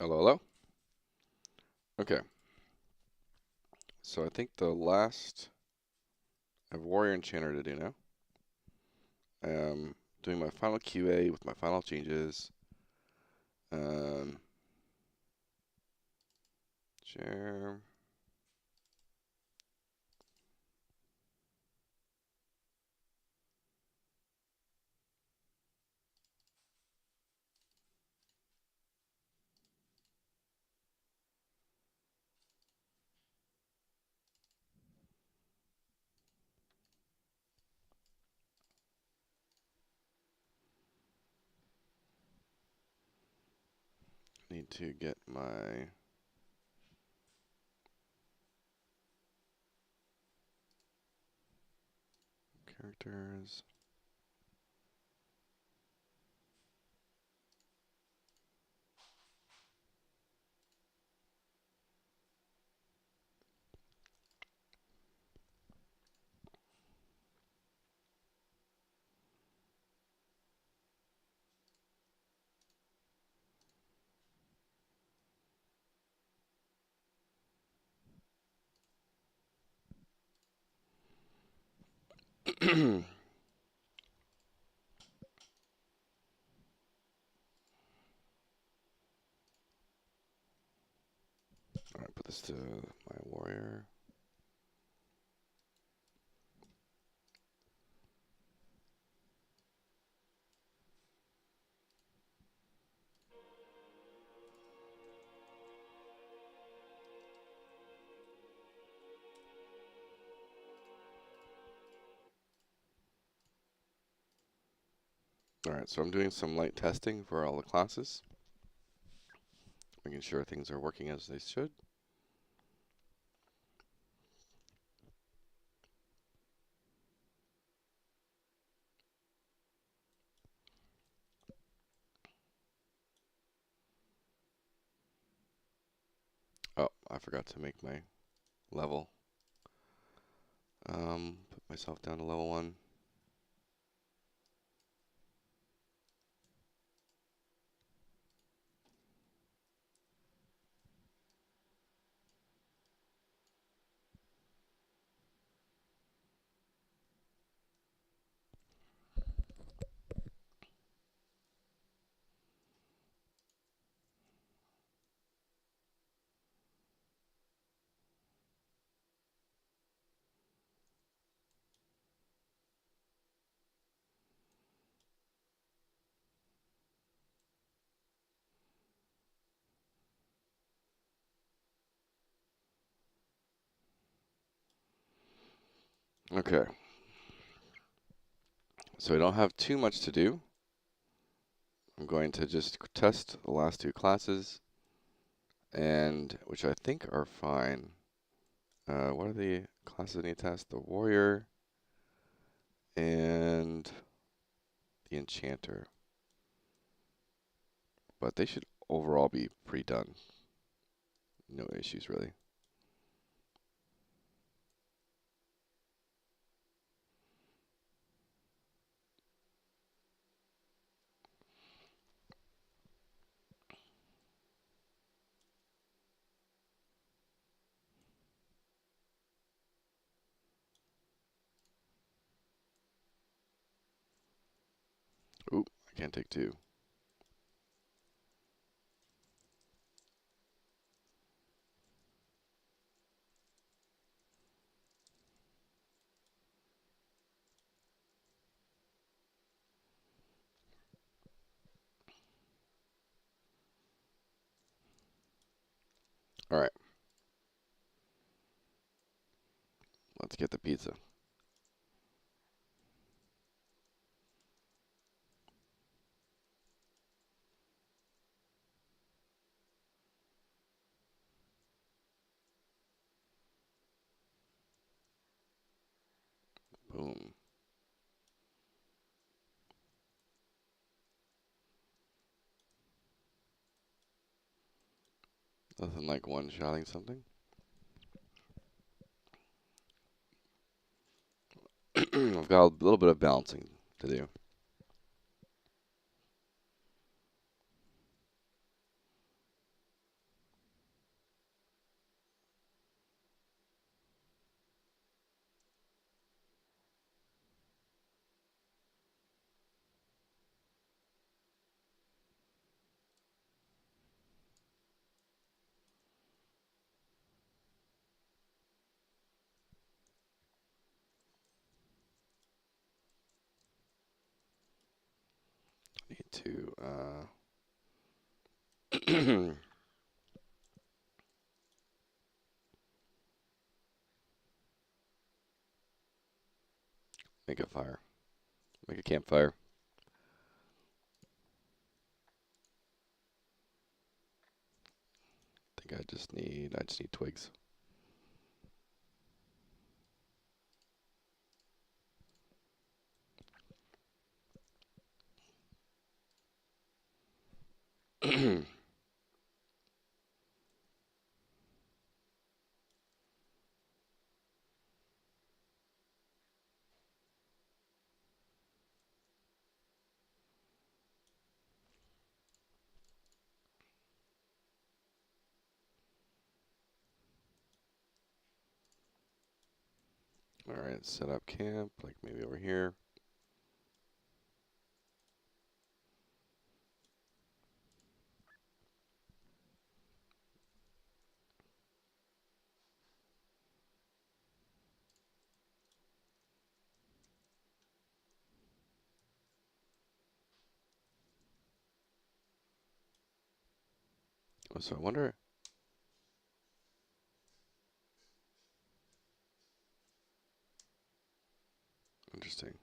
Hello, hello. Okay, so I think the last I have Warrior Enchanter to do now. Doing my final QA with my final changes. Um, share. Need to get my characters. All right, put this to my warrior. All right, so I'm doing some light testing for all the classes, making sure things are working as they should. Oh, I forgot to make my level. Put myself down to level 1. Okay, so I don't have too much to do. I'm going to just test the last 2 classes, and which I think are fine. What are the classes I need to test? The warrior and the enchanter. But they should overall be pretty done. No issues really. Oop, I can't take 2. All right, let's get the pizza. Boom. Nothing like one-shotting something. I've got a little bit of balancing to do. to make a fire. Make a campfire. I just need twigs. Alright, set up camp, like maybe over here. So I wonder. Interesting.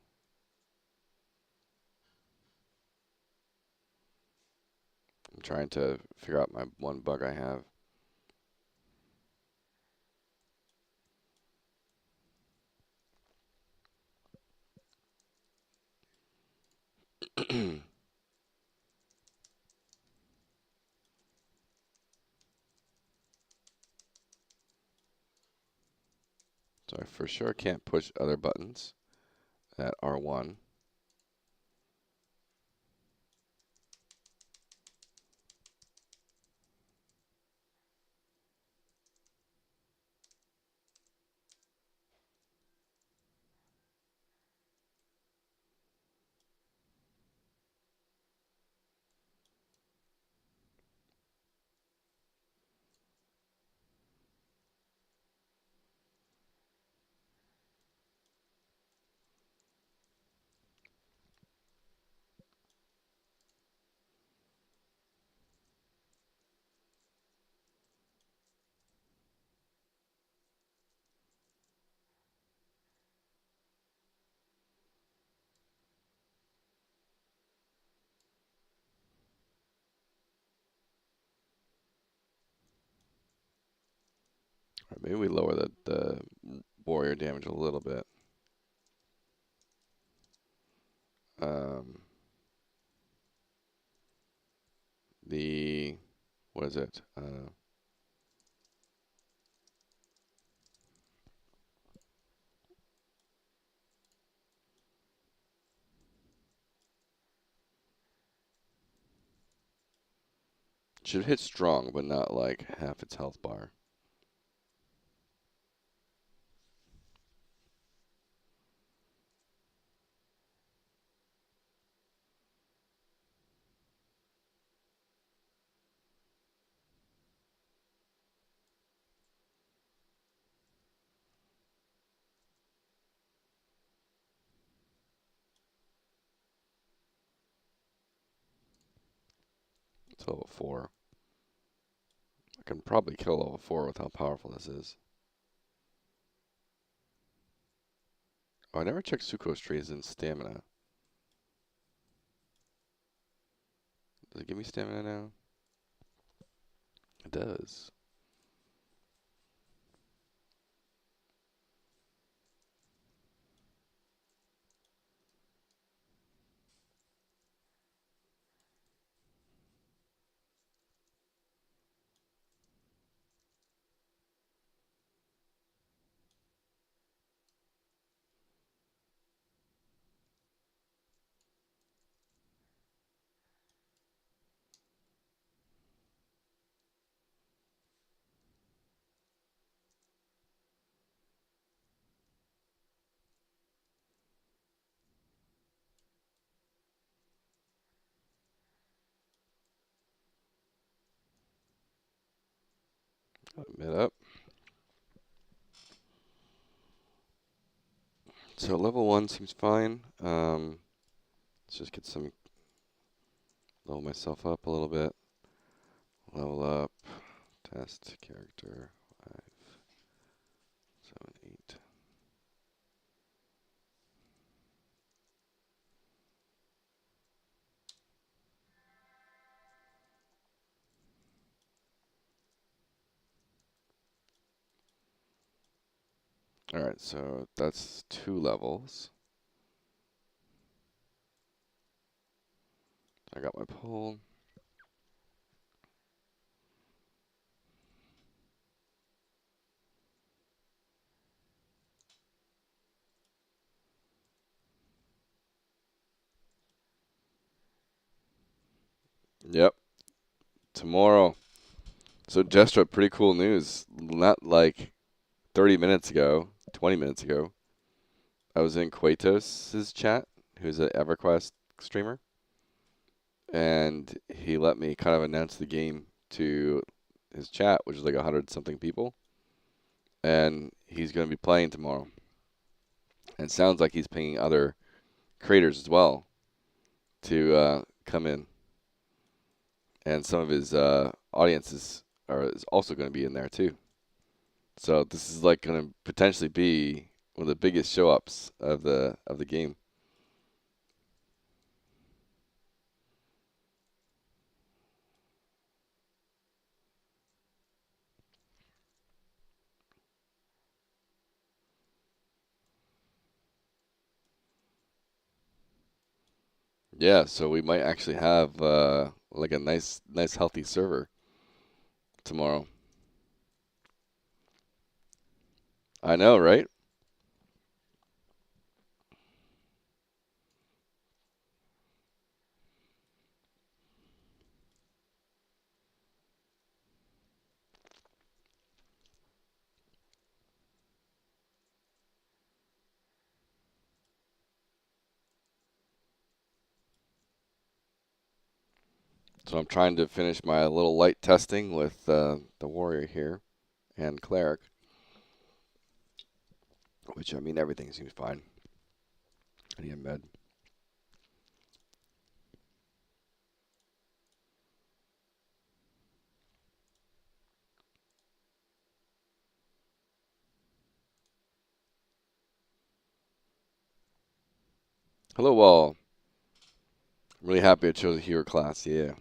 I'm trying to figure out my one bug I have. So I for sure can't push other buttons at R1. Right, maybe we lower the warrior damage a little bit. What is it? Should hit strong, but not like half its health bar. It's level 4. I can probably kill level 4 with how powerful this is. Oh, I never checked Sucrose trees and stamina. Does it give me stamina now? It does. Mid up. So level 1 seems fine. Let's just get some Level myself up a little bit. Level up. Test character 5, 7, 8. Alright, so that's 2 levels. I got my pole. Yep, tomorrow. So Jestra, pretty cool news. Not like 30 minutes ago, 20 minutes ago, I was in Quatos' chat, who's an EverQuest streamer, and he let me kind of announce the game to his chat, which is like 100-something people, and he's going to be playing tomorrow. And it sounds like he's paying other creators as well to come in, and some of his audiences is also going to be in there too. So this is like going to potentially be one of the biggest show ups of the game. Yeah, so we might actually have like a nice healthy server tomorrow. I know, right? So I'm trying to finish my little light testing with the warrior here and cleric, which I mean everything seems fine. I need a med. Hello, Wall. I'm really happy I chose a hero class. Yeah.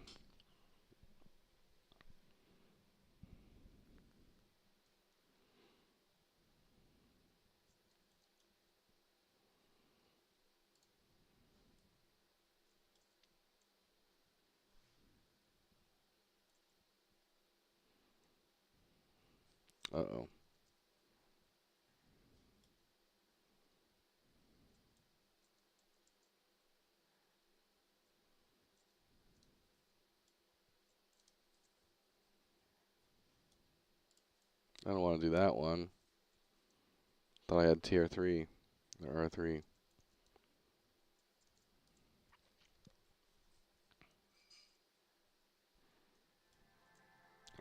Uh-oh. I don't want to do that one. Thought I had tier 3 or R3.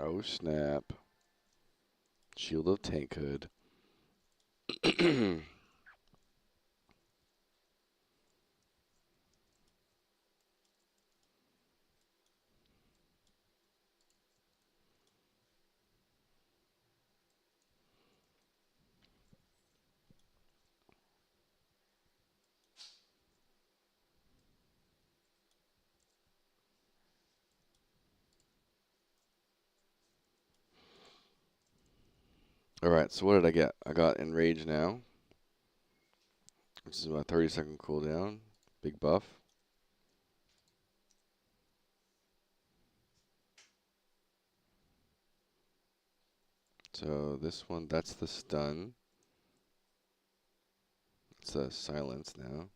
Oh, snap. Shield of Tankhood. Alright, so what did I get? I got Enrage now, which is about 30-second cooldown. Big buff. So this one, that's the stun. It's a silence now.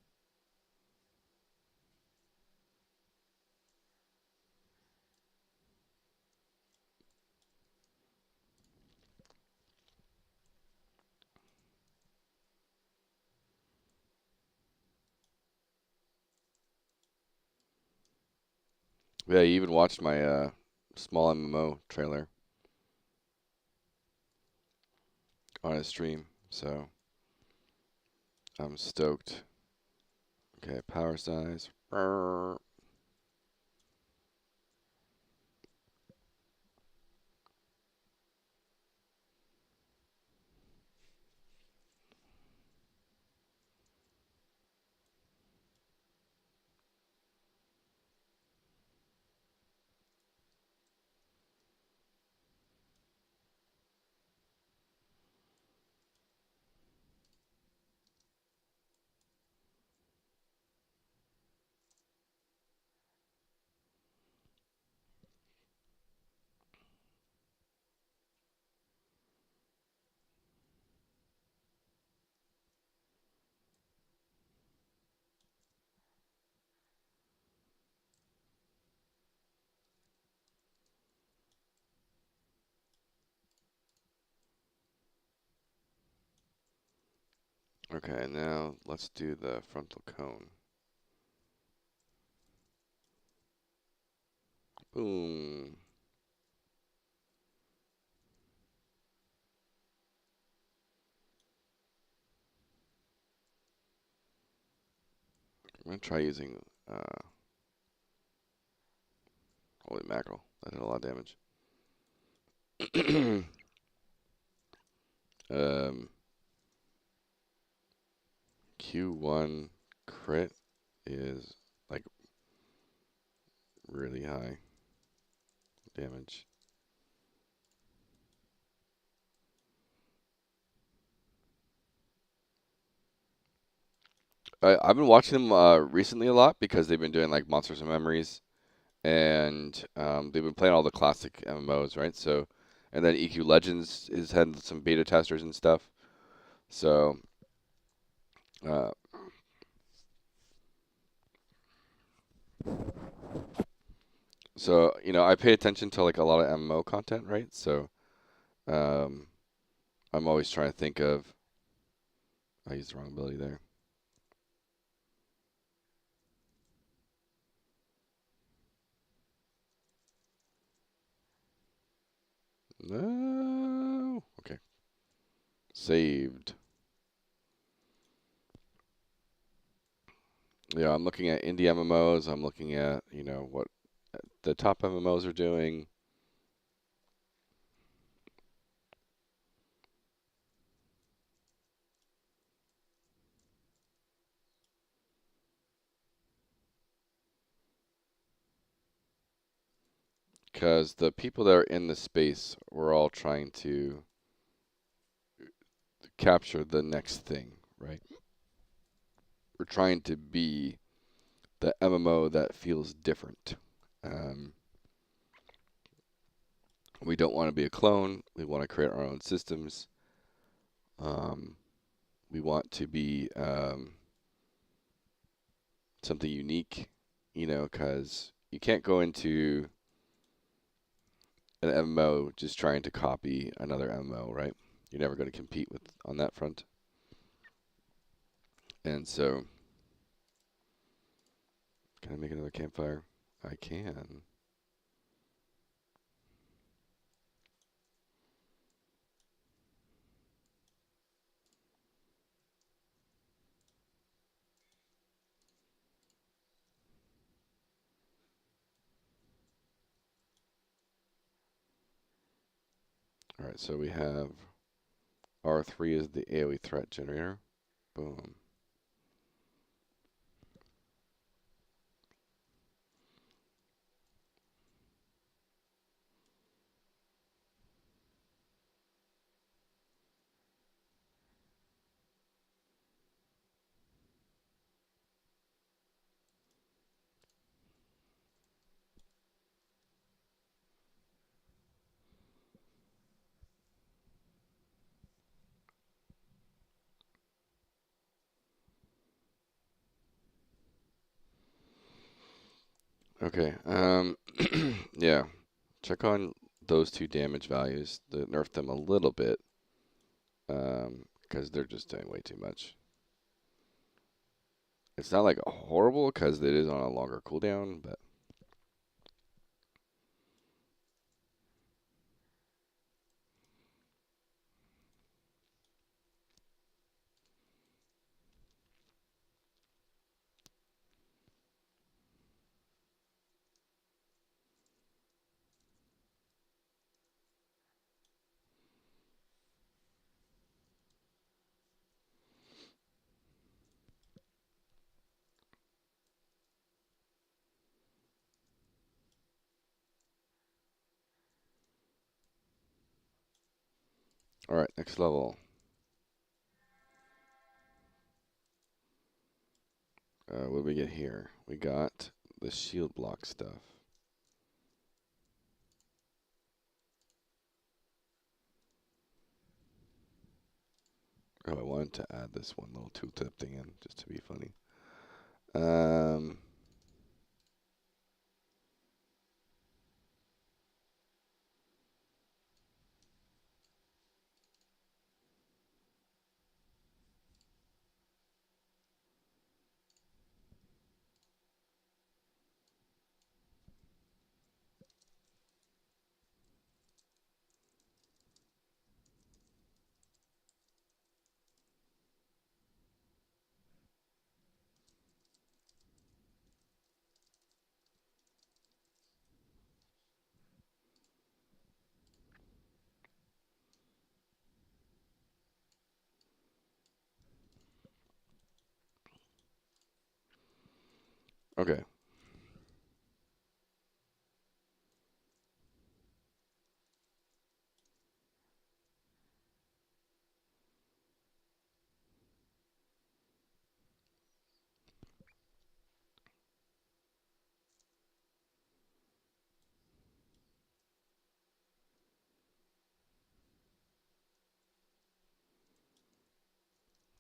Yeah, you even watched my small MMO trailer on his stream, so I'm stoked. Okay, power size. Okay, now let's do the frontal cone. Boom. I'm going to try using holy mackerel. That did a lot of damage. Q1 crit is like really high damage. I've been watching them recently a lot because they've been doing like Monsters and Memories, and they've been playing all the classic MMOs, right? So, and then EQ Legends has had some beta testers and stuff. So, uh, I pay attention to like a lot of MMO content, right? So, um, I'm always trying to think of. I used the wrong ability there. No. Okay. Saved. Yeah, I'm looking at indie MMOs. I'm looking at, what the top MMOs are doing. Because the people that are in the space, we're all trying to capture the next thing, right? We're trying to be the MMO that feels different. Um, we don't want to be a clone. We want to create our own systems. We want to be something unique, because you can't go into an MMO just trying to copy another MMO, right? You're never going to compete with on that front. And so, can I make another campfire? I can. All right, so we have R3 is the AoE threat generator. Boom. Okay. Yeah. Check on those two damage values. Nerf them a little bit, because they're just doing way too much. It's not like horrible because it is on a longer cooldown, but all right, next level. What do we get here? We got the shield block stuff. Oh, I wanted to add this one little tooltip thing in just to be funny. Okay.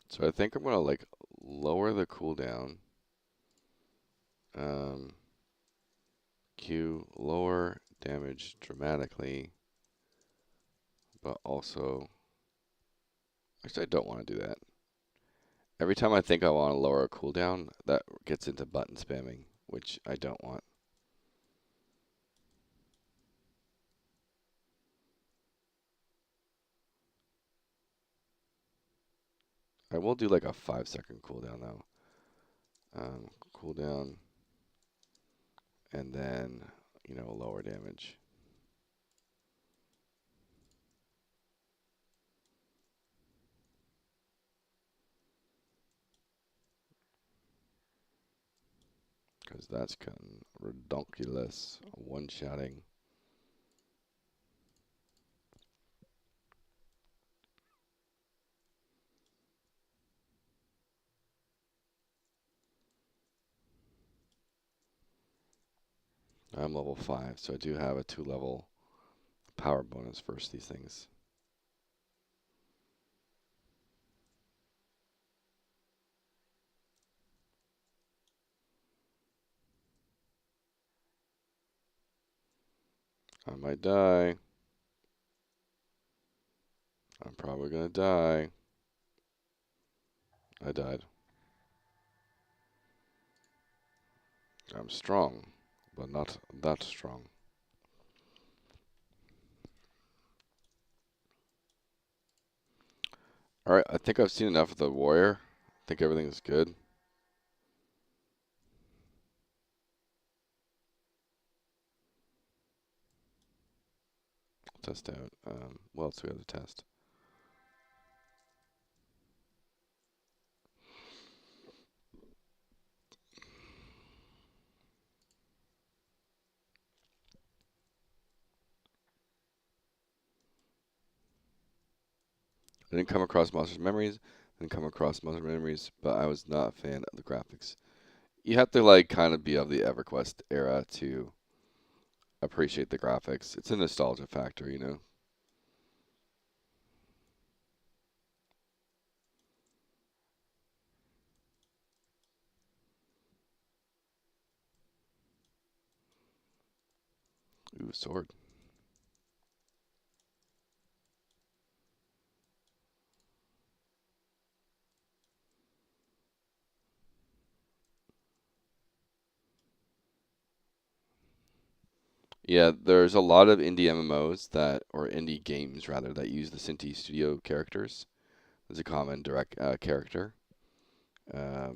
So I think I'm gonna like lower the cooldown. Q lower damage dramatically, but also actually I don't want to do that. Every time I think I want to lower a cooldown, that gets into button spamming, which I don't want. I will do like a 5-second cooldown though. Cooldown, and then, lower damage. Because that's kind of redonkulous. One-shotting. I'm level 5, so I do have a 2-level power bonus versus these things. I might die. I'm probably gonna die. I died. I'm strong, but not that strong. Alright, I think I've seen enough of the warrior. I think everything's good. Test out. What else do we have to test? I didn't come across Monster's Memories. I didn't come across Monster's Memories, but I was not a fan of the graphics. You have to like kind of be of the EverQuest era to appreciate the graphics. It's a nostalgia factor, Ooh, sword. Yeah, there's a lot of indie MMOs or indie games rather, that use the Cinti Studio characters as a common direct character. Though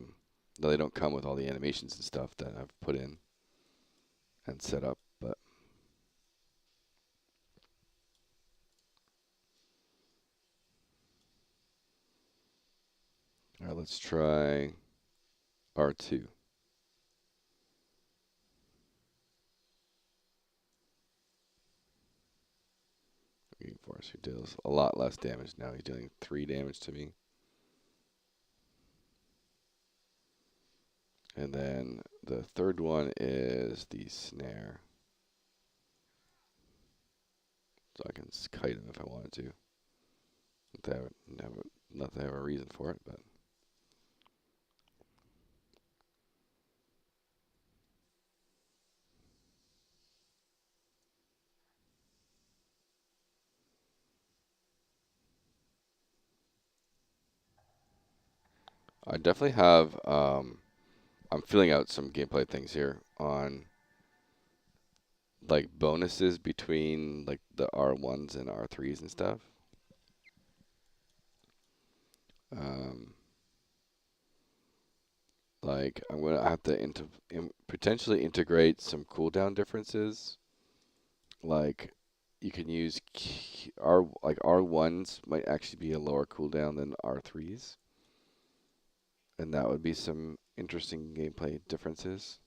they don't come with all the animations and stuff that I've put in and set up, but all right, let's try R2. Force, who deals a lot less damage now. He's dealing 3 damage to me. And then the third one is the snare. So I can kite him if I wanted to. Not to have a reason for it, but I definitely have. I'm filling out some gameplay things here on like bonuses between like the R1s and R3s and stuff. Like I'm gonna have to potentially integrate some cooldown differences. Like you can use R1s might actually be a lower cooldown than R3s, and that would be some interesting gameplay differences.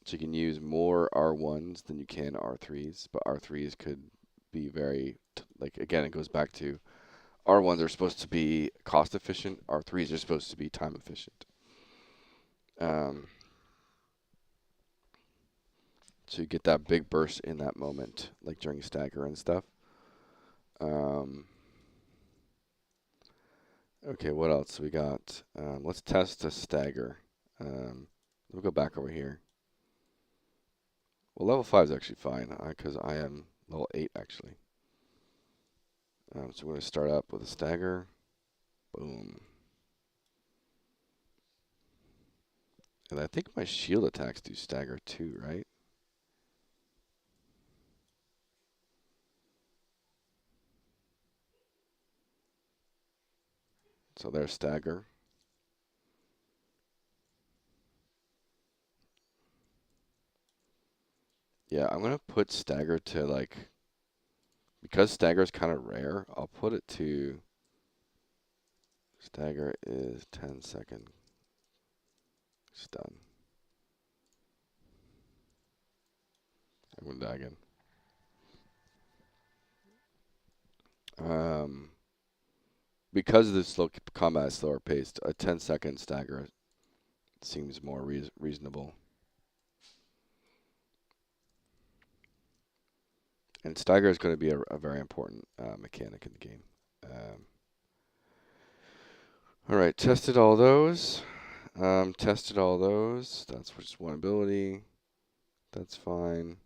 So you can use more R1s than you can R3s, but R3s could be very, like, again, it goes back to R1s are supposed to be cost efficient, R3s are supposed to be time efficient. So you get that big burst in that moment, like during stagger and stuff. Okay, what else we got? Let's test a stagger. We'll go back over here. Well, level 5 is actually fine, because I am level 8, actually. So we're going to start up with a stagger. Boom. And I think my shield attacks do stagger too, right? So there's stagger. Yeah, I'm going to put stagger to, like, because stagger is kind of rare, I'll put it to, stagger is 10-second stun. I'm going to die again. Because the slow combat is slower paced, a 10-second stagger seems more reasonable. And stagger is going to be a very important mechanic in the game. All right, tested all those. Tested all those. That's just one ability. That's fine.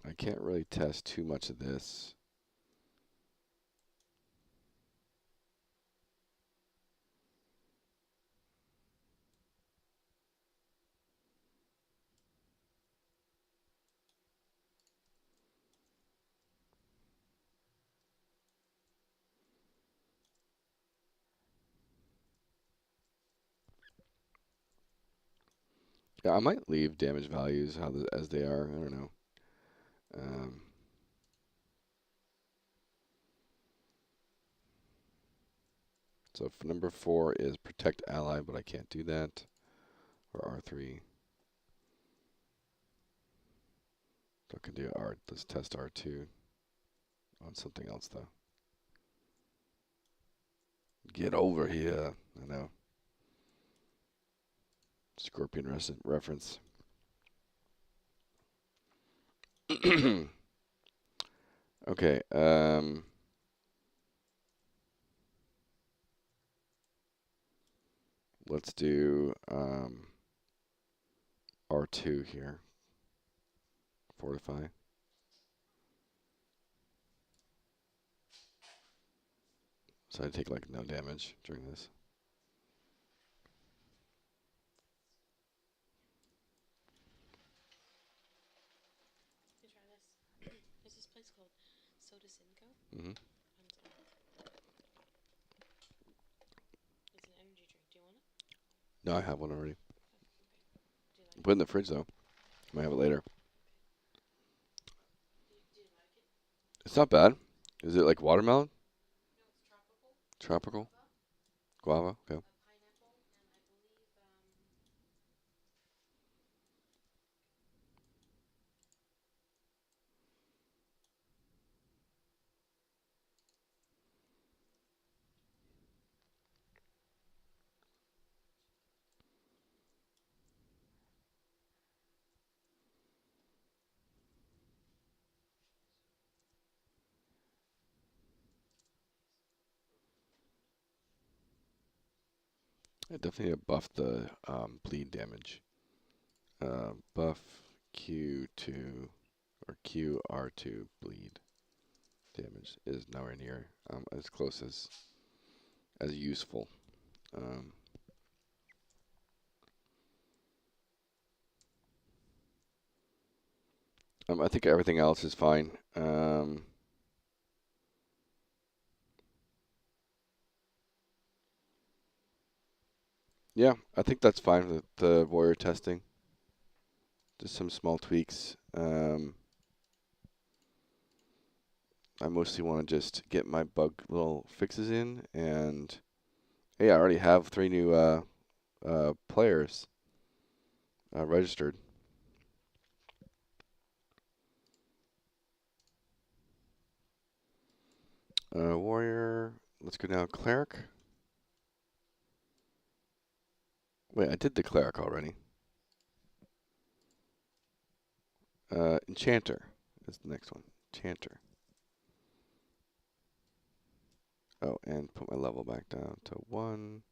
I can't really test too much of this. Yeah, I might leave damage values as they are. I don't know. So if number 4 is protect ally, but I can't do that. Or R3. So I can do R. Let's test R2 on something else though. Get over here. I know. Scorpion reference. Okay. Let's do R2 here. Fortify. So I take like no damage during this. You try this. There's this place called Soda Cinco. Mm-hmm. It's an energy drink. Do you want it? No, I have one already. Okay. Do you like Put it in the fridge though. I might have it later. Do you like it? It's not bad. Is it like watermelon? No, it's tropical. Tropical? Guava? Okay. Pineapple, and I believe I definitely need to buff the bleed damage. Buff Q2 or QR2 bleed damage is nowhere near as close as useful. I think everything else is fine. Yeah, I think that's fine with the warrior testing. Just some small tweaks. I mostly want to just get my bug little fixes in, and hey, I already have 3 new players registered. Warrior. Let's go down. Cleric. Wait, I did the cleric already. Enchanter is the next one. Enchanter. Oh, and put my level back down to 1.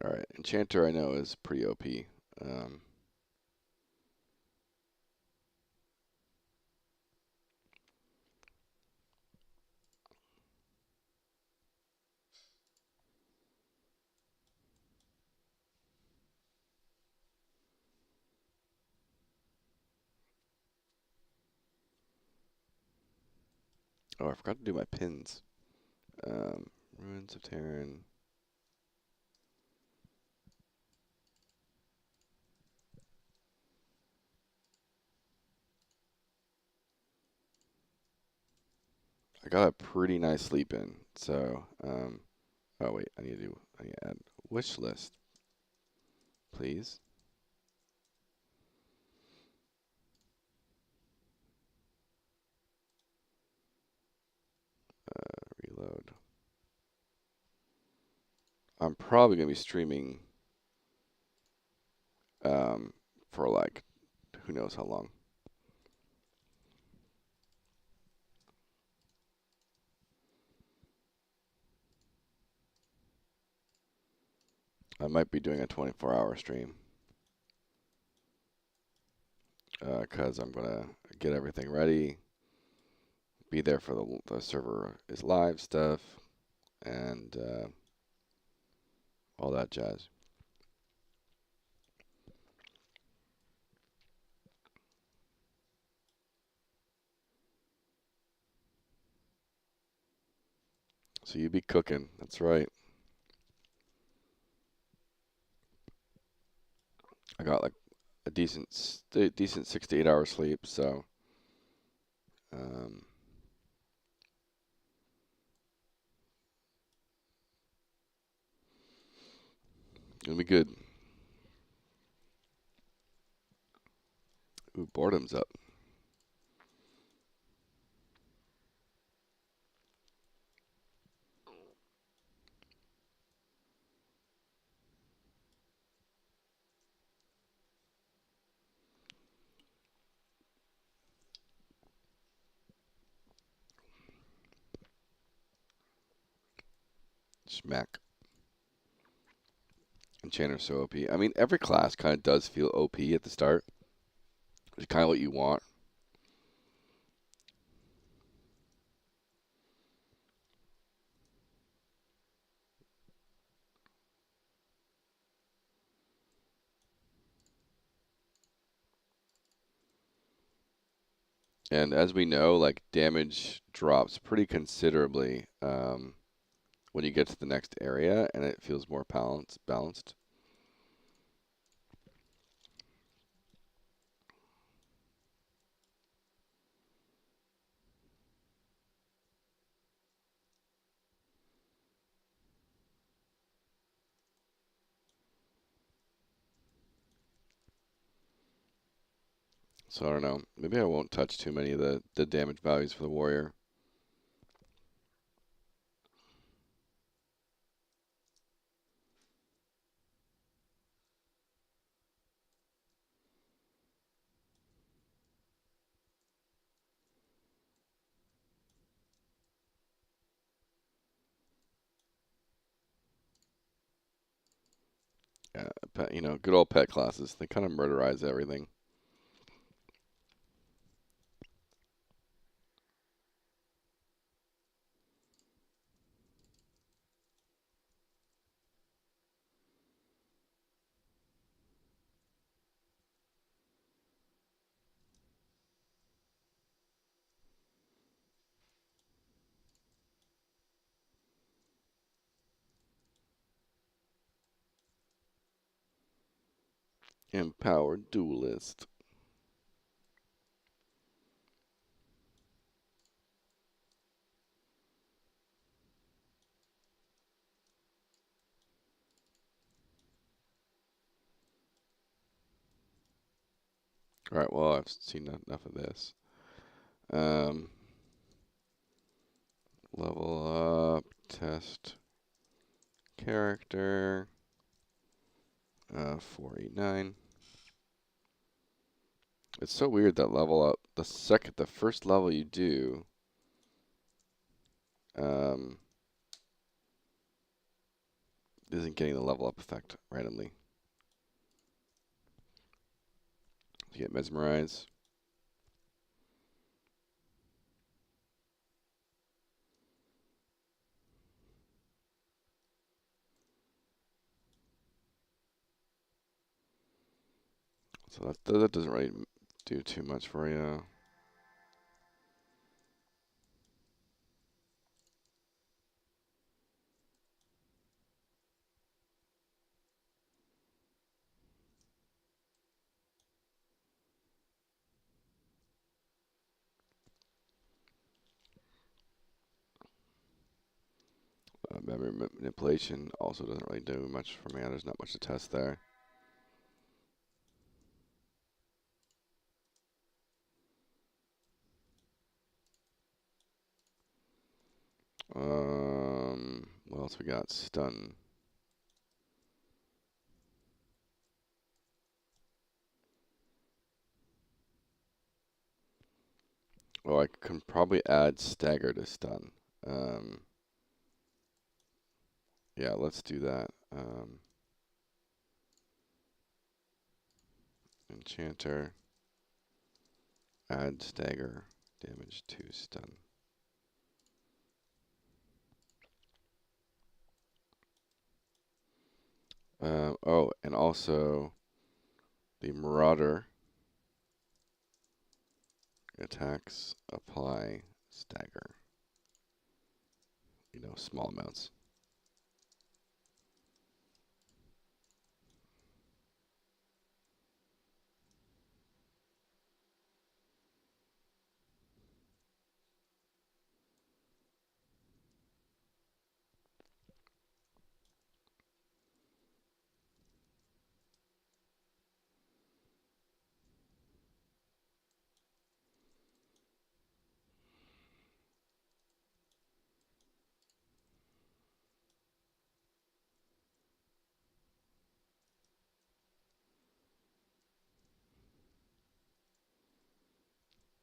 All right, Enchanter I know is pretty OP. Oh, I forgot to do my pins. Ruins of Tearyn. I got a pretty nice sleep in. So, oh wait, I need to add wish list, please. Reload. I'm probably gonna be streaming for like who knows how long. I might be doing a 24-hour stream because I'm gonna get everything ready, be there for the server is live stuff, and all that jazz. So you be cooking. That's right. I got like a decent 6 to 8 hours sleep, so um, it'll be good. Ooh, boredom's up. Smack. Enchanter's so OP. I mean, every class kind of does feel OP at the start, which is kind of what you want. And as we know, like damage drops pretty considerably when you get to the next area, and it feels more balanced. So I don't know. Maybe I won't touch too many of the damage values for the warrior. Yeah, pet, you know, good old pet classes. They kind of murderize everything. Empowered duelist. All right, well, I've seen enough of this. Level up, test character, 489. It's so weird that level up, the first level you do, isn't getting the level up effect randomly. You get mesmerized. So that doesn't really do too much for you. Memory manipulation also doesn't really do much for me. There's not much to test there. What else we got? Stun. Oh, I can probably add stagger to stun. Yeah, let's do that. Enchanter. Add stagger. Damage to stun. Oh, and also the Marauder attacks apply stagger. You know, small amounts.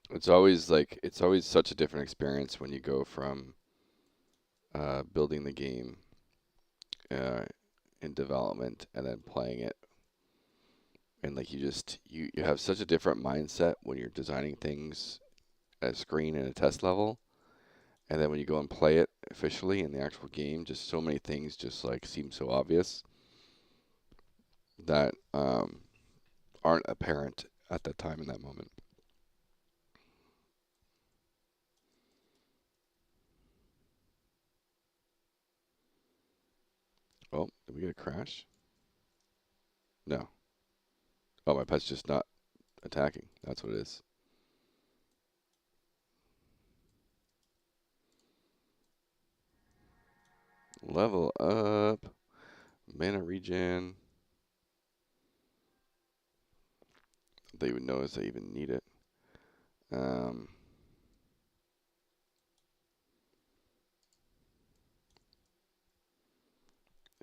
It's always such a different experience when you go from building the game uh, in development and then playing it. And like you have such a different mindset when you're designing things at a screen and a test level. And then when you go and play it officially in the actual game, just so many things just like seem so obvious that aren't apparent at that time in that moment. Oh, did we get a crash? No. Oh, my pet's just not attacking. That's what it is. Level up. Mana regen. They would notice I even need it.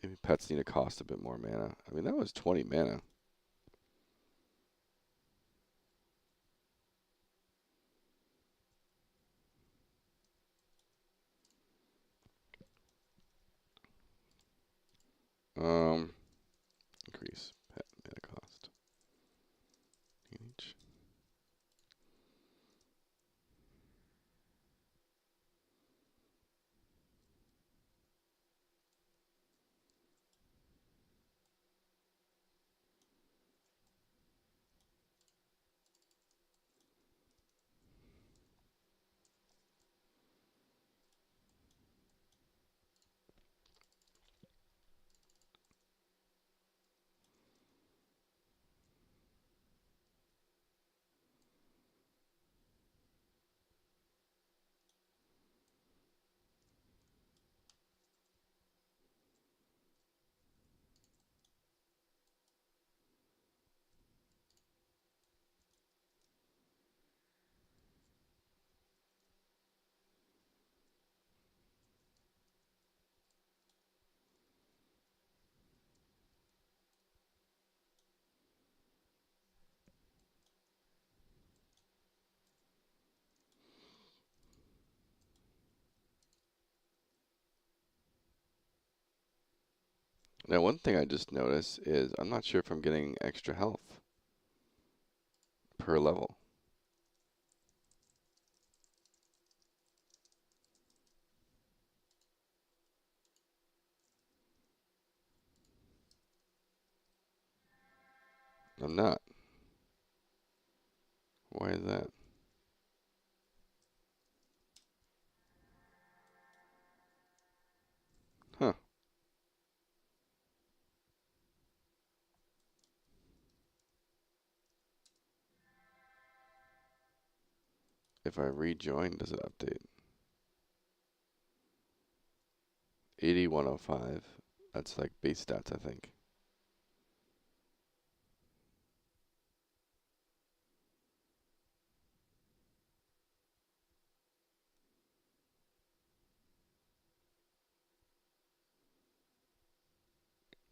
Maybe pets need to cost a bit more mana. I mean, that was 20 mana. Now, one thing I just noticed is I'm not sure if I'm getting extra health per level. I'm not. Why is that? Huh. If I rejoin, does it update? 8105. That's like base stats, I think.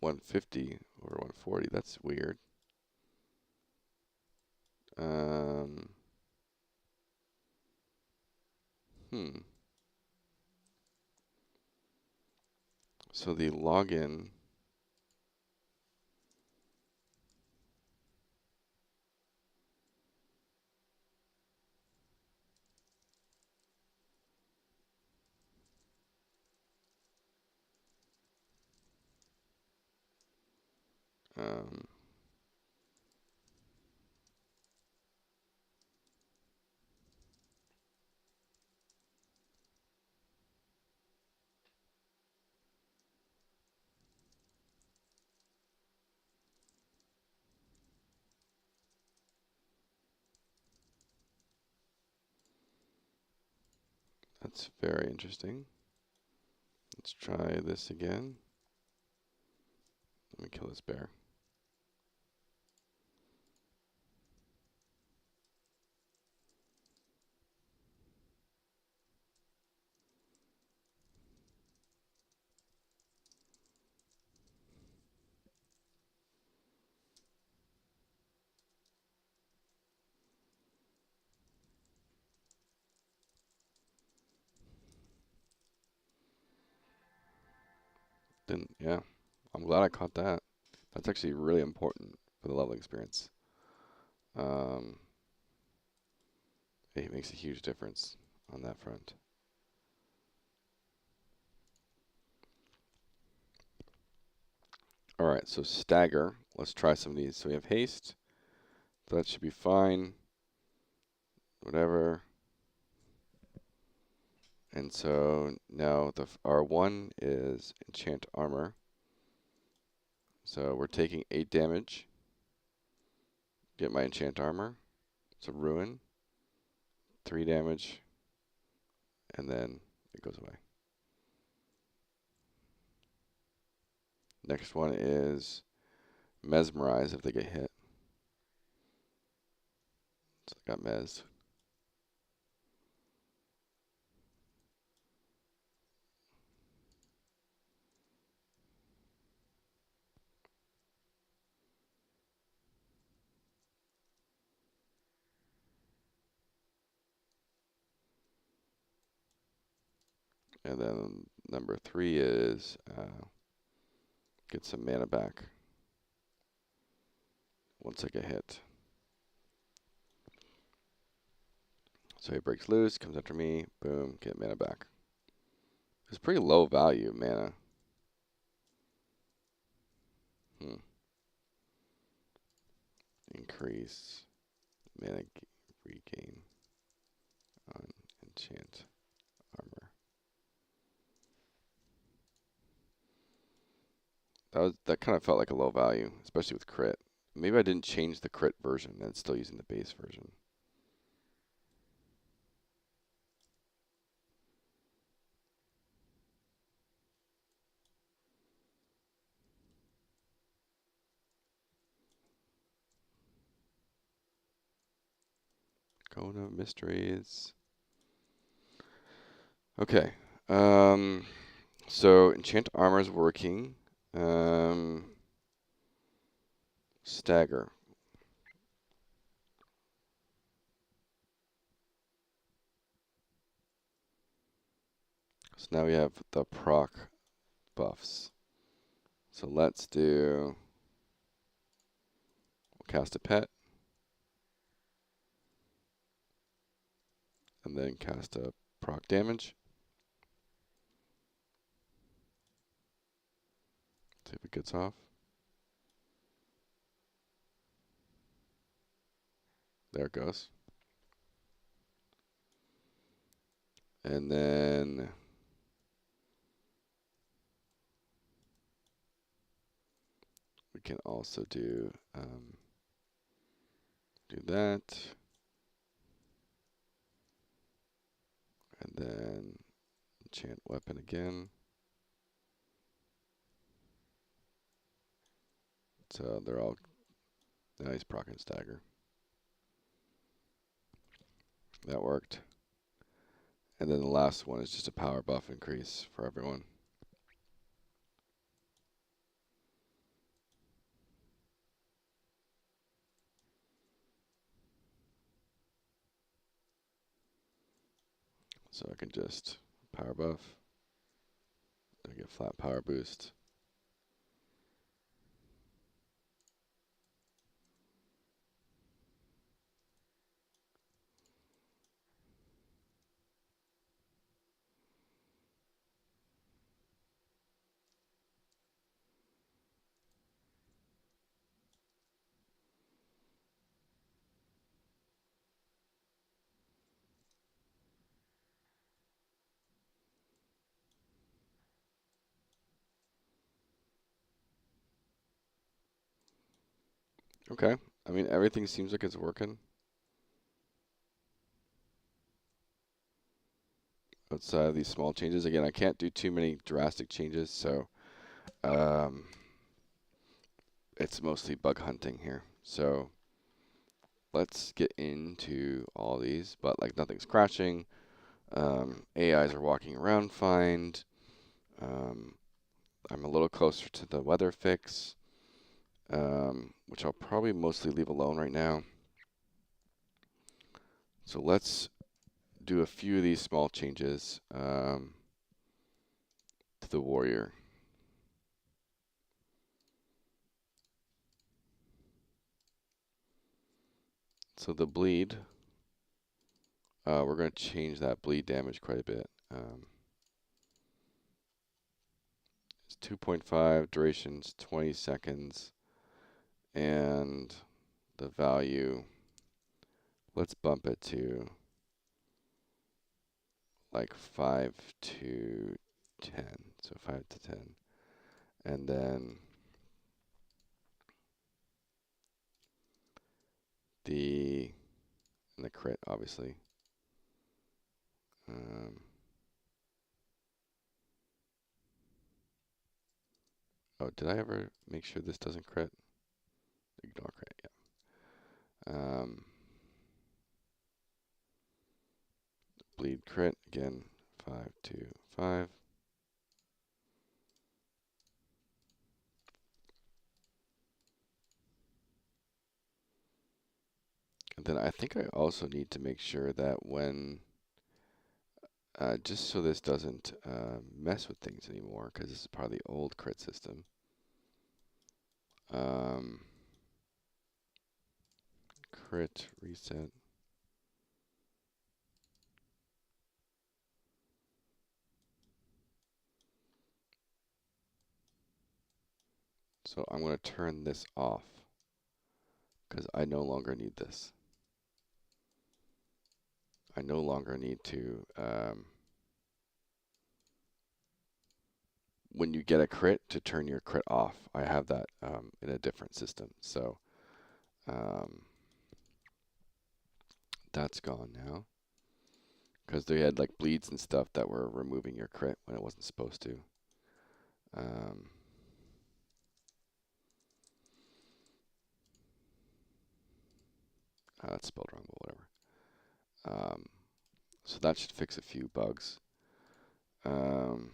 $150 or $140. That's weird. Um. Hmm. So the login. Um. That's very interesting. Let's try this again. Let me kill this bear. Then, yeah, I'm glad I caught that. That's actually really important for the level experience. Um, it makes a huge difference on that front. All right, so stagger. Let's try some of these. So we have haste. So that should be fine. Whatever. And so now the R1 is enchant armor. So we're taking 8 damage. Get my enchant armor. So ruin. 3 damage. And then it goes away. Next one is mesmerize if they get hit. So they got mes. And then number 3 is get some mana back once I get hit. So he breaks loose, comes after me, boom, get mana back. It's pretty low value mana. Increase mana regain on enchant armor. That kind of felt like a low value, especially with crit. Maybe I didn't change the crit version and it's still using the base version. Cone of Mysteries. Okay. So enchant armor is working. Stagger. So now we have the proc buffs. So let's do, we'll cast a pet, and then cast a proc damage. See if it gets off. There it goes. And then we can also do that. And then enchant weapon again. So they're all nice proc and stagger. That worked. And then the last one is just a power buff increase for everyone. So I can just power buff. I get flat power boost. Okay. I mean, everything seems like it's working. Outside of these small changes. Again, I can't do too many drastic changes, so it's mostly bug hunting here. So let's get into all these, but like nothing's crashing. AIs are walking around fine. I'm a little closer to the weather fix, which I'll probably mostly leave alone right now. So let's do a few of these small changes to the warrior. So the bleed, we're going to change that bleed damage quite a bit. It's 2.5, duration's 20 seconds, and the value, let's bump it to like 5 to 10. So 5 to 10. And then the crit, obviously. Oh, did I ever make sure this doesn't crit? Ignore crit, yeah. Bleed crit, again, 5 to 5. And then I think I also need to make sure that when, just so this doesn't mess with things anymore, because this is part of the old crit system. Crit reset. So I'm going to turn this off because I no longer need this. I no longer need to, when you get a crit, to turn your crit off. I have that in a different system. So that's gone now. Because they had like bleeds and stuff that were removing your crit when it wasn't supposed to. That's spelled wrong, but whatever. So that should fix a few bugs. I'm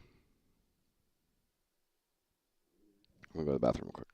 going to go to the bathroom real quick.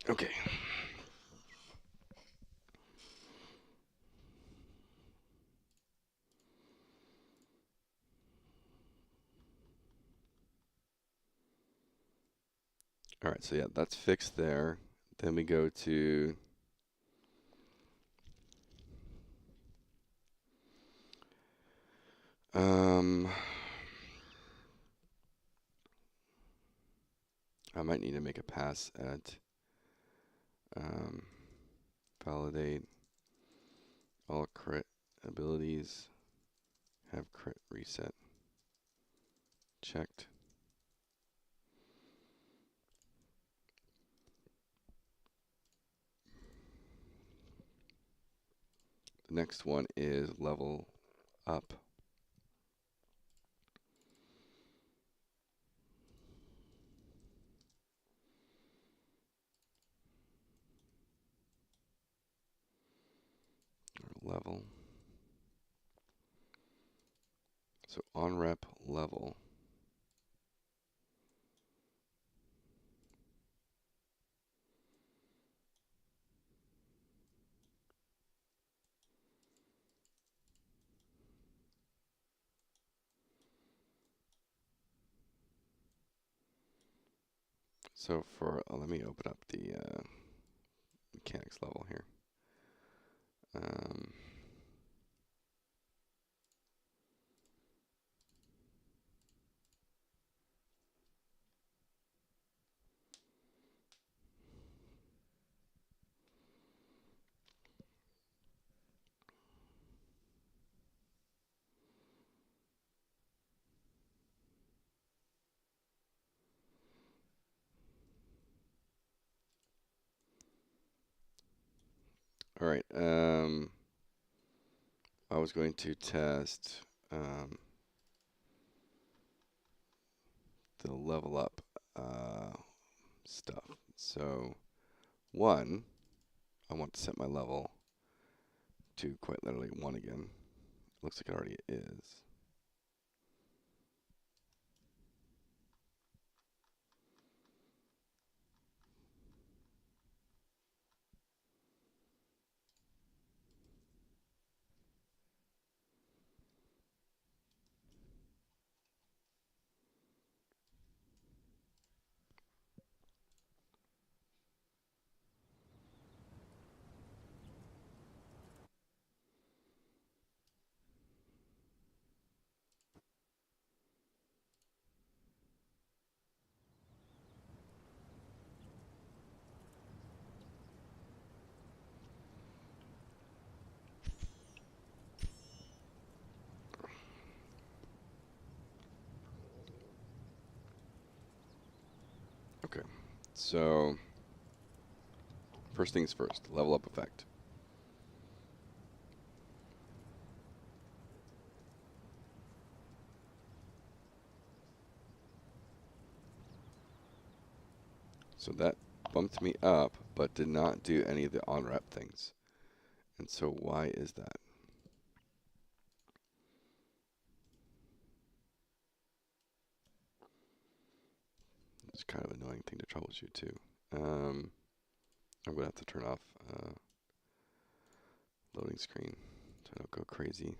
Okay. All right, so yeah, that's fixed there. Then we go to I might need to make a pass at validate all crit abilities, have crit reset checked. The next one is level up. Level. So on rep level. So for, let me open up the mechanics level here. All right. I was going to test the level up stuff. So one, I want to set my level to quite literally 1 again. Looks like it already is. Okay. So first things first, level up effect. So that bumped me up, but did not do any of the on-rep things. And so why is that? It's kind of an annoying thing to troubleshoot too. I'm going to have to turn off loading screen so I don't go crazy.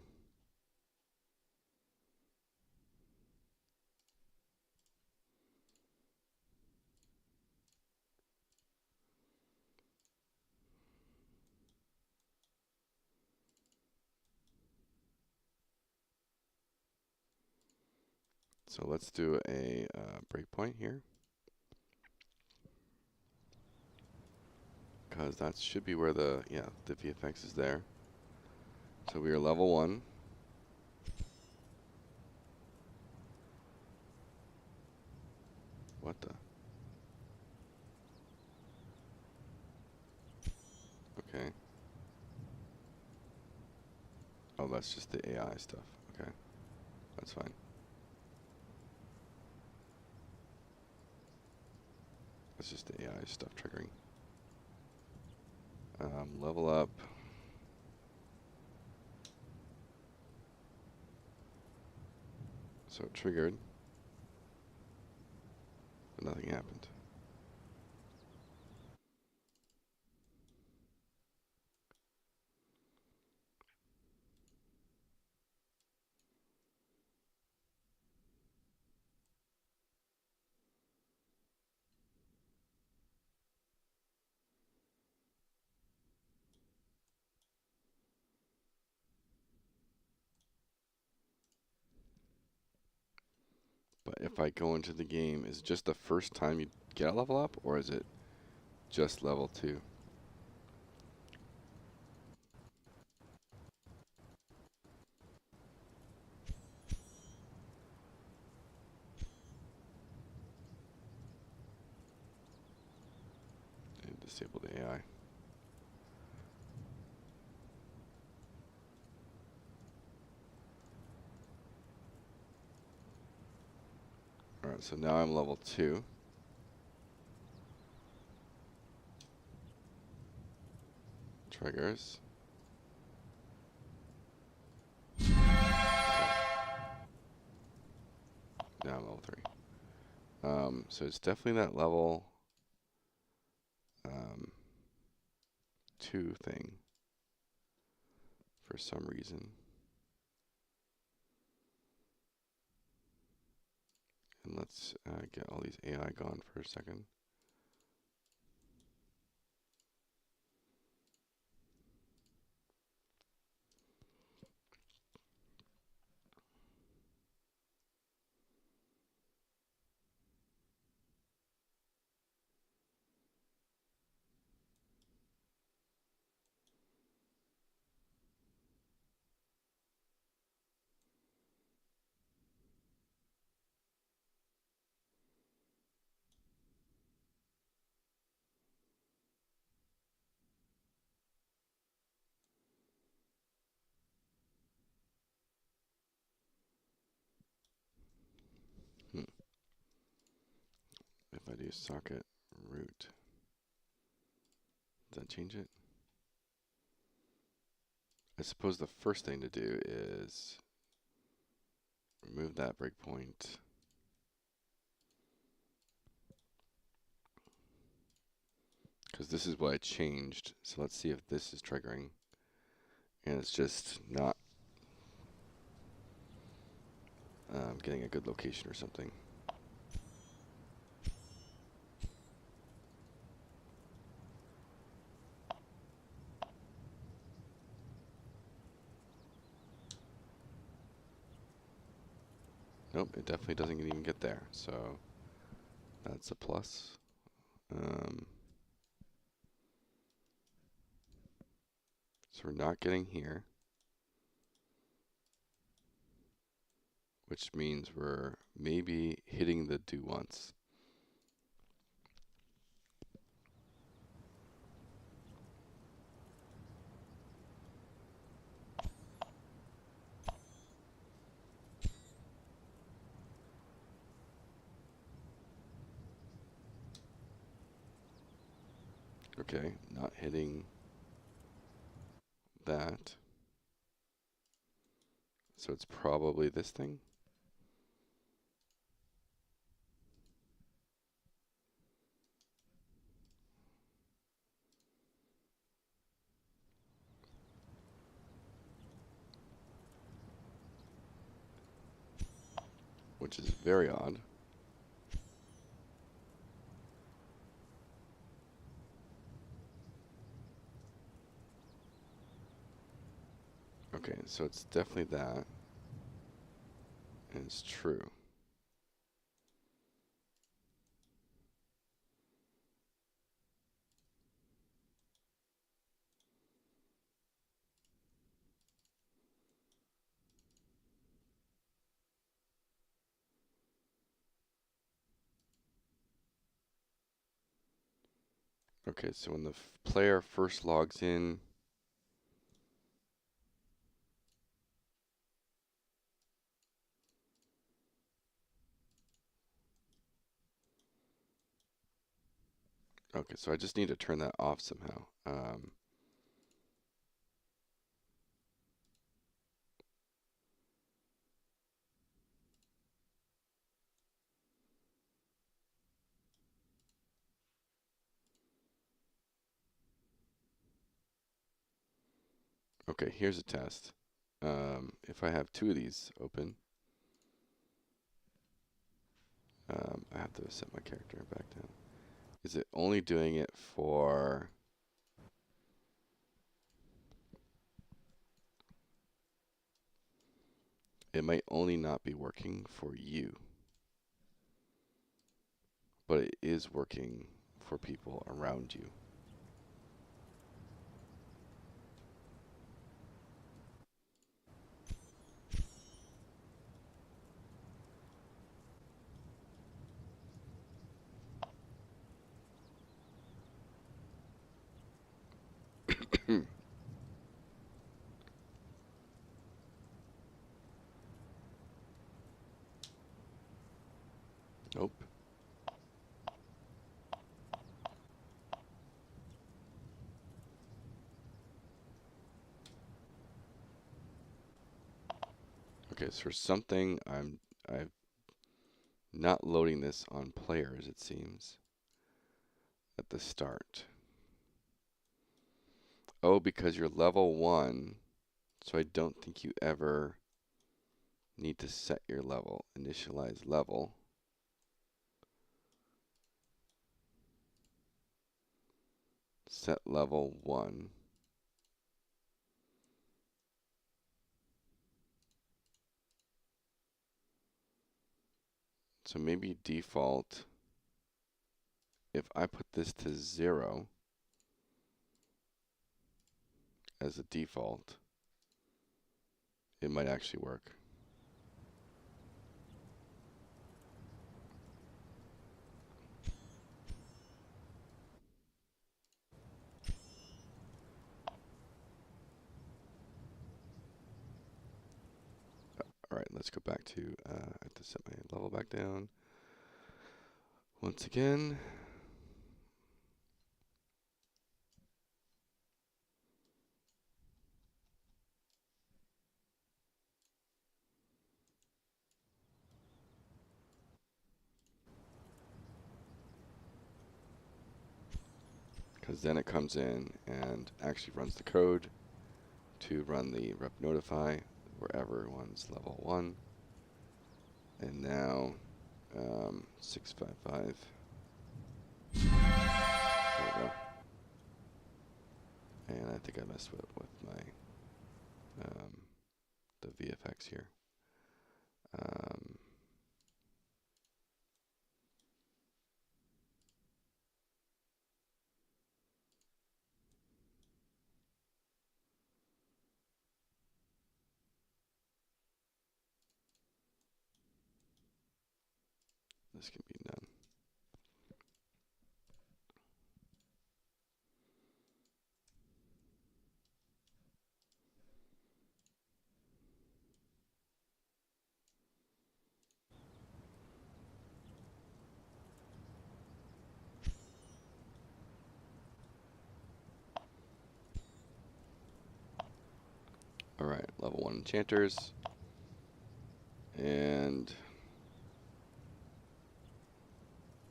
So let's do a breakpoint here. Because that should be where the VFX is there. So we are level 1. What the? Okay. Oh, that's just the AI stuff. Okay. That's fine. That's just the AI stuff triggering. Level up. So it triggered, but nothing happened. But if I go into the game, is it just the first time you get a level up, or is it just level 2? And disable the AI. Alright, so now I'm level 2. Triggers. Now I'm level 3. So it's definitely that level 2 thing for some reason. And let's get all these AI gone for a second. If I do socket root, does that change it? I suppose the first thing to do is remove that breakpoint. Because this is what I changed. So let's see if this is triggering. And it's just not getting a good location or something. Nope, it definitely doesn't even get there. So that's a plus. So we're not getting here, which means we're maybe hitting the do once. Okay, not hitting that. So it's probably this thing. Which is very odd. Okay, so it's definitely that. And it's true. Okay, so when the player first logs in, okay, so I just need to turn that off somehow. Okay, here's a test. If I have 2 of these open, I have to set my character back down. Is it only doing it for... It might only not be working for you. but it is working for people around you. Nope. Okay, so for something I'm not loading this on players, it seems, at the start. Oh, because you're level 1, so I don't think you ever need to set your level. Initialize level. Set level 1. So maybe default, if I put this to 0 as a default, it might actually work. All right, let's go back to, I have to set my level back down. Once again. Because then it comes in and actually runs the code to run the rep notify wherever one's level 1. And now 655. There we go. And I think I messed with my the VFX here. This can be done. All right, level 1 enchanters. And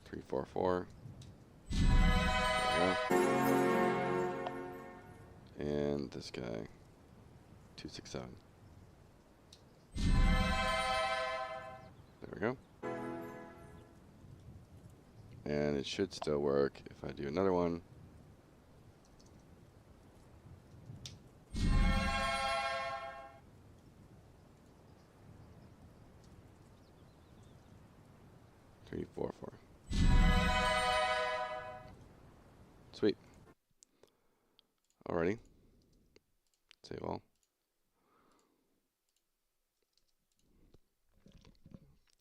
344. There we go. And this guy, 267. There we go. And it should still work if I do another one. Three, four, four. Sweet. Alrighty. Save all.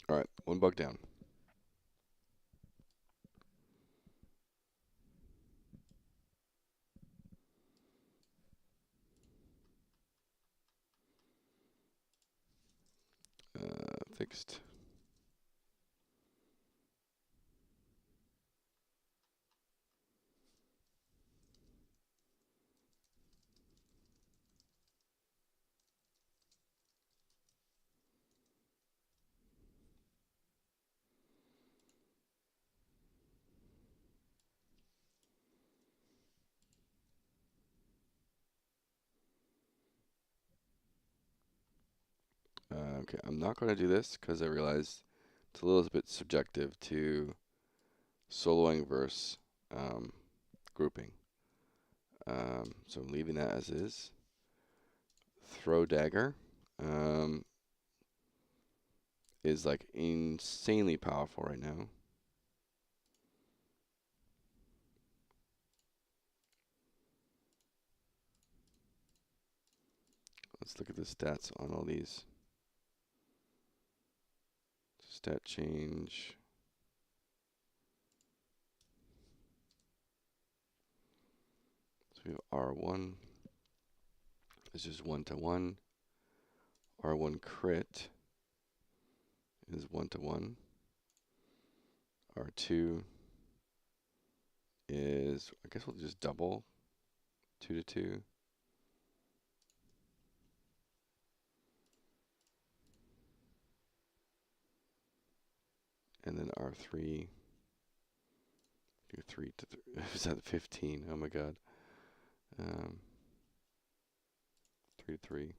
Alright, one bug down. Fixed. Okay, I'm not going to do this because I realize it's a little bit subjective to soloing versus grouping. So I'm leaving that as is. Throw dagger is like insanely powerful right now. Let's look at the stats on all these. Stat change. So we have R1 is just 1-to-1. R1 crit is 1-to-1. R2 is, I guess we'll just double 2-to-2. And then R3, do 3-to-3. Is that 15? Oh my god. 3-to-3.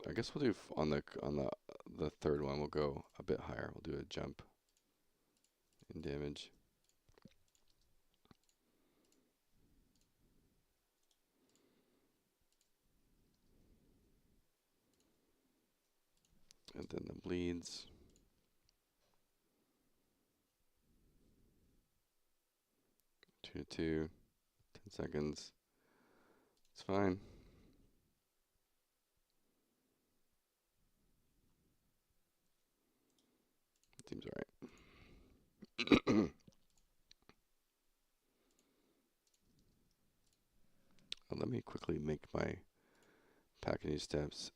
I guess we'll do on the third one. We'll go a bit higher. We'll do a jump in damage. And then the bleeds. 2-to-2. 10 seconds. It's fine. Seems alright. Let me quickly make my packaging steps.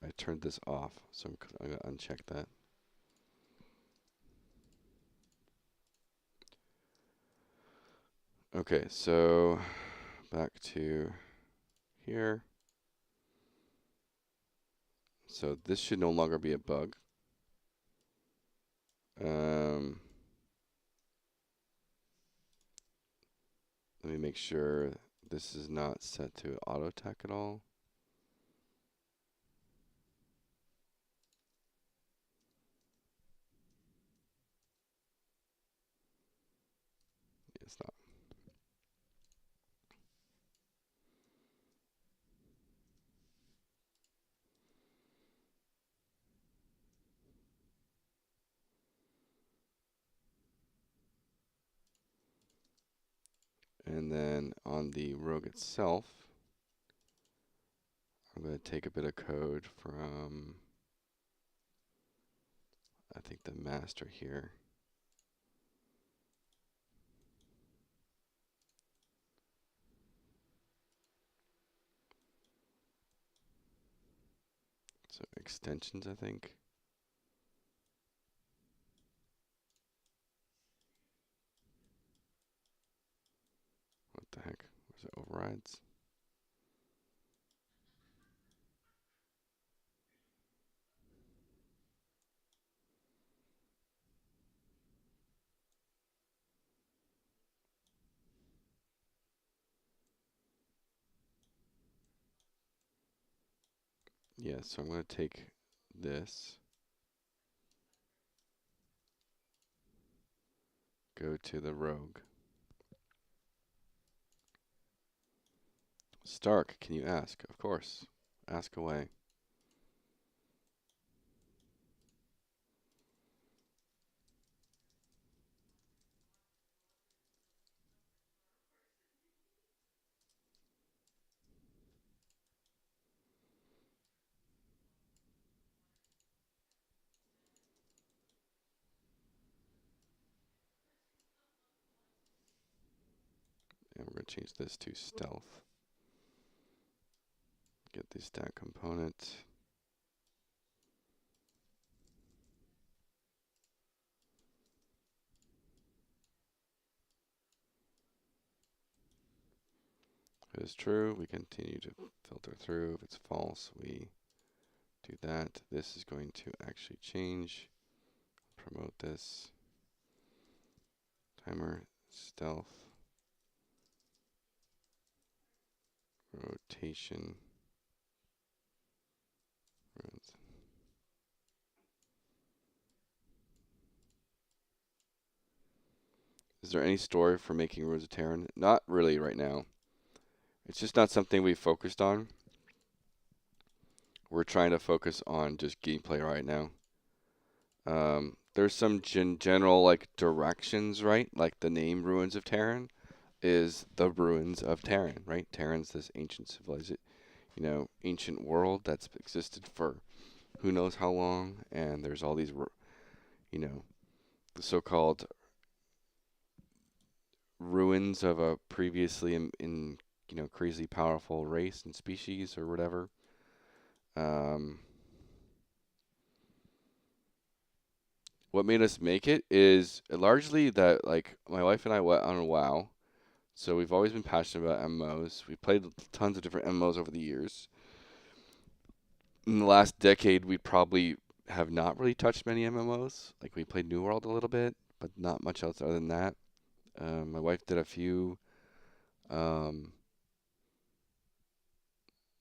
I turned this off, so I'm going to uncheck that. Okay, so back to here. So this should no longer be a bug. Let me make sure this is not set to auto attack at all. It's not. And then on the rogue itself, I'm going to take a bit of code from, I think, the master here. So extensions, I think. What the heck? Was it overrides? Yeah, so I'm going to take this, go to the rogue. Stark, can you ask? Of course. Ask away. And we're going to change this to stealth. Get the stat component. If it is true, we continue to filter through. If it's false, we do that. This is going to actually change. Promote this. Timer, stealth, rotation. Is there any story for making Ruins of Tearyn? Not really right now. It's just not something we focused on. We're trying to focus on just gameplay right now. There's some general like directions, right? Like the name Ruins of Tearyn is the ruins of Tearyn, right? Tearyn's this ancient civilization, ancient world that's existed for who knows how long, and there's all these, the so-called ruins of a previously crazy powerful race and species or whatever. Um, what made us make it is largely that like my wife and I went on a WoW, so we've always been passionate about MMOs. We've played tons of different MMOs over the years. In the last decade, we probably have not really touched many MMOs. Like we played New World a little bit, but not much else other than that. My wife did a few um,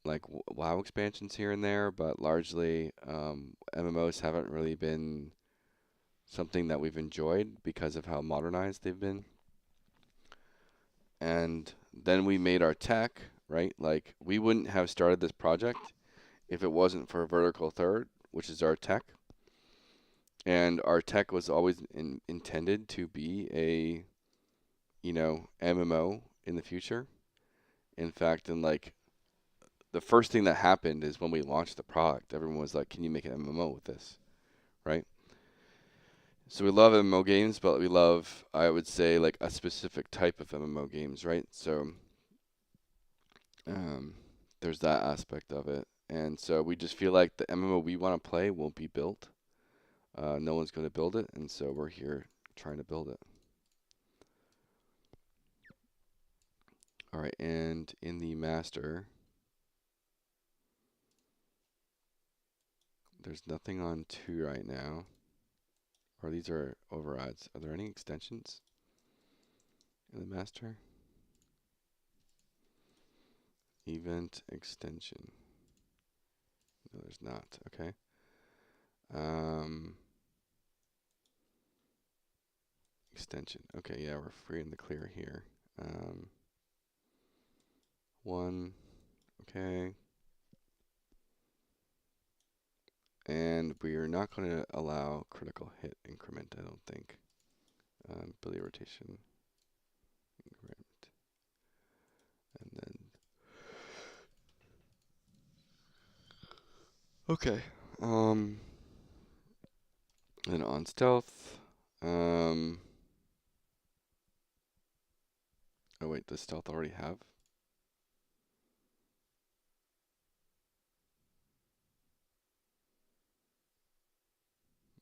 like WoW expansions here and there, but largely MMOs haven't really been something that we've enjoyed because of how modernized they've been. And then we made our tech, right? Like we wouldn't have started this project if it wasn't for Vertical Third, which is our tech. And our tech was always intended to be a, MMO in the future. In fact, in like the first thing that happened is when we launched the product, everyone was like, "Can you make an MMO with this?" Right? So we love MMO games, but we love, I would say, like a specific type of MMO games, right? So um, there's that aspect of it, and so we just feel like the MMO we want to play won't be built. No one's going to build it, and so we're here trying to build it. All right, and in the master, there's nothing on 2 right now. Or these are overrides. Are there any extensions in the master? Event extension. No, there's not. Okay. Extension. Okay, yeah, we're free in the clear here. 1. Okay. And we are not going to allow critical hit increment, I don't think. Ability rotation increment. And then. Okay. Then on stealth. Oh wait, does stealth already have?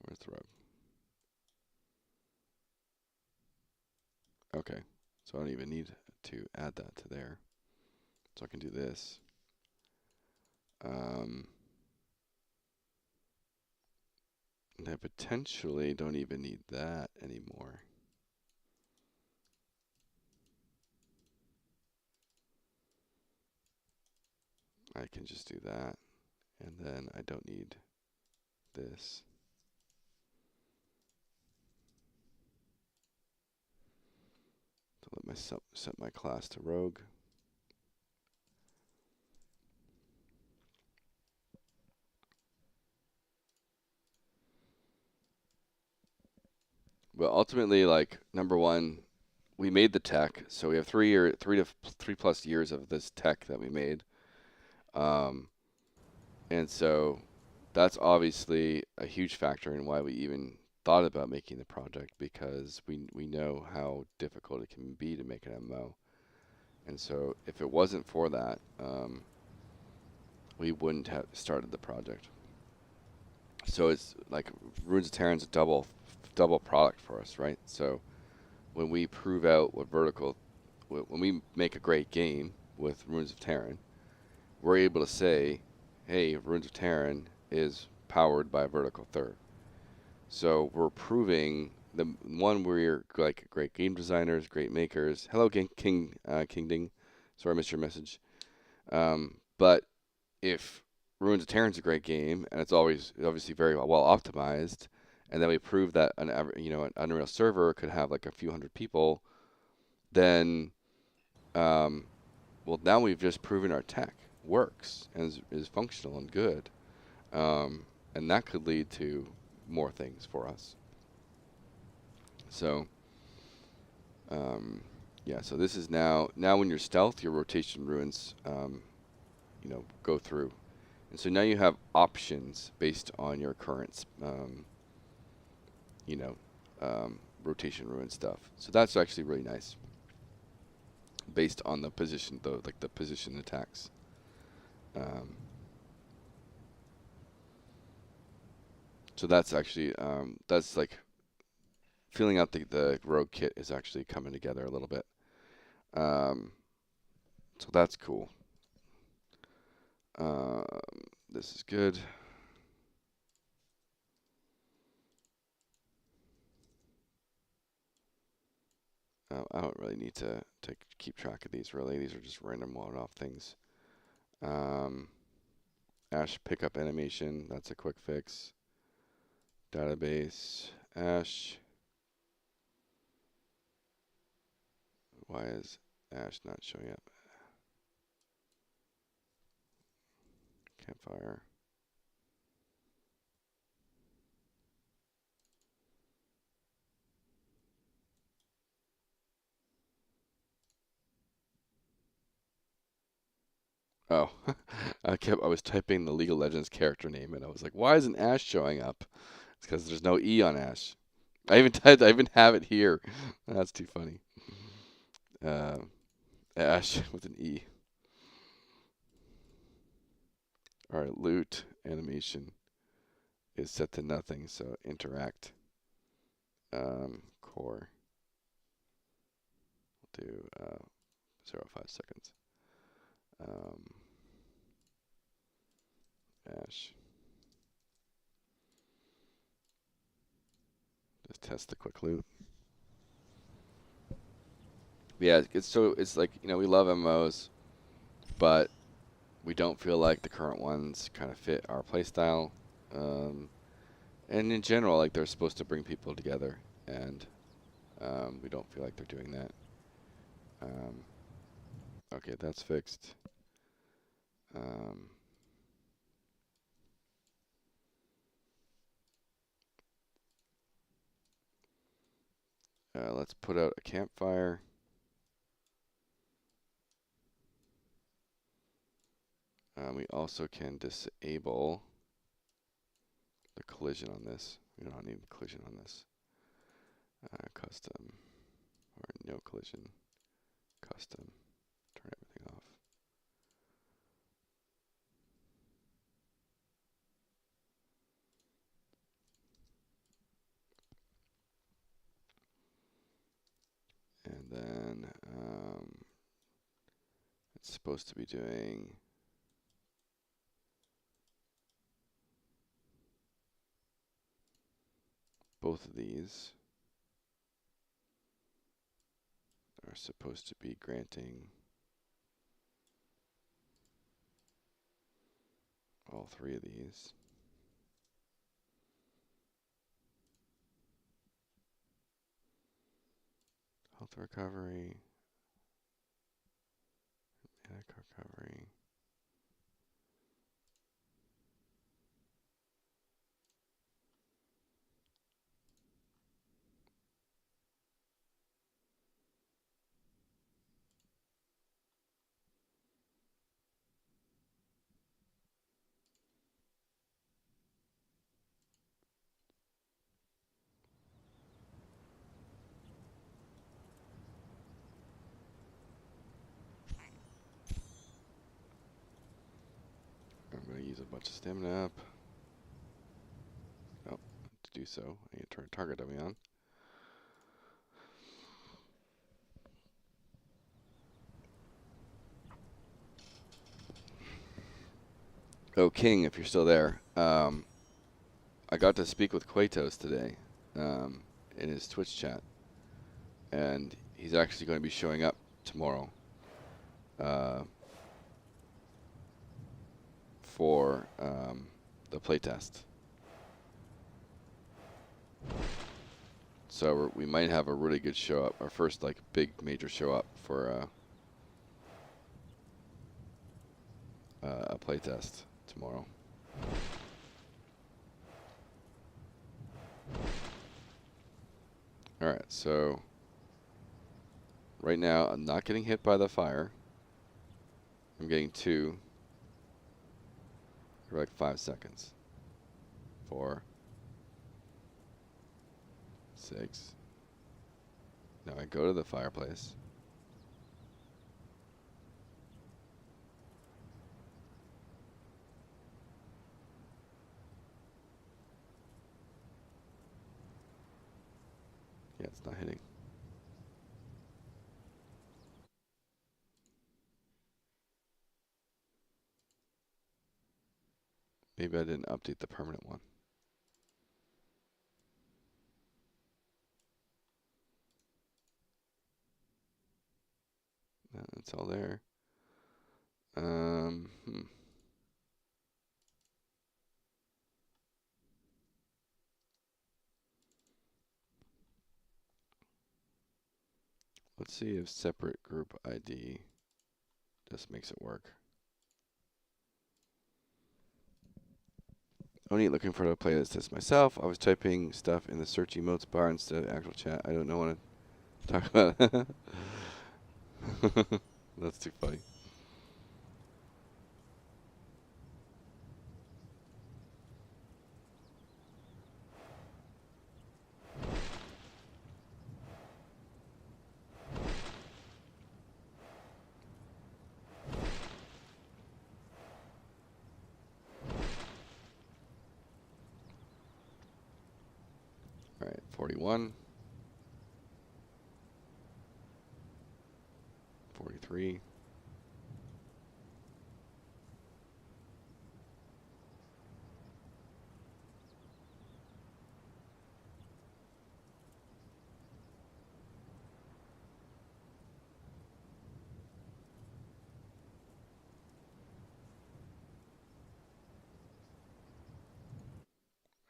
Where's the rub? Okay, so I don't even need to add that to there. So I can do this. And I potentially don't even need that anymore. I can just do that. And then I don't need this. So let myself set my class to rogue. But ultimately, like, number one, we made the tech, so we have 3+ years of this tech that we made. And so that's obviously a huge factor in why we even thought about making the project, because we know how difficult it can be to make an MMO. And so if it wasn't for that, we wouldn't have started the project. So it's like Ruins of Tearyn's a double product for us, right? So when we prove out when we make a great game with Ruins of Tearyn, we're able to say, hey, Ruins of Tearyn is powered by Vertical Third. So we're proving we're like great game designers, great makers. Hello, Kingding. Sorry, I missed your message. But if Ruins of Terran's a great game and it's always obviously very well optimized, and then we prove that an Unreal server could have like a few hundred people, then well, now we've just proven our tech works and is functional and good, and that could lead to more things for us. So, yeah, so this is now when you're stealth, your rotation ruins, go through. And so now you have options based on your current, rotation ruin stuff. So that's actually really nice. Based on the position, though, like the position attacks. So that's actually, that's like, filling out the rogue kit is actually coming together a little bit. So that's cool. This is good. I don't really need to keep track of these, really. These are just random one-off things. Ash pickup animation, that's a quick fix. Database, Ash. Why is Ash not showing up? Campfire. Oh, I was typing the League of Legends character name, and I was like, why isn't Ash showing up? It's because there's no E on Ash. I even have it here. That's too funny. Ash with an E. All right, loot animation is set to nothing, so interact. Core. We'll do 0.5 seconds. Ash. Just test the quick loop. Yeah, it's like, we love MMOs, but we don't feel like the current ones kind of fit our playstyle. And in general, like, they're supposed to bring people together, and we don't feel like they're doing that. Okay, that's fixed. Let's put out a campfire. We also can disable the collision on this. We don't need collision on this. Custom, or no collision. Custom. Turn everything off. And then it's supposed to be doing both of these are supposed to be granting all three of these. Health recovery, medic recovery. I'm going to use a bunch of stamina up. Oh, to do so, I need to turn target dummy on. Oh, King, if you're still there. I got to speak with Quatos today in his Twitch chat. And he's actually going to be showing up tomorrow for the playtest. So we might have a really good show up, our first like big major show up for a playtest tomorrow. Alright, so right now I'm not getting hit by the fire. I'm getting 2 for like 5 seconds. 4, 6. Now I go to the fireplace. Yeah, it's not hitting. Maybe I didn't update the permanent one. No, it's all there. Um, hmm. Let's see if separate group ID just makes it work. Only looking for a playlist test myself. I was typing stuff in the search emotes bar instead of actual chat. I don't know what to talk about. That's too funny. All right, 41. 43.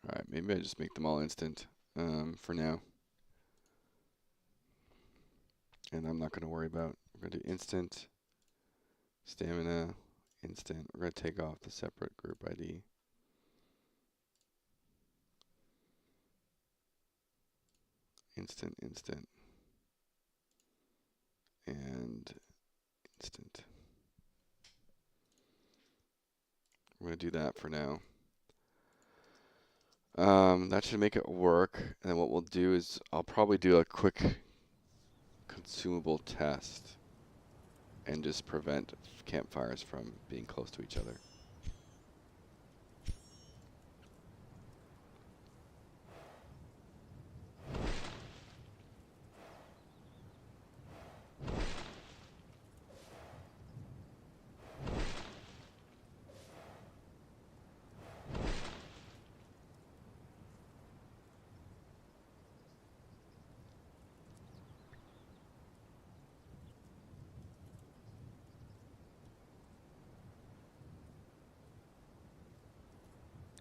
All right, maybe I just make them all instant for now. And I'm not going to worry about, we're going to do instant, stamina, instant. We're going to take off the separate group ID. Instant, instant, and instant. We're going to do that for now. That should make it work. And then what we'll do is I'll probably do a quick consumable test and just prevent campfires from being close to each other.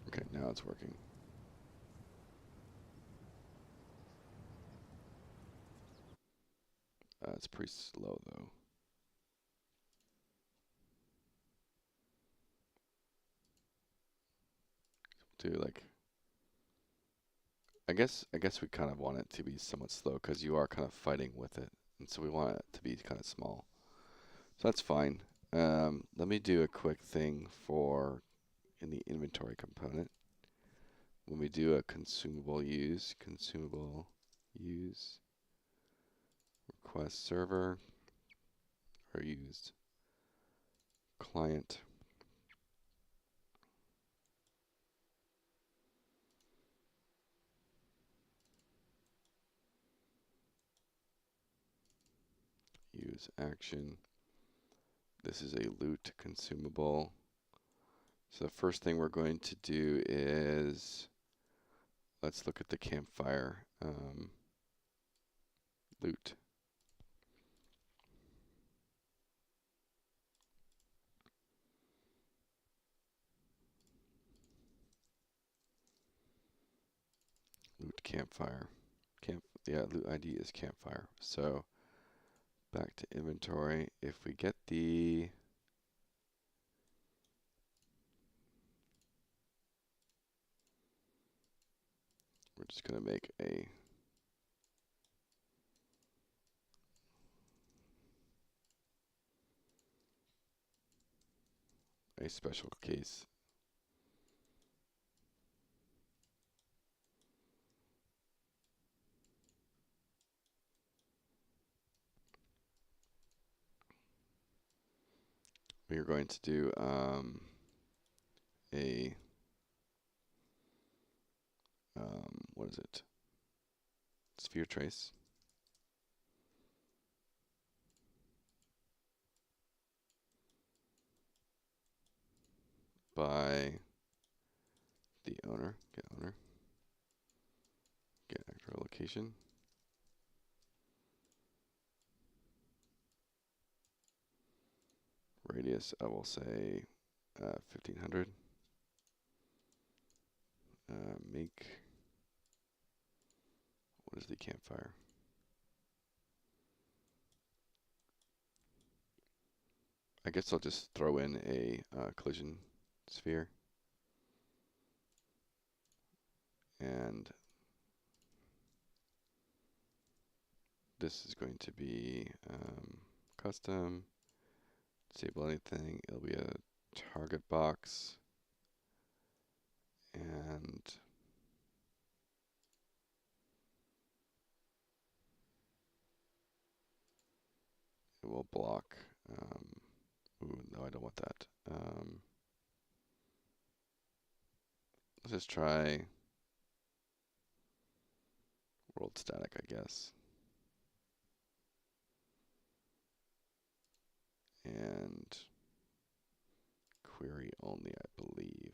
Okay, now it's working. It's pretty slow though. Do like, I guess we kind of want it to be somewhat slow because you are kind of fighting with it, and so we want it to be kind of small. So that's fine. Let me do a quick thing for in the inventory component. When we do a consumable use request server or used client. Use action. This is a loot consumable. So the first thing we're going to do is, let's look at the campfire loot. Loot campfire. Yeah, loot ID is campfire. So back to inventory. If we get the we're we're just going to make a special case. We are going to do what is it? Sphere trace. By the owner, get owner, get actor location. Radius, I will say 1500. Make, what is the campfire? I guess I'll just throw in a collision sphere. And this is going to be custom, disable anything. It'll be a target box. And it will block. Ooh, no, I don't want that. Let's just try world static, I guess. And query only, I believe.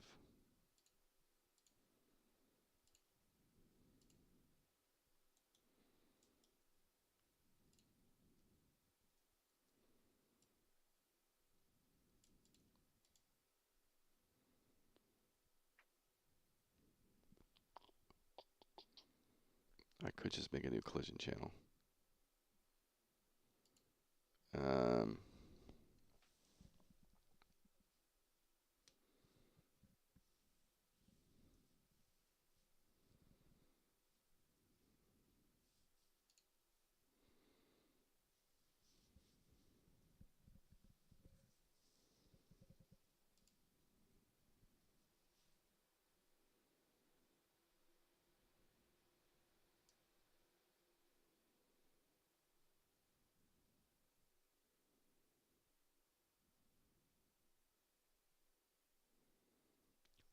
I could just make a new collision channel.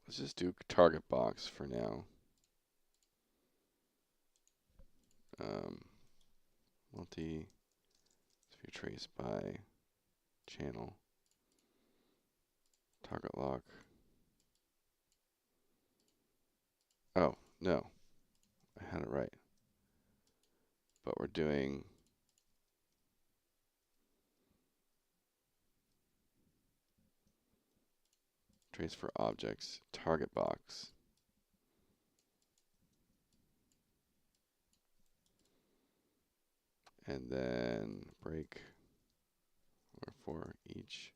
Let's just do target box for now. Multi sphere trace by channel. Target lock. Oh, no. I had it right. But we're doing trace for objects, target box. And then break or for each.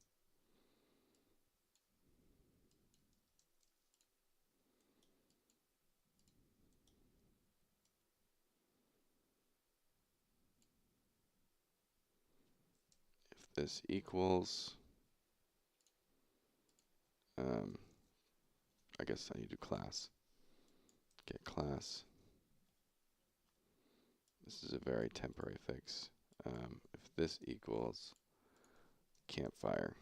If this equals, I guess I need to do class. Get class. This is a very temporary fix. If this equals campfire,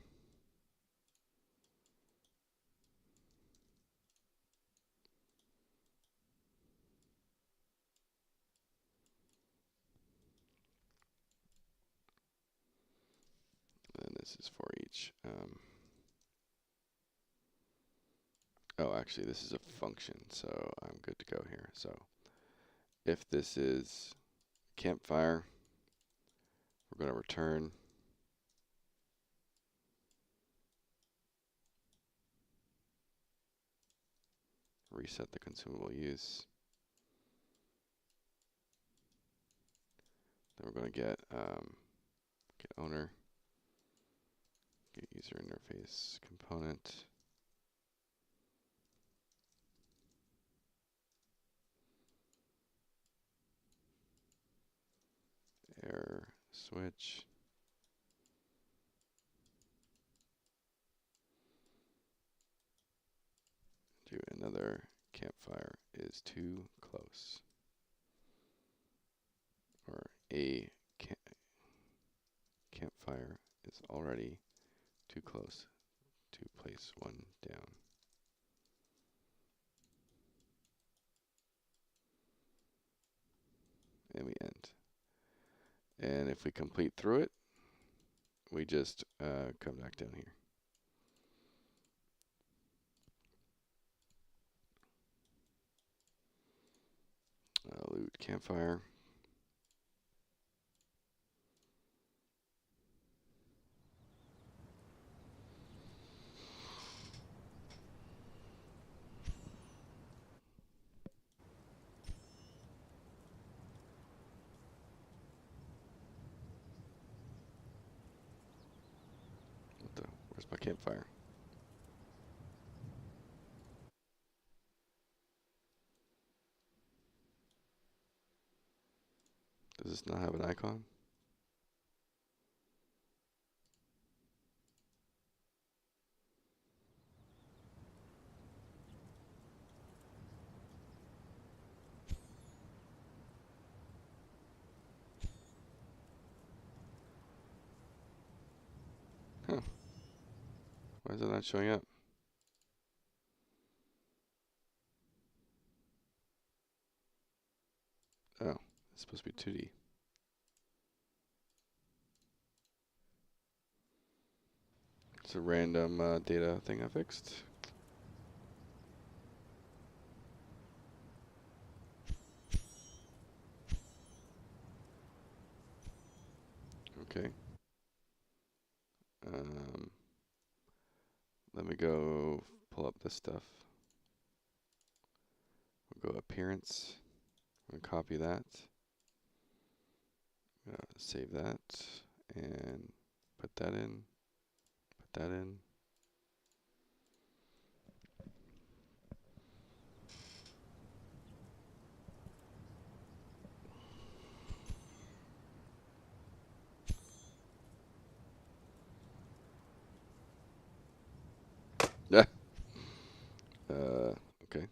then this is for each. Oh, actually, this is a function, so I'm good to go here. So if this is campfire, we're going to return reset the consumable use. Then we're going to get owner, get user interface component. Error switch. Do another campfire is too close. Or a campfire is already too close to place one down. And we end. And if we complete through it, we just come back down here. Loot campfire. Where's my campfire? Does this not have an icon? Huh. Why is it not showing up? Oh, it's supposed to be 2D. It's a random data thing I fixed. Okay. Let me go pull up this stuff. We'll go appearance. I'm going to copy that. Save that. And put that in. Put that in. Yeah. Okay.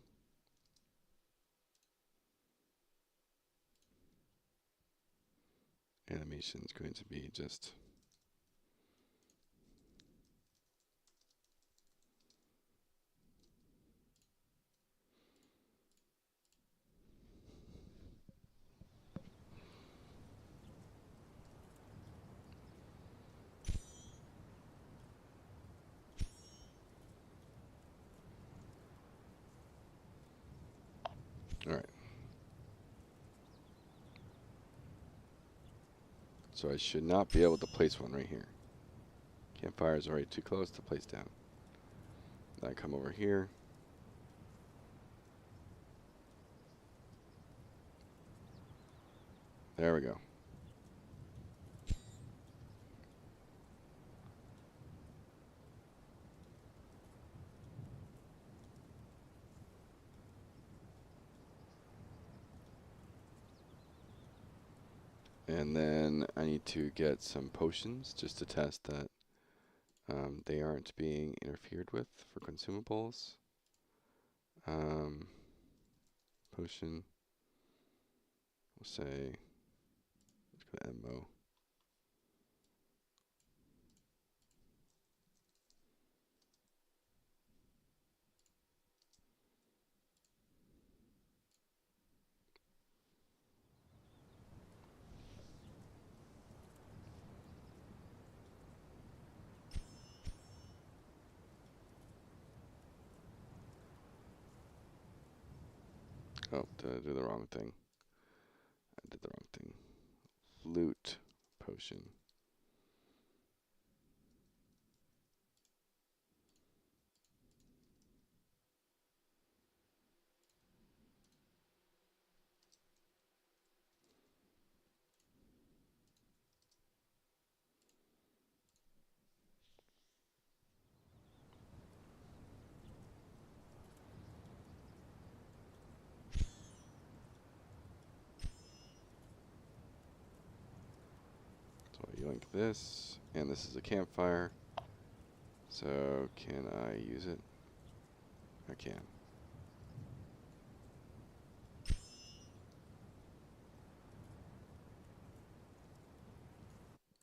Animation is going to be just all right. So I should not be able to place one right here. Campfire is already too close to place down. Then I come over here. There we go. And then I need to get some potions just to test that they aren't being interfered with for consumables. Potion, we'll say, let's go to MMO. Oh, did I do the wrong thing? I did the wrong thing. Loot potion. like this, and this is a campfire. So can I use it? I can.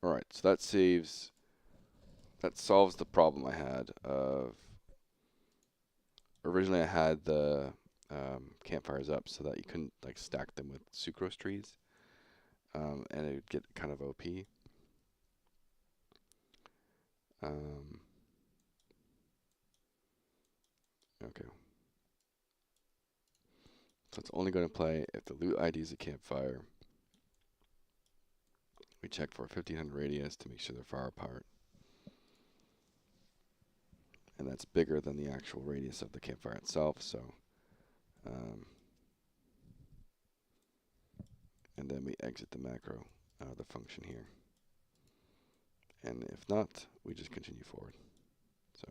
Alright, so that solves the problem I had of, originally I had the campfires up so that you couldn't like stack them with sucrose trees, and it would get kind of OP. Okay. So it's only going to play if the loot ID is a campfire. We check for a 1500 radius to make sure they're far apart. And that's bigger than the actual radius of the campfire itself, so and then we exit the macro out of the function here. And if not, we just continue forward. So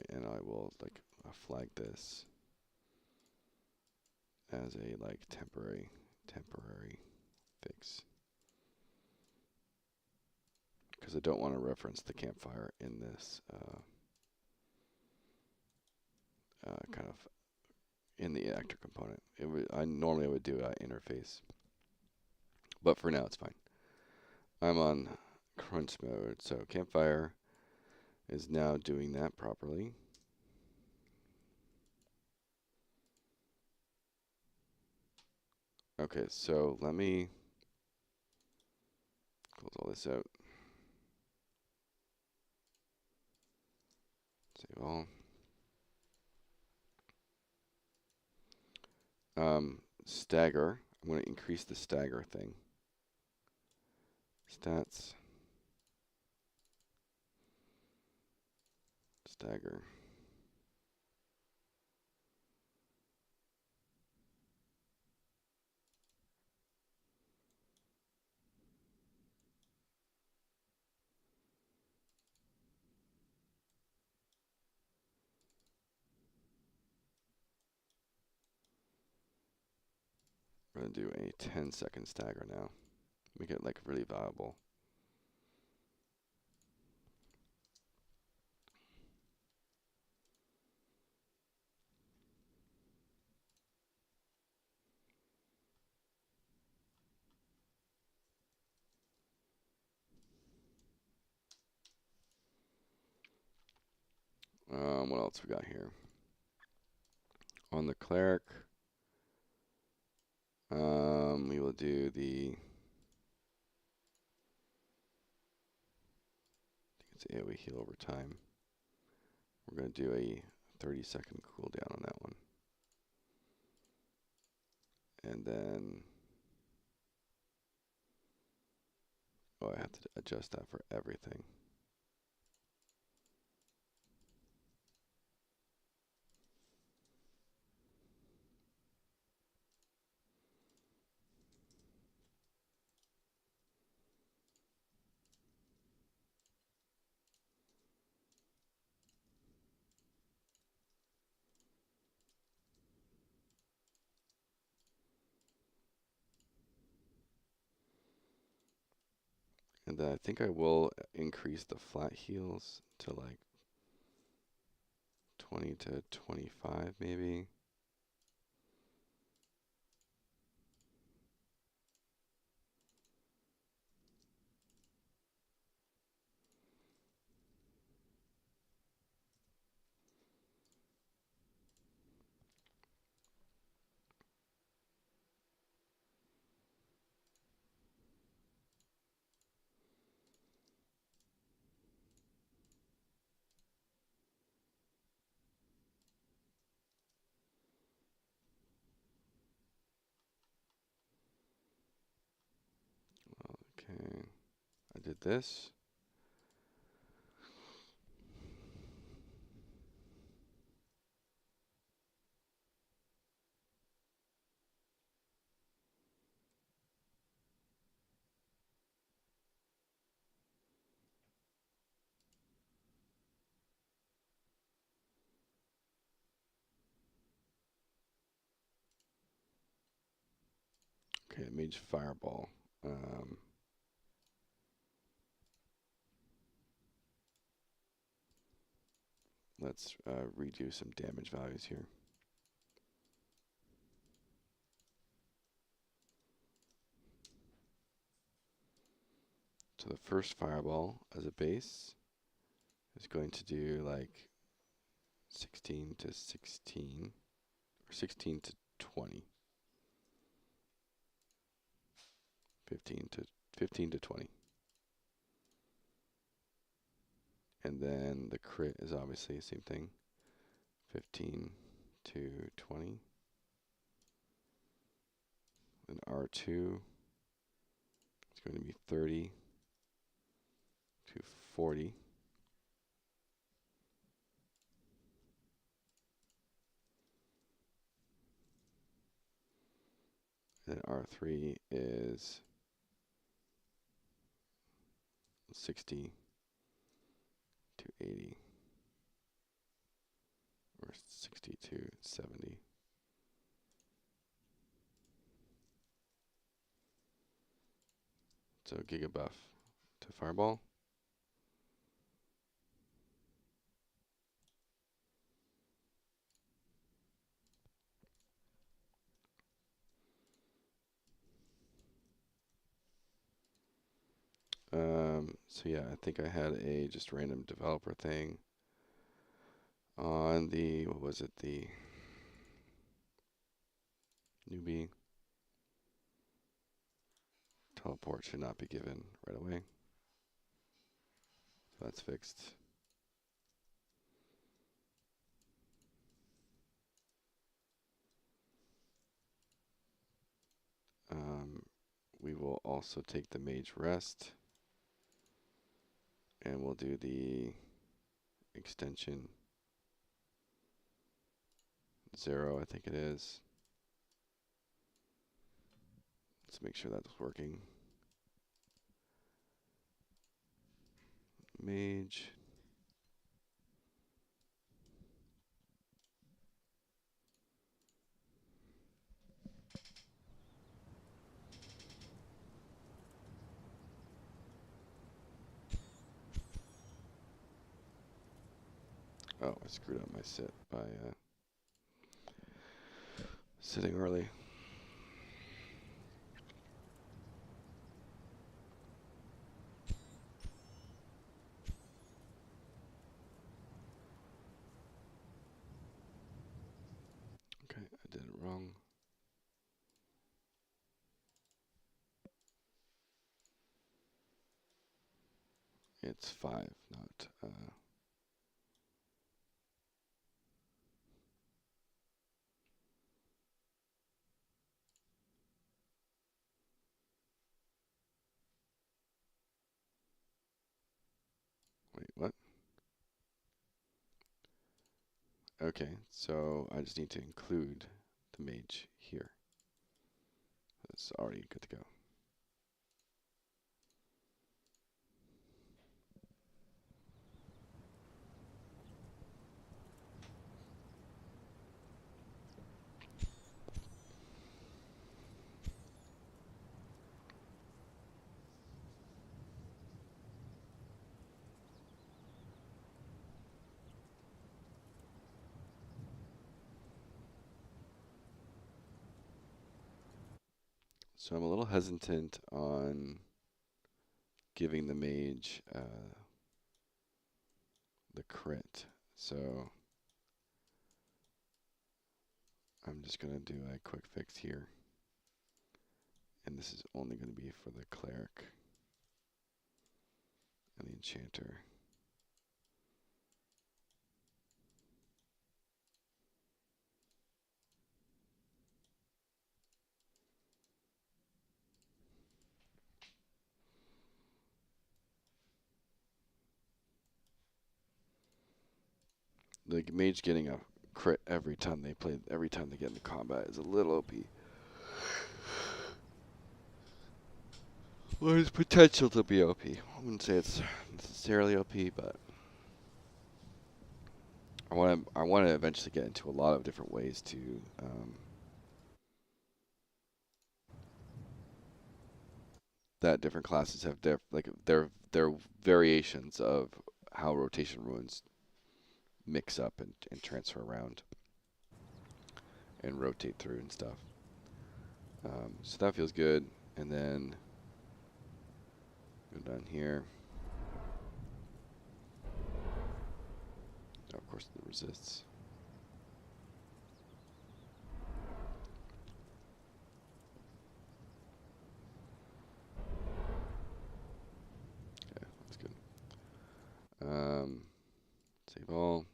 and I will like flag this as a like temporary fix, because I don't want to reference the campfire in this kind of in the actor component. I normally would do interface, but for now it's fine. I'm on crunch mode, so campfire is now doing that properly. Okay, so let me close all this out. Save all. Stagger. I'm going to increase the stagger thing. Stats. Stagger. We're going to do a 10-second stagger now. Make it like really viable. What else we got here? On the cleric, we will do the, I think it's AoE heal over time. We're going to do a 30-second cooldown on that one. And then, oh, I have to adjust that for everything. And then I think I will increase the flat heals to like 20 to 25 maybe. Okay, I did this. Okay, mage fireball. Let's redo some damage values here. So the first fireball as a base is going to do like 16 to 16, or 16 to 20. 15 to 20. And then the crit is obviously the same thing. 15 to 20. Then R2 is going to be 30 to 40. And then R3 is 60 to 80. Or 60 to 70. So giga buff to fireball. So yeah, I think I had a just random developer thing on the, what was it, the newbie. Teleport should not be given right away. So that's fixed. We will also take the mage rest. And we'll do the extension 0, I think it is. Let's make sure that's working. Mage. Oh, I screwed up my sit by sitting early. Okay, I did it wrong. It's 5, not wait, what? Okay, so I just need to include the mage here. It's already good to go. So I'm a little hesitant on giving the mage the crit. So I'm just going to do a quick fix here. And this is only going to be for the cleric and the enchanter. The mage getting a crit every time they get into combat is a little OP. Well, there's potential to be OP. I wouldn't say it's necessarily OP, but I want to eventually get into a lot of different ways to that different classes have their variations of how rotation runes mix up and transfer around and rotate through and stuff. So that feels good. And then go down here. Oh, of course, the resists. Okay, that's good. Save all.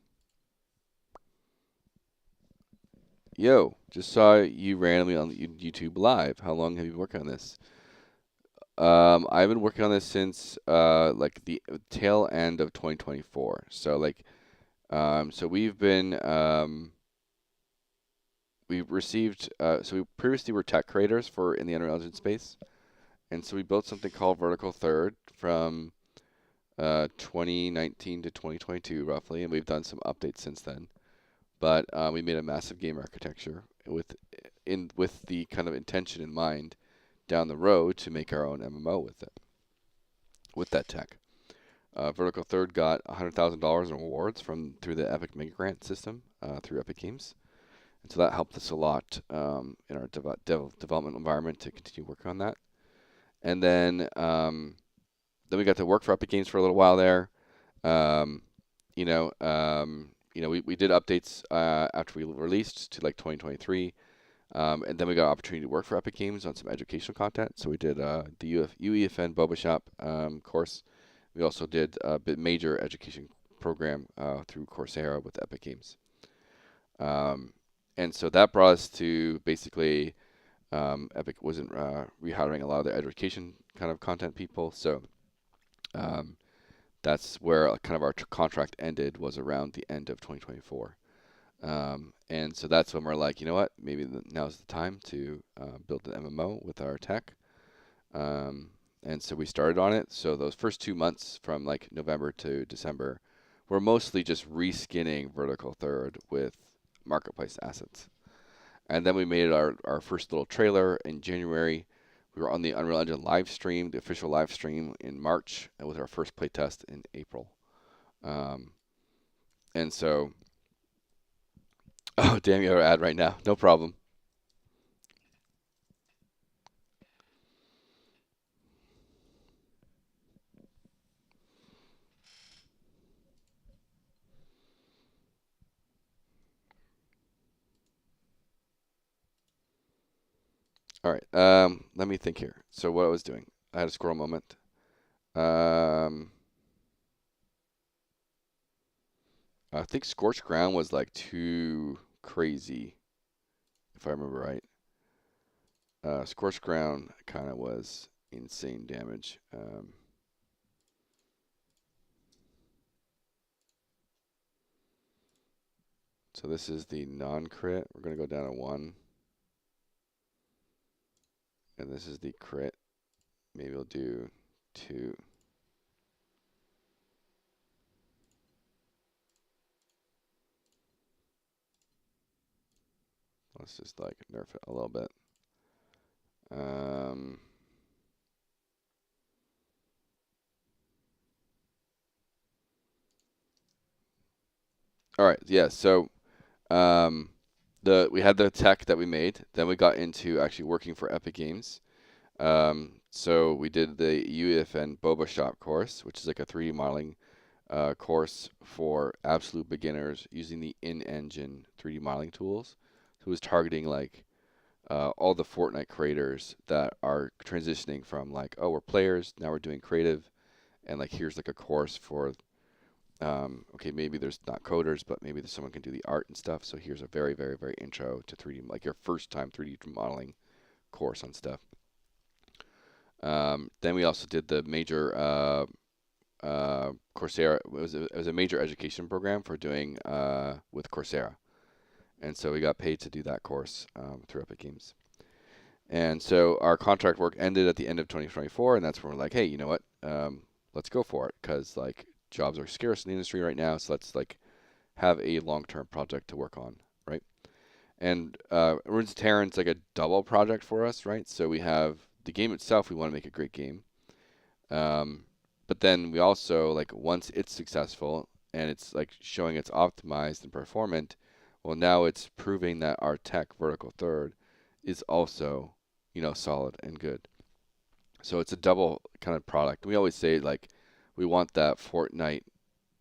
Yo, just saw you randomly on YouTube Live. How long have you been working on this? I've been working on this since like the tail end of 2024. So like, so we've received. So we previously were tech creators for in the Unreal Engine space, and so we built something called Vertical Third from 2019 to 2022 roughly, and we've done some updates since then. But we made a massive game architecture with the kind of intention in mind down the road to make our own MMO with it, with that tech. Vertical Third got $100,000 in awards through the Epic Mega Grant system through Epic Games, and so that helped us a lot in our development environment to continue working on that. And then we got to work for Epic Games for a little while there. We did updates after we released to like 2023, and then we got an opportunity to work for Epic Games on some educational content. So we did the UEFN Boba Shop course. We also did a major education program through Coursera with Epic Games. And so that brought us to basically Epic wasn't rehiring a lot of their education kind of content people. So that's where kind of our contract ended, was around the end of 2024. And so that's when we're like, you know what, maybe now's the time to build an MMO with our tech. And so we started on it. So those first 2 months from like November to December were mostly just reskinning Vertical Third with marketplace assets. And then we made our first little trailer in January. We were on the Unreal Engine live stream, the official live stream in March, and with our first playtest in April. And so, oh, damn, you have an ad right now. No problem. All right. Let me think here. So what I was doing, I had a squirrel moment. I think Scorched Ground was like too crazy, if I remember right. Scorched Ground kind of was insane damage. So this is the non-crit. We're going to go down to 1. And this is the crit. Maybe we'll do 2. Let's just like nerf it a little bit. All right, yeah. So we had the tech that we made. Then we got into actually working for Epic Games. So we did the UEFN Boba Shop course, which is like a 3D modeling course for absolute beginners using the in-engine 3D modeling tools. So it was targeting like all the Fortnite creators that are transitioning from like, oh, we're players, now we're doing creative, and like here's like a course for okay, maybe there's not coders, but maybe someone can do the art and stuff. So here's a very, very, very intro to 3D, like your first time 3D modeling course on stuff. Then we also did the major Coursera. It was a major education program for doing with Coursera, and so we got paid to do that course through Epic Games. And so our contract work ended at the end of 2024, and that's when we're like, hey, you know what? Let's go for it, because like jobs are scarce in the industry right now, so let's like have a long-term project to work on, right? And Ruins of Tearyn is like a double project for us, right? So we have the game itself, we want to make a great game. But then we also, like, once it's successful and it's like showing it's optimized and performant, well, now it's proving that our tech vertical third is also, solid and good. So it's a double kind of product. We always say, like, we want that Fortnite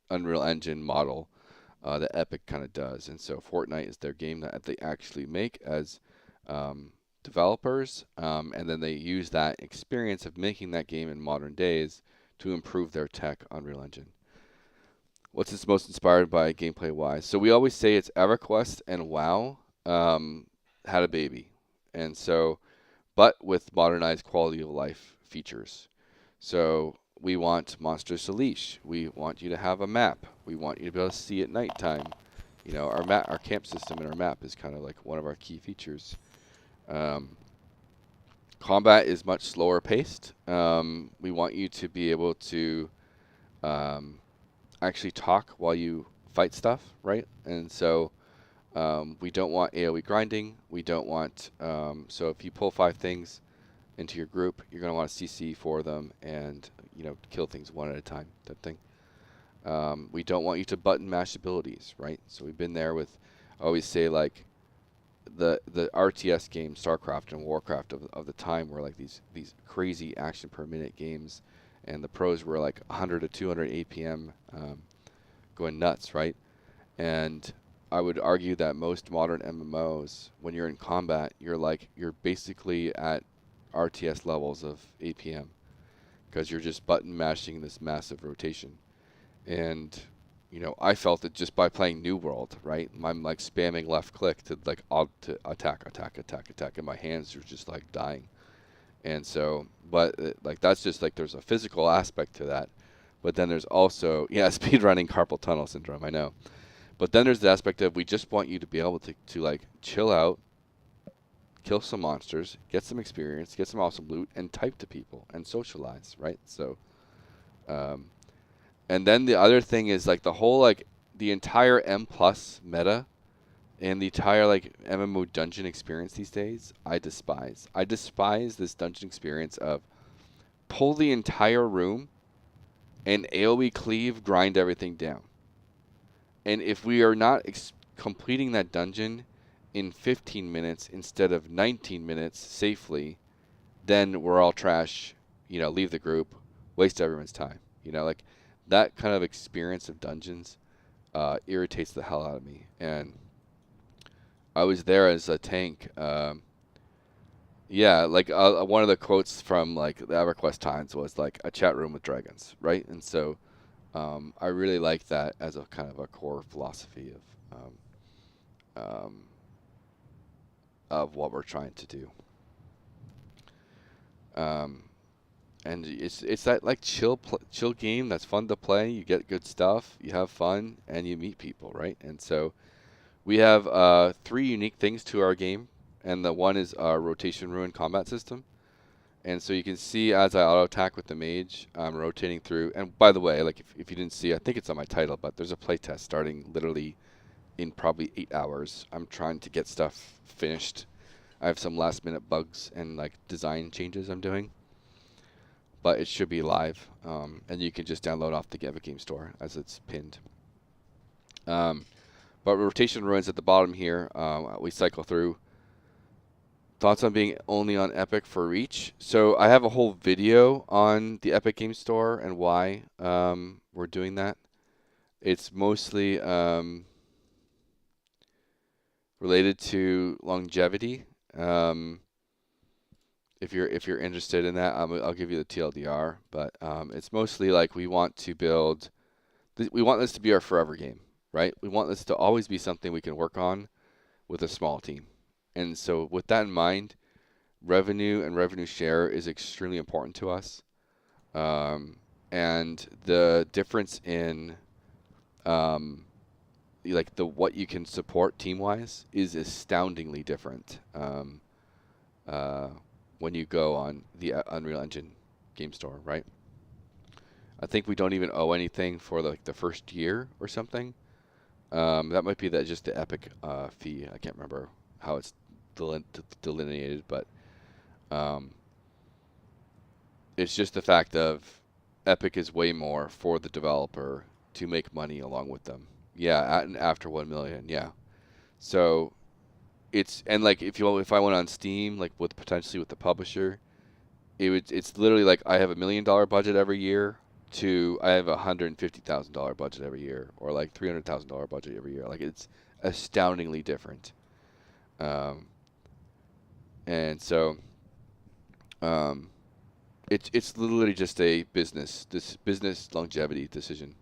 Unreal Engine model that Epic kind of does. And so Fortnite is their game that they actually make as developers, and then they use that experience of making that game in modern days to improve their tech Unreal Engine. What's it's most inspired by gameplay-wise? So we always say it's EverQuest and WoW had a baby. And so, but with modernized quality of life features. So we want Monsters to Leash. We want you to have a map. We want you to be able to see at nighttime. Our camp system and our map is kind of like one of our key features. Combat is much slower paced. We want you to be able to actually talk while you fight stuff, right? And so we don't want AoE grinding. We don't want, so if you pull 5 things into your group, you're going to want to CC for them and, kill things one at a time, that thing. We don't want you to button mash abilities, right? So we've been there with, I always say, like, the RTS games, StarCraft and Warcraft of the time were like these crazy action per minute games, and the pros were like 100 to 200 APM, going nuts, right? And I would argue that most modern MMOs, when you're in combat, you're basically at RTS levels of APM, because you're just button mashing this massive rotation. And I felt it just by playing New World, right? I'm like spamming left click to attack, and my hands are just like dying. And so, but like that's just like there's a physical aspect to that, but then there's also speedrunning carpal tunnel syndrome. I know, but then there's the aspect of we just want you to be able to like chill out, kill some monsters, get some experience, get some awesome loot, and type to people and socialize, right? So. And then the other thing is like the whole like the entire M plus meta and the entire like MMO dungeon experience these days, I despise. I despise this dungeon experience of pull the entire room and AoE cleave, grind everything down. And if we are not completing that dungeon in 15 minutes instead of 19 minutes safely, then we're all trash, leave the group, waste everyone's time. Like that kind of experience of dungeons irritates the hell out of me. And I was there as a tank. Like one of the quotes from like the EverQuest times was like a chat room with dragons, right? And so I really like that as a kind of a core philosophy of what we're trying to do. And it's that like chill game that's fun to play. You get good stuff, you have fun, and you meet people, right? And so we have 3 unique things to our game, and the one is our rotation ruin combat system. And so you can see as I auto attack with the mage, I'm rotating through. And by the way, like if you didn't see, I think it's on my title, but there's a playtest starting literally in probably 8 hours. I'm trying to get stuff finished. I have some last minute bugs and like design changes I'm doing. But it should be live, and you can just download off the GameDEVbeauty game store as it's pinned. But rotation ruins at the bottom here, we cycle through. Thoughts on being only on Epic for Reach? So I have a whole video on the Epic Game Store and why we're doing that. It's mostly related to longevity. If you're interested in that, I'll give you the TLDR. But it's mostly like we want to build. We want this to be our forever game, right? We want this to always be something we can work on with a small team. And so with that in mind, revenue and revenue share is extremely important to us. And the difference in like what you can support team-wise is astoundingly different. When you go on the Unreal Engine game store, right? I think we don't even owe anything for like the first year or something. That might be just the Epic fee. I can't remember how it's delineated, but It's just the fact of Epic is way more for the developer to make money along with them. Yeah, at and after 1 million, yeah. So it's and like if I went on Steam like with potentially with the publisher, it's literally like I have $1 million budget every year to I have $150,000 budget every year or like $300,000 budget every year. Like it's astoundingly different. Um, and so um, it's literally just a business longevity decision.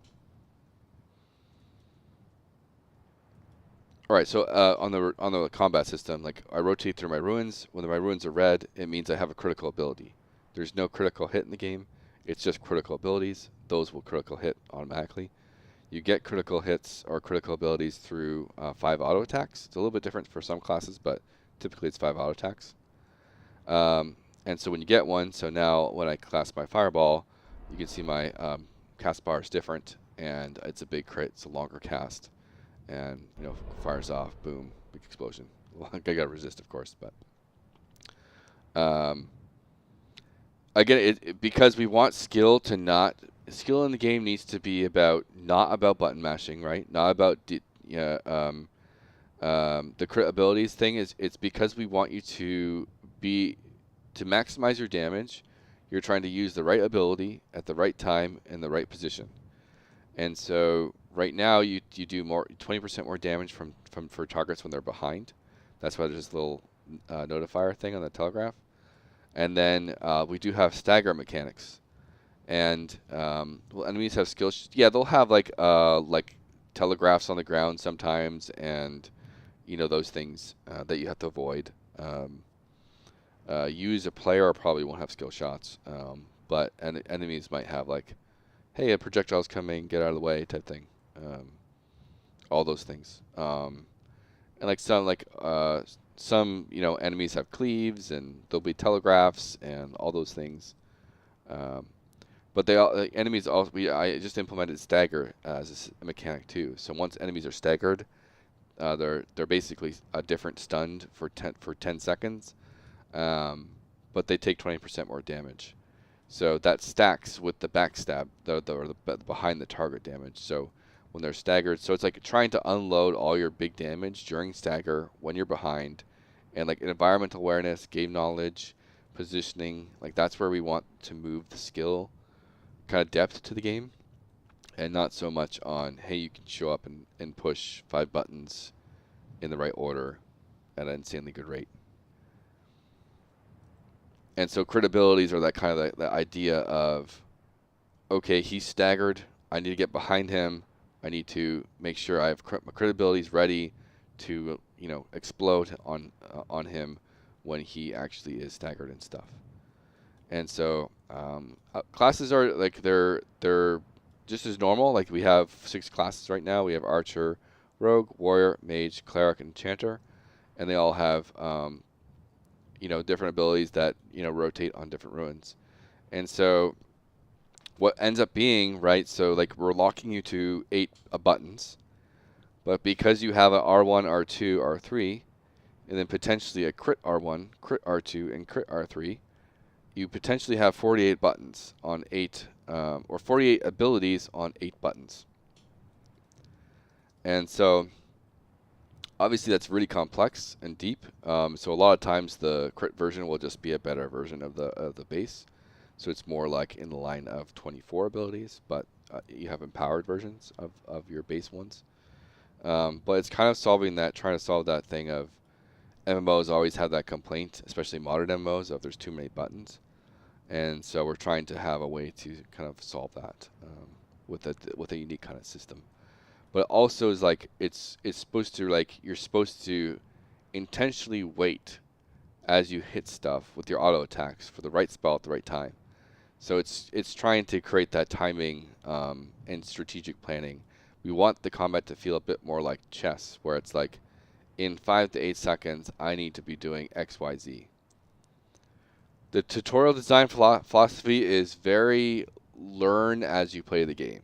All right, so on the combat system, like I rotate through my ruins. When my ruins are red, it means I have a critical ability. There's no critical hit in the game. It's just critical abilities. Those will critical hit automatically. You get critical hits or critical abilities through 5 auto attacks. It's a little bit different for some classes, but typically it's 5 auto attacks. And so when you get one, so now when I cast my fireball, you can see my cast bar is different, and it's a big crit. It's a longer cast, and fires off, boom, big explosion. Well, I gotta resist, of course, but again, because we want skill to not skill in the game needs to be not about button mashing, right? Not about the crit abilities thing. It's because we want you to maximize your damage. You're trying to use the right ability at the right time in the right position. And so right now you do 20% more damage for targets when they're behind. That's why there's this little notifier thing on the telegraph. And then we do have stagger mechanics. And enemies have skills. Yeah, they'll have like telegraphs on the ground sometimes, and those things that you have to avoid. You as a player probably won't have skill shots, but enemies might have like, hey, a projectile's coming, get out of the way type thing. All those things. And like some enemies have cleaves, and there'll be telegraphs and all those things. But enemies also I just implemented stagger as a mechanic too. So once enemies are staggered, they're basically a different stunned for 10 seconds, but they take 20% more damage. So that stacks with the backstab, the behind the target damage. So when they're staggered, so it's like trying to unload all your big damage during stagger when you're behind, and like environmental awareness, game knowledge, positioning, like that's where we want to move the skill kind of depth to the game, and not so much on, hey, you can show up and push 5 buttons in the right order at an insanely good rate. And so crit abilities are that kind of the idea of, okay, he's staggered. I need to get behind him. I need to make sure I have my crit abilities ready to explode on him when he actually is staggered and stuff. And so classes are like they're just as normal. Like we have 6 classes right now. We have Archer, Rogue, Warrior, Mage, Cleric, and Enchanter, and they all have different abilities that rotate on different ruins. And so what ends up being, right, so like we're locking you to 8 buttons, but because you have a R1, R2, R3, and then potentially a crit R1, crit R2, and crit R3, you potentially have 48 buttons on 8, or 48 abilities on 8 buttons. And so obviously that's really complex and deep. So a lot of times the crit version will just be a better version of the base. So it's more like in the line of 24 abilities, but you have empowered versions of your base ones. But it's kind of trying to solve that thing of MMOs always have that complaint, especially modern MMOs, of there's too many buttons. And so we're trying to have a way to kind of solve that with a unique kind of system. But also is like it's supposed to, like, you're supposed to intentionally wait as you hit stuff with your auto attacks for the right spell at the right time. So it's trying to create that timing and strategic planning. We want the combat to feel a bit more like chess, where it's like in 5 to 8 seconds I need to be doing X, Y, Z. The tutorial design philosophy is very learn as you play the game.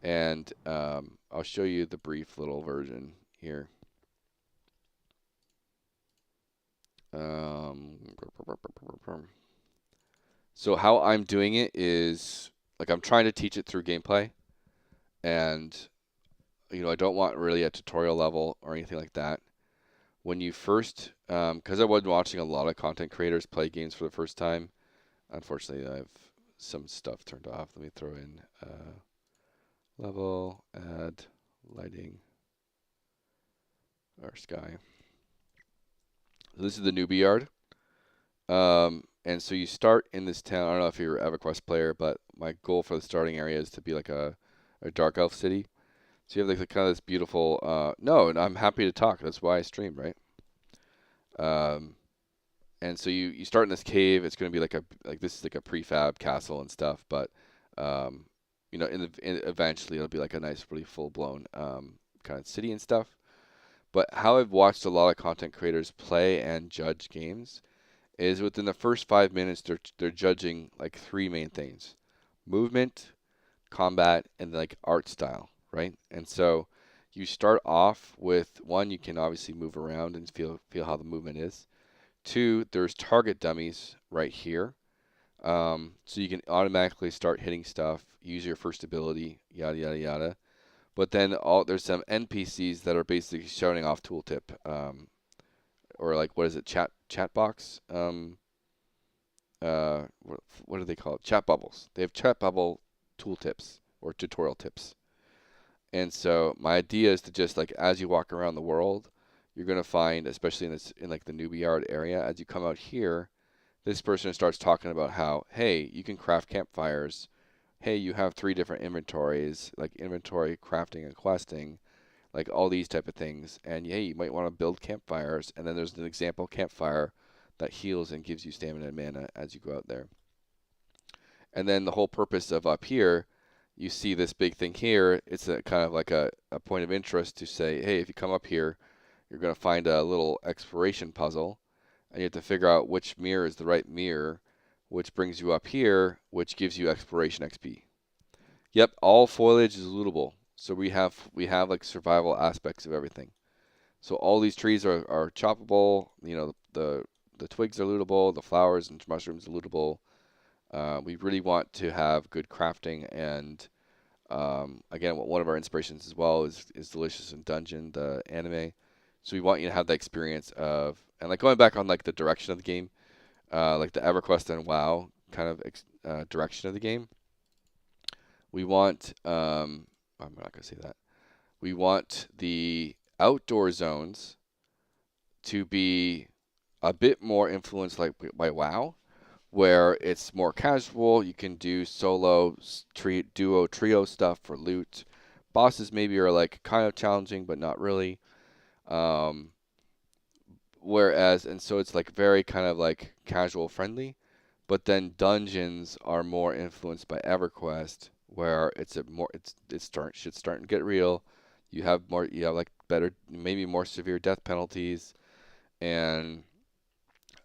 And I'll show you the brief little version here. So how I'm doing it is like I'm trying to teach it through gameplay, and I don't want really a tutorial level or anything like that. When you first, because I was watching a lot of content creators play games for the first time. Unfortunately, I have some stuff turned off. Let me throw in level, add lighting, or sky. So this is the newbie yard. And so you start in this town. I don't know if you're an EverQuest player, but my goal for the starting area is to be like a dark elf city. So you have like kind of this beautiful. No, and I'm happy to talk. That's why I stream, right? Um, and so you start in this cave. It's going to be like this is like a prefab castle and stuff, but eventually it'll be like a nice, really full blown kind of city and stuff. But how I've watched a lot of content creators play and judge games is within the first 5 minutes they're judging like three main things: movement, combat, and like art style, right? And so you start off with one, you can obviously move around and feel how the movement is. Two, there's target dummies right here. So you can automatically start hitting stuff, use your first ability, yada yada yada. But then there's some NPCs that are basically showing off tooltip, or like what is it, chat box? What do they call it? Chat bubbles. They have chat bubble tooltips or tutorial tips. And so my idea is to just like as you walk around the world, you're gonna find, especially in like the newbie yard area, as you come out here, this person starts talking about how, hey, you can craft campfires. Hey, you have 3 different inventories, like inventory, crafting, and questing, like all these type of things. And hey, you might want to build campfires. And then there's an example campfire that heals and gives you stamina and mana as you go out there. And then the whole purpose of up here, you see this big thing here. It's a kind of like a point of interest to say, hey, if you come up here, you're going to find a little exploration puzzle, and you have to figure out which mirror is the right mirror, which brings you up here, which gives you exploration XP. Yep, all foliage is lootable. So we have like survival aspects of everything. So all these trees are choppable. The twigs are lootable. The flowers and mushrooms are lootable. We really want to have good crafting, and again, one of our inspirations as well is Delicious in Dungeon, the anime. So we want you to have that experience of, and like going back on like the direction of the game, like the EverQuest and WoW kind of direction of the game. We want, I'm not gonna say that. We want the outdoor zones to be a bit more influenced like by WoW, where it's more casual. You can do solo, duo, trio stuff for loot. Bosses maybe are like kind of challenging, but not really. Um, and so it's like very kind of like casual friendly. But then dungeons are more influenced by EverQuest, where shit's starting to get real. You have like better, maybe more severe death penalties, and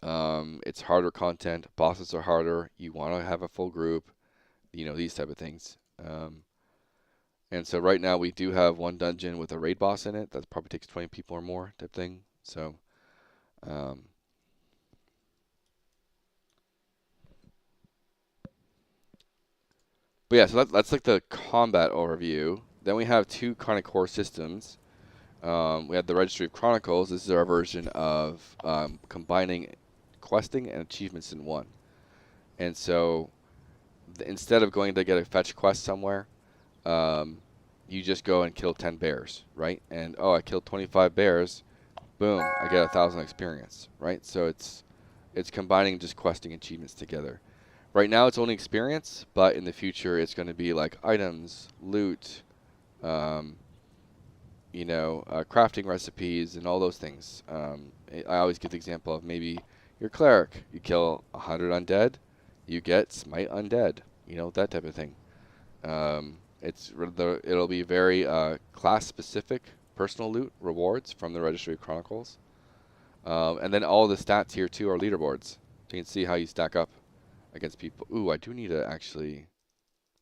it's harder content. Bosses are harder. You want to have a full group, these type of things. And so right now we do have one dungeon with a raid boss in it that probably takes 20 people or more type thing. So, um, but yeah, so that's like the combat overview. Then we have two kind of core systems. We have the Registry of Chronicles. This is our version of combining questing and achievements in one. And so instead of going to get a fetch quest somewhere, um, you just go and kill 10 bears, right? And I killed 25 bears. Boom, I get 1,000 experience, right? So it's combining just questing achievements together. Right now it's only experience, but in the future it's going to be like items, loot, um, crafting recipes and all those things. I always give the example of maybe your cleric. You kill 100 undead, you get smite undead. That type of thing. It'll be very class specific personal loot rewards from the Registry of Chronicles. And then all the stats here too are leaderboards. So you can see how you stack up against people. Ooh, I do need to actually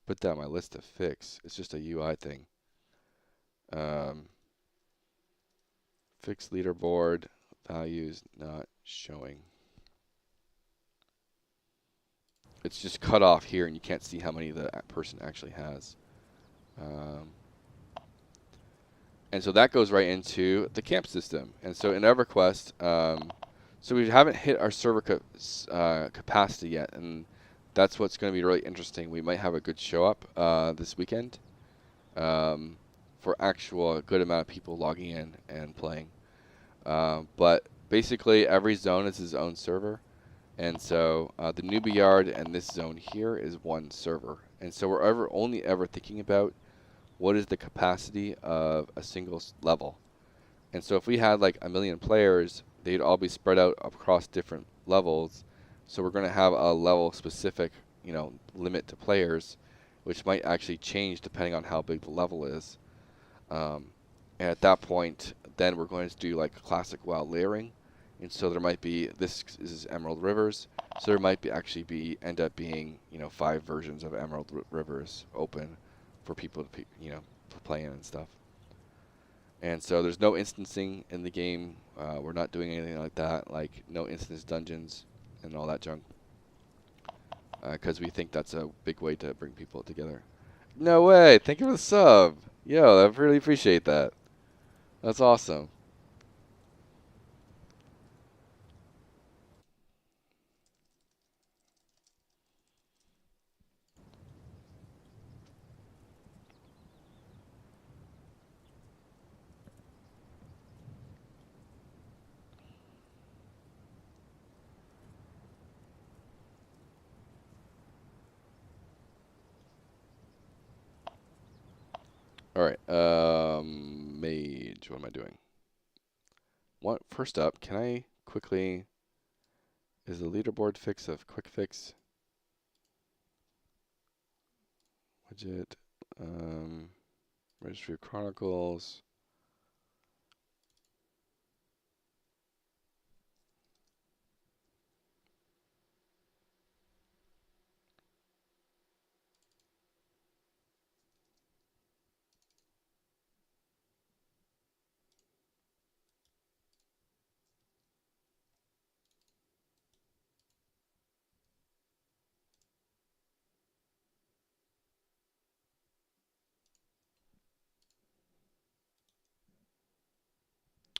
put that on my list to fix. It's just a UI thing. Fix leaderboard values not showing. it's just cut off here, and you can't see how many the person actually has. And so that goes right into the camp system. And so in EverQuest, so we haven't hit our server capacity yet, and that's what's going to be really interesting. We might have a good show up this weekend for a good amount of people logging in and playing. But basically, every zone is its own server. And so the newbie yard and this zone here is one server. And so we're only ever thinking about what is the capacity of a single level. And so if we had like 1 million players, they'd all be spread out across different levels. So we're going to have a level specific, limit to players, which might actually change depending on how big the level is. And at that point, then we're going to do like classic WoW layering. And so there might be, this is Emerald Rivers, so there might end up being 5 versions of Emerald Rivers open for people to play in and stuff. And so there's no instancing in the game. We're not doing anything like that, like no instance dungeons and all that junk, because we think that's a big way to bring people together. No way! Thank you for the sub. Yo, I really appreciate that. That's awesome. All right, mage. What am I doing? First up, can I quickly? Is the leaderboard fix a quick fix? Widget, Registry of Chronicles.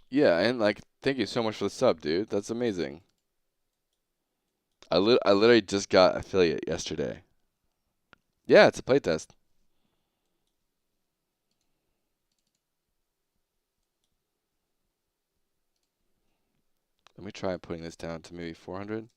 Yeah, and like, thank you so much for the sub, dude. That's amazing. I literally just got affiliate yesterday. Yeah, it's a playtest. Let me try putting this down to maybe 400.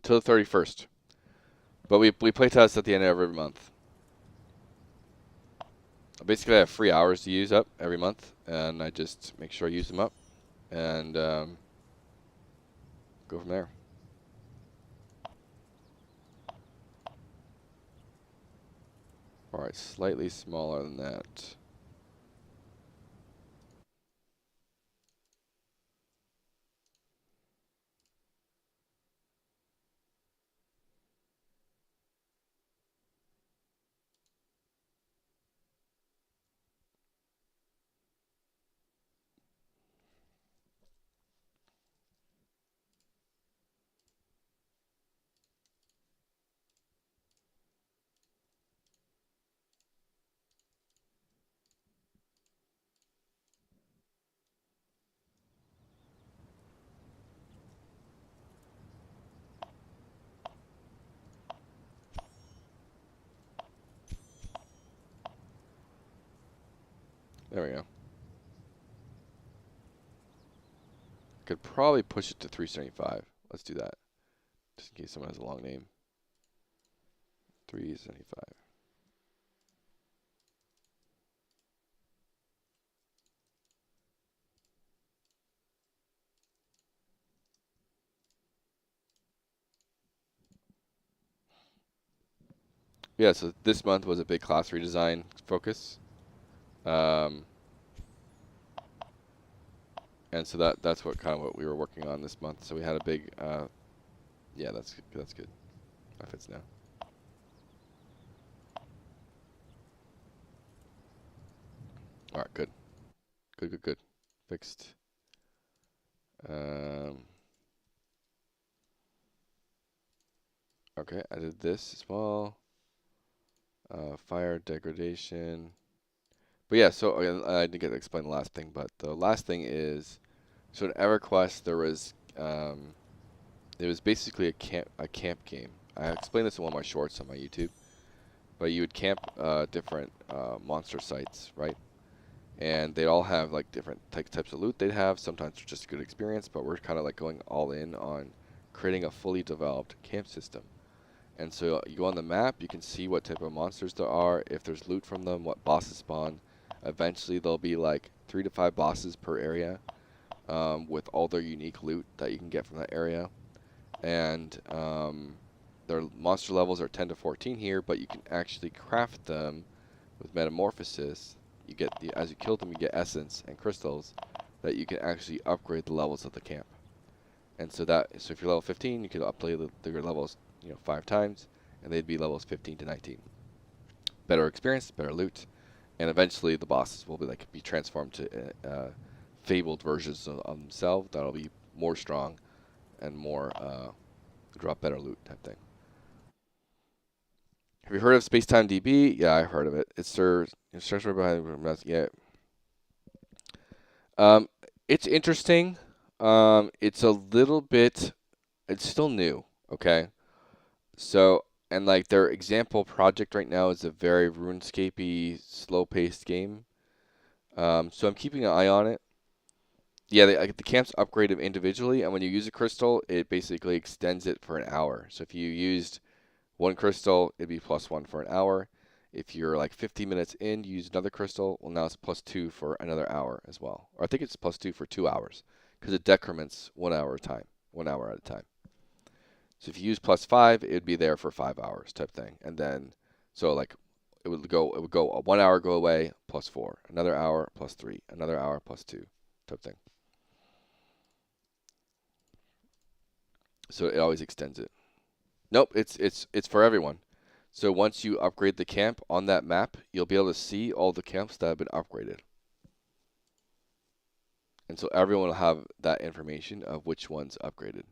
Till the 31st. But we playtest at the end of every month. Basically, I have free hours to use up every month, and I just make sure I use them up, and go from there. All right, slightly smaller than that. There we go. Could probably push it to 375. Let's do that, just in case someone has a long name. 375. Yeah, so this month was a big class redesign focus. And And so that's what we were working on this month. So we had a big, yeah, that's good. That fits now. All right, good. Good. Fixed. Okay, I did this as well. Fire degradation. But yeah, so I didn't get to explain the last thing, but the last thing is, so in EverQuest there was it was basically a camp game. I explained this in one of my shorts on my YouTube, but you would camp different monster sites, right? And they all have like different types of loot they'd have. Sometimes it's just a good experience, but we're kind of like going all in on creating a fully developed camp system. And so you go on the map, you can see what type of monsters there are, if there's loot from them, what bosses spawn. Eventually there'll be like 3 to 5 bosses per area with all their unique loot that you can get from that area. And their monster levels are 10 to 14 here, but you can actually craft them with metamorphosis. You get as you kill them, you get essence and crystals that you can actually upgrade the levels of the camp. And so if you're level 15, you can upgrade your levels, 5 times, and they'd be levels 15 to 19. Better experience, better loot, and eventually the bosses will be transformed to fabled versions of themselves that'll be more strong and more drop better loot type thing. Have you heard of Spacetime DB? Yeah, I've heard of it. It serves right behind. Yeah. It's interesting. It's a little bit. It's still new. Okay. So and like their example project right now is a very RuneScape-y, slow-paced game. So I'm keeping an eye on it. Yeah, the camps upgrade them individually, and when you use a crystal, it basically extends it for an hour. So if you used 1 crystal, it'd be +1 for an hour. If you're like 50 minutes in, you use another crystal, well, now it's +2 for another hour as well. Or I think it's +2 for 2 hours, because it decrements 1 hour at a time, 1 hour at a time. So if you use +5, it would be there for 5 hours type thing. And then, so like, it would go 1 hour go away, +4, another hour, +3, another hour, +2 type thing. So it always extends it. Nope, it's for everyone. So once you upgrade the camp on that map, you'll be able to see all the camps that have been upgraded. And so everyone will have that information of which one's upgraded.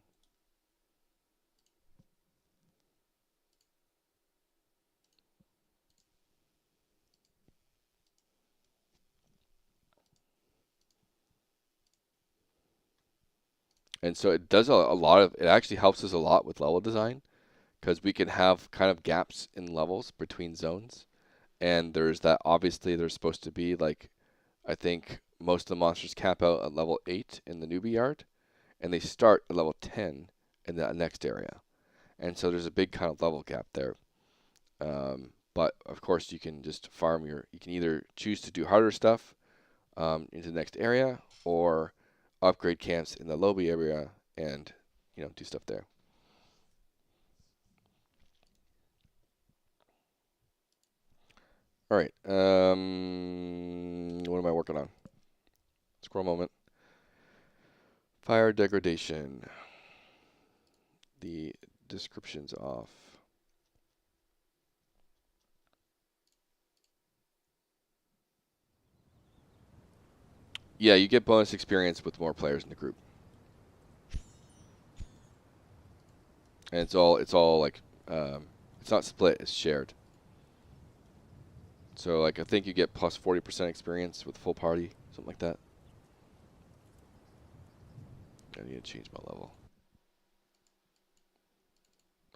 And so it does it actually helps us a lot with level design, because we can have kind of gaps in levels between zones. And obviously there's supposed to be like, I think most of the monsters cap out at level 8 in the newbie yard, and they start at level 10 in the next area. And so there's a big kind of level gap there. But of course you can just you can either choose to do harder stuff into the next area, or upgrade camps in the lobby area and do stuff there. All right. What am I working on? Scroll moment. Fire degradation. The description's off. Yeah, you get bonus experience with more players in the group. And it's all like, it's not split, it's shared. So like I think you get plus 40% experience with full party, something like that. I need to change my level.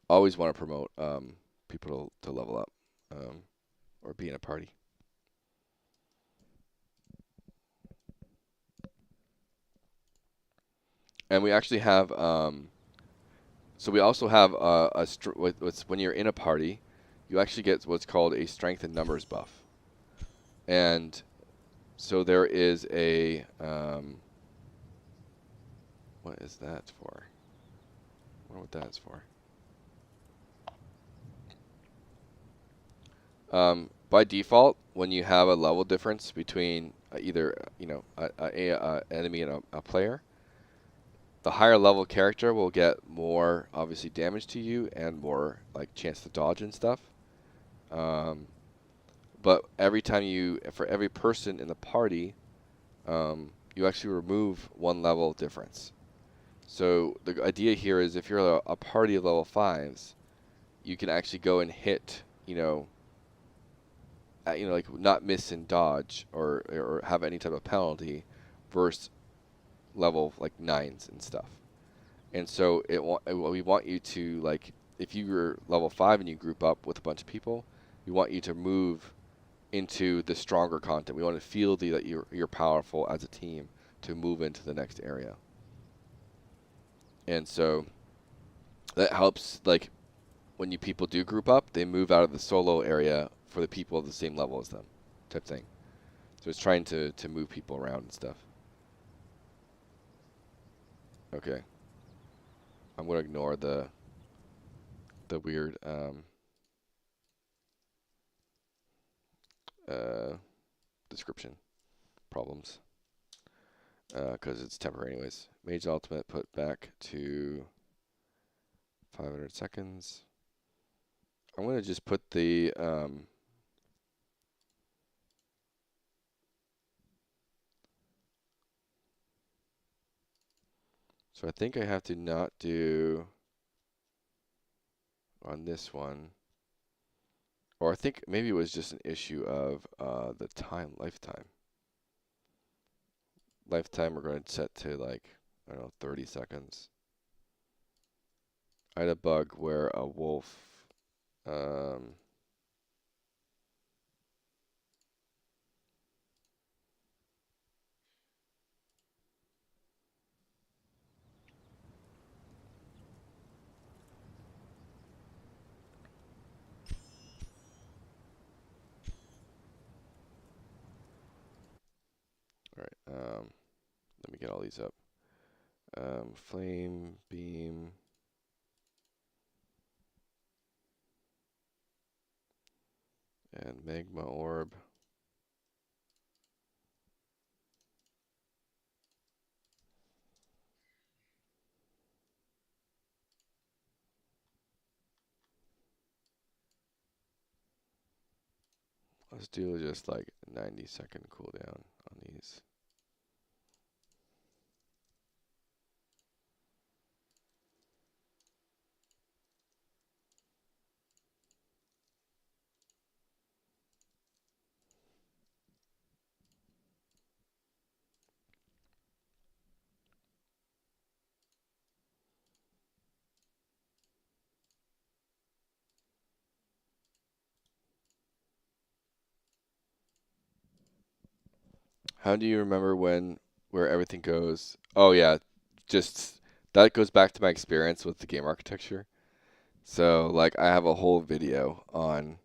Always want to promote people to level up or be in a party. And we actually have, so we also have when you're in a party, you actually get what's called a strength in numbers buff. And so there is a, what is that for? I wonder what that's for. By default, when you have a level difference between either a enemy and a player, the higher level character will get more obviously damage to you and more like chance to dodge and stuff. Um, but for every person in the party, you actually remove one level difference. So the idea here is if you're a party of level 5s, you can actually go and hit, like not miss and dodge or have any type of penalty versus level like 9s and stuff. And so we want you to, like, if you were level 5 and you group up with a bunch of people, we want you to move into the stronger content. We want to feel that you're powerful as a team to move into the next area. And so that helps, like, when people do group up, they move out of the solo area for the people of the same level as them, type thing. So it's trying to move people around and stuff. Okay. I'm going to ignore the weird description problems because it's temporary anyways. Mage ultimate put back to 500 seconds. I'm going to just put the so I think I have to not do on this one, or I think maybe it was just an issue of the lifetime. Lifetime we're going to set to, like, I don't know, 30 seconds. I had a bug where a wolf all right, let me get all these up. Flame, beam, and magma orb. Let's do just like 90-second cooldown on these. How do you remember where everything goes? Oh yeah, just that goes back to my experience with the game architecture. So like I have a whole video on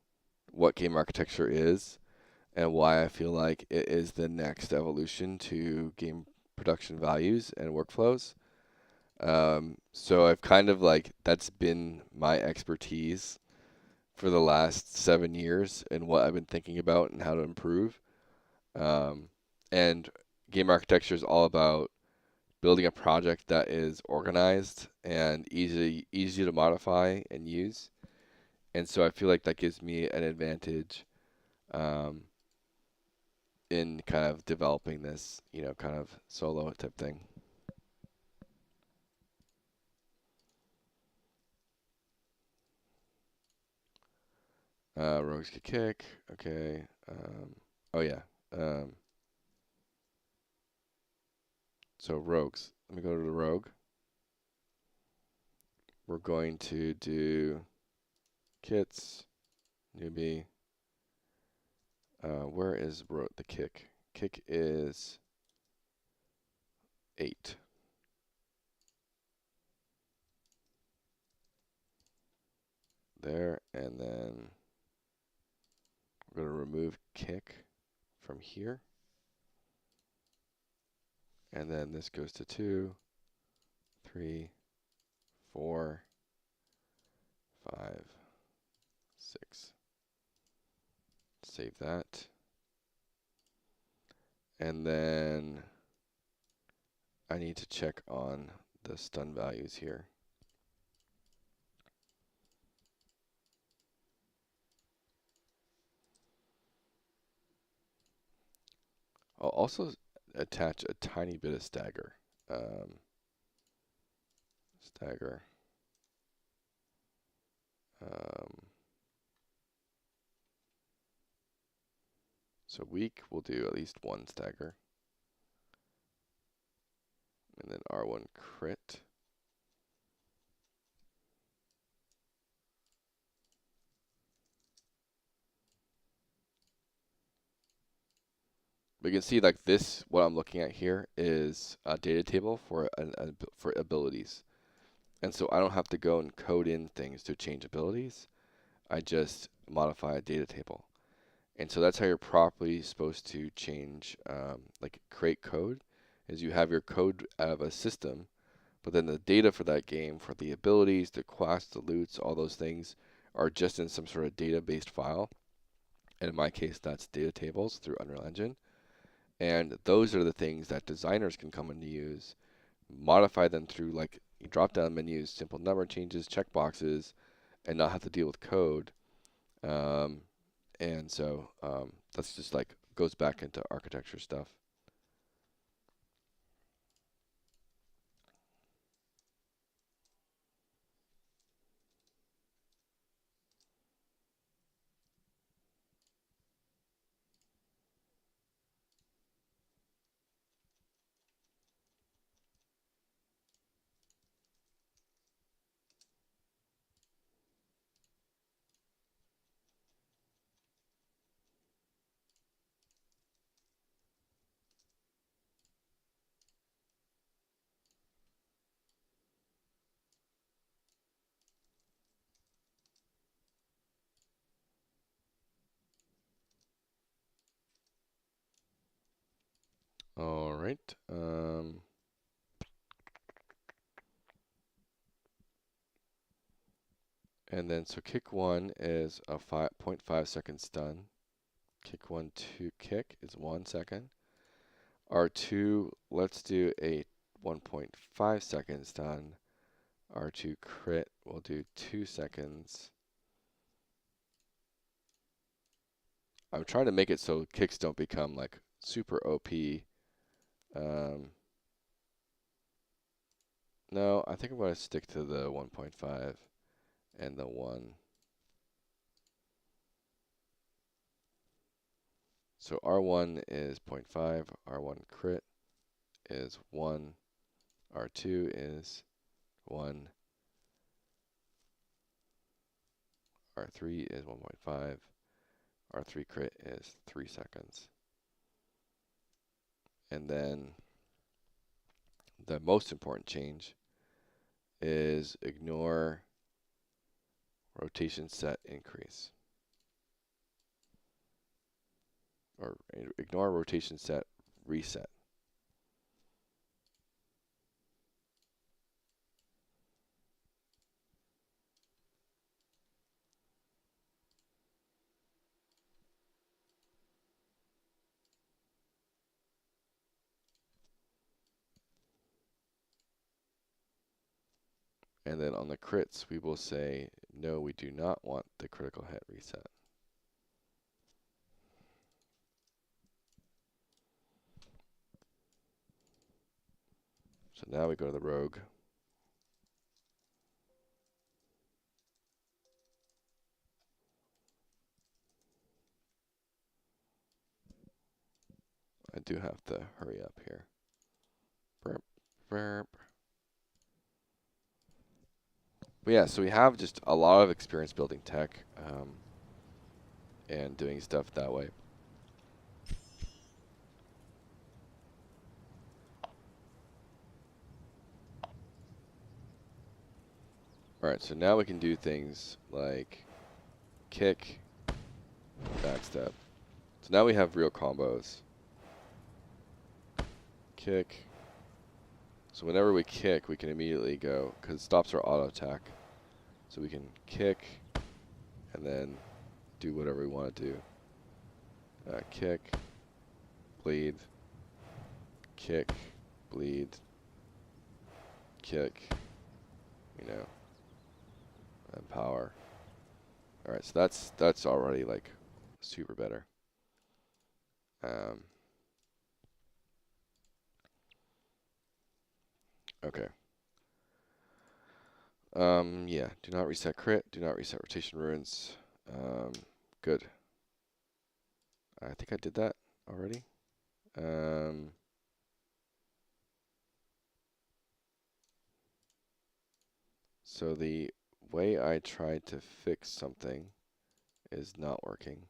what game architecture is and why I feel like it is the next evolution to game production values and workflows. So I've kind of like that's been my expertise for the last 7 years and what I've been thinking about and how to improve. Um, and game architecture is all about building a project that is organized and easy to modify and use. And so I feel like that gives me an advantage um, in kind of developing this, kind of solo type thing. Rogues could kick. Okay. Oh yeah. Um, so rogues. Let me go to the rogue. We're going to do kits, newbie. Where is the kick? Kick is 8. There, and then we're going to remove kick from here. And then this goes to 2, 3, 4, 5, 6. Save that. And then I need to check on the stun values here. I'll also attach a tiny bit of stagger. Stagger. So weak, we'll do at least one stagger. And then R1 crit. We can see like this, what I'm looking at here is a data table for for abilities. And so I don't have to go and code in things to change abilities. I just modify a data table. And so that's how you're properly supposed to change, like create code, is you have your code out of a system, but then the data for that game, for the abilities, the quests, the loots, all those things are just in some sort of data-based file. And in my case, that's data tables through Unreal Engine. And those are the things that designers can come in to use, modify them through like drop-down menus, simple number changes, checkboxes, and not have to deal with code. And so that's just like goes back into architecture stuff. All right. And then so kick 1 is a 0.5 second stun. Kick 1 to kick is 1 second. R2, let's do a 1.5 second stun. R2 crit, we'll do 2 seconds. I'm trying to make it so kicks don't become like super OP. No, I think I'm going to stick to the 1.5 and the 1. So R1 is 0.5, R1 crit is 1, R2 is 1, R3 is 1.5, R3 crit is 3 seconds. And then the most important change is ignore rotation set increase. Or ignore rotation set reset. And then on the crits, we will say, no, we do not want the critical hit reset. So now we go to the rogue. I do have to hurry up here. Burp, burp. But yeah, so we have just a lot of experience building tech and doing stuff that way. Alright, so now we can do things like kick, backstep. So now we have real combos. Kick. So whenever we kick, we can immediately go, because stops are auto attack. So we can kick and then do whatever we want to do. Kick, bleed, kick, bleed, kick, you know, and power. All right, so that's already like super better. Okay. Yeah, do not reset crit, do not reset rotation runes. Good. I think I did that already. So the way I tried to fix something is not working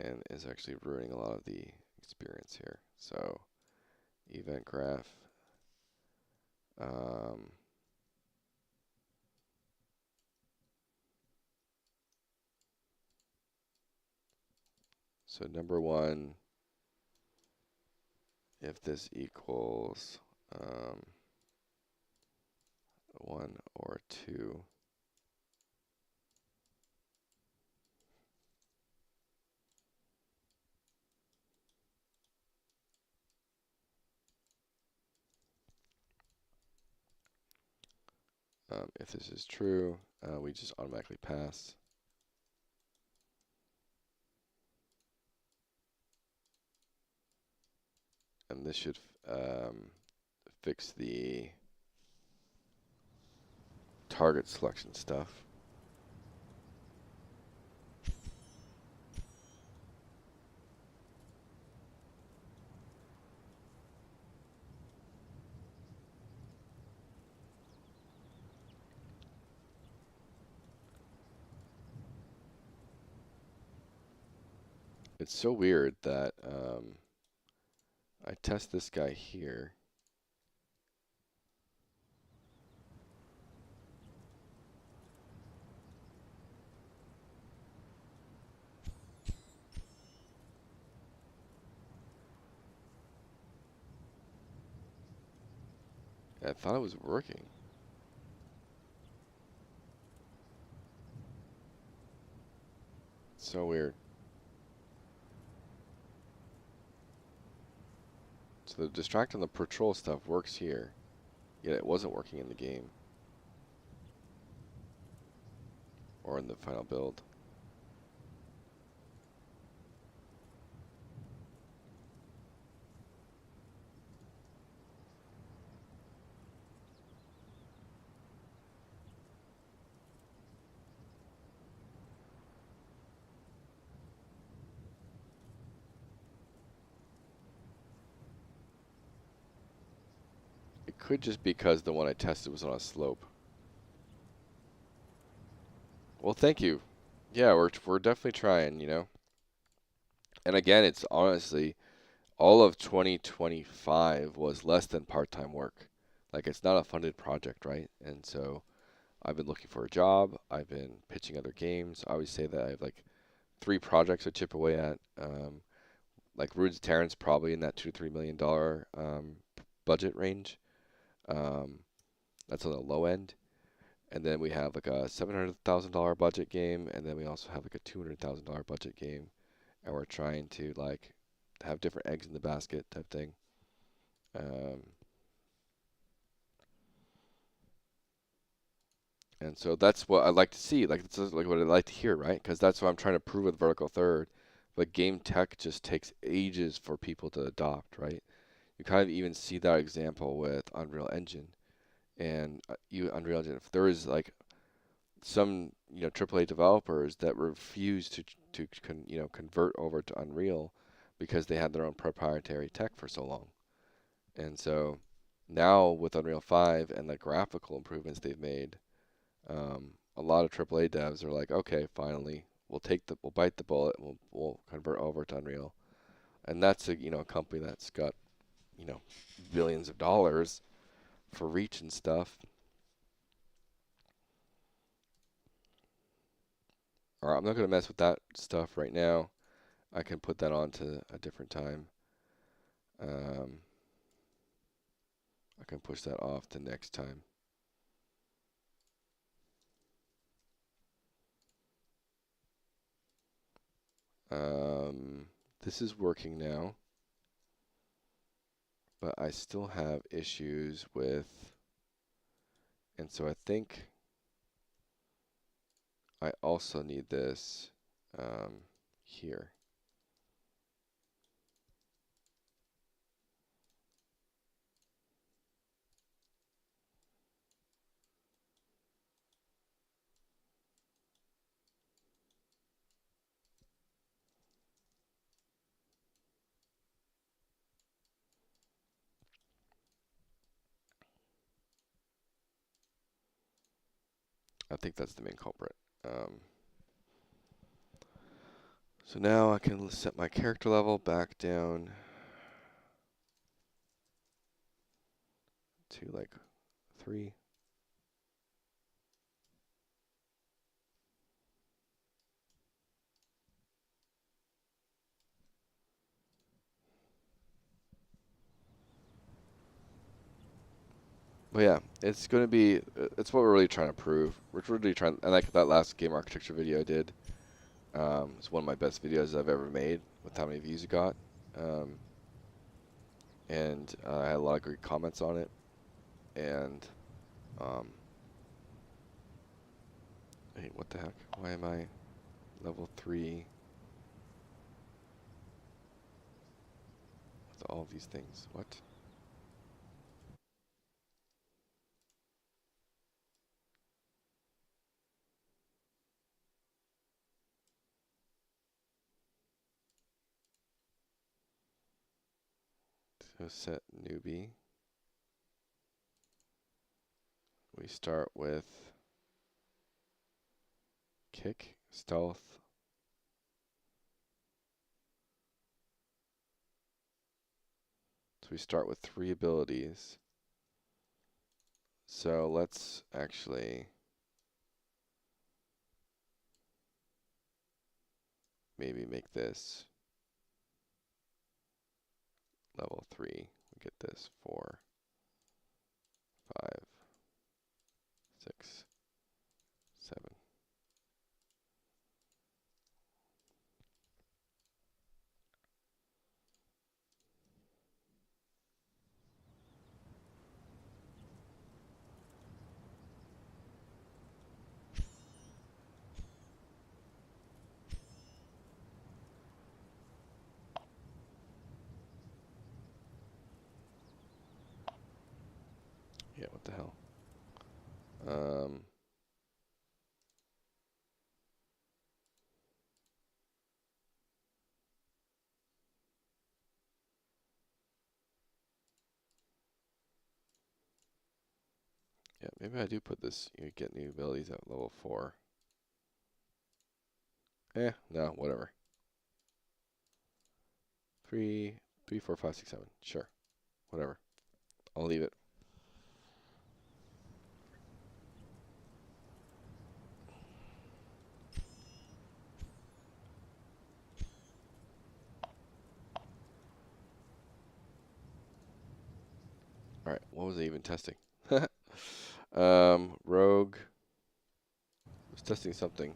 and is actually ruining a lot of the experience here. So event graph. So number one, if this equals 1 or 2, if this is true, we just automatically pass. And this should fix the target selection stuff. It's so weird that I test this guy here. I thought it was working. So weird. So the distract and the patrol stuff works here, yet it wasn't working in the game or in the final build. It could just be because the one I tested was on a slope. Well, thank you. Yeah, we're definitely trying, you know. And again, it's honestly all of 2025 was less than part-time work. Like it's not a funded project, right? And so I've been looking for a job. I've been pitching other games. I always say that I have like 3 projects I chip away at. Like Ruins of Tearyn's probably in that $2 to $3 million budget range. That's on the low end. And then we have like a $700,000 budget game, and then we also have like a $200,000 budget game, and we're trying to like have different eggs in the basket type thing. And so that's what I'd like to see. Like it's like what I'd like to hear, right? Because that's what I'm trying to prove with Vertical Third. But game tech just takes ages for people to adopt, right? You kind of even see that example with Unreal Engine and Unreal Engine. If there is like some AAA developers that refuse to convert over to Unreal because they had their own proprietary tech for so long, and so now with Unreal 5 and the graphical improvements they've made, a lot of AAA devs are like, okay, finally, we'll bite the bullet, and we'll convert over to Unreal, and that's a company that's got billions of dollars for reach and stuff. All right, I'm not gonna mess with that stuff right now. I can put that on to a different time. Um, I can push that off to next time. This is working now. but I still have issues with, and so I think I also need this here. I think that's the main culprit. So now I can set my character level back down to like 3. But yeah, it's going to be, it's what we're really trying to prove. We're really trying, and like that last game architecture video I did, it's one of my best videos I've ever made with how many views it got. And I had a lot of great comments on it. And, hey, what the heck? Why am I level 3 with all these things? What? So set newbie. We start with kick, stealth. So we start with 3 abilities. So let's actually maybe make this level 3. We get this 4, 5, 6, 7. Yeah, what the hell? Yeah, maybe I do put this, you get new abilities at level 4. No, whatever. 3, 3, 4, 5, 6, 7. Sure, whatever. I'll leave it. All right, what was I even testing? Rogue was testing something.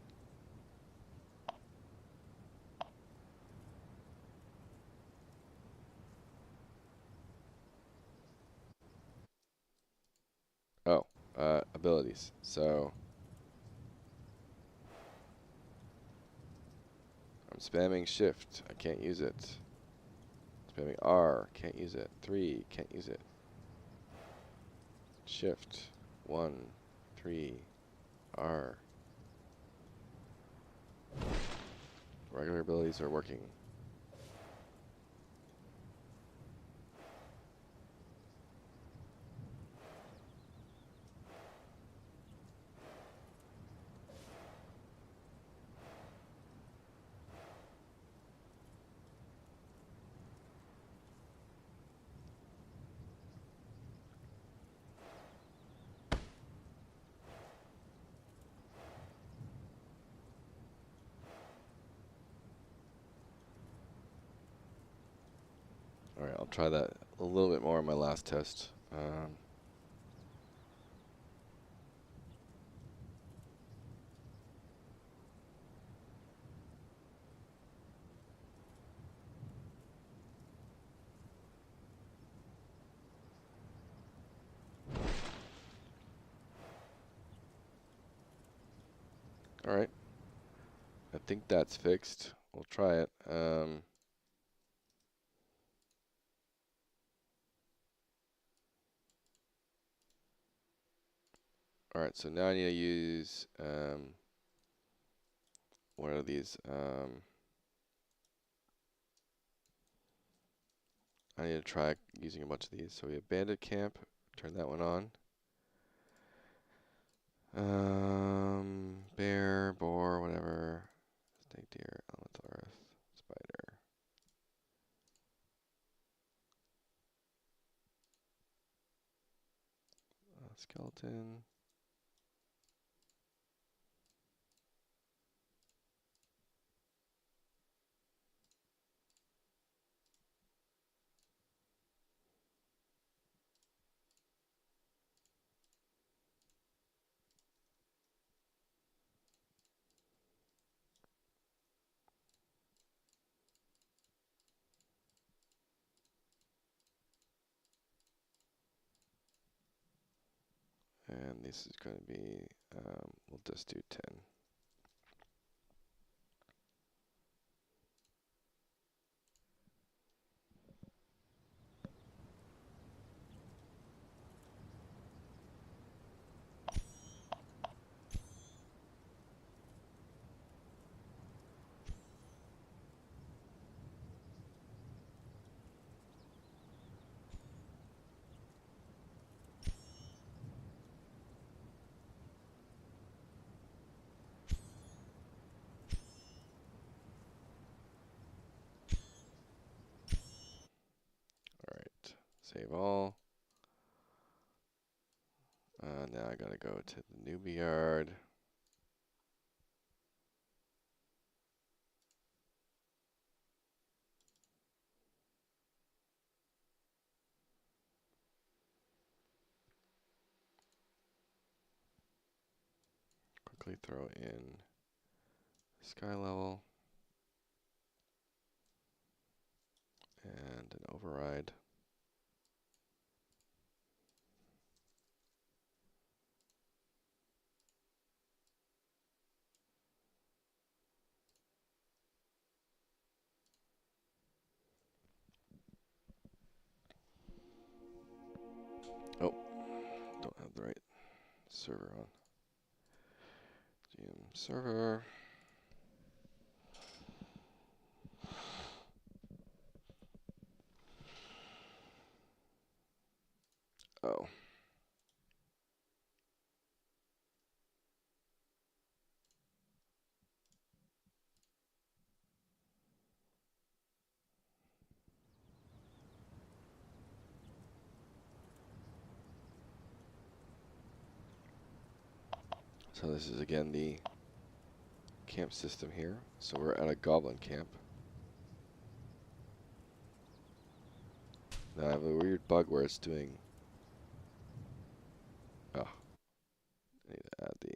Oh, abilities. So I'm spamming shift. I can't use it. Spamming R. Can't use it. 3. Can't use it. Shift. 1. 3. R. Regular abilities are working. Alright, I'll try that a little bit more on my last test. think that's fixed. We'll try it. Alright, so now I need to use, what are these? I need to try using a bunch of these. So we have bandit camp, turn that one on. Bear, boar, whatever. Snake, deer, elemental earth, spider. Skeleton. And this is going to be, we'll just do 10. Alright, save all. Now I gotta go to the newbie yard. Quickly throw in sky level and an override. Oh, don't have the right server on. GM server. Oh. So this is again the camp system here. So we're at a goblin camp. Now I have a weird bug where it's doing. Oh, I need to add the.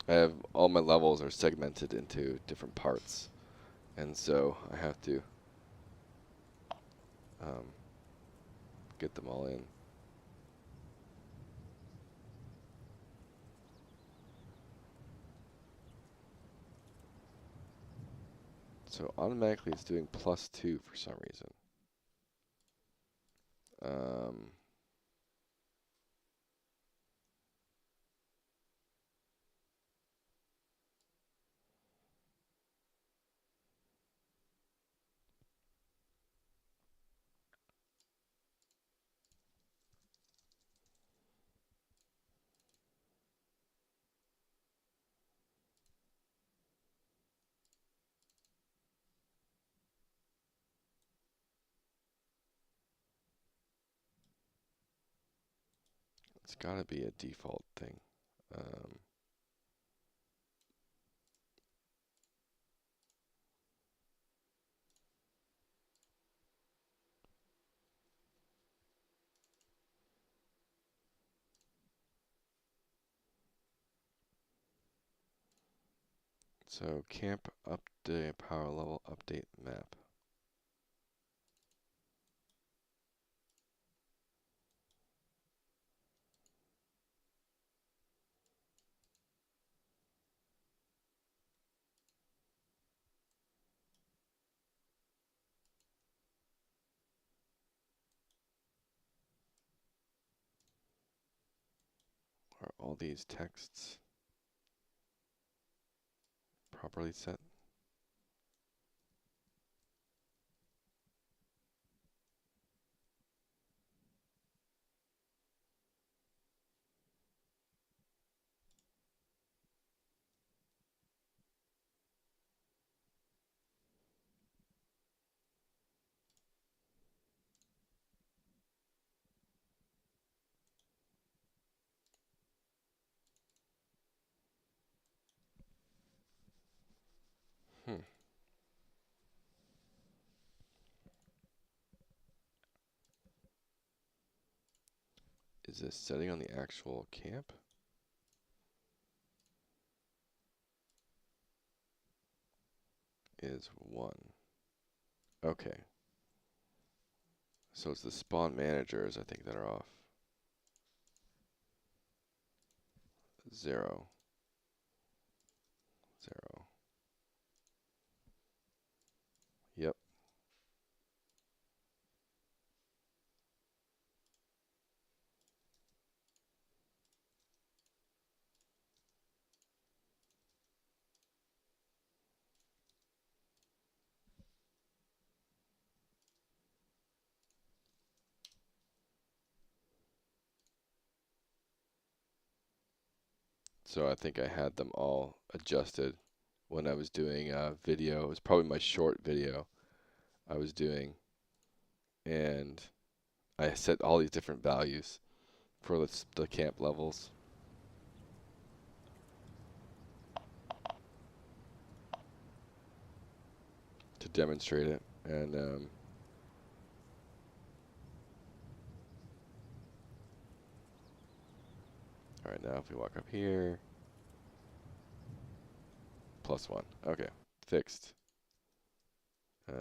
I have all my levels are segmented into different parts, and so I have to get them all in. So automatically it's doing +2 for some reason. It's got to be a default thing. So camp update, power level update map. Are all these texts properly set? Hmm. Is this setting on the actual camp? Is 1. Okay. So it's the spawn managers, I think, that are off. 0. 0. Yep. So I think I had them all adjusted when I was doing a video. It was probably my short video I was doing. And I set all these different values for the camp levels to demonstrate it. And all right, now if we walk up here, +1. Okay, fixed. Save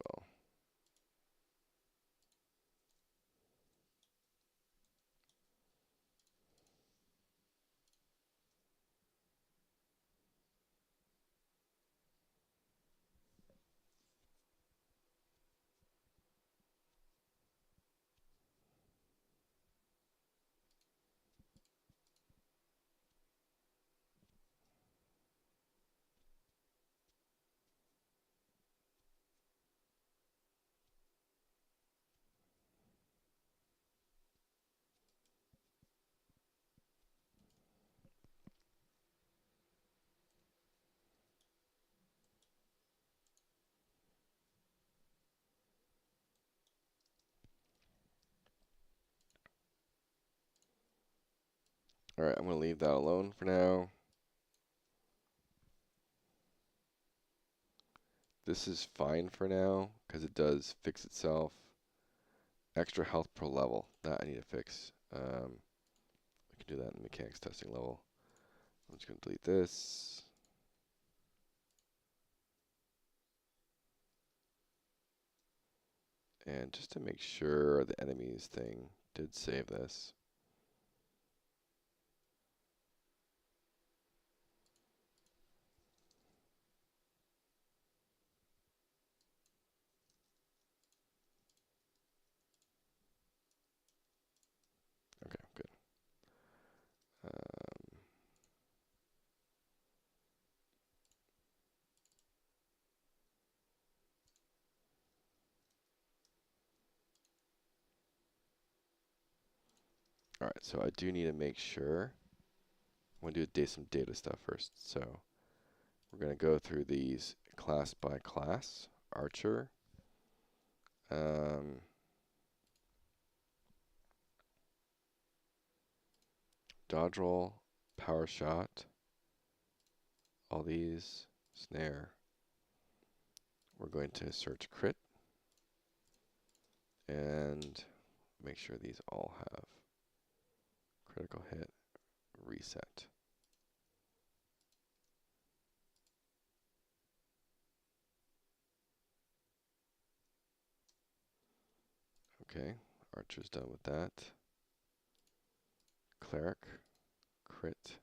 all. All right, I'm going to leave that alone for now. This is fine for now because it does fix itself. Extra health per level. That I need to fix. We can do that in mechanics testing level. I'm just going to delete this. And just to make sure the enemies thing did save this. Okay, good. All right, so I do need to make sure. I'm going to do some data stuff first. So we're going to go through these class by class. Archer. Dodge roll, power shot, all these, snare. We're going to search crit and make sure these all have critical hit, reset. Okay, Archer's done with that. Cleric, crit.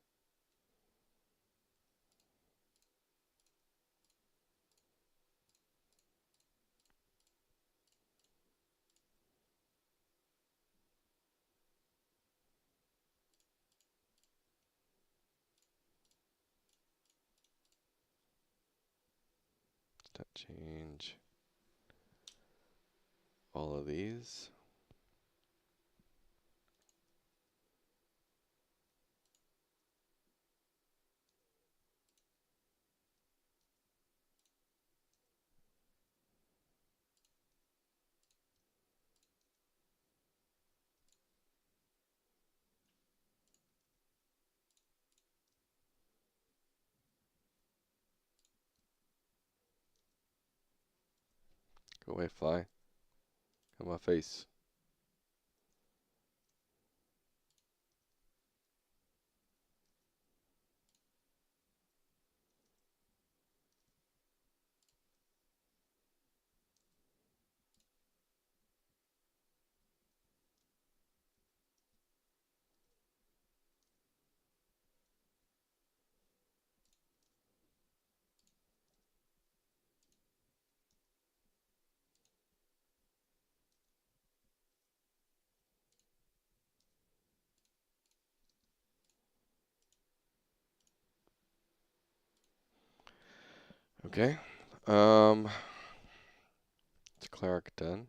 Stat change. All of these. Go away, fly. Come on my face. Okay. It's cleric done.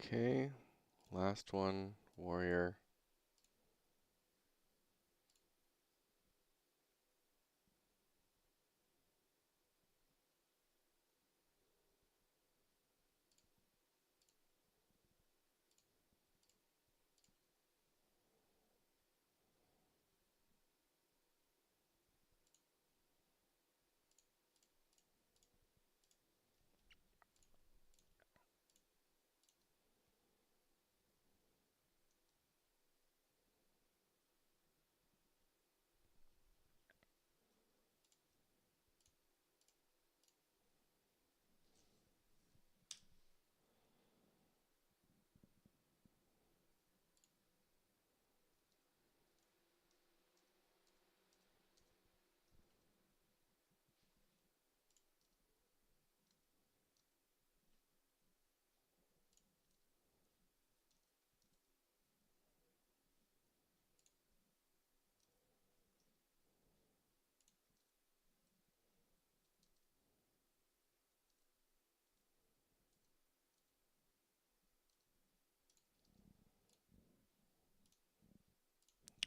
Okay. Last one, warrior.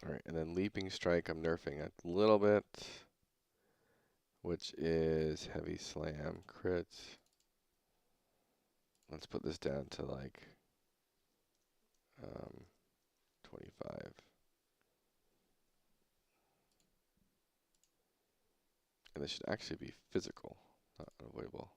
Alright, and then Leaping Strike I'm nerfing a little bit, which is Heavy Slam crit. Let's put this down to like 25. And this should actually be physical, not unavoidable.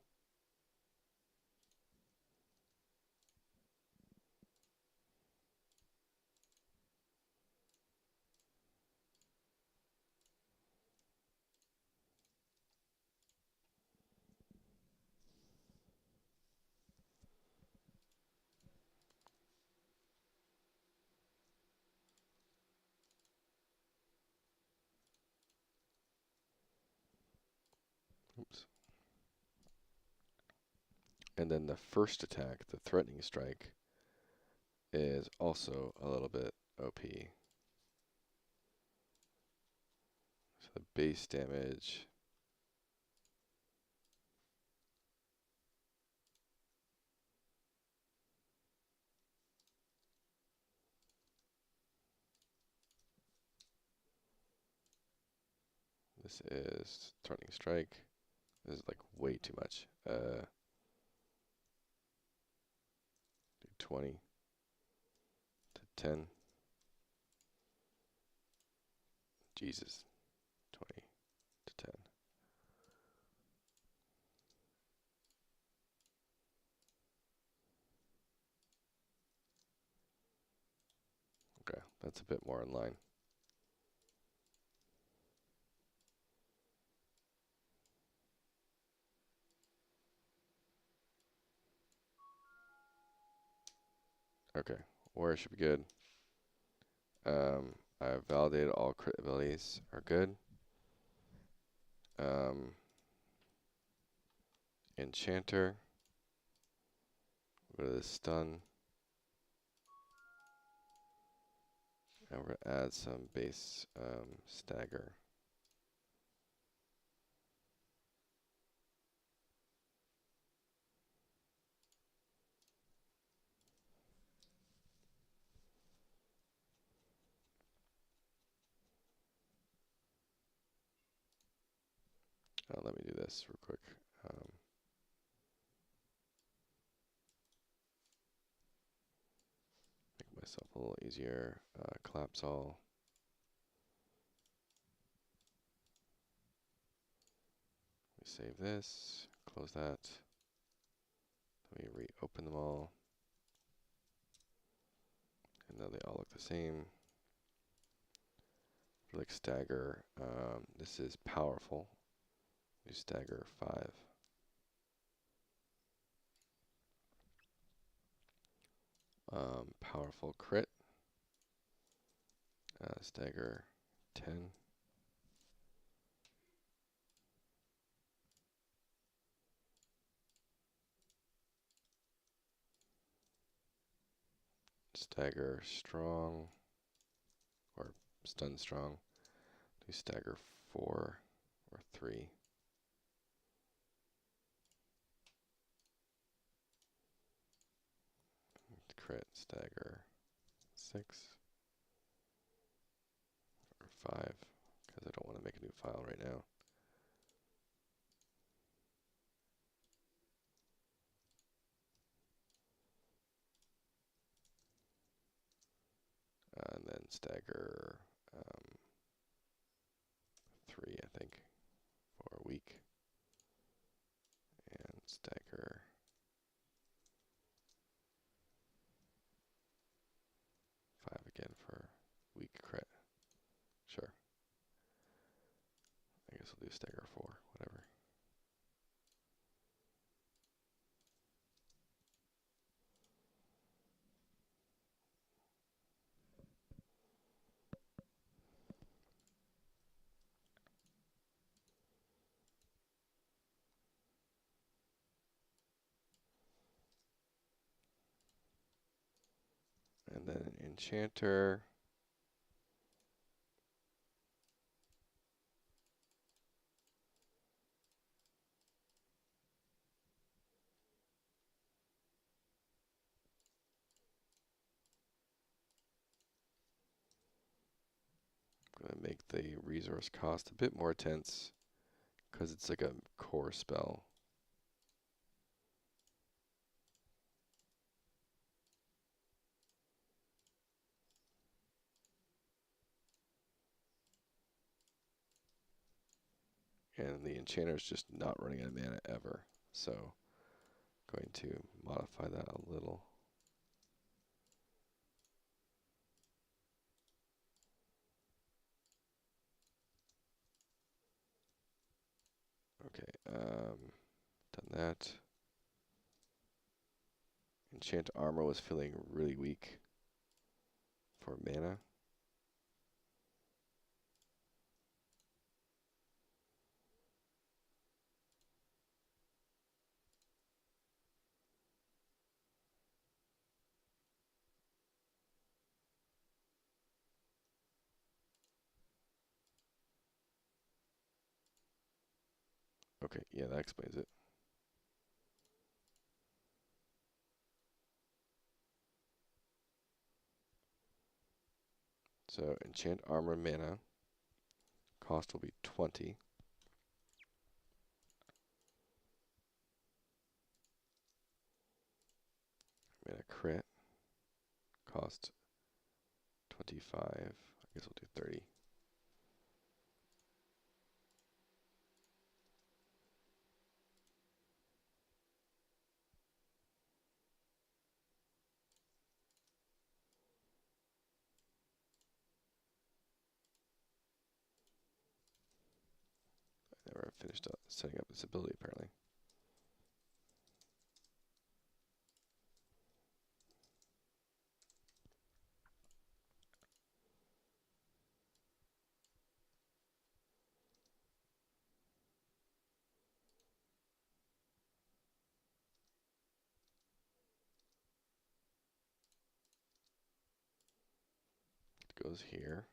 Oops. And then the first attack, the Threatening Strike, is also a little bit OP. So the base damage. This is Threatening Strike. This is like way too much. Do 20 to 10. Jesus. 20 to 10. Okay, that's a bit more in line. Okay, Warrior should be good. I've validated all crit abilities are good. Enchanter. Go to the stun. And we're gonna add some base stagger. Let me do this real quick. Make myself a little easier. Collapse all. We save this. Close that. Let me reopen them all. And now they all look the same. Like stagger. This is powerful. Do stagger 5. Powerful crit. Stagger 10. Stagger strong. Or stun strong. Do stagger 4 or 3. Crit stagger 6 or 5 because I don't want to make a new file right now. And then stagger 3, I think, for a week. And stagger 5 again for week crit. Sure. I guess we'll do stagger 4, whatever. And then an enchanter. make the resource cost a bit more intense because it's like a core spell. And the enchanter is just not running out of mana ever. So going to modify that a little. Okay, done that. Enchant armor was feeling really weak for mana. Okay, yeah, that explains it. So enchant armor mana cost will be 20. Mana crit cost 25. I guess we'll do 30. I never finished up setting up this ability apparently. It goes here.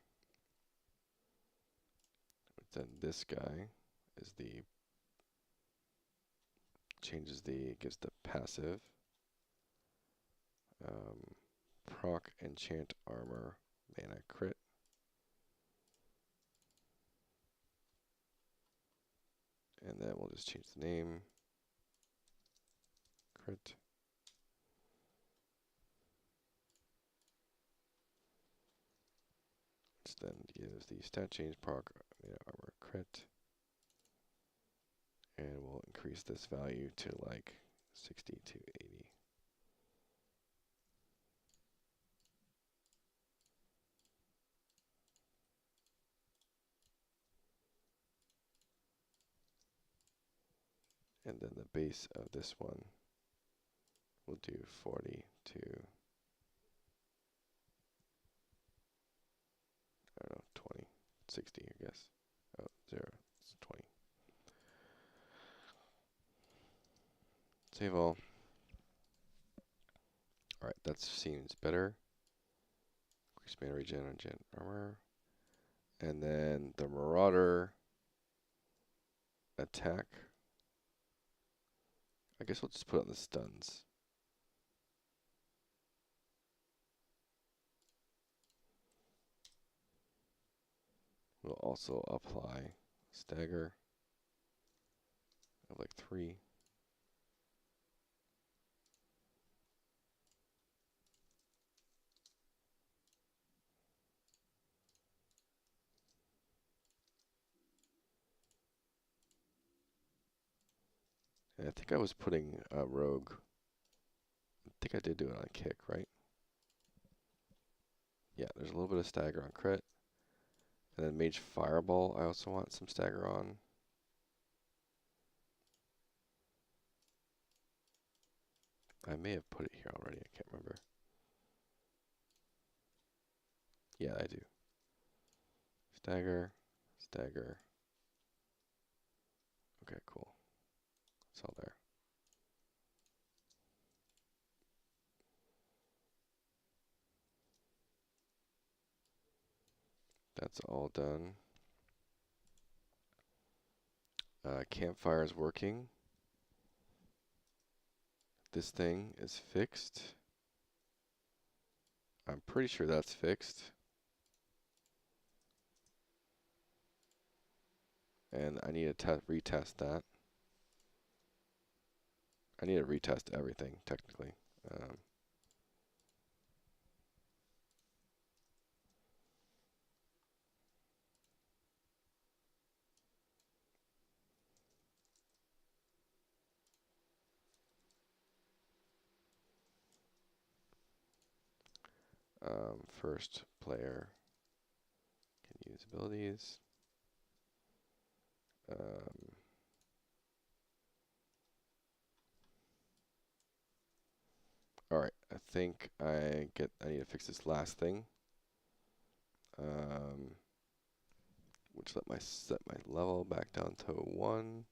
But then this guy is the gives the passive proc enchant armor mana crit. And then we'll just change the name. Crit. Which then gives the stat change proc mana armor crit. And we'll increase this value to like 60 to 80. And then the base of this one we'll do 40 to, I don't know, 20, 60, I guess. Oh, 0, it's 20. Save all. Alright, that seems better. Increase mana regen on gen armor. And then the Marauder attack. I guess we'll just put on the stuns. We'll also apply stagger of like 3. And I think I was putting rogue. I think I did do it on kick, right? Yeah, there's a little bit of stagger on crit. And then mage fireball, I also want some stagger on. I may have put it here already, I can't remember. Yeah, I do. Stagger, stagger. Okay, cool. It's all there. That's all done. Campfire is working. This thing is fixed. I'm pretty sure that's fixed. And I need to retest that. I need to retest everything, technically. First player can use abilities. Alright, I think I need to fix this last thing. Which set my level back down to 1.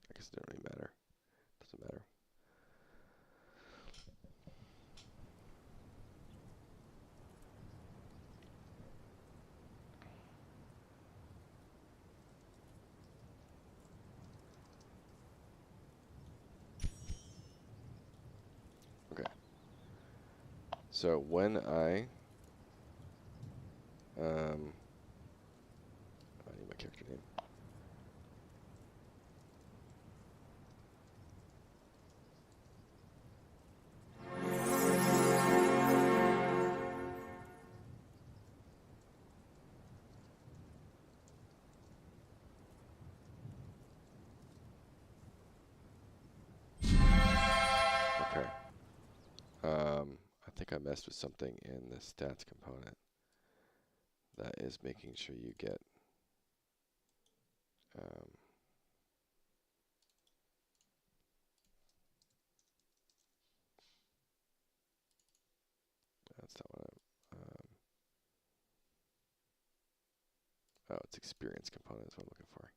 I guess it doesn't really matter. Doesn't matter. Okay. So when I need my character name. Okay. I think I messed with something in the stats component that is making sure you get that's not what oh, it's experience component is what I'm looking for.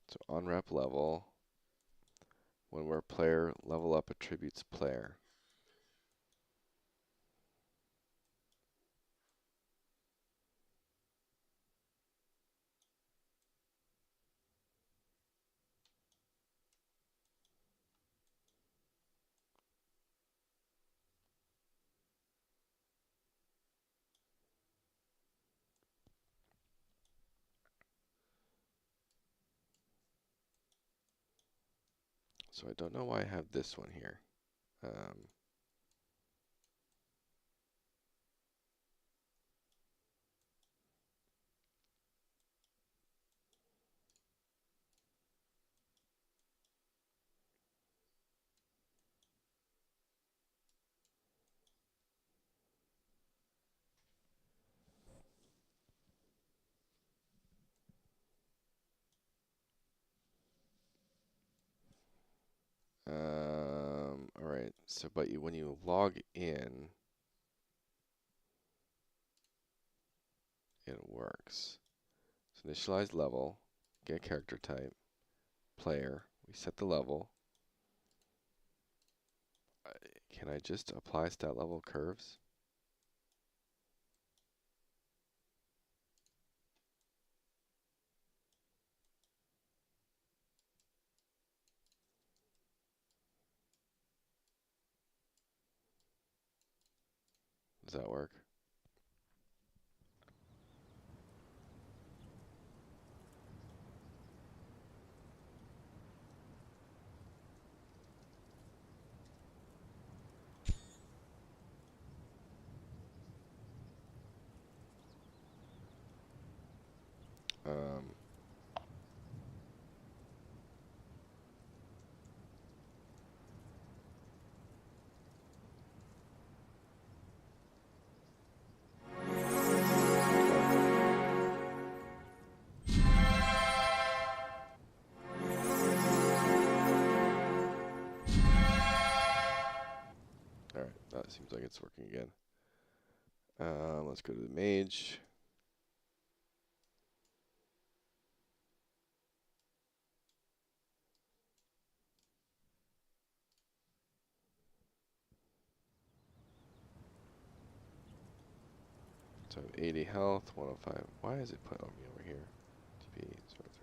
So on rep level, when we're player, level up attributes player. So I don't know why I have this one here. All right. So, but when you log in, it works. So initialize level, get character type, player. We set the level. Can I just apply stat level curves? Does that work? Alright, that seems like it's working again. Let's go to the mage. So I have 80 health, 105. Why is it put on me over here? To be sort of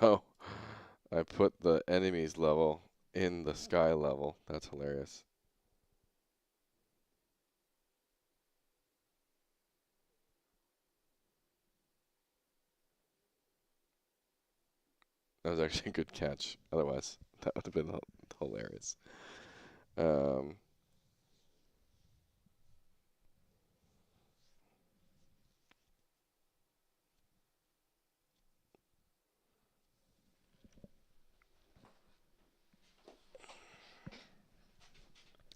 Oh, I put the enemies level in the sky level. That's hilarious. That was actually a good catch. Otherwise, that would have been hilarious. Um,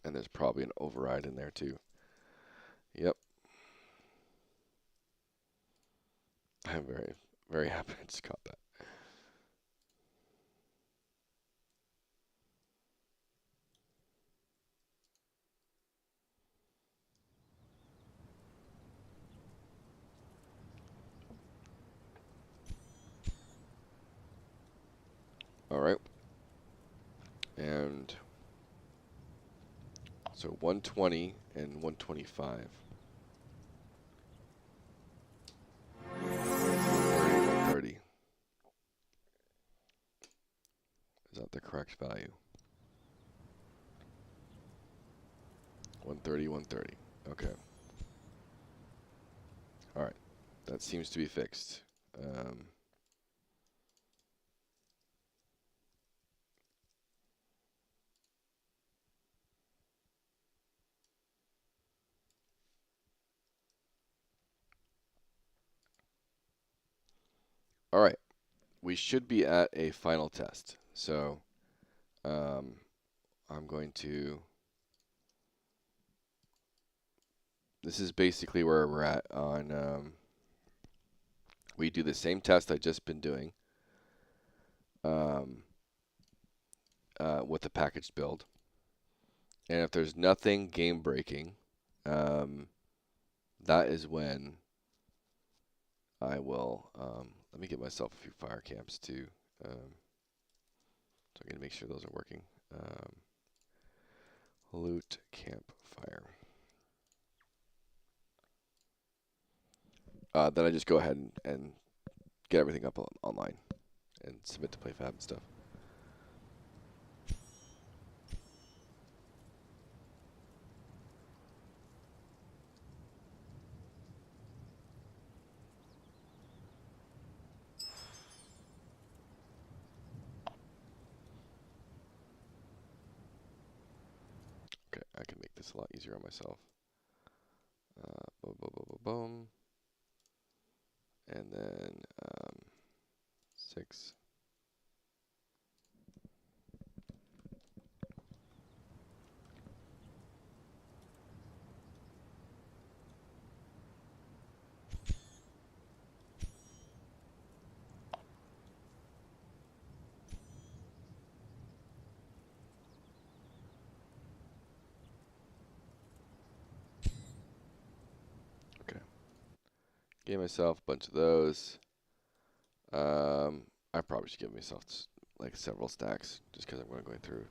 and there's probably an override in there too. Yep. I'm very, very happy I just caught that. All right. And so 120 and 125. 130. Is that the correct value? 130, 130. Okay. All right. That seems to be fixed. All right. We should be at a final test. So I'm going to. This is basically where we're at on. We do the same test I just been doing with the packaged build. And if there's nothing game breaking, that is when I will. Let me get myself a few fire camps too. So I'm going to make sure those are working. Loot campfire. Then I just go ahead and get everything up online and submit to PlayFab and stuff. Okay, I can make this a lot easier on myself. Boom, boom, boom, boom, boom. And then 6. Okay. Gave myself a bunch of those. I probably should give myself like several stacks just because I'm going to go through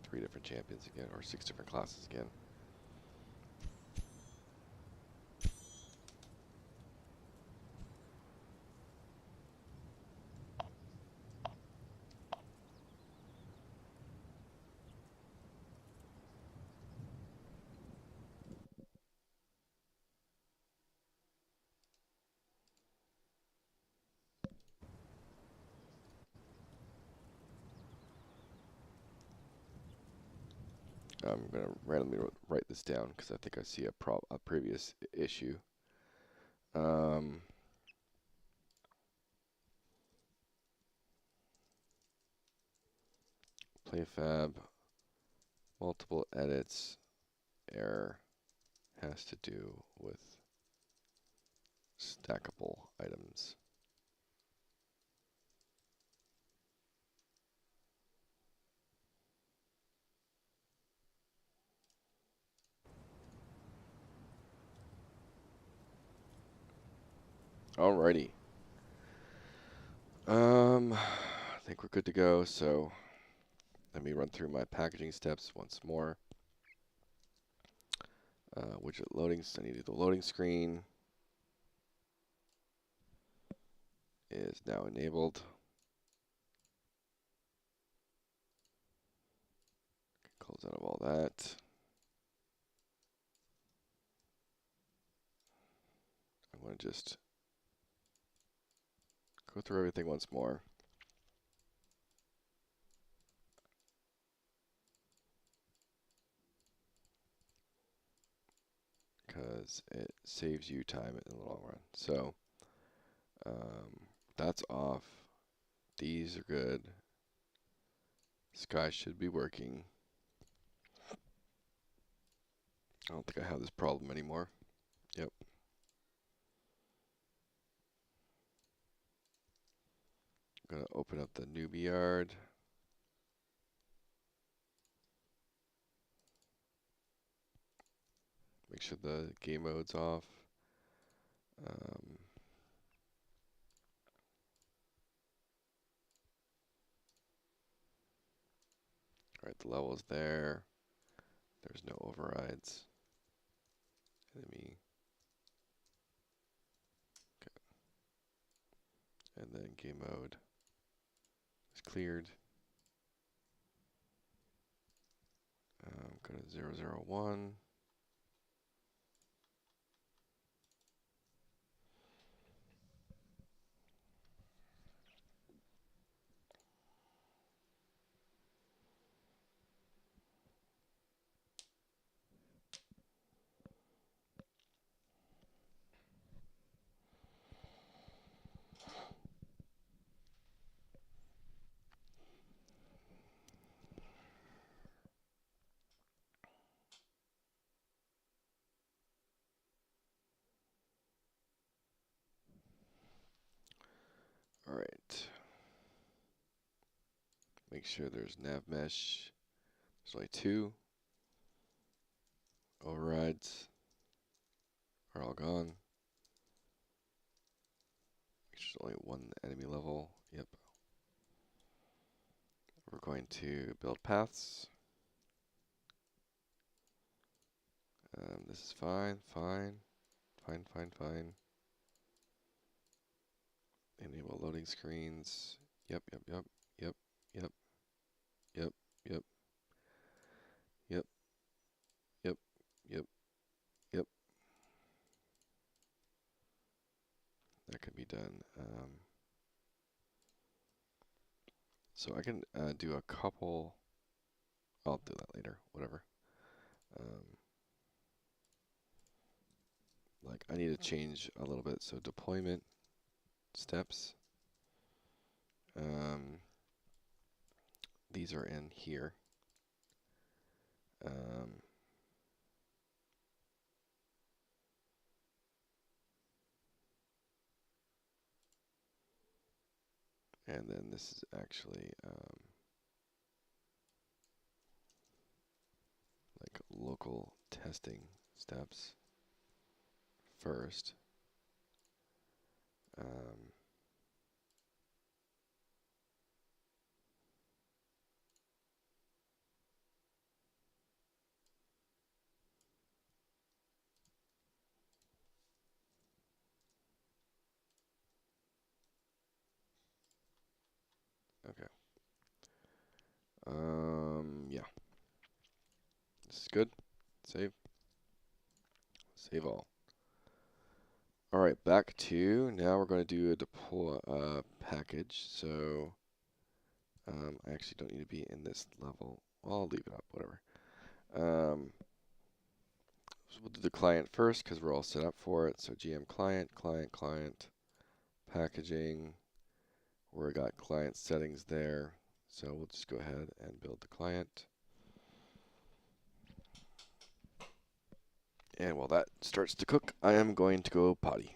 3 different champions again or 6 different classes again. I'm going to randomly write this down because I think I see a previous issue. PlayFab, multiple edits, error has to do with stackable items. Alrighty. I think we're good to go. So let me run through my packaging steps once more. Widget loading. I need to do the loading screen. Is now enabled. Close out of all that. I'm going to just go through everything once more. Because it saves you time in the long run. So that's off. These are good. Sky should be working. I don't think I have this problem anymore. Yep. I'm going to open up the newbie yard. Make sure the game mode's off. Alright, the level's there. There's no overrides. Enemy. Okay. And then game mode is cleared. Go to 001. Alright. Make sure there's nav mesh. There's only 2. Overrides are all gone. Make sure there's only 1 enemy level. Yep. We're going to build paths. This is fine. Enable loading screens. Yep. That can be done. So I can do a couple. I'll do that later. Whatever. Like I need to change a little bit. So deployment steps. These are in here. And then this is actually like local testing steps first. Okay. Yeah. This is good. Save. Save all. Alright, back to, now we're going to do a deploy package. So, I actually don't need to be in this level. Well, I'll leave it up, whatever. So we'll do the client first because we're all set up for it. So GM client, packaging. We got client settings there. So we'll just go ahead and build the client. And while that starts to cook, I am going to go potty.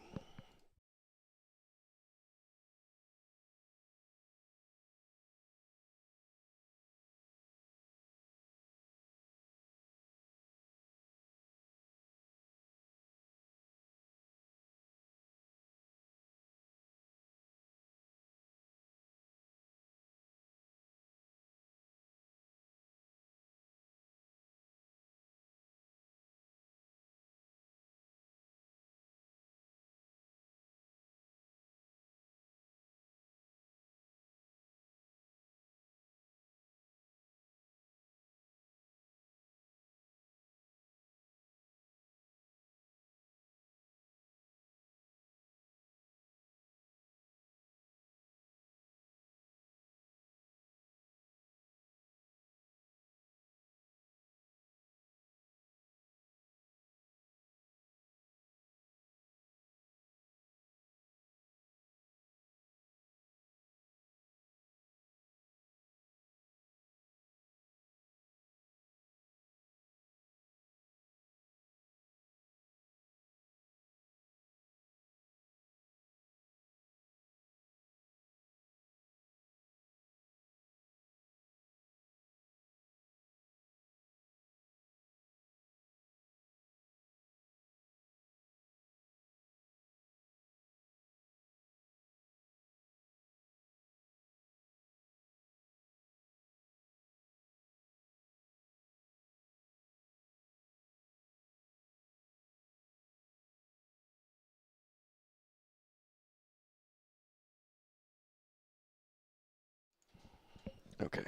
Okay.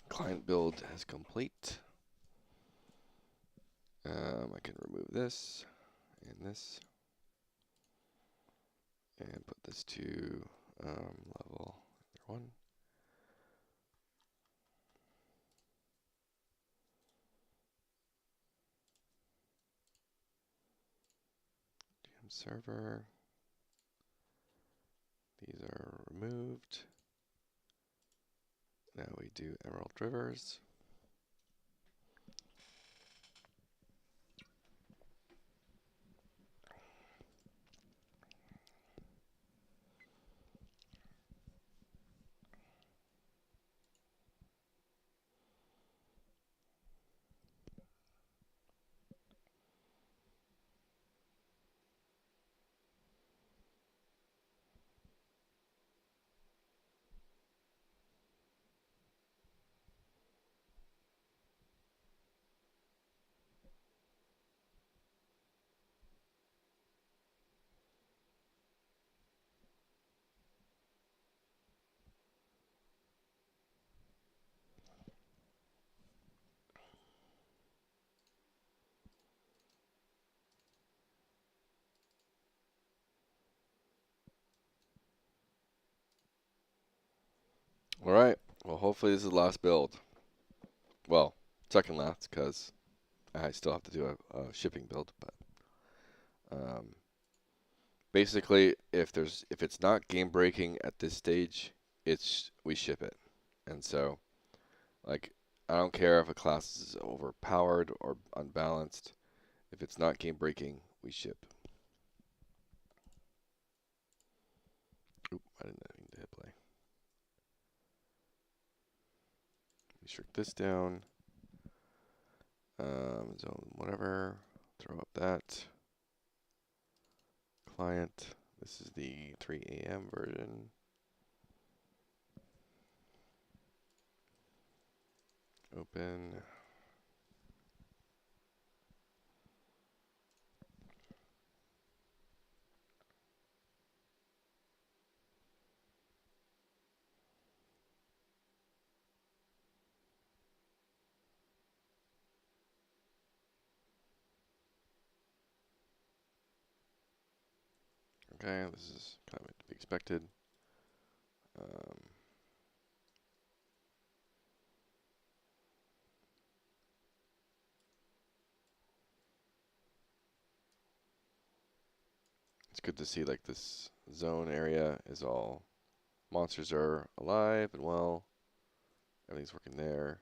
Client build is complete. I can remove this and this, and put this to level 1. DM server. These are removed. Now we do Emerald Rivers. All right. Well, hopefully this is the last build. Well, second last, because I still have to do a shipping build. But basically, if it's not game breaking at this stage, we ship it. And so, like, I don't care if a class is overpowered or unbalanced. If it's not game breaking, we ship. Oop, I didn't mean to hit play. Let me shrink this down. Zone whatever. Throw up that. Client. This is the 3 a.m. version. Open. Okay, this is kind of to be expected. It's good to see like this zone area is all monsters are alive and well. Everything's working there.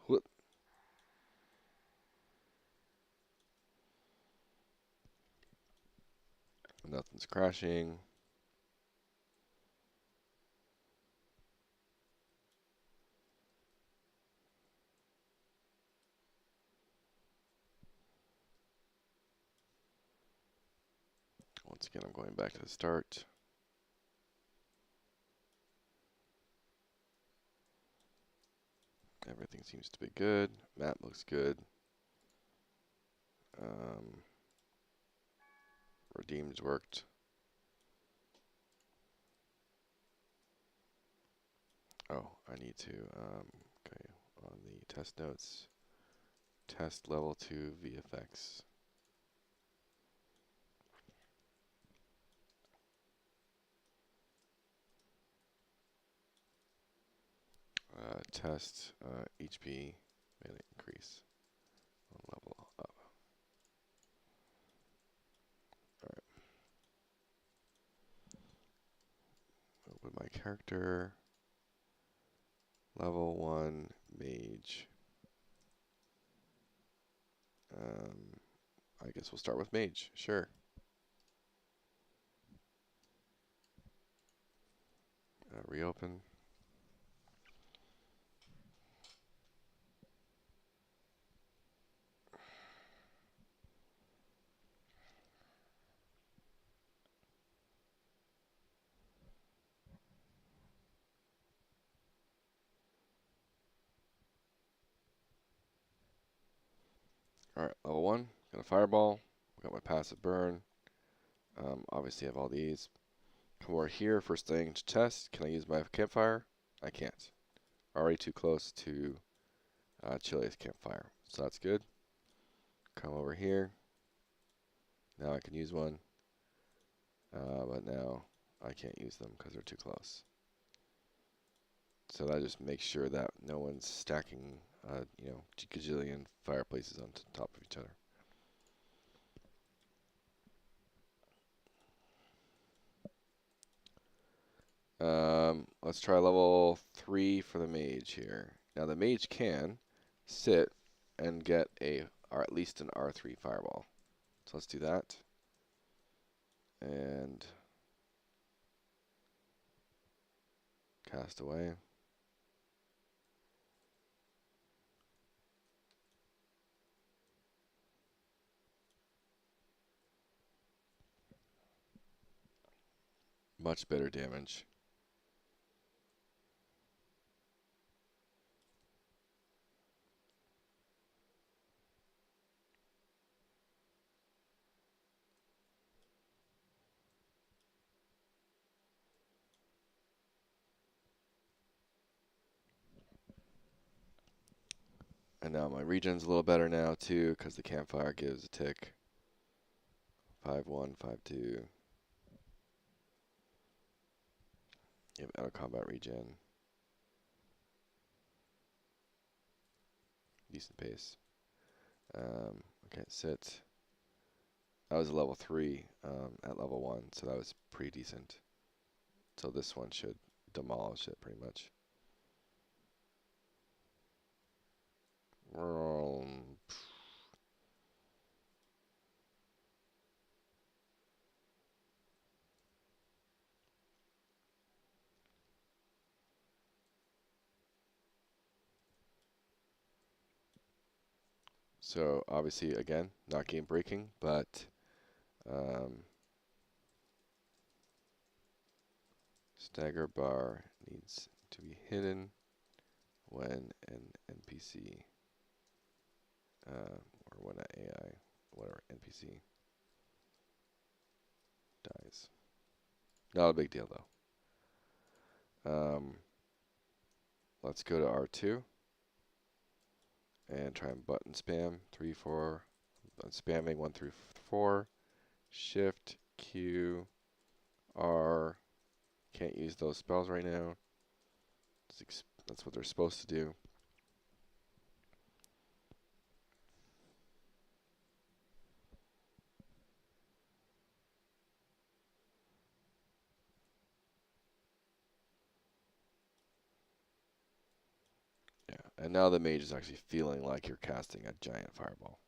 Whoop. Nothing's crashing. Once again, I'm going back to the start. Everything seems to be good. Map looks good. Redeems worked. Oh, I need to, okay, on the test notes, test level 2 VFX. Test HP melee increase on level up. Alright. Open my character. Level 1 mage. I guess we'll start with mage. Sure. Reopen. Alright, level 1. Got a fireball. Got my passive burn. Obviously I have all these. Come over here, first thing to test. Can I use my campfire? I can't. Already too close to Chile's campfire. So that's good. Come over here. Now I can use one. But now I can't use them because they're too close. So that just makes sure that no one's stacking, gajillion fireplaces on top of each other. Let's try level 3 for the mage here. Now the mage can sit and get or at least an R3 fireball. So let's do that. And cast away. Much better damage. And now my regen's a little better now too, because the campfire gives a tick. 5-1, 5-2. You have out of combat regen. Decent pace. Okay, sit. That was a level 3 at level 1, so that was pretty decent. So this one should demolish it pretty much. So obviously, again, not game breaking, but stagger bar needs to be hidden when an NPC or when an AI, whatever NPC dies. Not a big deal though. Let's go to R2 and try and button spam 3, 4. Spamming 1 through 4. Shift Q R. Can't use those spells right now. That's what they're supposed to do. Yeah, and now the mage is actually feeling like you're casting a giant fireball.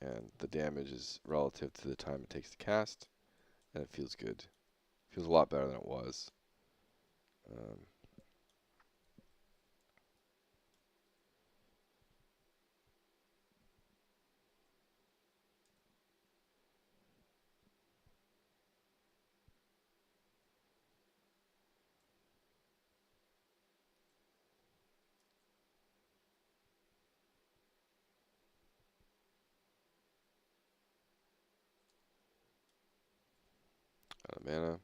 And the damage is relative to the time it takes to cast, and it feels good. Feels a lot better than it was. Out of mana.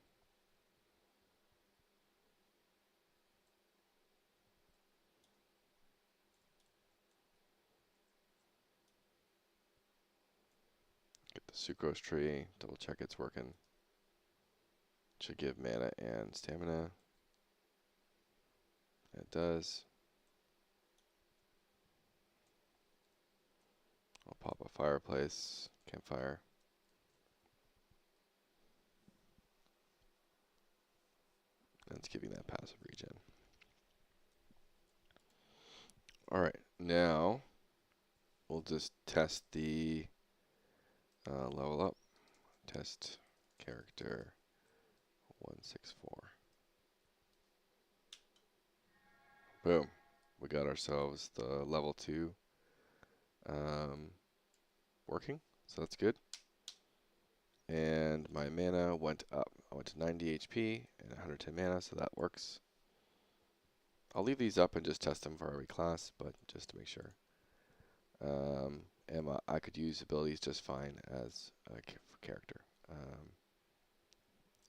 Get the sucrose tree. Double check it's working. Should give mana and stamina. It does. I'll pop a fireplace, campfire. And it's giving that passive regen. Alright, now we'll just test the level up. Test character 164. Boom. We got ourselves the level 2 working, so that's good. And my mana went up. I went to 90 HP and 110 mana, so that works. I'll leave these up and just test them for every class, but just to make sure. And I could use abilities just fine as a character.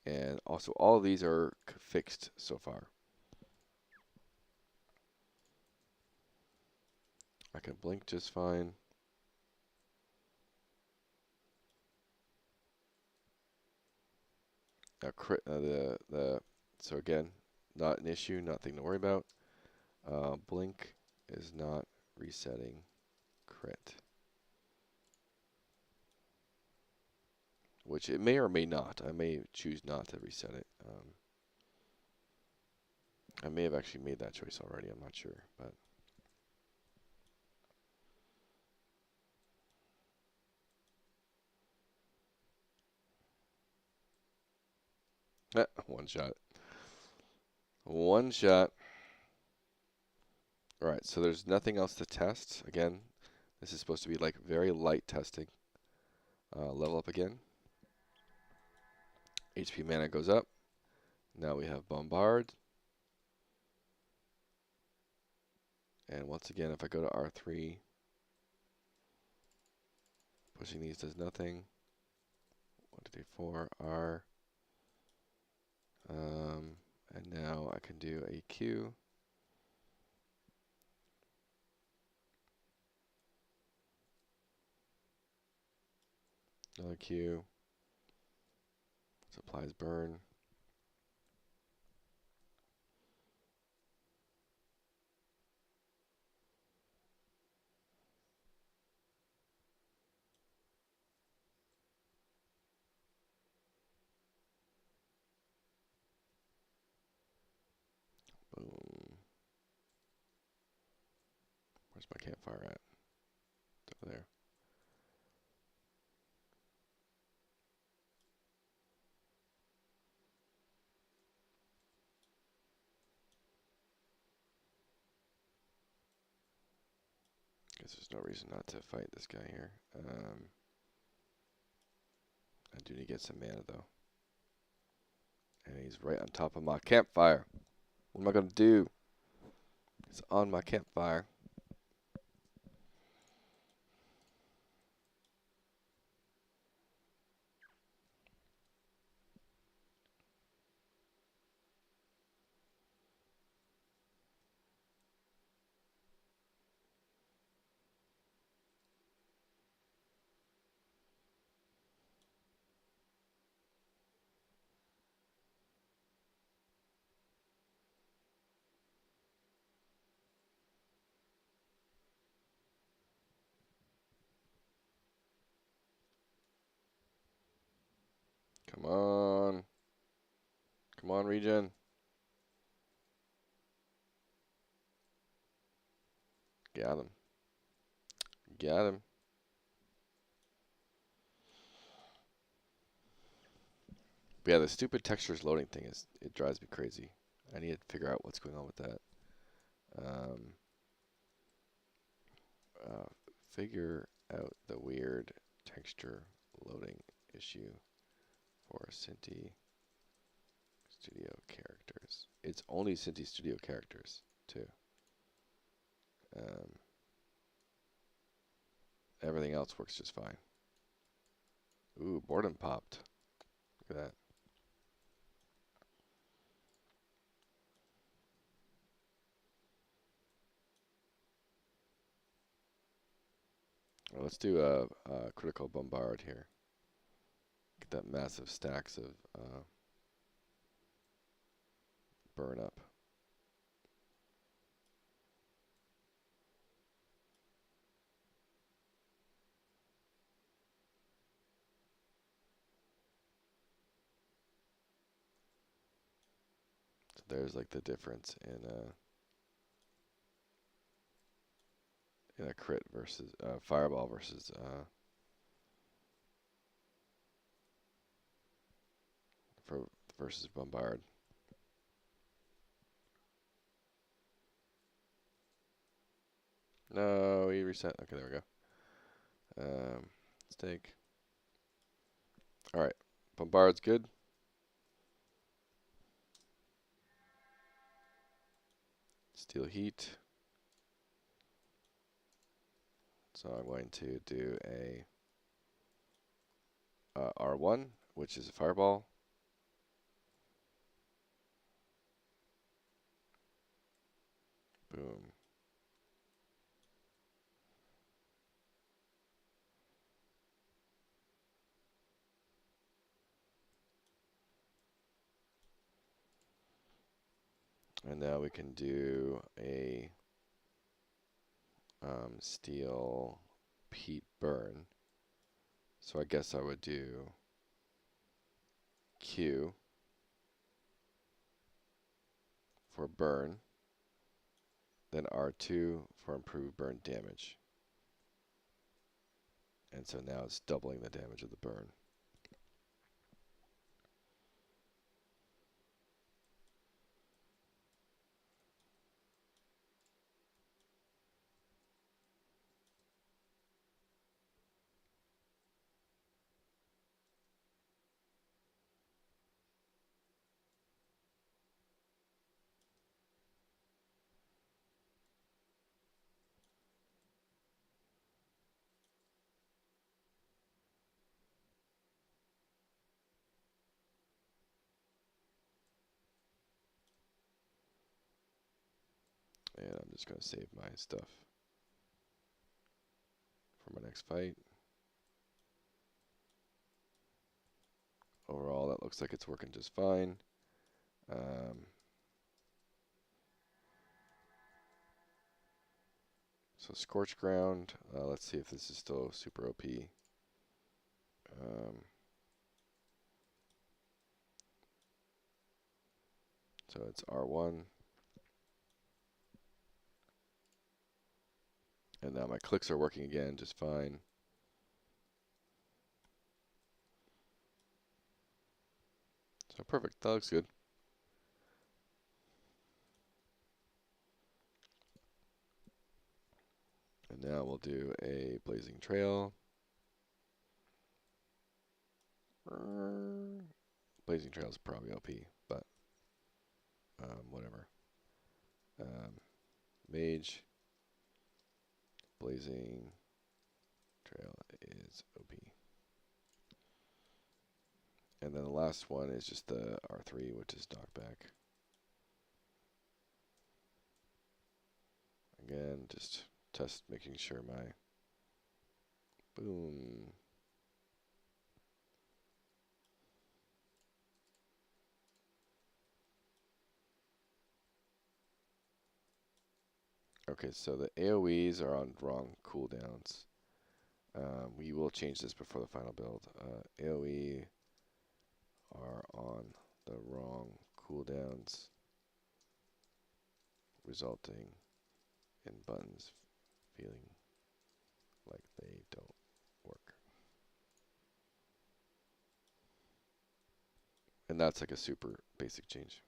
And also all of these are fixed so far. I can blink just fine. Now so again, not an issue, nothing to worry about. Blink is not resetting crit, which it may or may not. I may choose not to reset it. I may have actually made that choice already. I'm not sure, but one shot. One shot. All right, so there's nothing else to test. Again, this is supposed to be like very light testing. Level up again. HP mana goes up. Now we have Bombard. And once again, if I go to R3, pushing these does nothing. 1, 2, 3, 4, R. And now I can do a Q. Another Q. Supplies burn. Boom. Where's my campfire at? It's over there. Guess there's no reason not to fight this guy here. I do need to get some mana though. And he's right on top of my campfire. What am I going to do? It's on my campfire. Come on. Come on, regen. Got him. Got him. But yeah, the stupid textures loading thing it drives me crazy. I need to figure out what's going on with that. Figure out the weird texture loading issue for Cinti Studio characters. It's only Cinti Studio characters too. Everything else works just fine. Ooh, boredom popped. Look at that. Well, let's do a critical bombard here. Get that massive stacks of burn up. So there's like the difference in a crit versus fireball versus versus bombard. No, he reset. Okay, there we go. Let's take. All right, bombard's good. Steal heat. So I'm going to do a R1, which is a fireball. Boom. And now we can do a steel peat burn. So I guess I would do Q for burn, then R2 for improved burn damage. And so now it's doubling the damage of the burn. And I'm just going to save my stuff for my next fight. Overall, that looks like it's working just fine. So Scorched Ground, let's see if this is still super OP. So it's R1. And now my clicks are working again just fine. So perfect, that looks good. And now we'll do a Blazing Trail. Blazing Trail is probably OP, but whatever. Mage. Blazing Trail is OP. And then the last one is just the R3, which is knockback. Again, just test making sure my boom. Okay, so the AoEs are on wrong cooldowns. We will change this before the final build. AoE are on the wrong cooldowns, resulting in buttons feeling like they don't work. And that's like a super basic change.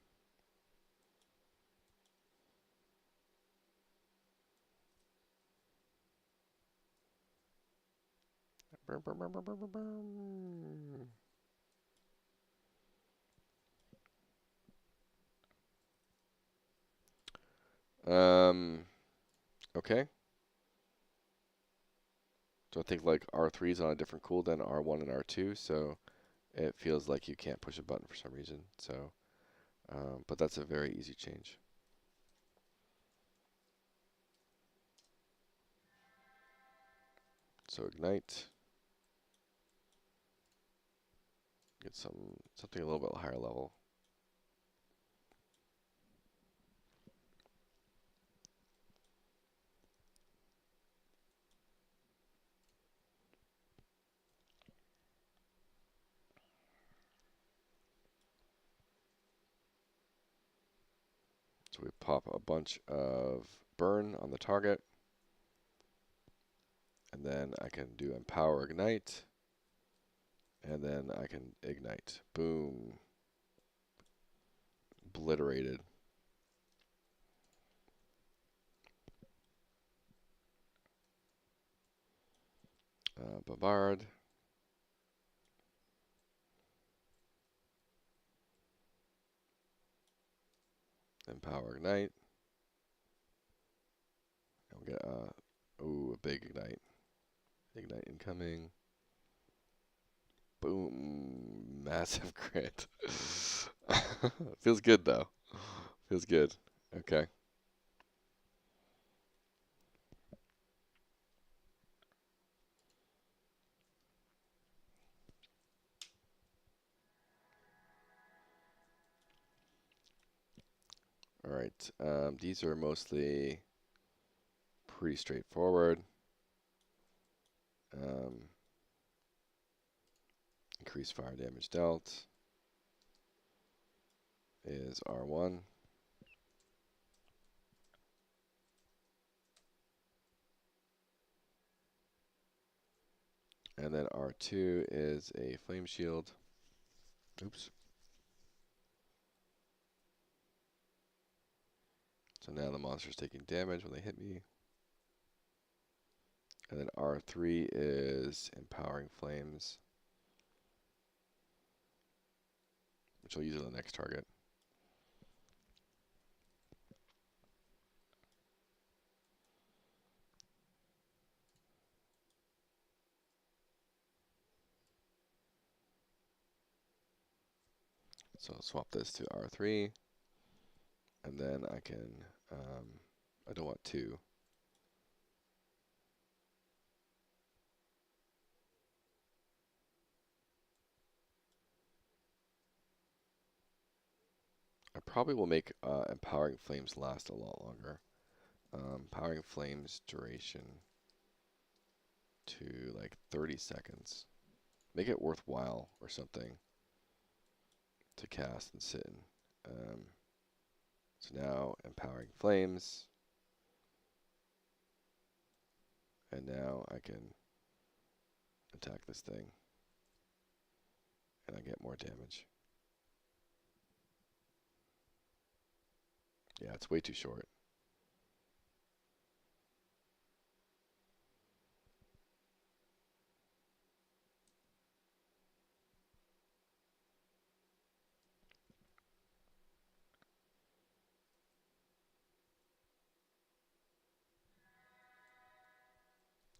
Okay. So I think like R3 is on a different cooldown than R1 and R2, so it feels like you can't push a button for some reason. So, but that's a very easy change. So ignite. Get something a little bit higher level. So we pop a bunch of burn on the target. And then I can do empower ignite. And then I can ignite. Boom. Obliterated. Bombard. Empower ignite. And we'll get a big ignite. Ignite incoming. Boom. Massive crit. Feels good though. Feels good. Okay. Alright, these are mostly pretty straightforward. Increase fire damage dealt is R1. And then R2 is a flame shield. Oops. So now the monster's taking damage when they hit me. And then R3 is empowering flames, which I'll use on the next target. So I'll swap this to R3, and then I can, I don't want 2. I probably will make empowering flames last a lot longer. Empowering flames duration to like 30 seconds. Make it worthwhile or something to cast and sit in. So now empowering flames, and now I can attack this thing, and I get more damage. Yeah, it's way too short.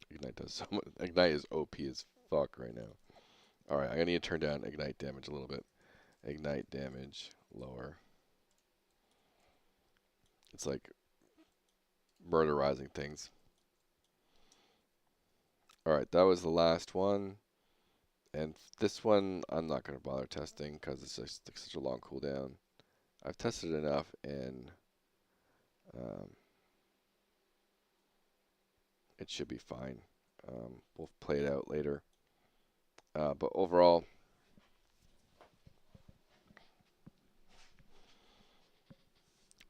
Ignite does so much. Ignite is OP as fuck right now. Alright, I'm going to need to turn down Ignite damage a little bit. Ignite damage lower. It's like murderizing things. Alright, that was the last one. And this one, I'm not going to bother testing because it's just like such a long cooldown. I've tested enough and it should be fine. We'll play it out later. But overall,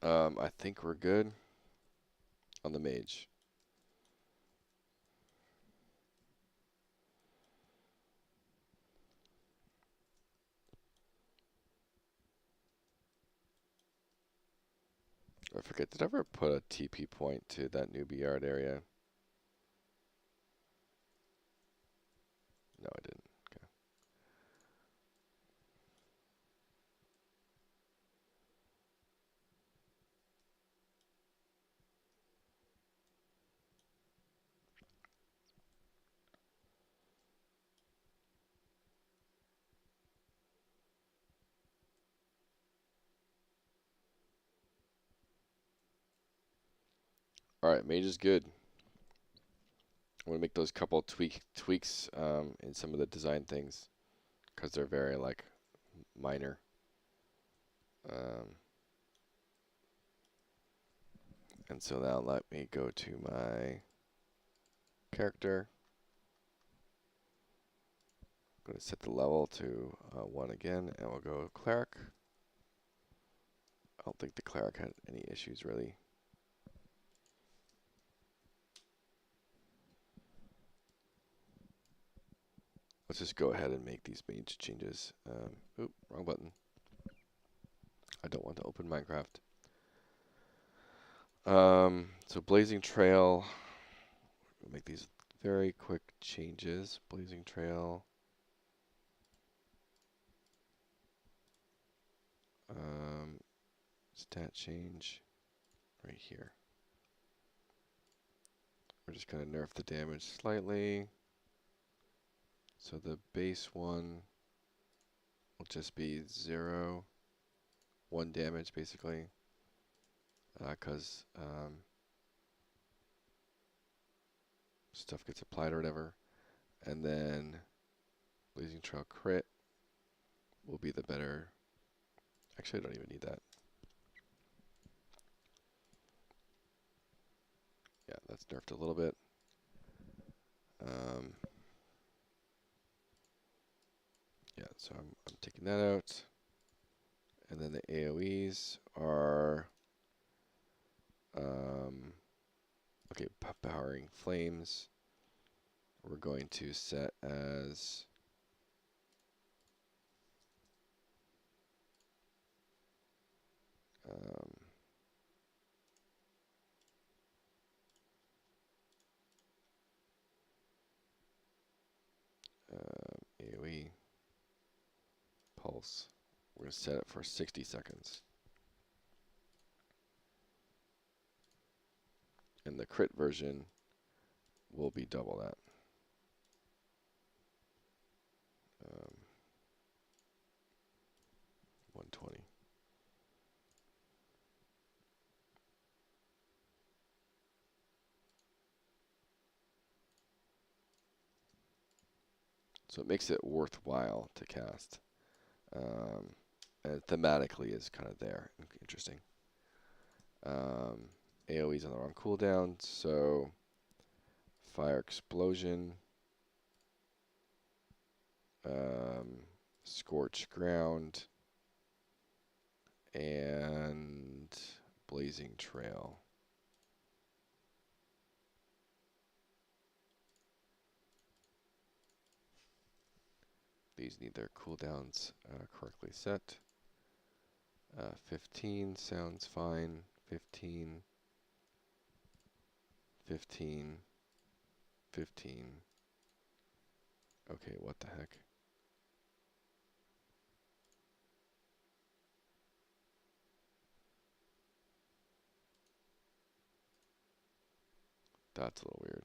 I think we're good on the mage. I forget, did I ever put a TP point to that newbie yard area? No, I didn't. Okay. Alright, mage is good. I'm going to make those couple tweaks in some of the design things because they're very like minor. And so now let me go to my character. I'm going to set the level to 1 again, and we'll go cleric. I don't think the cleric had any issues really. Let's just go ahead and make these mage changes. Oop, wrong button. I don't want to open Minecraft. So Blazing Trail. We'll make these very quick changes. Blazing Trail. Stat change right here. We're just going to nerf the damage slightly. So the base one will just be 0, 1 damage basically. Because stuff gets applied or whatever. And then Blazing Trail crit will be the better. Actually, I don't even need that. Yeah, that's nerfed a little bit. Yeah, so I'm taking that out. And then the AoEs are okay, powering flames. We're going to set as AoE pulse. We're going to set it for 60 seconds. And the crit version will be double that. 120. So it makes it worthwhile to cast. And thematically is kind of there. Interesting. AoE's on the wrong cooldown, so fire explosion, scorch ground, and blazing trail. These need their cooldowns correctly set. 15 sounds fine. 15, 15, 15. Okay, what the heck? That's a little weird.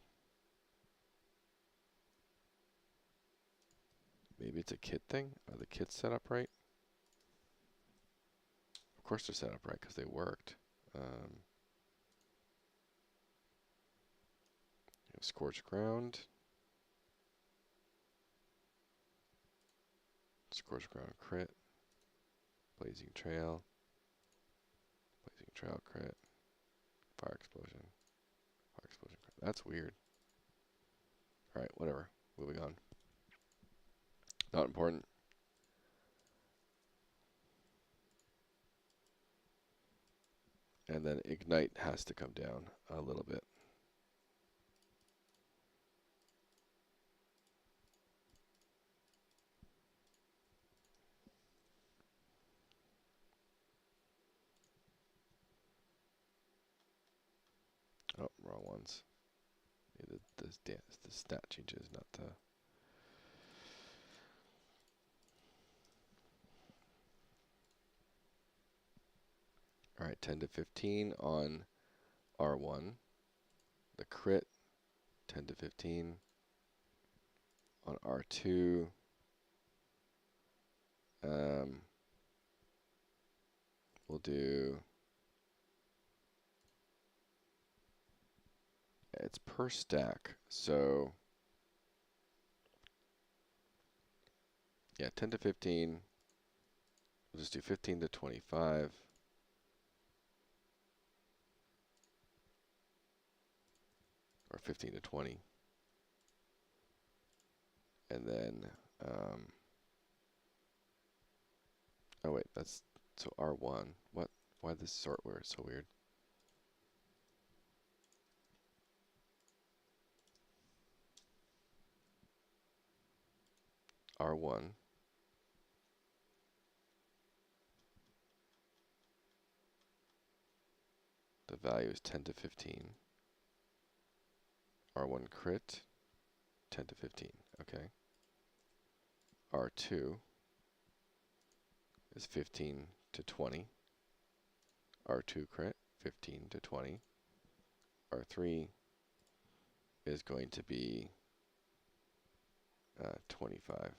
Maybe it's a kit thing? Are the kits set up right? Of course they're set up right because they worked. Scorched ground. Scorched ground crit. Blazing trail. Blazing trail crit. Fire explosion. Fire explosion crit. That's weird. Alright, whatever. Moving on. Not important. And then ignite has to come down a little bit. Oh, wrong ones. Yeah, the stat changes, not the. Alright, 10 to 15 on R1. The crit, 10 to 15. On R2, we'll do. It's per stack, so yeah, 10 to 15. We'll just do 15 to 25. Or 15 to 20. And then, oh wait, that's, so R1. What? Why this sort word so weird? R1. The value is 10 to 15. R1 crit, 10 to 15. Okay. R2 is 15 to 20. R2 crit, 15 to 20. R3 is going to be 25.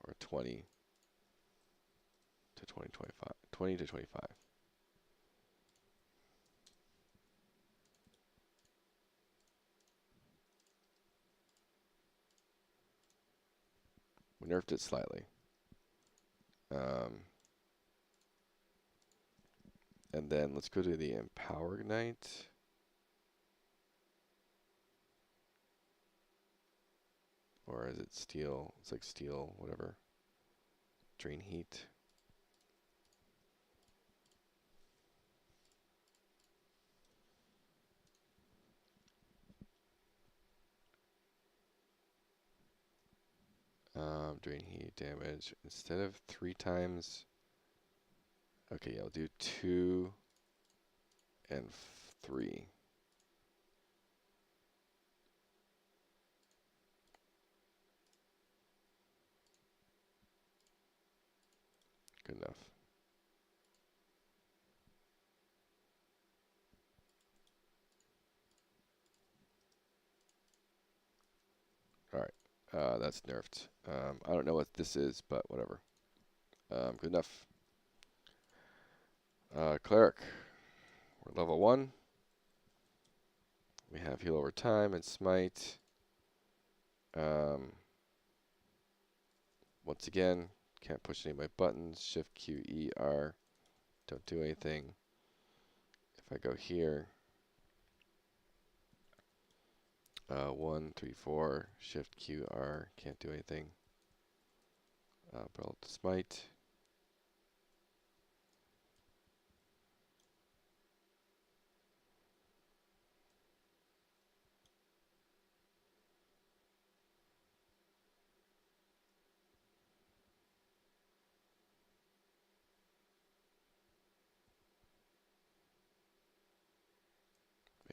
Or 20 to 20, 25. 20 to 25. We nerfed it slightly. And then let's go to the Empower Ignite. Or is it Steel? It's like Steel, whatever. Drain Heat. Drain Heat damage. Instead of 3 times. Okay, I'll do 2 and 3. Good enough. Alright, that's nerfed. I don't know what this is, but whatever. Good enough. Cleric. We're level 1. We have heal over time and smite. Once again, can't push any of my buttons. Shift Q E R. Don't do anything. If I go here, 1, 3, 4. Shift Q R. Can't do anything. Belt to smite.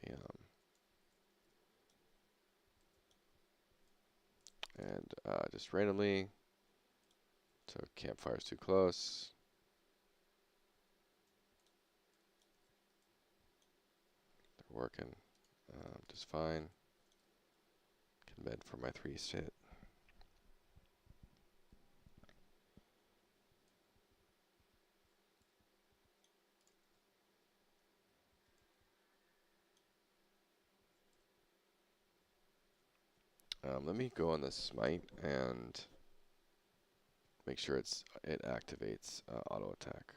Bam. And just randomly. So campfire's too close. They're working just fine. Can med for my 3 sit. Let me go on the smite and make sure it activates auto attack.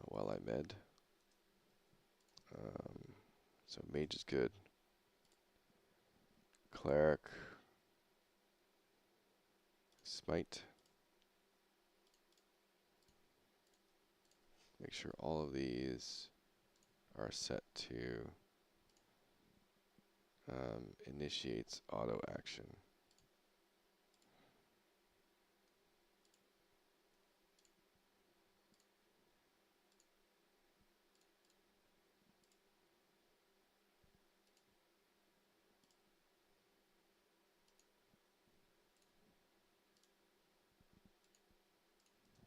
While I med. So mage is good. Cleric. Smite. Make sure all of these are set to initiates auto action.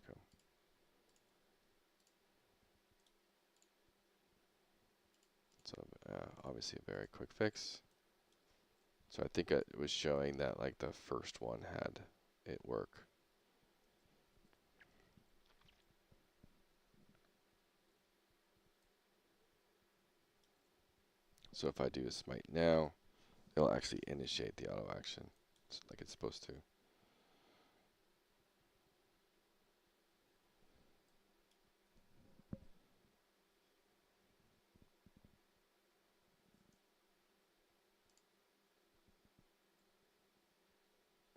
Okay. So obviously a very quick fix. So I think it was showing that like the first one had it work. So if I do a smite now, it'll actually initiate the auto action like it's supposed to.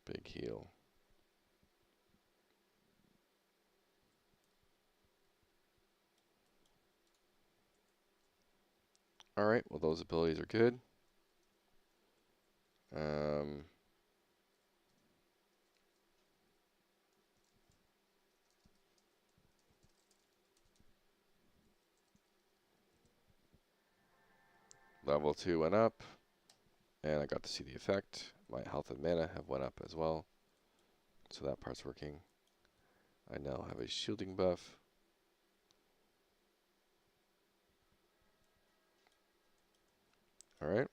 Big heal. Alright, well those abilities are good. Level 2 went up, and I got to see the effect. My health and mana have went up as well, so that part's working. I now have a shielding buff. Alright.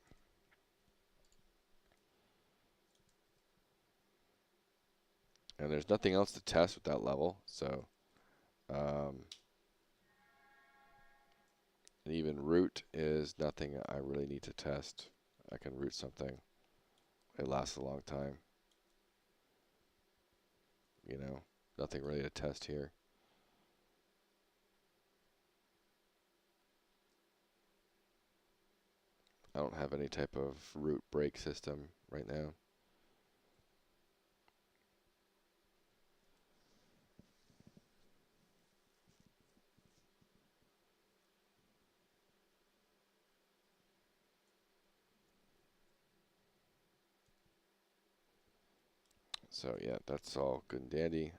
And there's nothing else to test with that level, so and even root is nothing I really need to test. I can root something it lasts a long time. You know, nothing really to test here. I don't have any type of root break system right now. So yeah, that's all good and dandy.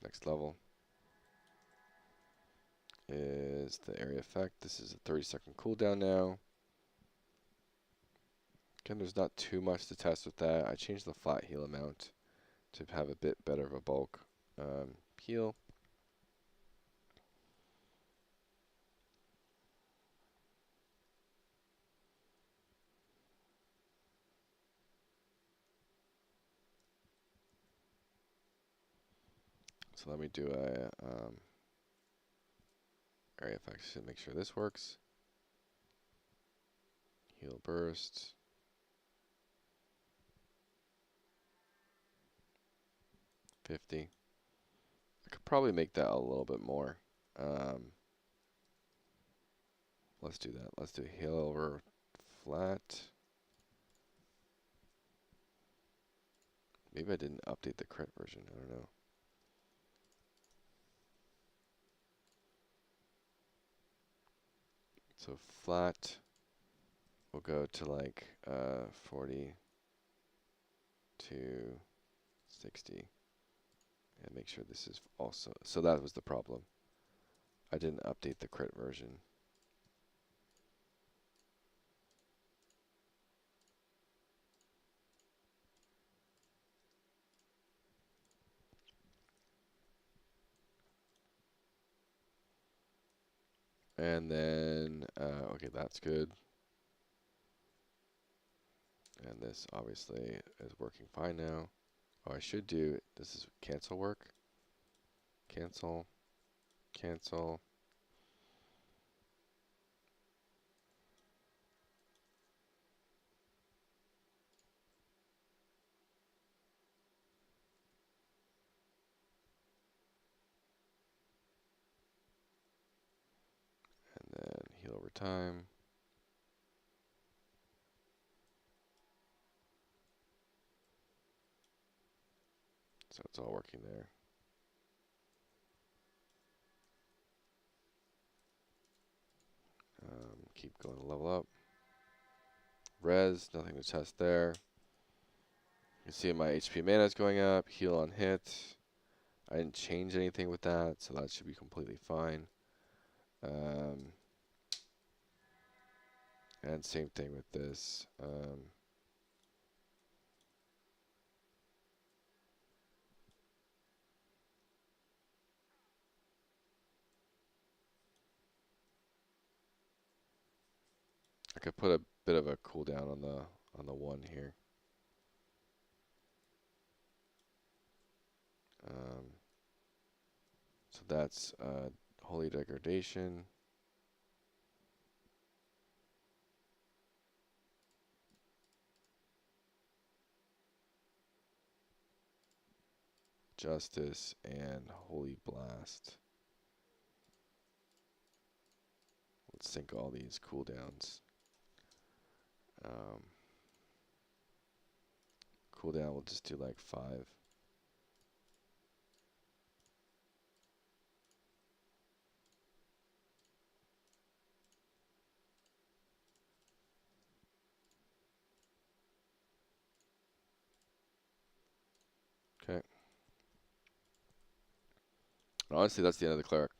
Next level is the area effect. This is a 30-second cooldown now. Again, there's not too much to test with that. I changed the flat heal amount to have a bit better of a bulk heal. So let me do a area effects to make sure this works. Heal burst. 50. I could probably make that a little bit more. Let's do that. Let's do heal over flat. Maybe I didn't update the crit version. I don't know. So flat will go to like 40 to 60. And make sure this is also... So that was the problem. I didn't update the crit version. And then, okay, that's good. And this obviously is working fine now. Oh, I should do, this is cancel work. Cancel, cancel. And then heal over time. So it's all working there. Keep going to level up. Res, nothing to test there. You can see my HP mana is going up. Heal on hit. I didn't change anything with that, so that should be completely fine. And same thing with this. I could put a bit of a cooldown on the one here. So that's Holy Degradation. Justice and Holy Blast. Let's sync all these cooldowns. Cooldown, we'll just do like 5. Okay. Honestly, that's the end of the cleric.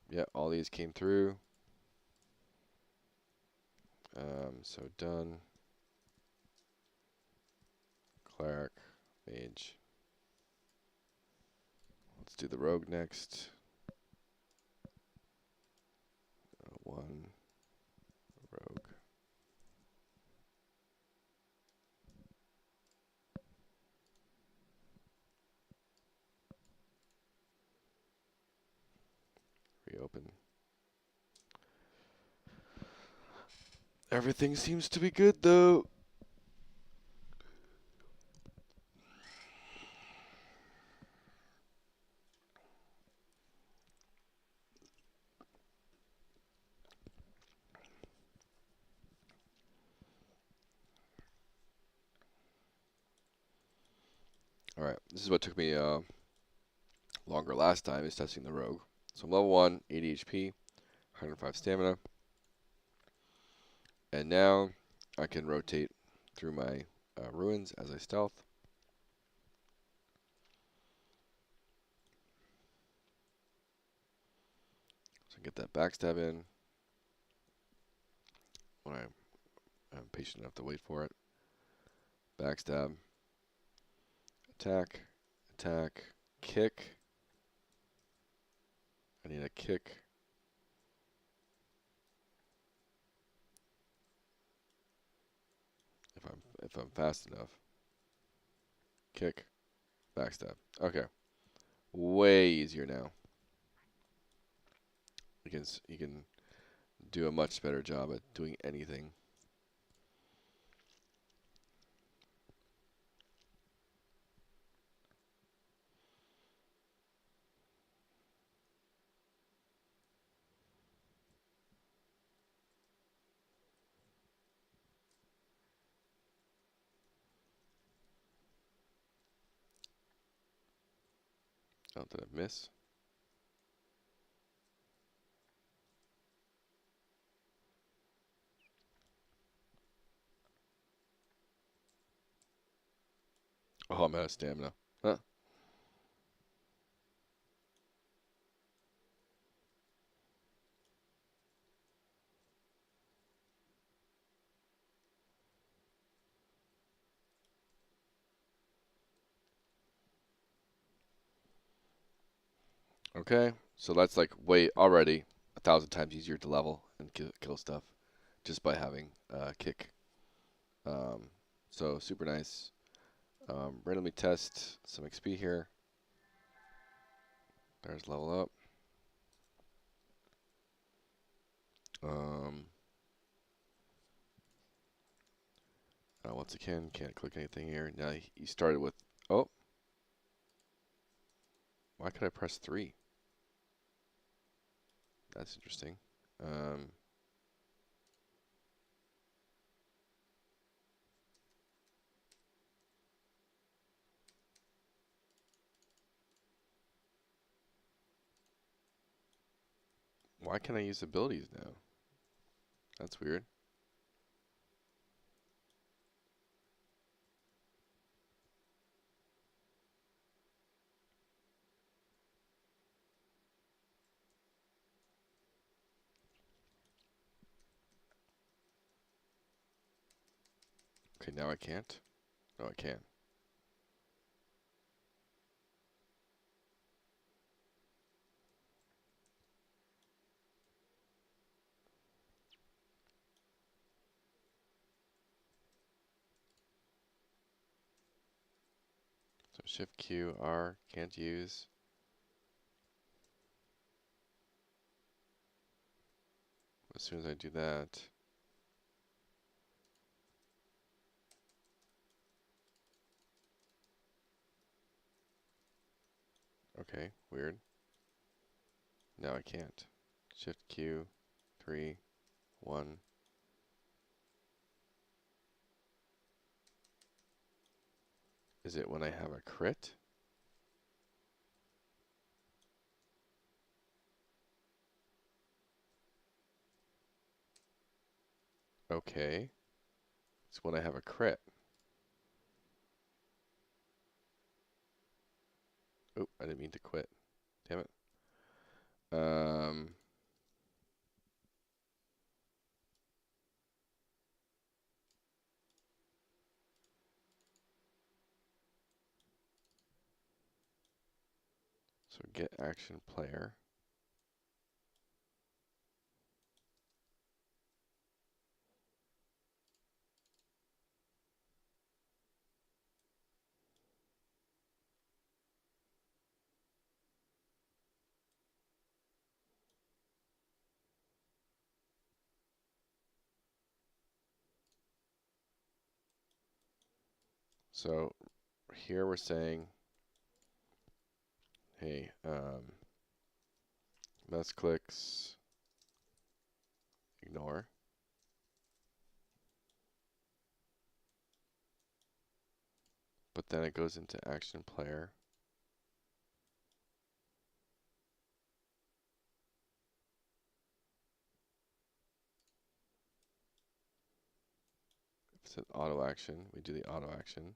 Yeah, all these came through. So done. Cleric, mage. Let's do the rogue next. One rogue. open. Everything seems to be good though. Alright, this is what took me longer last time, is testing the rogue. So I'm level 1, 80 HP, 105 stamina. And now I can rotate through my ruins as I stealth. So get that backstab in when I'm patient enough to wait for it. Backstab. Attack. Attack. Kick. I need a kick. If I'm fast enough. Kick. Backstab. Okay. Way easier now. You can do a much better job at doing anything. Oh, did I miss? Oh, I'm out of stamina. Huh. Okay, so that's like way already 1,000 times easier to level and kill stuff just by having kick. So super nice. Randomly test some XP here. There's level up. Once again, can't click anything here. Now you started with, oh, why could I press 3? That's interesting. Why can't I use abilities now? That's weird. Okay, now I can't. No, I can. So Shift Q R can't use. As soon as I do that, okay, weird. Now I can't. Shift Q, 3, 1. Is it when I have a crit? Okay. It's when I have a crit. Oh, I didn't mean to quit. Damn it. So get action player. So here we're saying, hey, mouse clicks, ignore. But then it goes into action player. If it's an auto action, we do the auto action.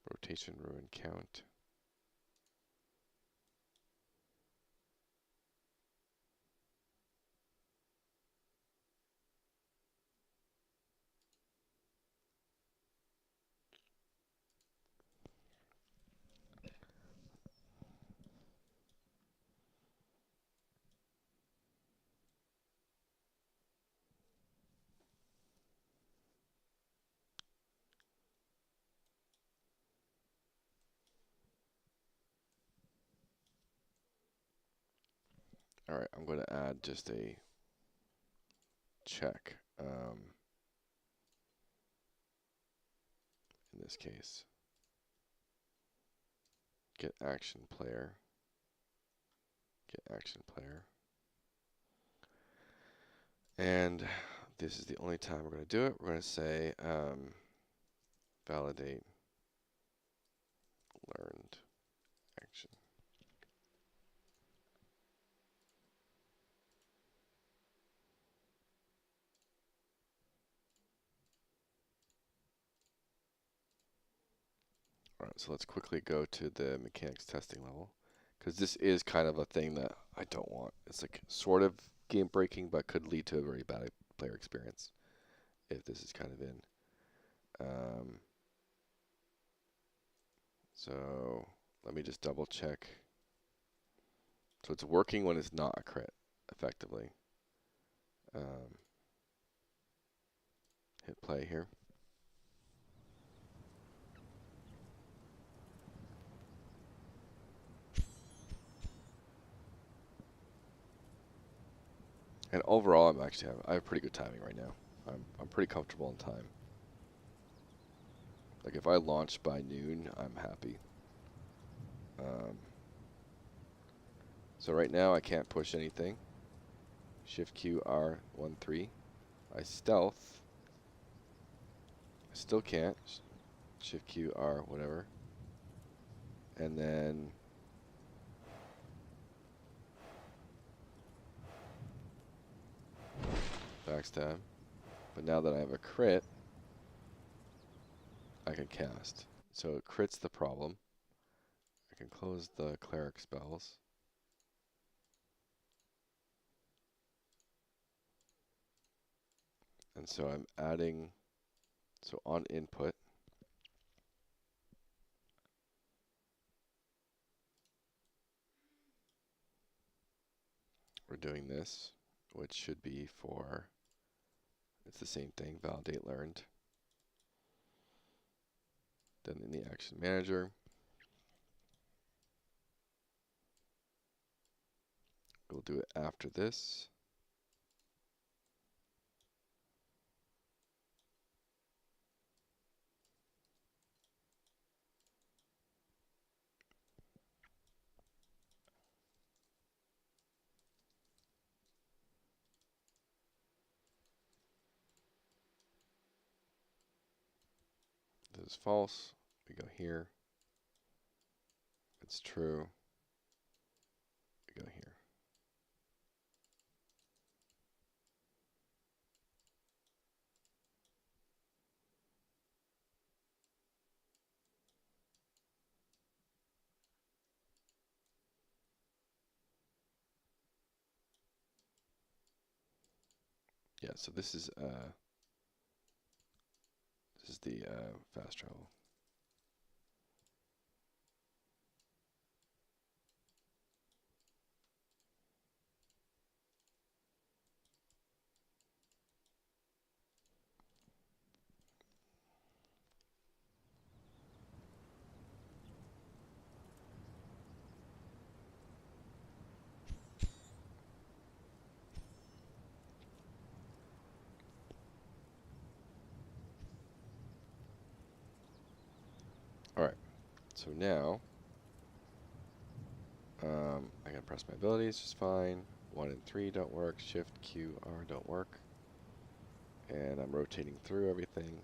Rotation ruin count. All right, I'm going to add just a check in this case. Get action player. Get action player. And this is the only time we're going to do it. We're going to say validate learned action. All right, so let's quickly go to the mechanics testing level, because this is kind of a thing that I don't want. It's like sort of game breaking, but could lead to a very bad player experience if this is kind of in. So let me just double check. So it's working when it's not a crit, effectively. Hit play here. And overall, I have pretty good timing right now. I'm pretty comfortable in time. Like if I launch by noon, I'm happy. So right now I can't push anything. Shift Q R 1 3. I stealth. I still can't. Shift Q R whatever. And then backstab. But now that I have a crit, I can cast. So it crits the problem. I can close the cleric spells. And so I'm adding, so on input, we're doing this, which should be for, it's the same thing, validate learned. Then in the action manager, we'll do it after this. This is false. We go here. It's true. We go here. Yeah, so this is the fast travel. So now, I can press my abilities just fine. 1 and 3 don't work. Shift, Q, R don't work. And I'm rotating through everything.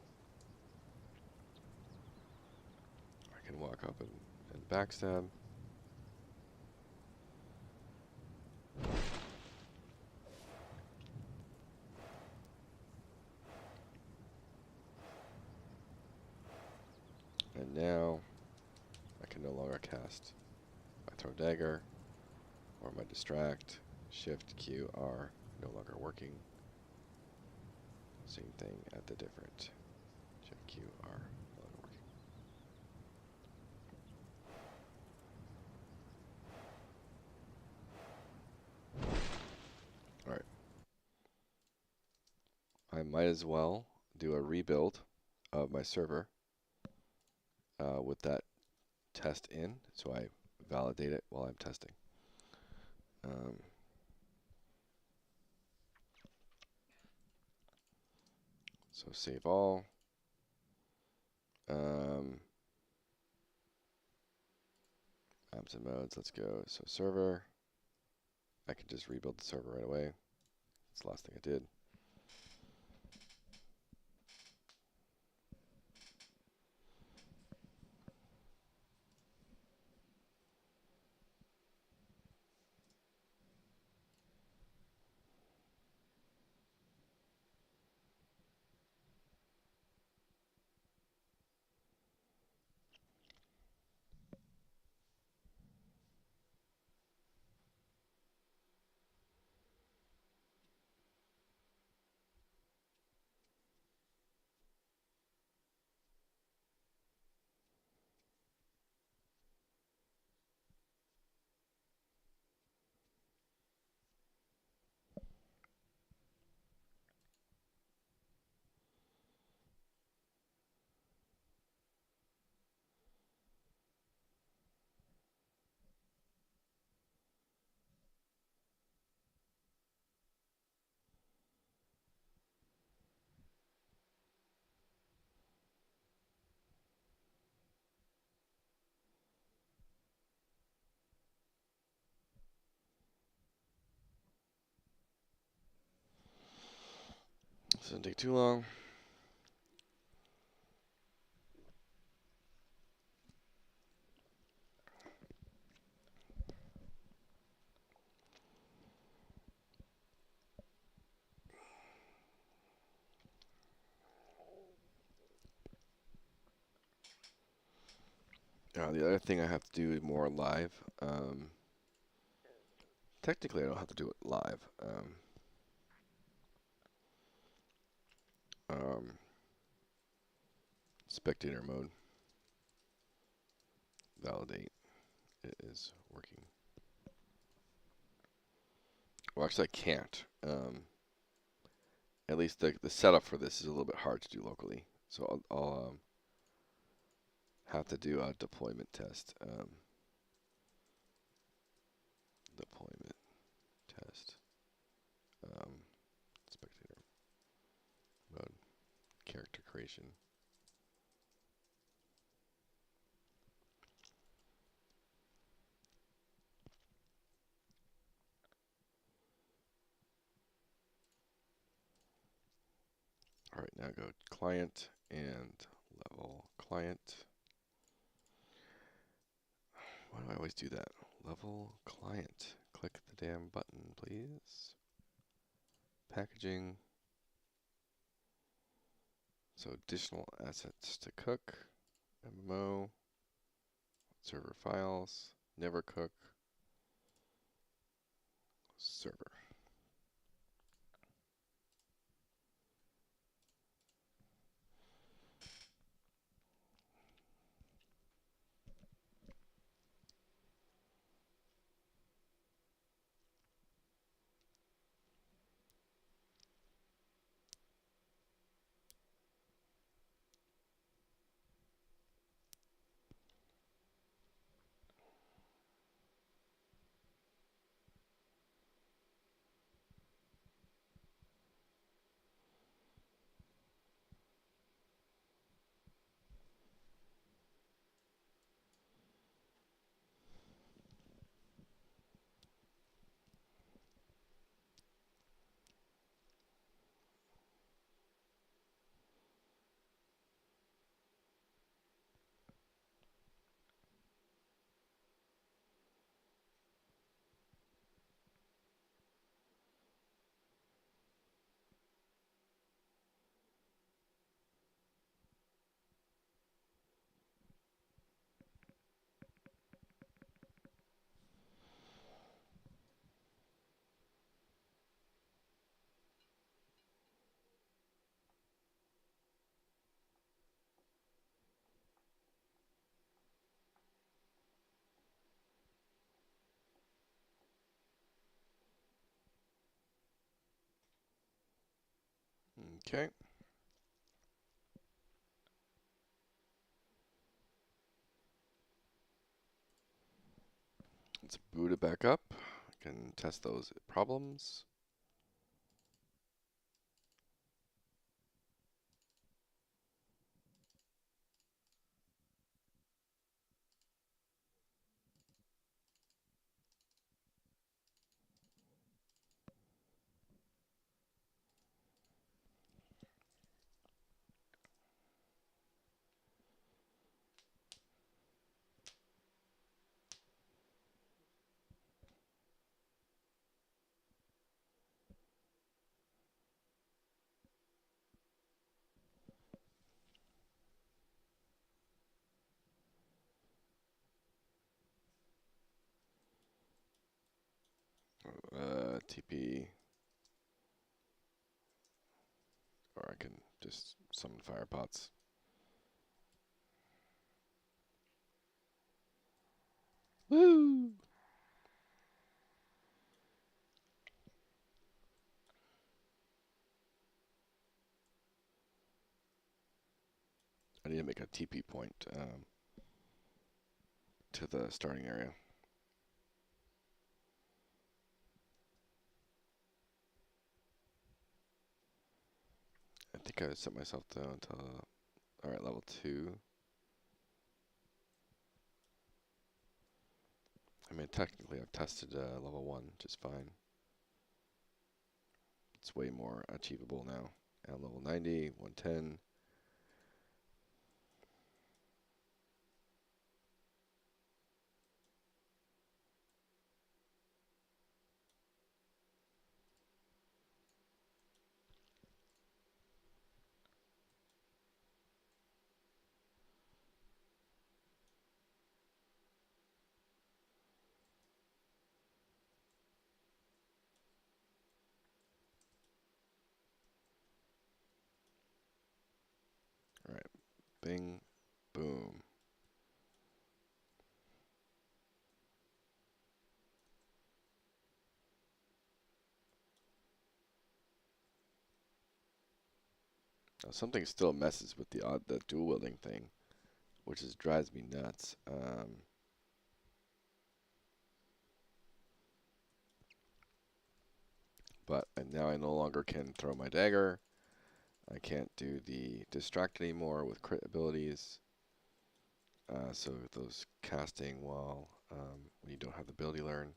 I can walk up and backstab. And now, I can no longer cast my throw dagger or my distract. Shift, Q, R, no longer working. Same thing at the different. Shift, Q, R, no longer working. Alright. I might as well do a rebuild of my server with that test in, so I validate it while I'm testing. So save all. Apps and modes, let's go. So server. I can just rebuild the server right away. That's the last thing I did. This doesn't take too long. The other thing I have to do more live. Technically, I don't have to do it live. Spectator mode. Validate. It is working. Well, actually, I can't. At least the setup for this is a little bit hard to do locally. So I'll have to do a deployment test. Deployment test. Spectator mode. Character creation. All right, now go client and level client. Why do I always do that? Level client. Click the damn button, please. Packaging. So additional assets to cook. MMO. Server files. Never cook. Server. Okay. Let's boot it back up. I can test those problems. TP, or I can just summon firepots. Woo! I need to make a TP point to the starting area. I think I set myself down to, alright, level 2. I mean, technically I've tested level 1 just fine. It's way more achievable now. And level 90, 110. Alright, bing, boom. Now, something still messes with the dual wielding thing, which drives me nuts. But now I no longer can throw my dagger. I can't do the distract anymore with crit abilities. So those casting while when you don't have the ability learn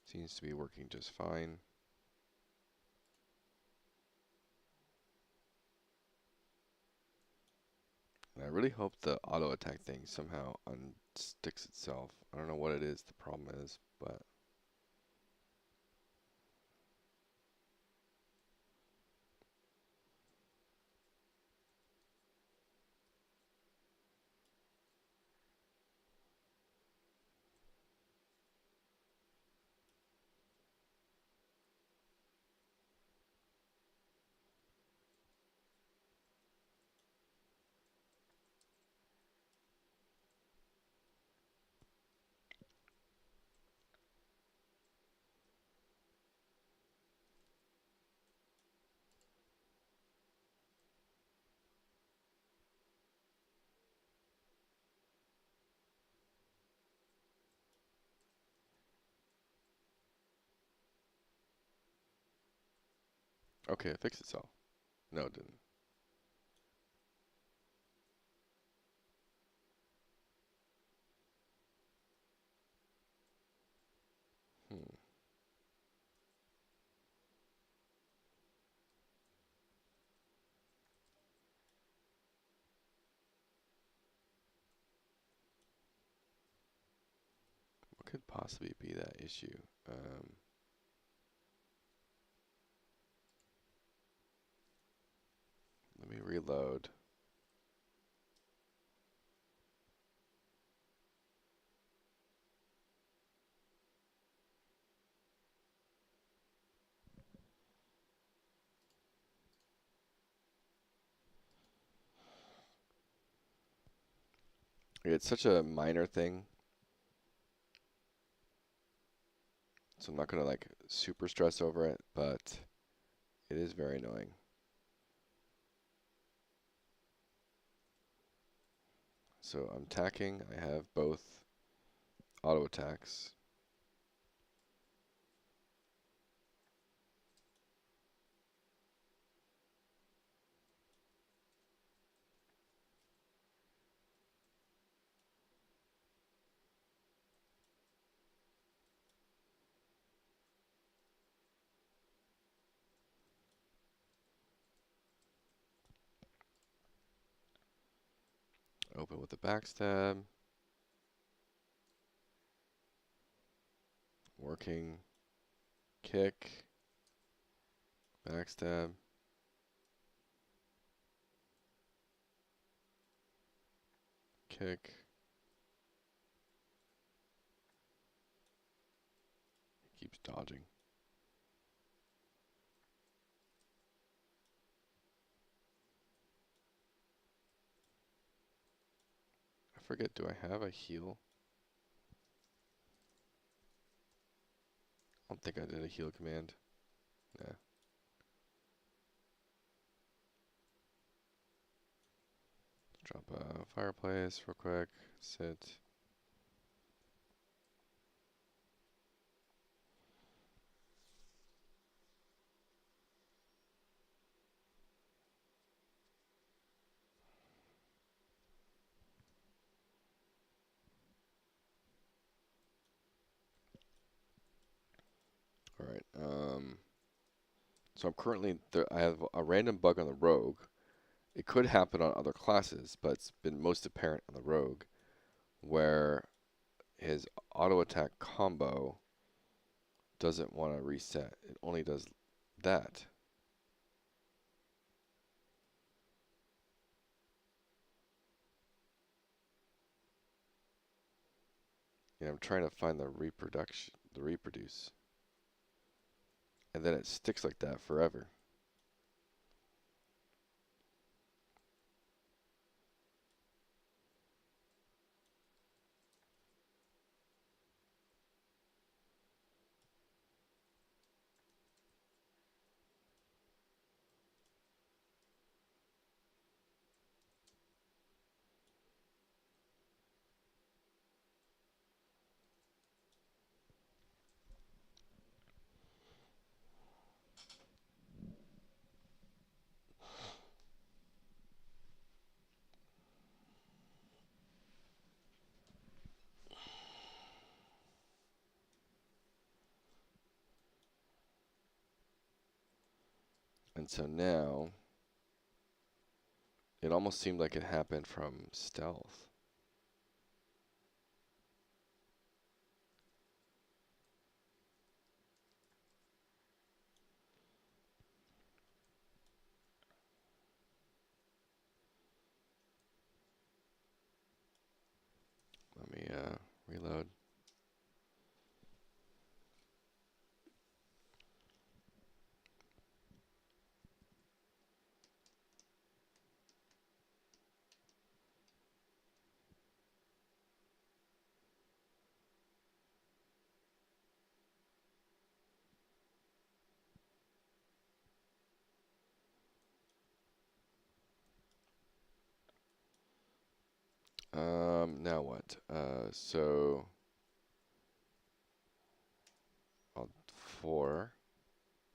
seems to be working just fine. And I really hope the auto attack thing somehow unsticks itself. I don't know what it is, the problem is, but okay, it fixed itself. No, it didn't. Hmm. What could possibly be that issue? Let me reload. It's such a minor thing, so I'm not gonna like super stress over it, but it is very annoying. So I'm tacking. I have both auto attacks. Open with the backstab. Working. Kick. Backstab. Kick. He keeps dodging. I forget, do I have a heal? I don't think I did a heal command. Nah. Drop a fireplace real quick. Sit. Alright. So I'm currently, I have a random bug on the rogue. It could happen on other classes, but it's been most apparent on the rogue, where his auto attack combo doesn't want to reset. It only does that. And I'm trying to find the reproduce. And then it sticks like that forever. And so now, it almost seemed like it happened from stealth. Let me reload. Now what? So, I'll 4.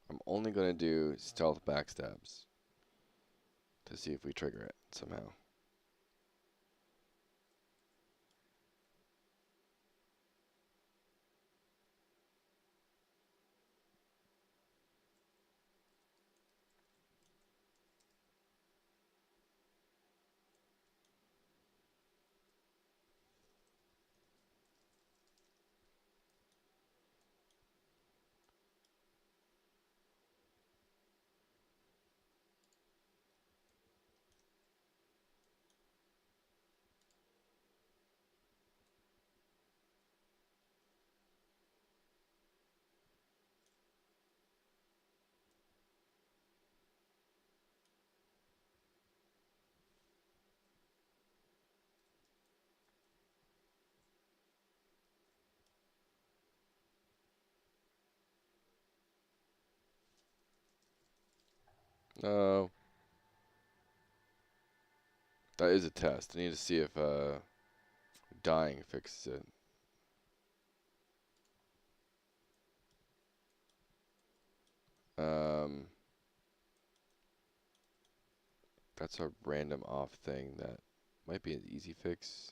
I'm only going to do stealth backstabs to see if we trigger it somehow. No. That is a test. I need to see if dying fixes it. That's a random off thing that might be an easy fix.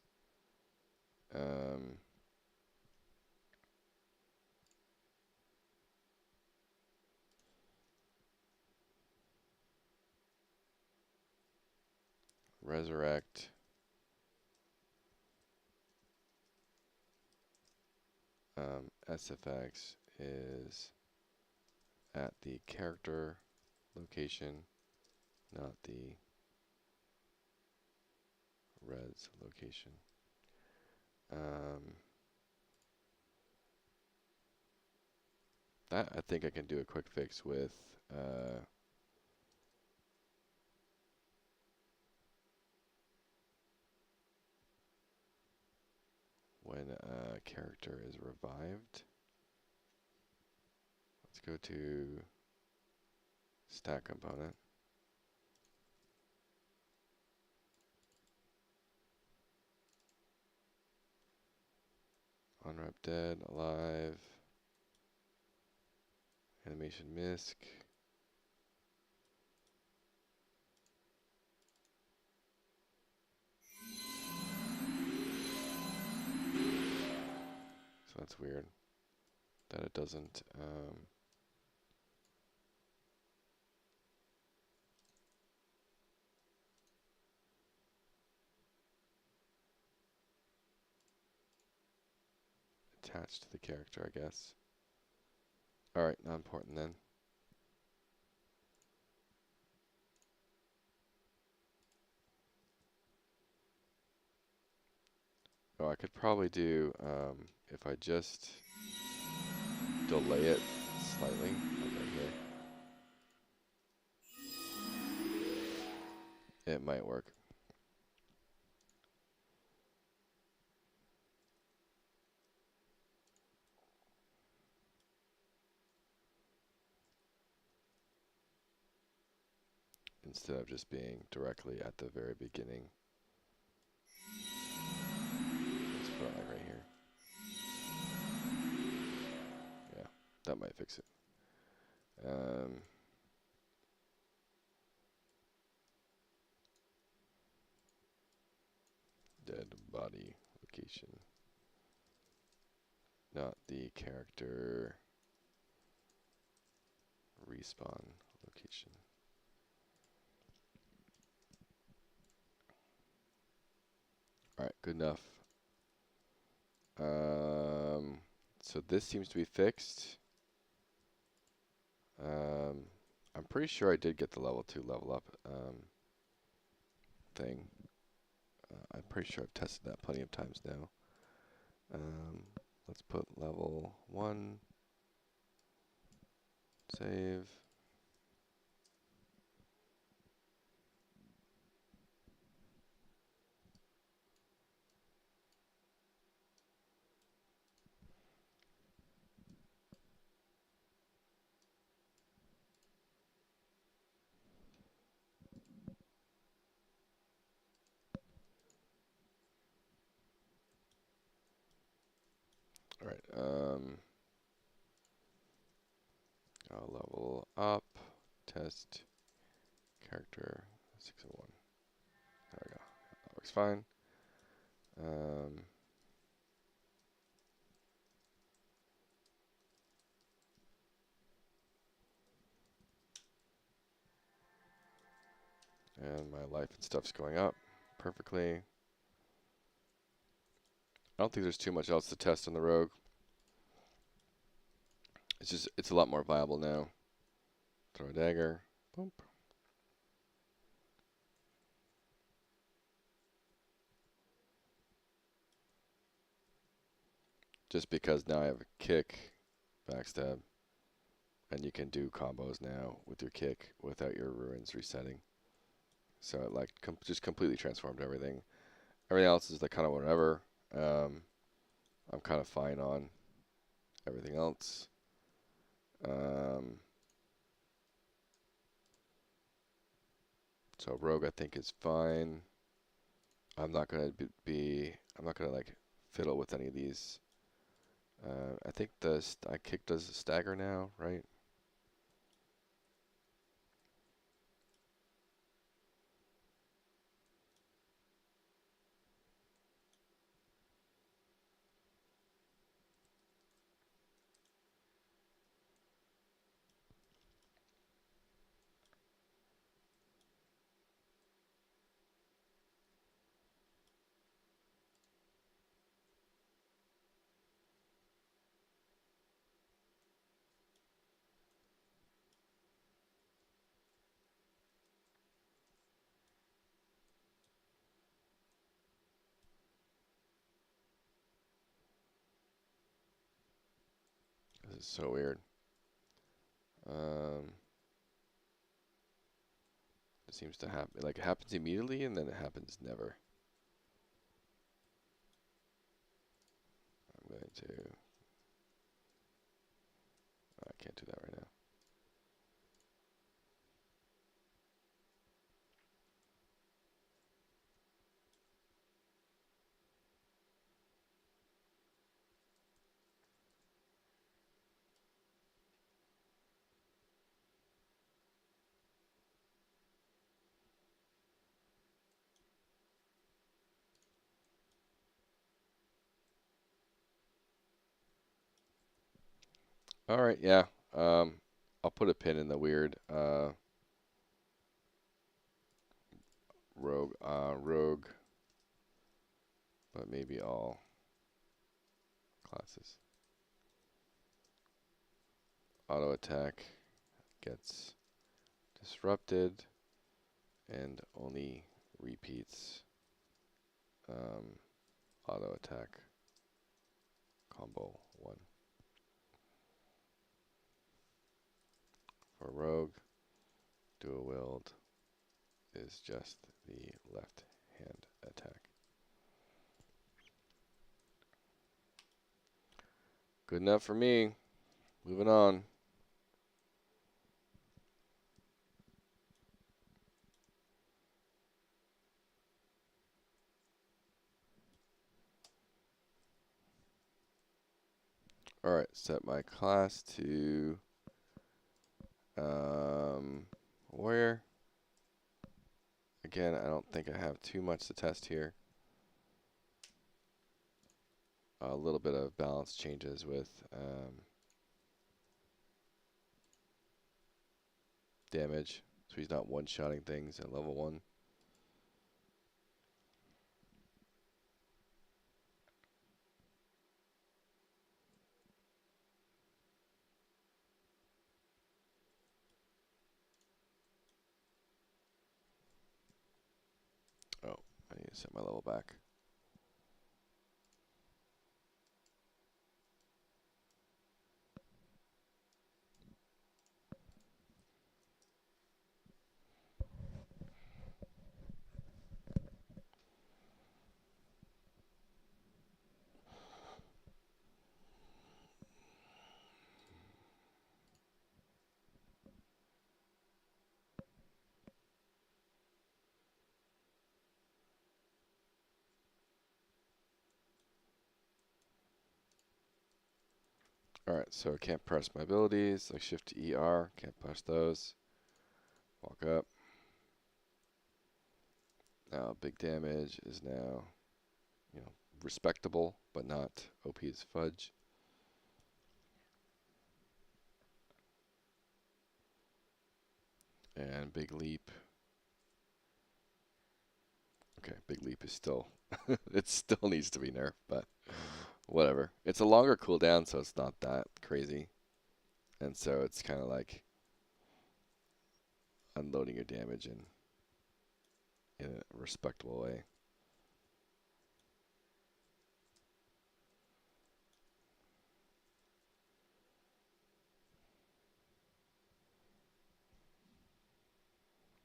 Resurrect. SFX is at the character location, not the res location. That I think I can do a quick fix with when a character is revived. Let's go to stack component. Unwrap dead, alive. Animation misc. So that's weird that it doesn't attach to the character, I guess. Alright, not important then. Oh, I could probably do, if I just delay it slightly, like right here, it might work. Instead of just being directly at the very beginning. Let's put it like right here. Yeah, that might fix it. Dead body location. Not the character respawn location. Alright, good enough. So this seems to be fixed. I'm pretty sure I did get the level 2 level up thing. I'm pretty sure I've tested that plenty of times now. Let's put level 1. Save. Alright, I'll level up, test, character, 601. There we go, that works fine. And my life and stuff's going up perfectly. I don't think there's too much else to test on the rogue. It's a lot more viable now. Throw a dagger. Boom. Just because now I have a kick, backstab, and you can do combos now with your kick without your ruins resetting. So it like just completely transformed everything. Everything else is like kind of whatever. I'm kind of fine on everything else. So rogue I think is fine. I'm not gonna I'm not gonna like fiddle with any of these. I think I kick does stagger now, right? This is so weird. It seems to happen, like it happens immediately and then it happens never. I'm going to, I can't do that right now. All right, yeah. I'll put a pin in the weird rogue, but maybe all classes. Auto attack gets disrupted and only repeats auto attack combo 1. For rogue, dual wield is just the left hand attack. Good enough for me. Moving on. Alright, set my class to warrior. Again, I don't think I have too much to test here. A little bit of balance changes with damage, so he's not one-shotting things at level 1. Oh, I need to set my level back. Alright, so I can't press my abilities, like shift to ER, can't push those. Walk up. Now big damage is now, respectable, but not OP as fudge. And big leap. Okay, big leap is still, it still needs to be nerfed, but whatever. It's a longer cooldown, so it's not that crazy. And so it's kind of like unloading your damage in a respectable way.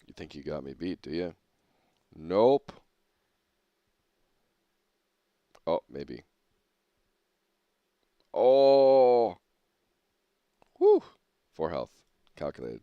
You think you got me beat, do you? Nope. Oh, maybe. Oh! Whew! 4 health. Calculated.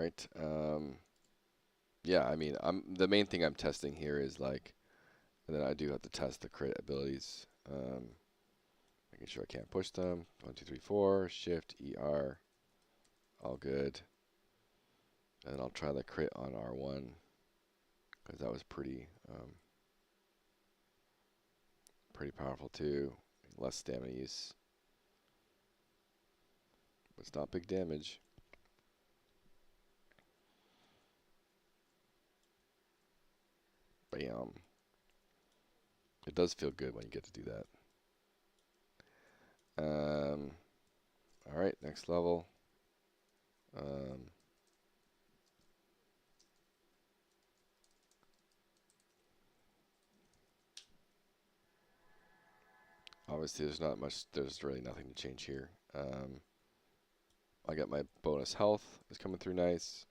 right. Yeah, I mean, the main thing I'm testing here is like, and then I do have to test the crit abilities. Making sure I can't push them. 1, 2, 3, 4. Shift, ER. All good. And I'll try the crit on R1 because that was pretty powerful too. Less stamina use, but it's not big damage. Bam. It does feel good when you get to do that. All right, next level. Obviously, there's not much. There's really nothing to change here. I got my bonus health is coming through nice.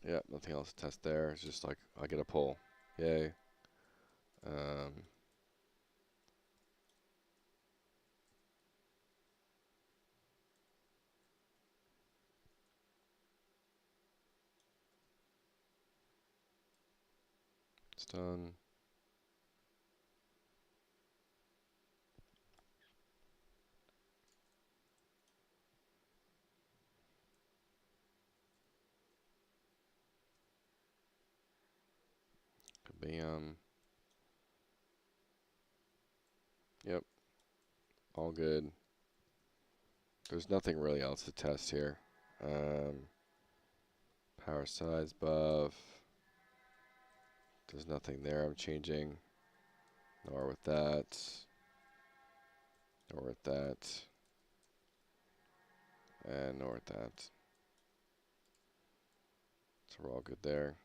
Yeah, nothing else to test there. It's just like I get a pull. Yay. It's done. Bam. Yep. All good. There's nothing really else to test here. Power size buff. There's nothing there I'm changing. Nor with that. Nor with that. And nor with that. So we're all good there.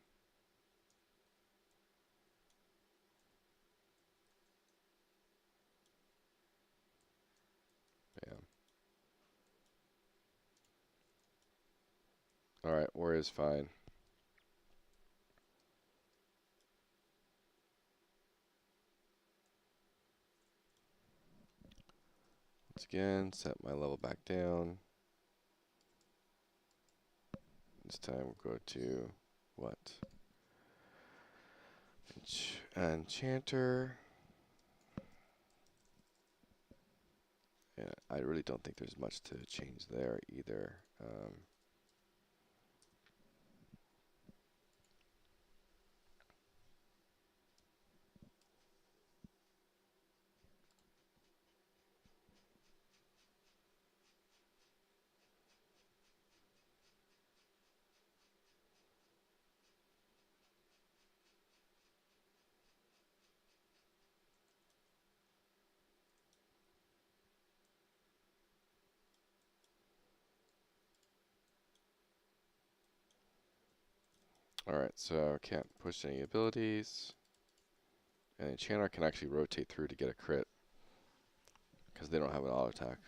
Bam. Alright, where is fine? Once again, set my level back down. This time we'll go to what? Enchanter. Yeah, I really don't think there's much to change there either. Alright, so can't push any abilities. And Enchanter can actually rotate through to get a crit. Because they don't have an auto attack.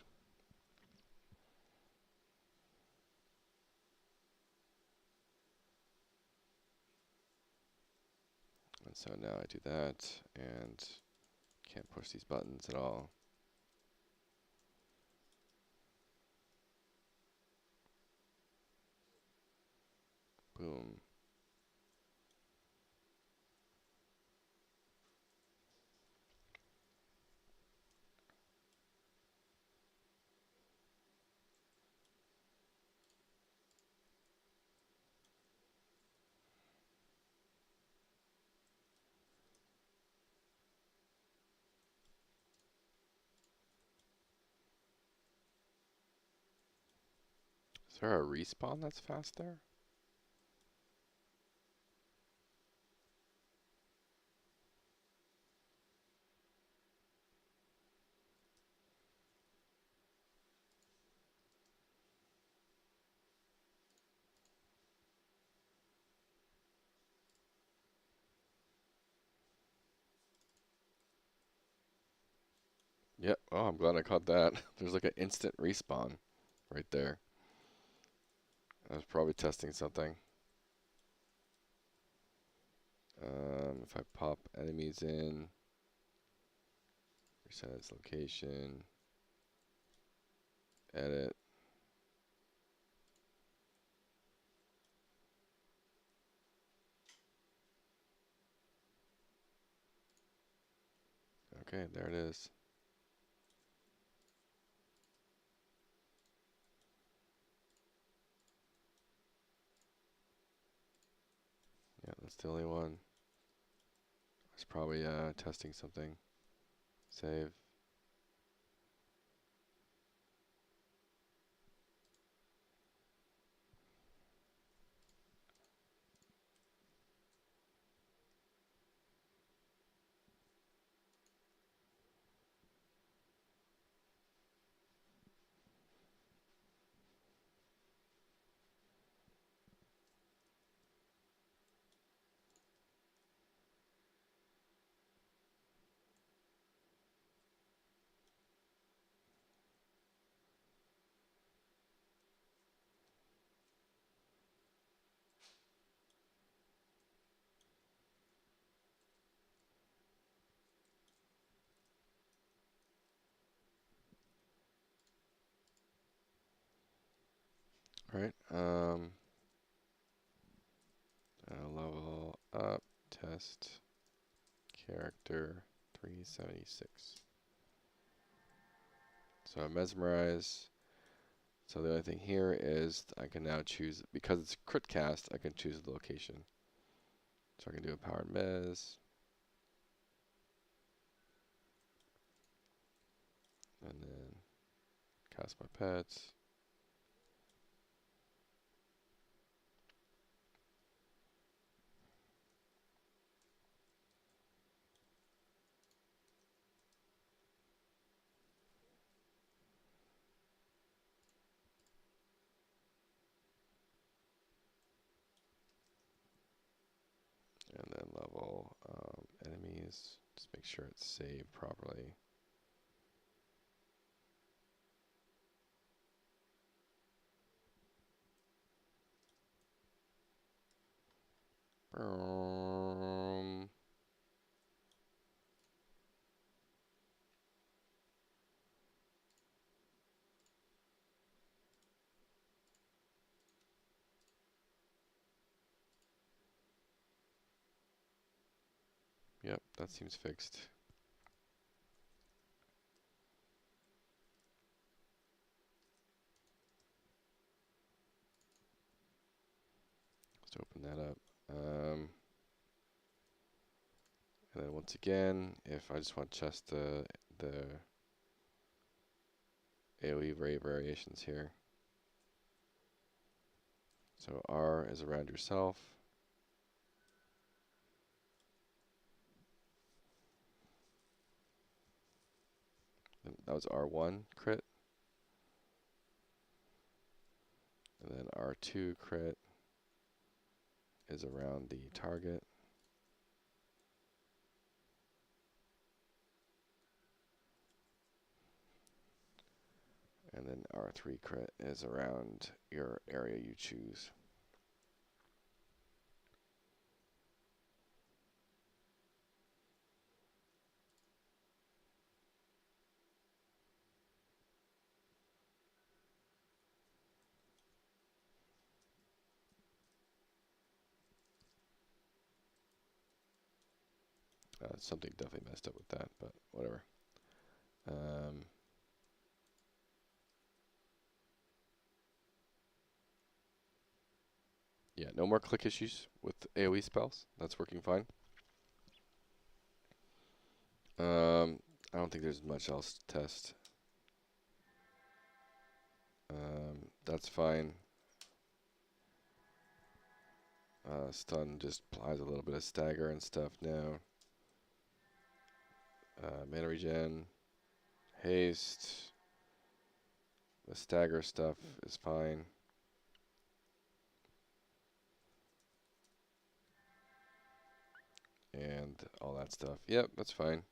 And so now I do that, and can't push these buttons at all. Boom. Is there a respawn that's fast there? Yep. Oh, I'm glad I caught that. There's like an instant respawn right there. I was probably testing something. If I pop enemies in, reset its location, edit. Okay, there it is. Yeah, that's the only one. I was probably testing something. Save. All right. Level up. Test. Character 376. So I mesmerize. So the only thing here is I can now choose, because it's crit cast, I can choose the location. So I can do a powered mes, and then cast my pets. And then level enemies. Just make sure it's saved properly. Yep, that seems fixed. Let's open that up. And then once again, if I just want to test the AoE rate variations here. So R is around yourself. And that was R1 crit. And then R2 crit is around the target. And then R3 crit is around your area you choose. Something definitely messed up with that, but whatever. Yeah, no more click issues with AoE spells. That's working fine. I don't think there's much else to test. That's fine. Stun just applies a little bit of stagger and stuff now. Mana regen, haste. The stagger stuff is fine. And all that stuff. Yep, that's fine.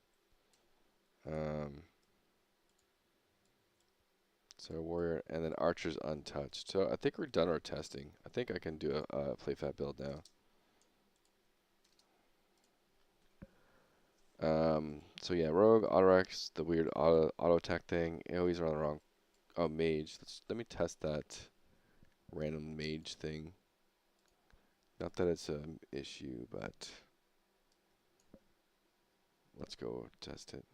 So warrior, and then archer's untouched. So I think we're done our testing. I think I can do a playfab build now. So yeah, rogue, autorex, the weird auto attack thing. I always run the wrong. Oh, mage. Let me test that random mage thing. Not that it's an issue, but let's go test it.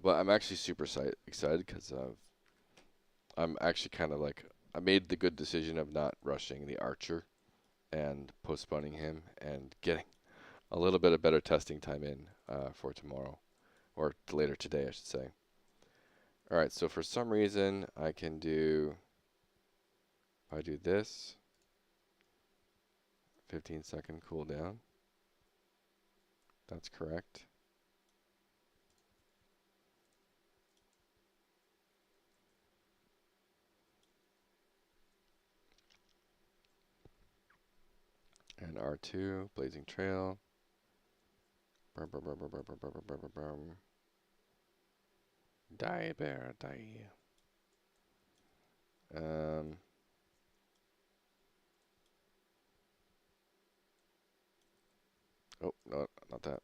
But I'm actually super excited because I'm actually kind of like, I made the good decision of not rushing the archer and postponing him and getting a little bit of better testing time in for tomorrow, or later today, I should say. All right, so for some reason I can do, if I do this, 15-second cooldown. That's correct. And R2, Blazing Trail. Brum, brum, brum, brum, brum, brum, brum, brum, brum, brum. Die, bear, die. Oh, no, not that.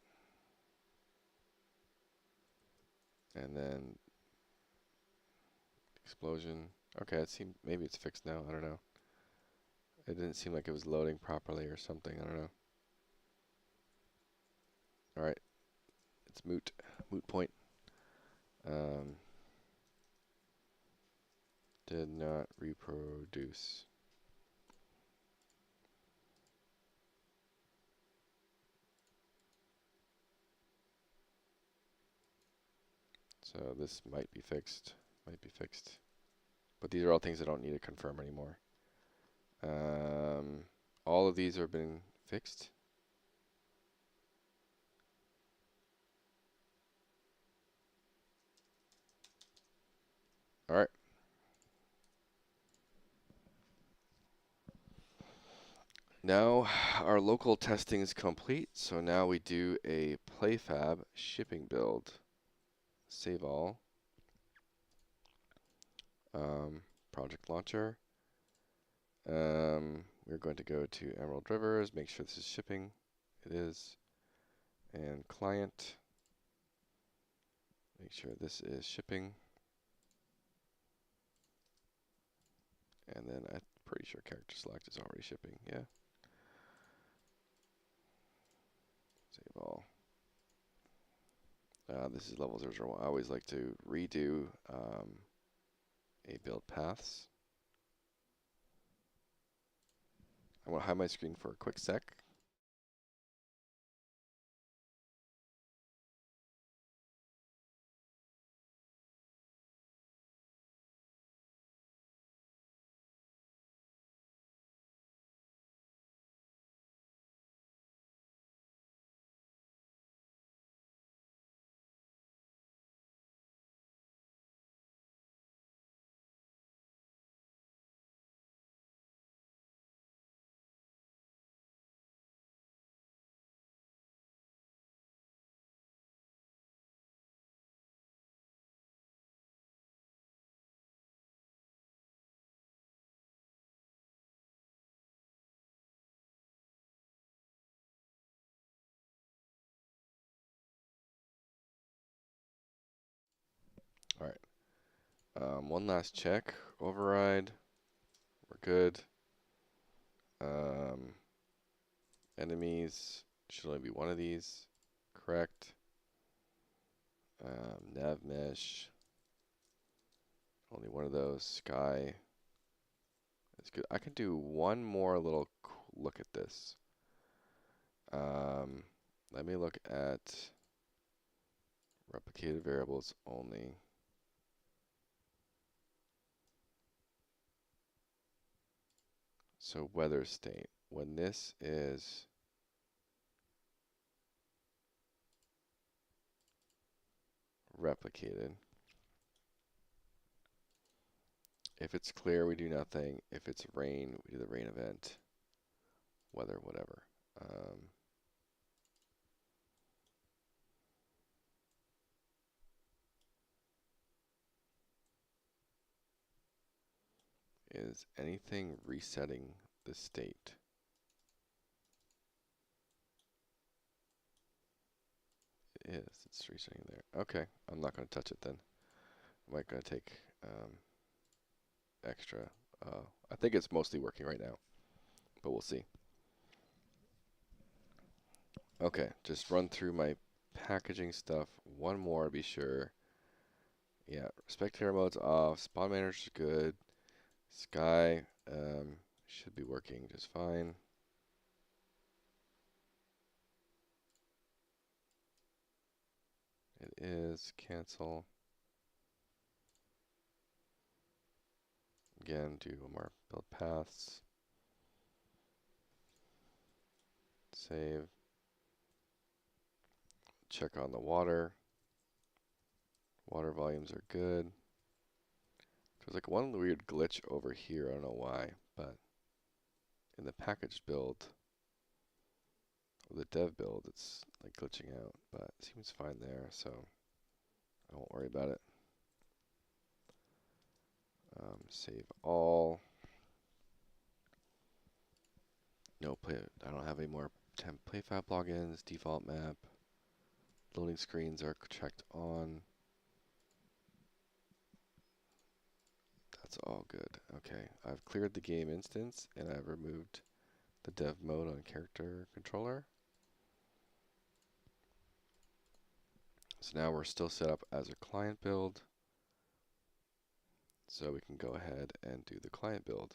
And then explosion. Okay, it seemed maybe it's fixed now. I don't know. It didn't seem like it was loading properly or something. I don't know. All right, it's moot point. Did not reproduce. So this might be fixed. Might be fixed. But these are all things I don't need to confirm anymore. All of these have been fixed. All right. Now our local testing is complete, so now we do a playfab shipping build. Save all. Project launcher. We're going to go to Emerald Rivers, make sure this is shipping. It is. And client. Make sure this is shipping. And then I'm pretty sure character select is already shipping. Yeah. Save all. This is level 001. I always like to redo a build paths. I want to hide my screen for a quick sec. All right. One last check. Override. We're good. Enemies. Should only be one of these. Correct. Nav mesh. Only one of those. Sky. That's good. I can do one more little look at this. Let me look at replicated variables only. So weather state. when this is replicated, if it's clear, we do nothing. If it's rain, we do the rain event. Weather, whatever. Is anything resetting the state? It is. It's resetting there. Okay, I'm not going to touch it then. I might going to take extra. I think it's mostly working right now, but we'll see. Okay, just run through my packaging stuff one more to be sure. Yeah, spectator mode's off. Spawn manager's good. Sky should be working just fine. It is. Cancel. Again, do more build paths. Save. Check on the water. Water volumes are good. There's like one weird glitch over here. I don't know why, but in the package build, or the dev build, it's like glitching out, but it seems fine there, so I won't worry about it. Save all. No play. I don't have any more temp playfab logins. Default map. Loading screens are checked on. That's all good. Okay, I've cleared the game instance and I've removed the dev mode on character controller. So now we're still set up as a client build. So we can go ahead and do the client build.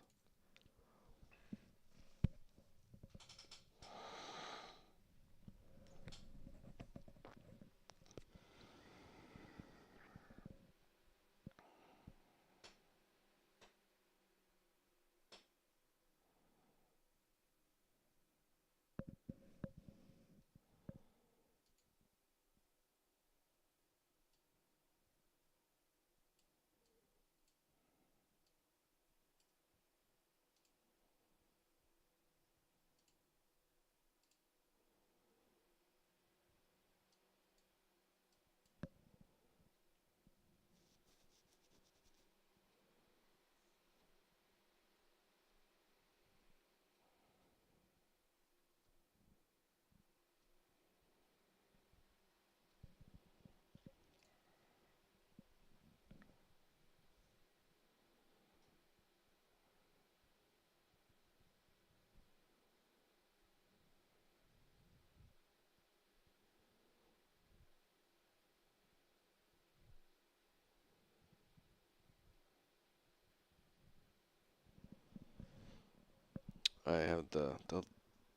I have the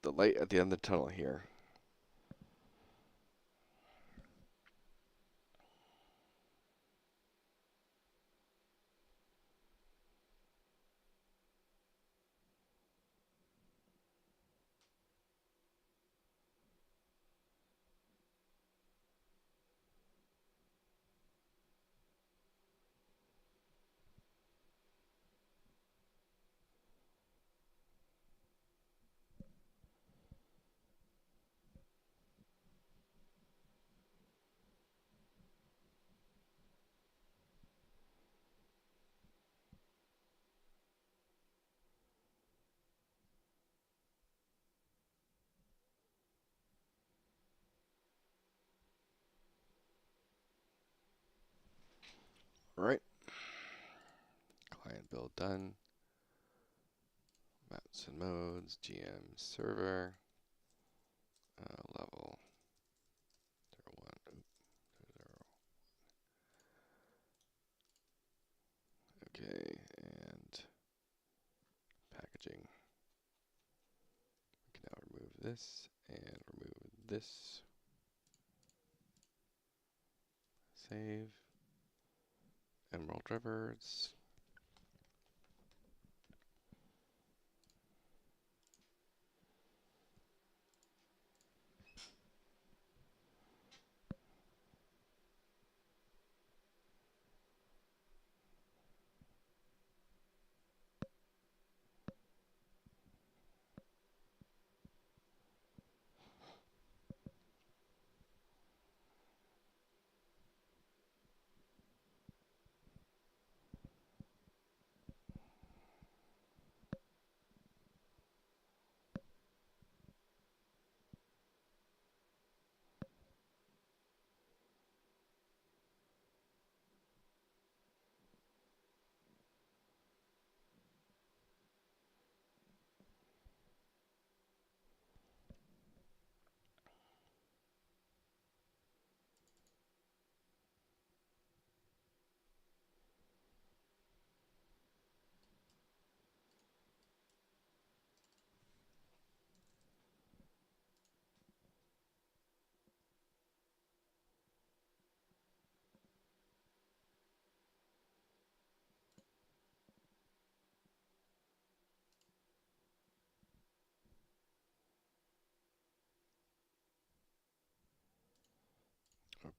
light at the end of the tunnel here. All right. Client build done. Maps and modes, GM server, level 01. Okay, and packaging. We can now remove this and remove this. Save. Emerald Rivers.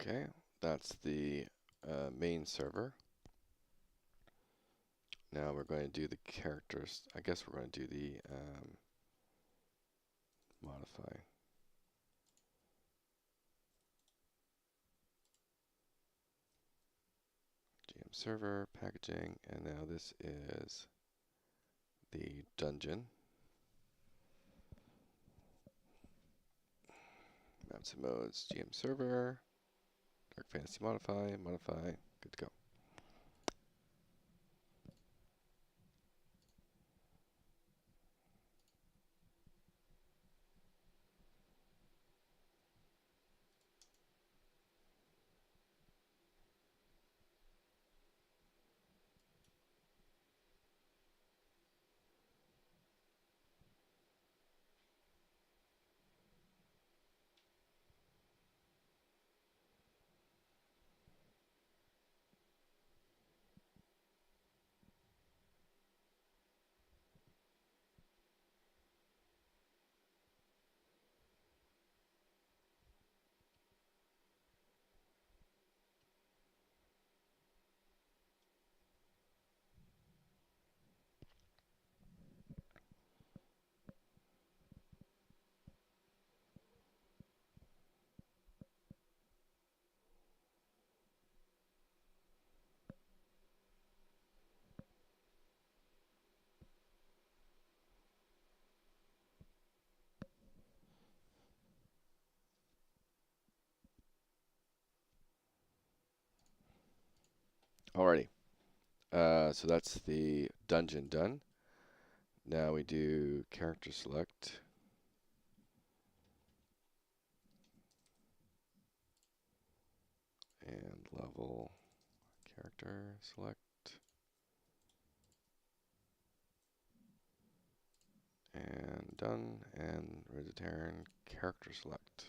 Okay, that's the main server. Now we're going to do the characters. I guess we're going to do the modify. GM server, packaging, and now this is the dungeon. Maps and modes, GM server, Dark Fantasy modify, good to go. Alrighty, so that's the dungeon done. Now we do character select. And level character select. And done. And Ruins of Tearyn character select.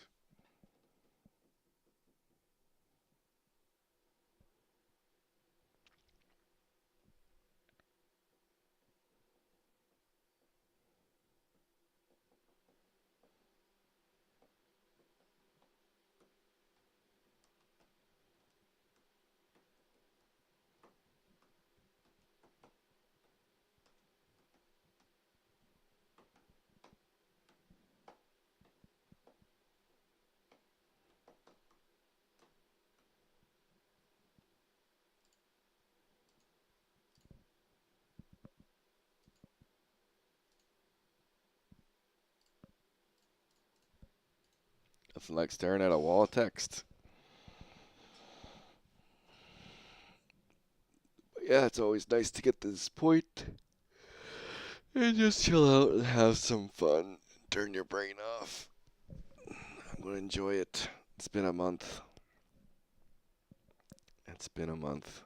Nothing like staring at a wall of text. But yeah, it's always nice to get to this point and just chill out and have some fun. Turn your brain off. I'm going to enjoy it. It's been a month. It's been a month.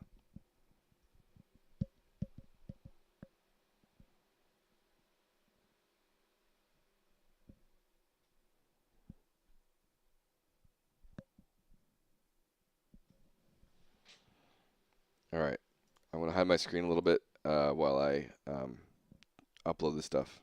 Alright. I'm going to hide my screen a little bit while I upload this stuff.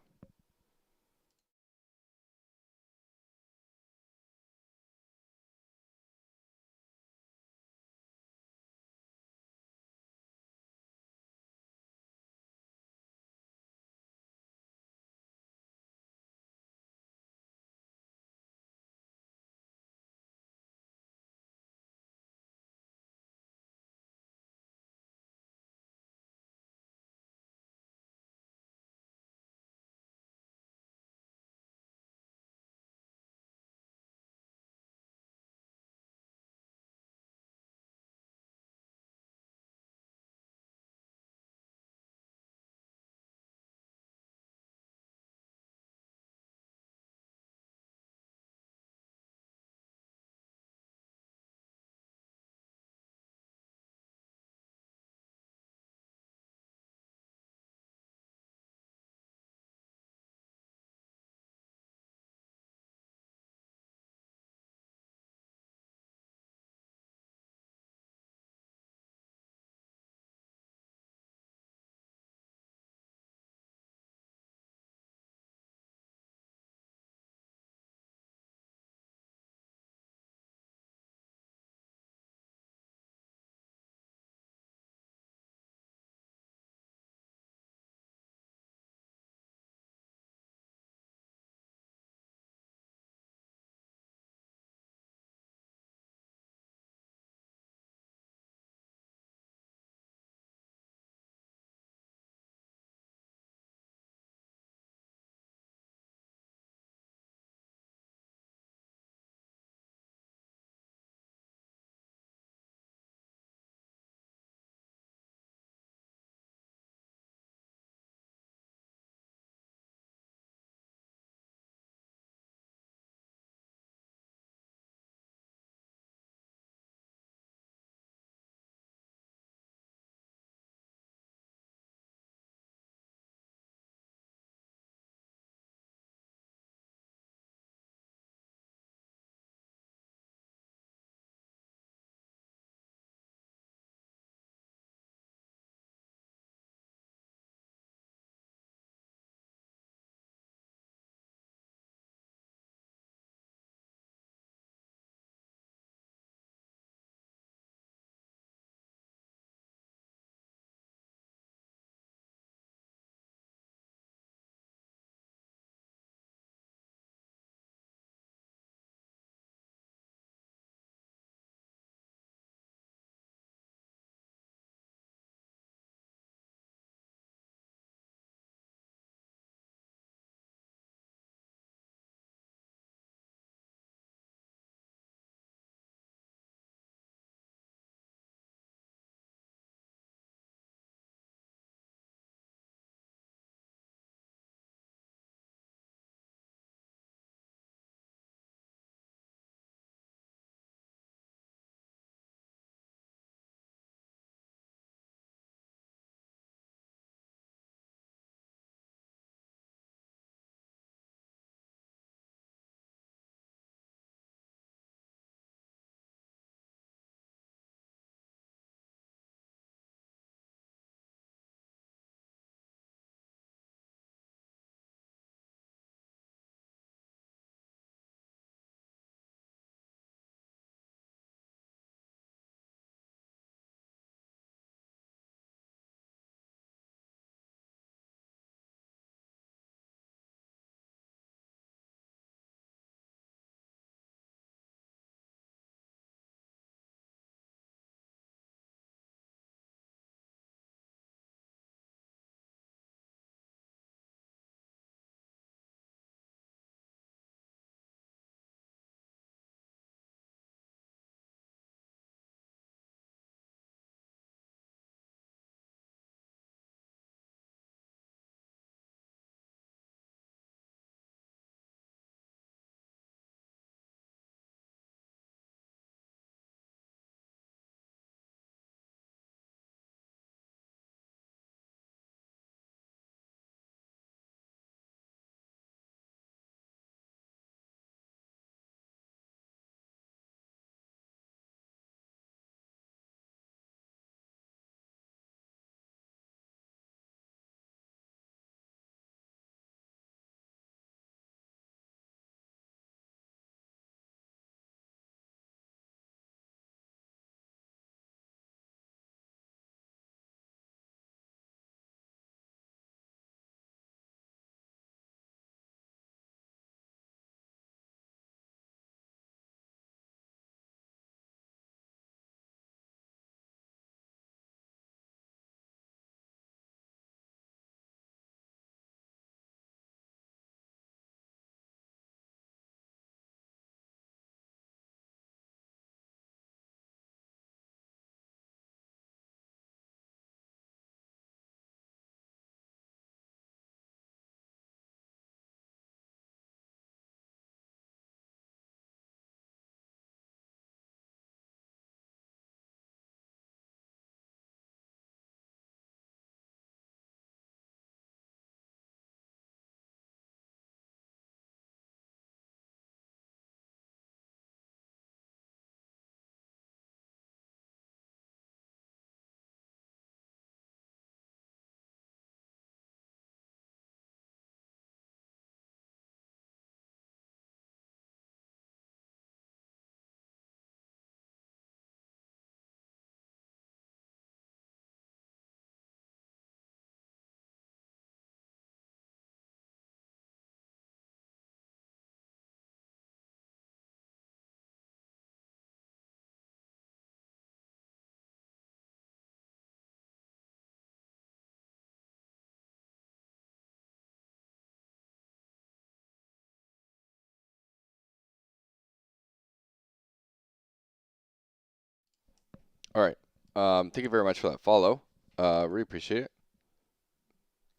All right. Thank you very much for that follow. Really appreciate it.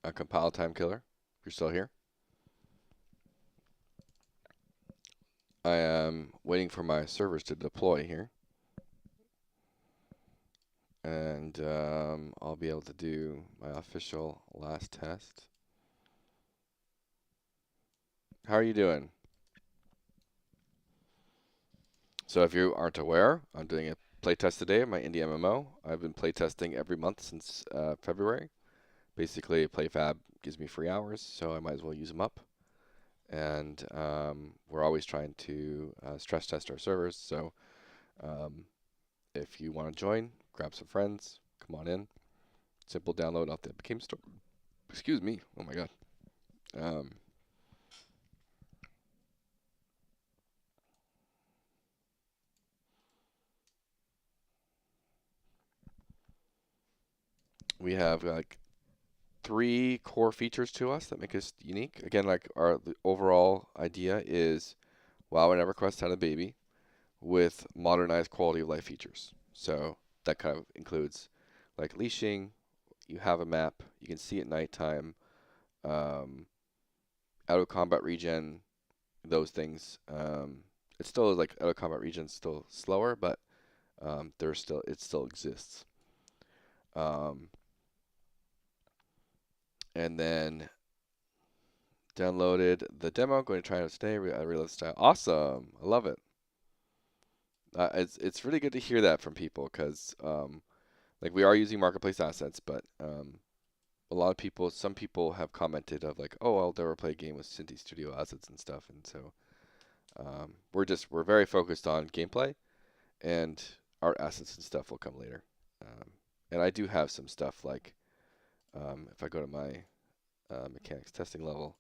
A compile time killer. If you're still here. I am waiting for my servers to deploy here. And I'll be able to do my official last test. How are you doing? So if you aren't aware, I'm doing a playtest today of my Indie MMO. I've been playtesting every month since February. Basically, PlayFab gives me free hours, so I might as well use them up. And we're always trying to stress test our servers. So um, if you want to join, grab some friends, come on in. Simple download off the Game Store. Excuse me. Oh my God. Um, we have like 3 core features to us that make us unique. Again, like the overall idea is WoW and EverQuest had a baby with modernized quality of life features. So that kind of includes like leashing. You have a map. You can see at nighttime. Out of combat regen. Those things. It's still like out of combat regen still slower, but it still exists. Um, and then downloaded the demo. Going to try it out today. I realized style. Awesome. I love it. It's really good to hear that from people because like we are using marketplace assets, but a lot of people, some people have commented of like, oh, I'll never play a game with Cinti Studio assets and stuff, and so we're very focused on gameplay, and art assets and stuff will come later. And I do have some stuff like if I go to my mechanics testing level,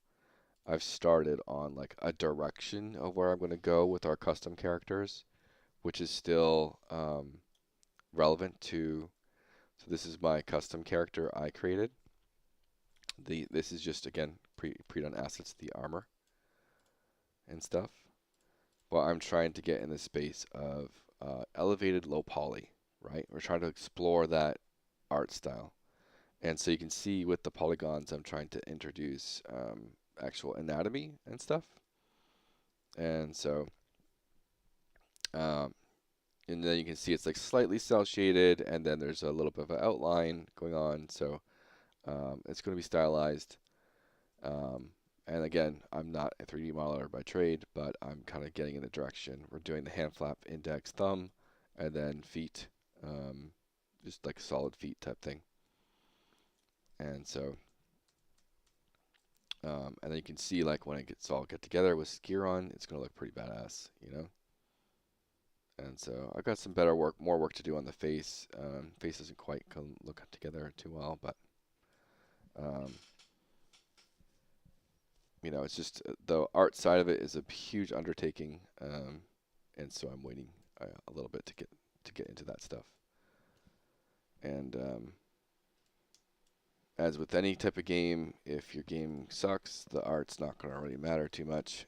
I've started on like a direction of where I'm going to go with our custom characters, which is still relevant to. So this is my custom character I created. This is just again pre-done assets, the armor and stuff. But I'm trying to get in the space of elevated low poly, right? We're trying to explore that art style, and so you can see with the polygons, I'm trying to introduce actual anatomy and stuff, and so um, and then you can see it's like slightly cell shaded, and then there's a little bit of an outline going on. So it's going to be stylized. Um, and again, I'm not a 3D modeler by trade, but I'm kind of getting in the direction. We're doing the hand flap, index, thumb, and then feet, just like solid feet type thing. And so, and then you can see like when it gets all get together with skier on, it's going to look pretty badass, you know. And so I've got some more work to do on the face. Face doesn't quite look together too well, but um, you know, it's just the art side of it is a huge undertaking, and so I'm waiting a little bit to get into that stuff. And as with any type of game, if your game sucks, the art's not going to really matter too much.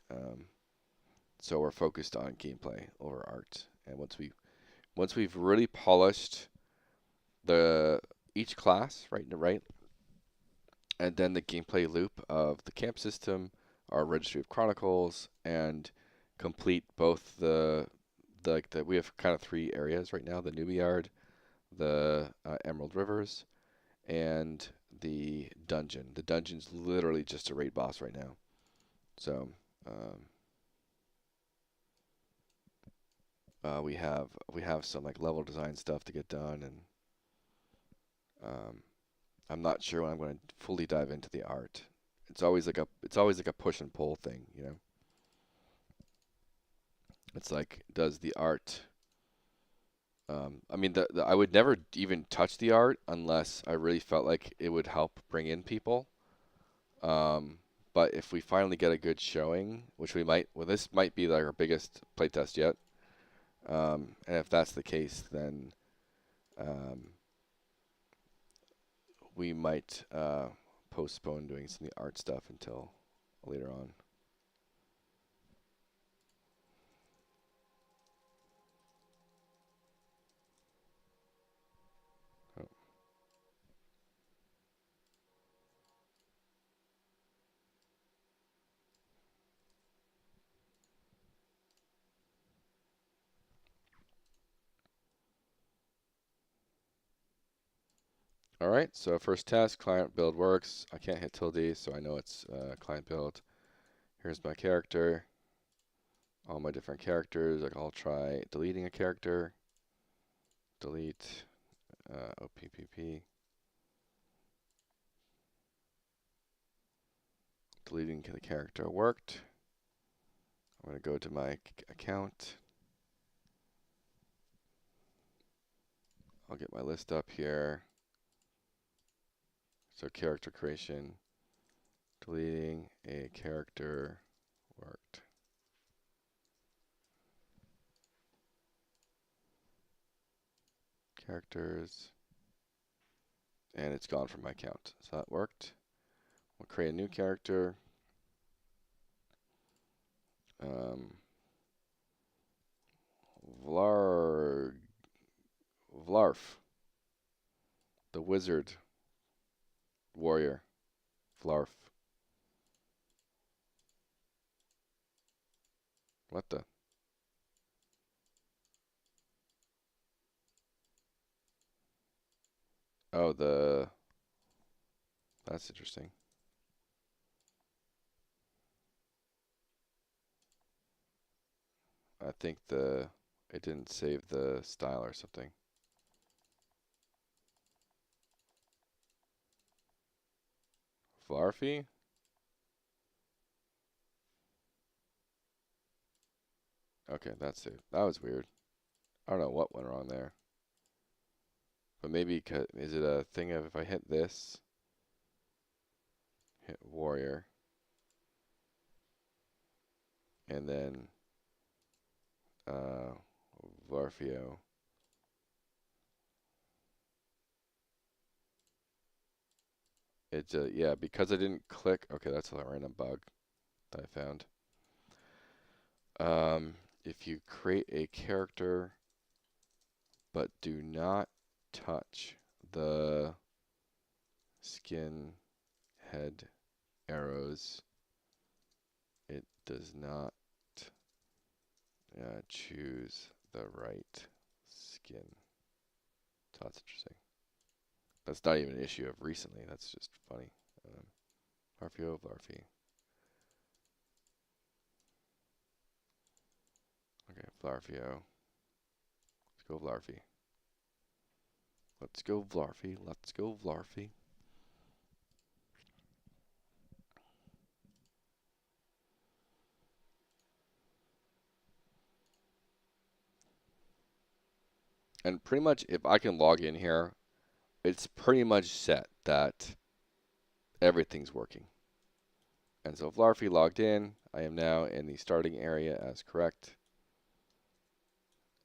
So we're focused on gameplay over art. And once we've really polished the each class, right, and then the gameplay loop of the camp system, our registry of chronicles, and complete both we have kind of 3 areas right now: the newbie yard, the Emerald Rivers, and the dungeon. The dungeon's literally just a raid boss right now. So we have some like level design stuff to get done, and I'm not sure when I'm going to fully dive into the art. It's always like a push and pull thing, you know. It's like, does the art? I mean, I would never even touch the art unless I really felt like it would help bring in people. But if we finally get a good showing, which we might, well, this might be like our biggest playtest yet. And if that's the case, then we might postpone doing some of the art stuff until later on. All right, so first test, client build works. I can't hit tilde, so I know it's client build. Here's my character, all my different characters. I'll try deleting a character. Delete OPPP. Deleting the character worked. I'm going to go to my account. I'll get my list up here. So character creation, deleting a character worked. Characters, and it's gone from my account. So that worked. We'll create a new character. Vlarf, the wizard warrior. Vlarf. What the? Oh, that's interesting. I think it didn't save the style or something. Vlarfy? Okay, that's it. That was weird. I don't know what went wrong there. But maybe, is it a thing of if I hit this, hit warrior, and then Varfio. It's yeah, because I didn't click. Okay, that's a random bug that I found. If you create a character but do not touch the skin head arrows, it does not choose the right skin. So that's interesting. That's not even an issue of recently. That's just funny. Varfio, Varfy. Okay, Vlarfio. Let's go Vlarfy. Let's go Vlarfy. Let's go Vlarfy. And pretty much if I can log in here, it's pretty much set that everything's working. And so Vlarfy logged in. I am now in the starting area as correct.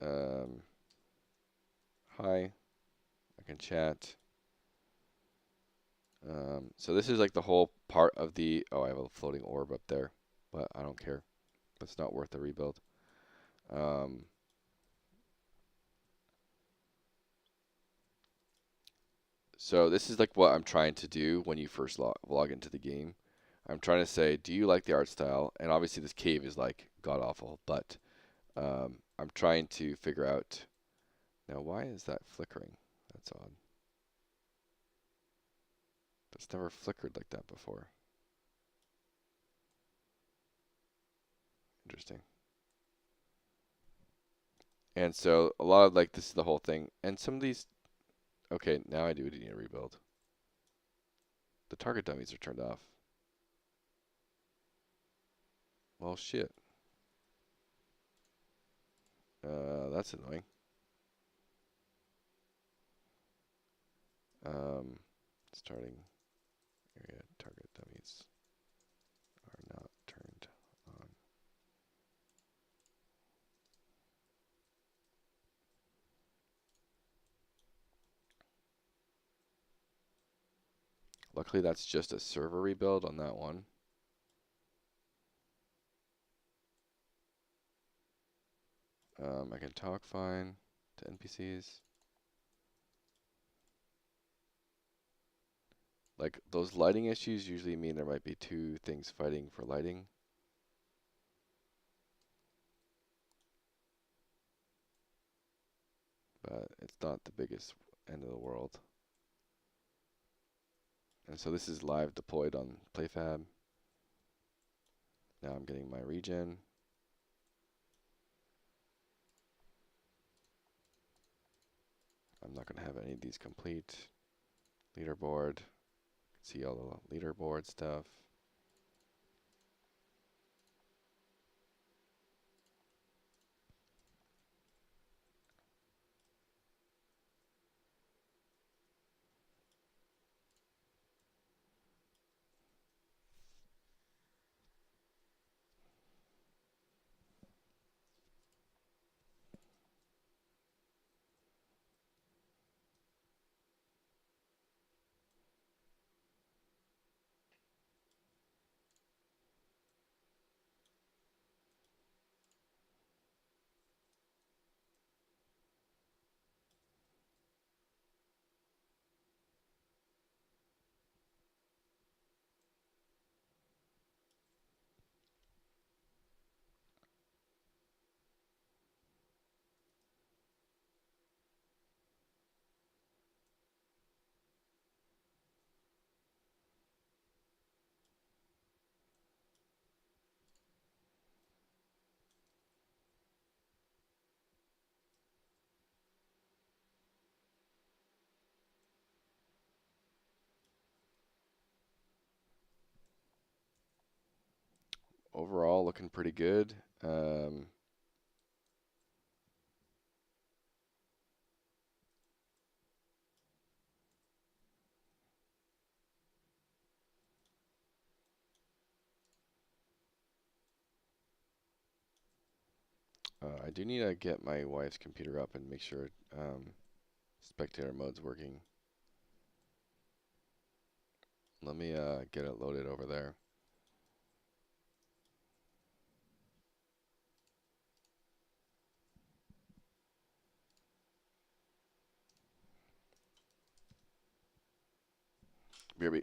Hi. I can chat. So this is like the whole part of the... Oh, I have a floating orb up there, but I don't care. That's not worth the rebuild. So this is like what I'm trying to do when you first log into the game. I'm trying to say, do you like the art style? And obviously this cave is like god awful, but I'm trying to figure out... Now, why is that flickering? That's odd. That's never flickered like that before. Interesting. And so a lot of like this is the whole thing. And some of these... Okay, now I do need a rebuild. The target dummies are turned off. Well, shit. That's annoying. Starting area target dummies are not turned on. Luckily, that's just a server rebuild on that one. I can talk fine to NPCs. Like, those lighting issues usually mean there might be two things fighting for lighting. But it's not the biggest end of the world. And so this is live deployed on PlayFab. Now I'm getting my region. I'm not going to have any of these complete. Leaderboard. See all the leaderboard stuff. Overall, looking pretty good. I do need to get my wife's computer up and make sure spectator mode's working. Let me get it loaded over there. BRB.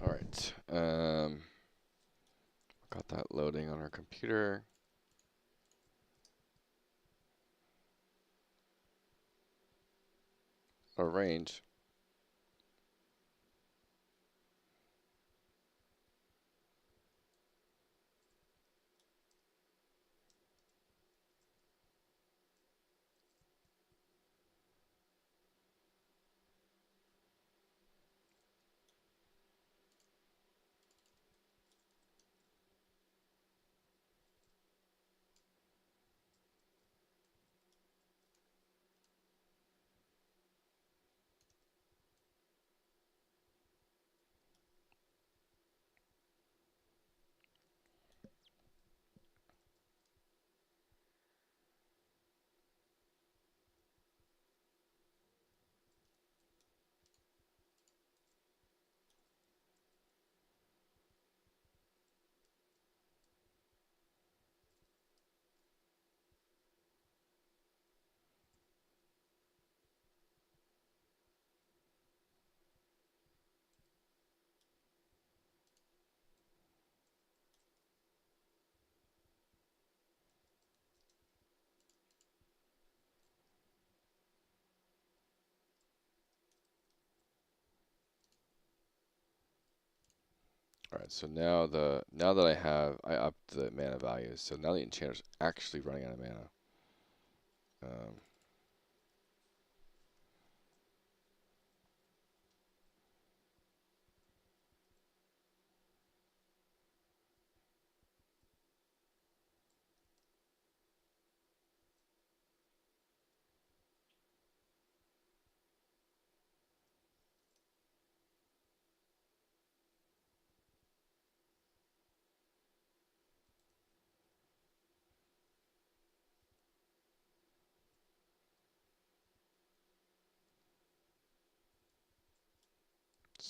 All right. Got that loading on our computer. Our range. All right, so now that I upped the mana values, so now the enchanter's actually running out of mana. Um,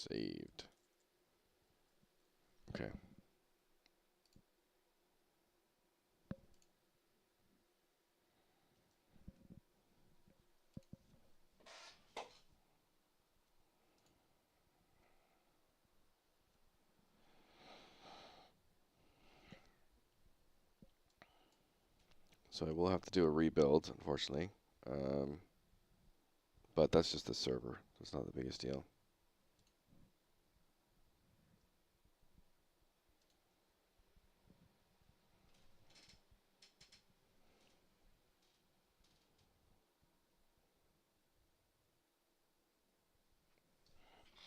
saved. Okay. So I will have to do a rebuild, unfortunately. But that's just the server. It's not the biggest deal.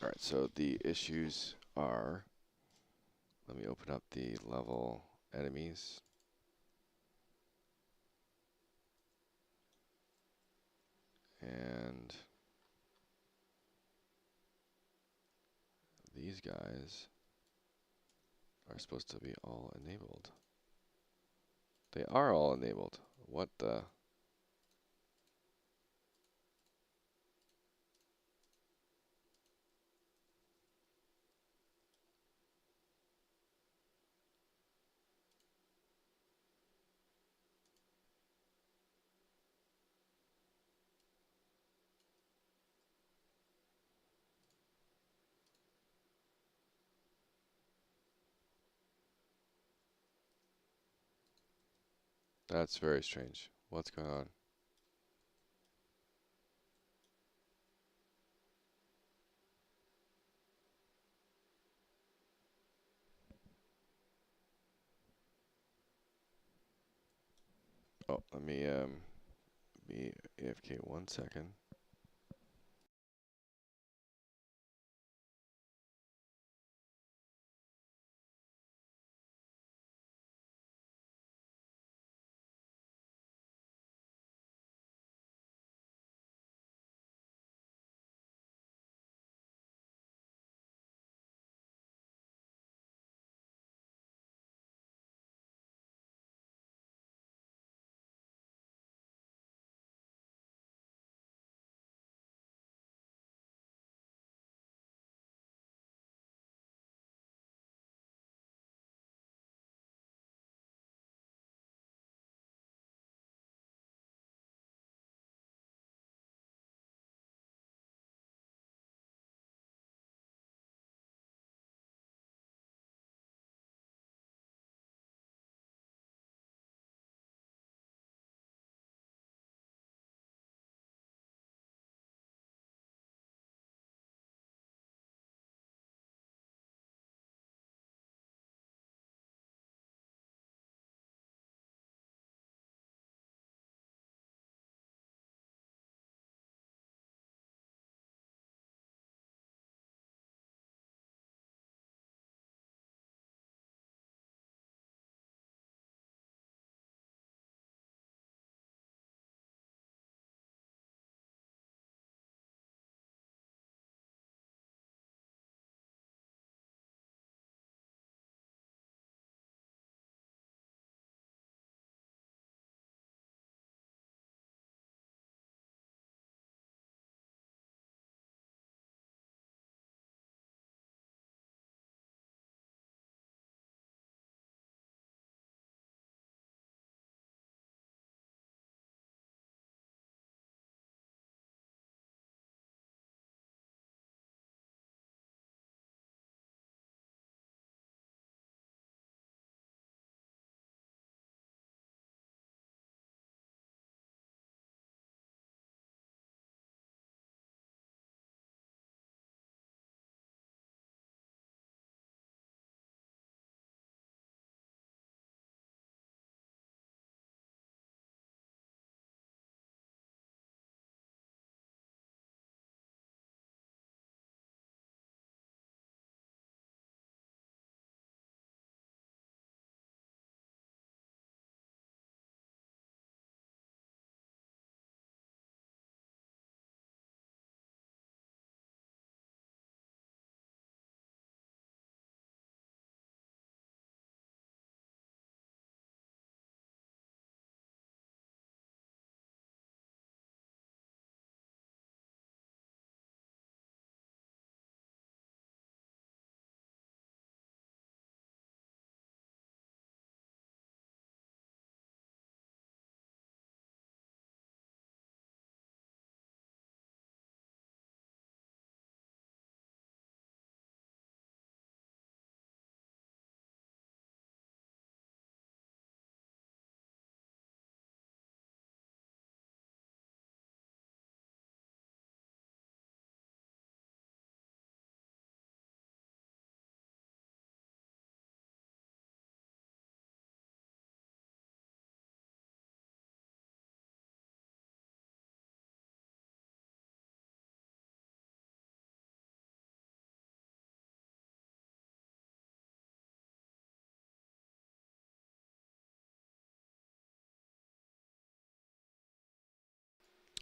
Alright, so the issues are, let me open up the level enemies. And these guys are supposed to be all enabled. They are all enabled. What the? That's very strange. What's going on? Oh, let me be AFK 1 second.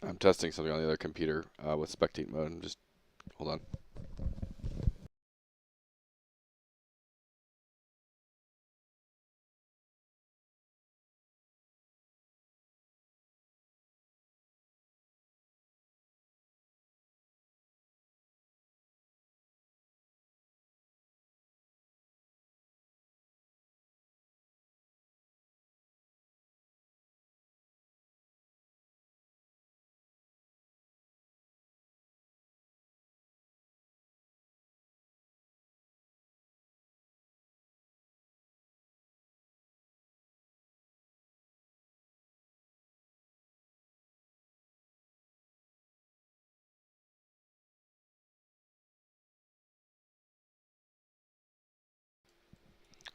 I'm testing something on the other computer with spectate mode. Just hold on.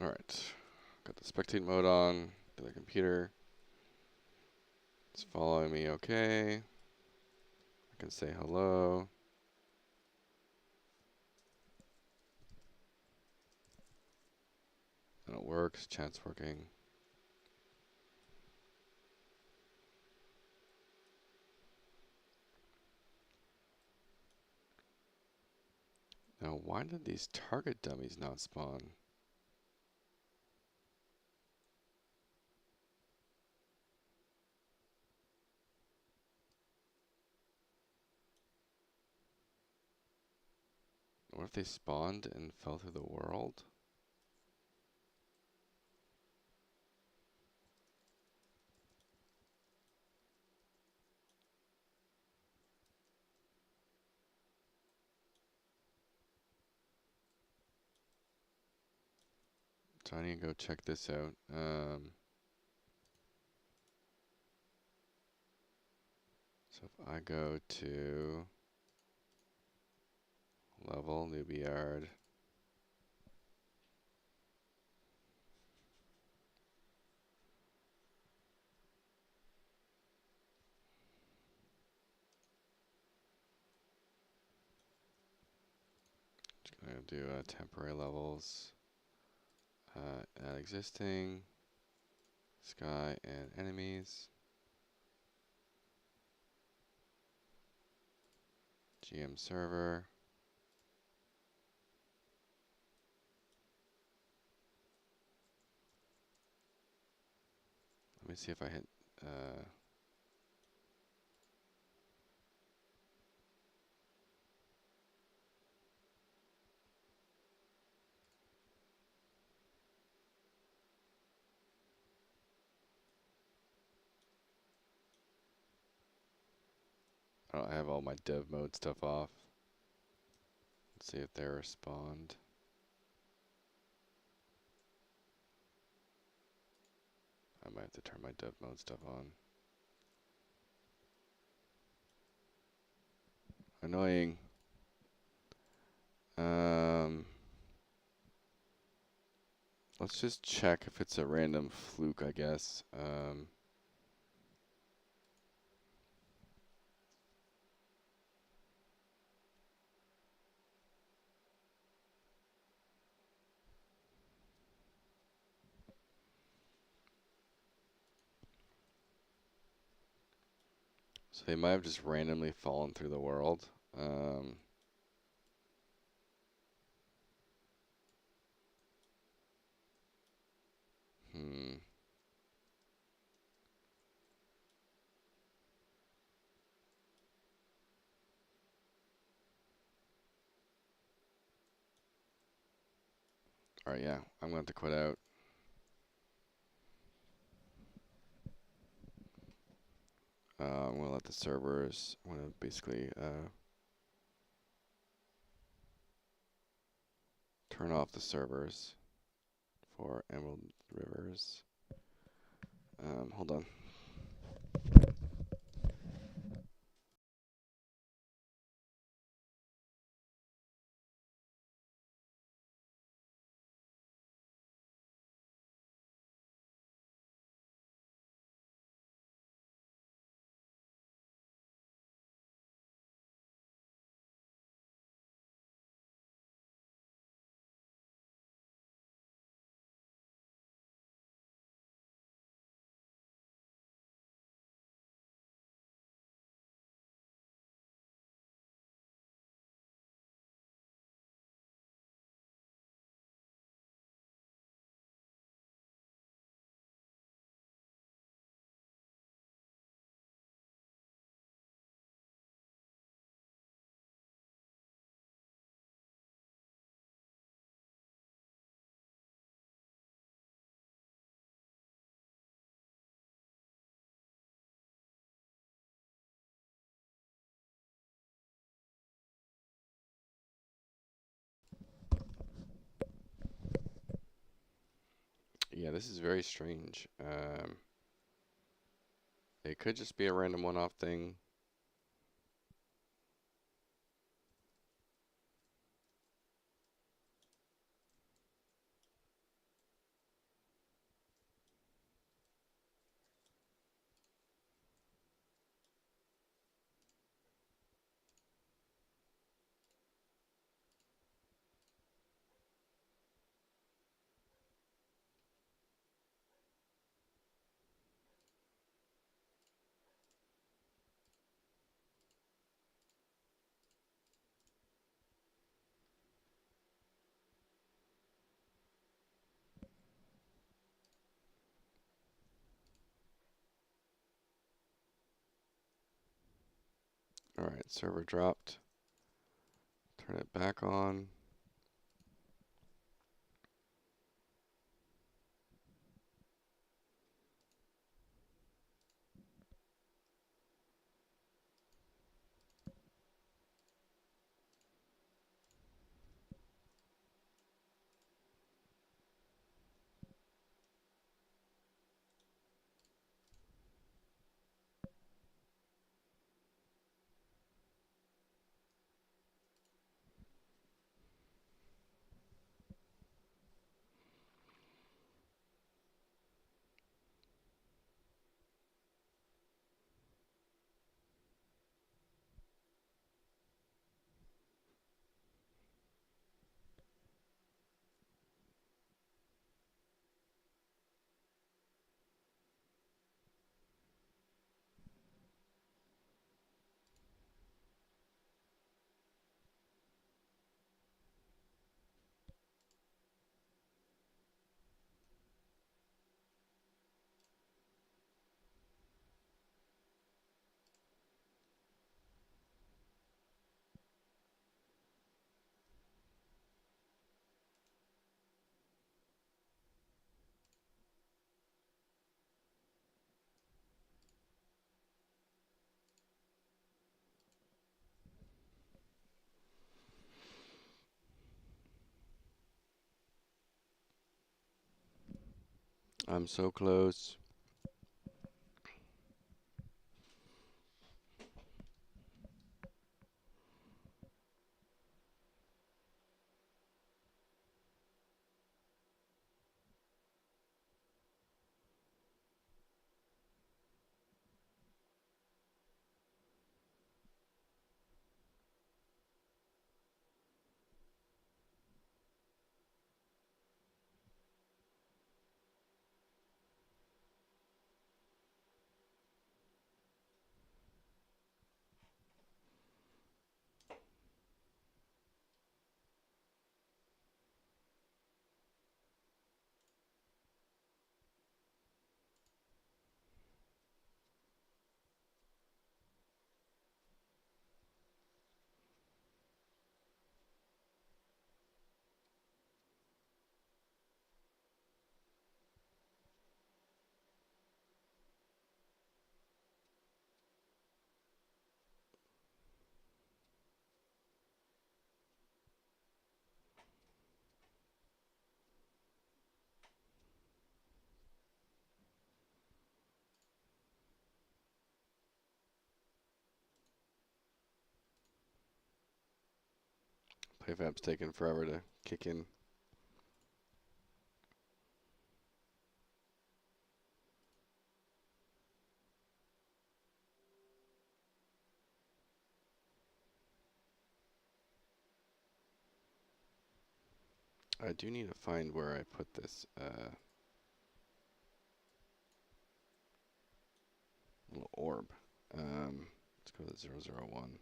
All right, got the spectate mode on the other computer. It's following me. Okay. I can say hello. And it works. Chat's working. Now, why did these target dummies not spawn? What if they spawned and fell through the world? So I need to go check this out. So if I go to level, newbie yard, just gonna do temporary levels, add existing, sky and enemies, GM server. Let me see if I hit, oh, I have all my dev mode stuff off. Let's see if they respond. I might have to turn my dev mode stuff on. Annoying. Let's just check if it's a random fluke, I guess. So they might have just randomly fallen through the world. Hmm. Alright, yeah, I'm going to have to quit out. I'm going to let the servers, I'm going to basically turn off the servers for Emerald Rivers. Hold on. Yeah, this is very strange. It could just be a random one-off thing. All right, server dropped. Turn it back on. I'm so close. PlayFab's taking forever to kick in. I do need to find where I put this little orb. Let's go to 001.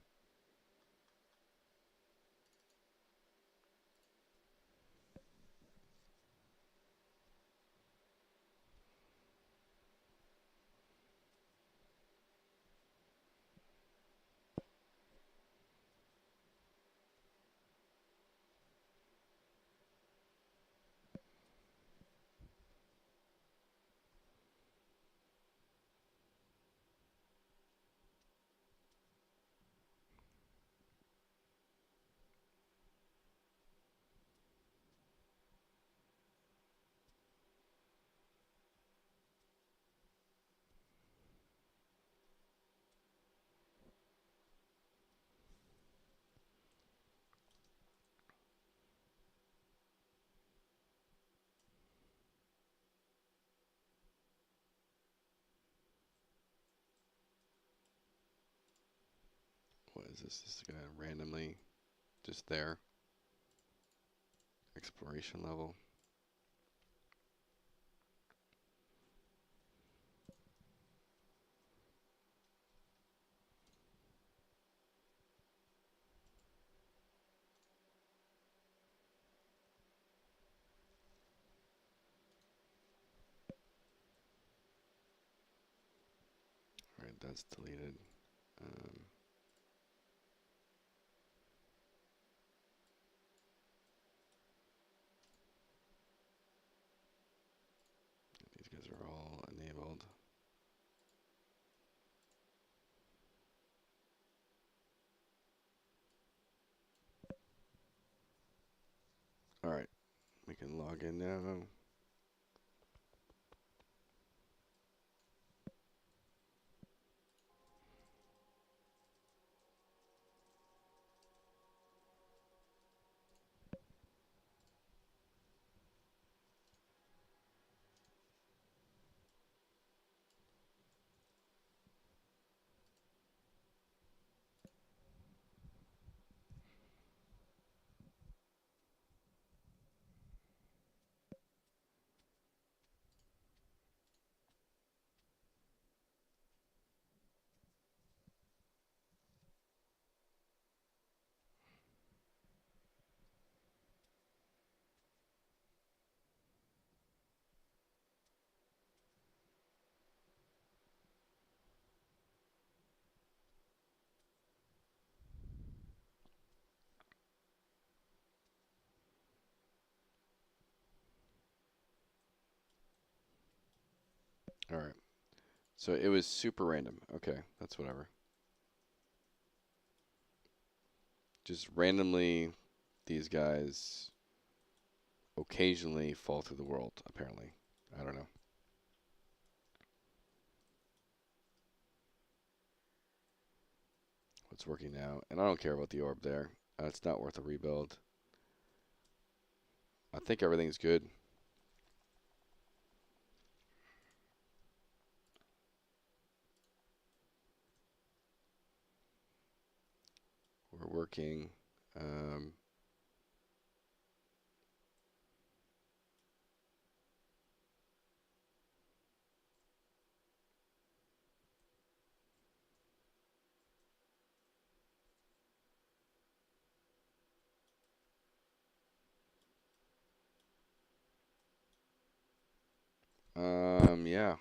is this? This is gonna randomly just there. Exploration level. Alright, that's deleted. These guys are all enabled. Alright, we can log in now. Alright. So it was super random. Okay, that's whatever. Just randomly, these guys occasionally fall through the world, apparently. I don't know. What's working now? And I don't care about the orb there. It's not worth a rebuild. I think everything's good. We're working. Yeah.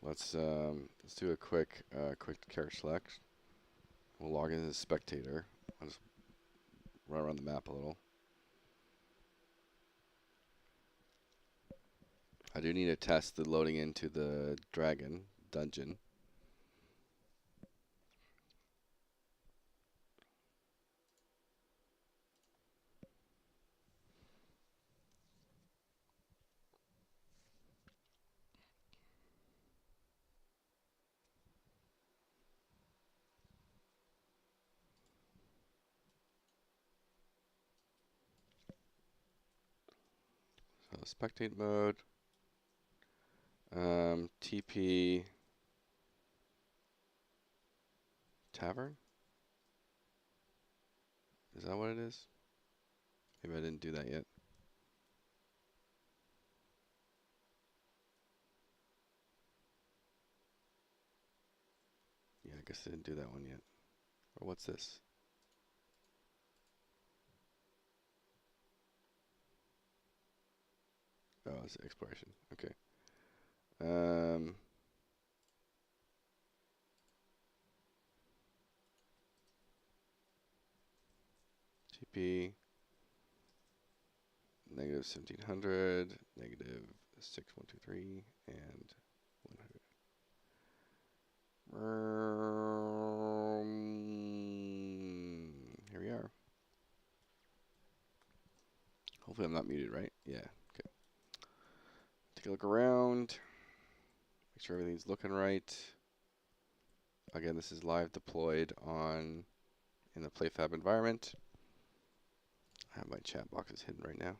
Let's do a quick character select. We'll log in as a spectator. I'll just run around the map a little. I do need to test the loading into the dragon dungeon. So spectate mode. TP tavern? Is that what it is? Maybe I didn't do that yet. Yeah, I guess I didn't do that one yet. Or what's this? Oh, it's exploration. Okay. TP negative 1700, negative 6123, and 100. Here we are. Hopefully I'm not muted, right? Yeah, okay. Take a look around. Make sure everything's looking right. Again, this is live deployed in the PlayFab environment. I have my chat boxes hidden right now.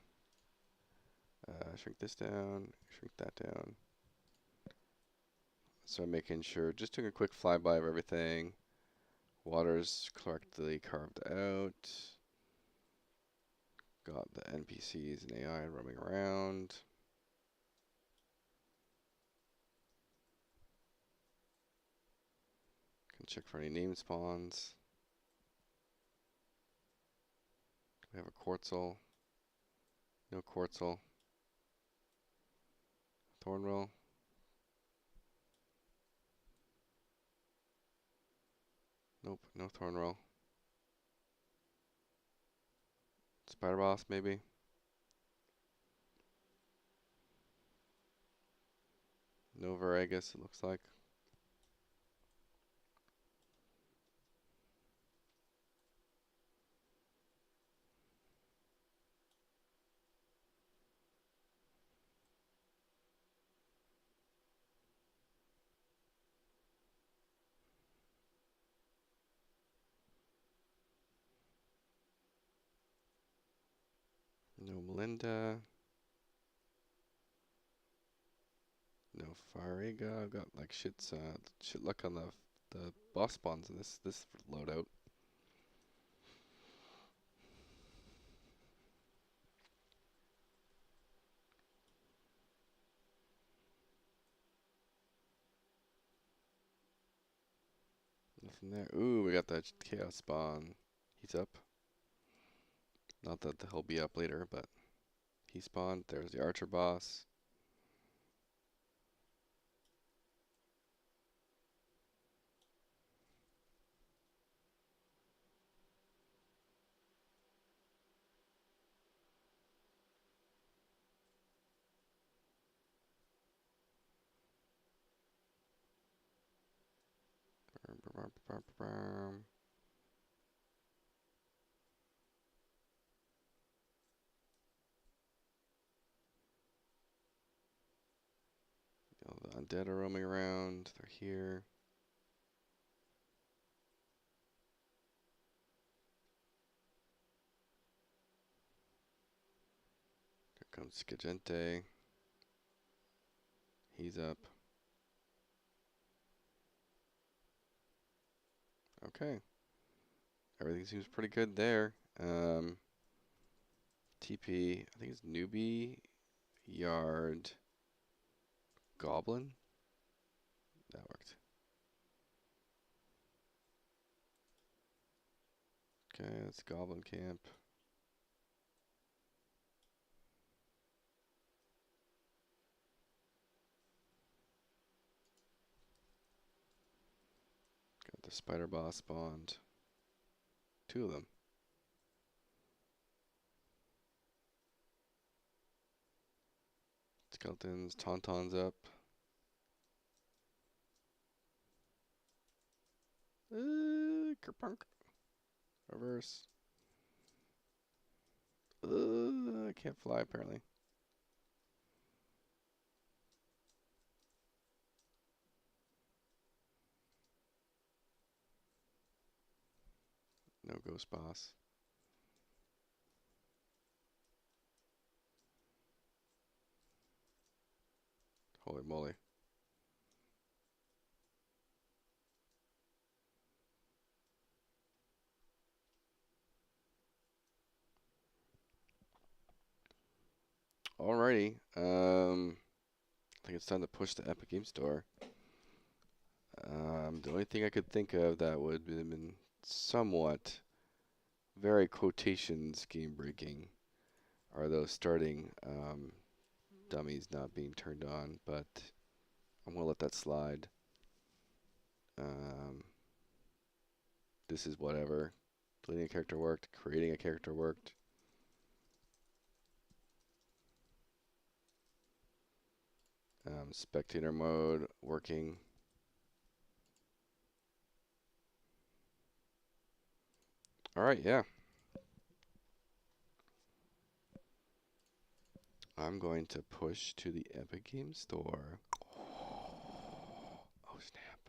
Shrink this down, shrink that down. So I'm making sure, just doing a quick flyby of everything. Water's correctly carved out. Got the NPCs and AI roaming around. Can check for any name spawns. We have a Quartzel. No Quartzel. Thornwell. Nope, no Thornwell. Spider Boss, maybe. No Veragus, it looks like. No Melinda. No Fariga. I've got like shit luck on the boss spawns in this loadout. Nothing there. Ooh, we got that chaos spawn. He's up. Not that he'll be up later, but he spawned. There's the archer boss. The undead are roaming around. They're here. Here comes Skagente. He's up. Okay. Everything seems pretty good there. TP, I think it's newbie, yard, goblin. That worked. Okay, that's goblin camp. Got the spider boss spawned. 2 of them. Skeletons, tauntauns up. Kerpunk. Reverse. I can't fly apparently. No ghost boss. Holy moly. Alrighty. I think it's time to push the Epic Game Store. The only thing I could think of that would have been somewhat very quotations game breaking are those starting dummies not being turned on, but I'm gonna let that slide. This is whatever. Deleting a character worked, creating a character worked. Spectator mode working. Alright, yeah. I'm going to push to the Epic Game Store. Oh, snap.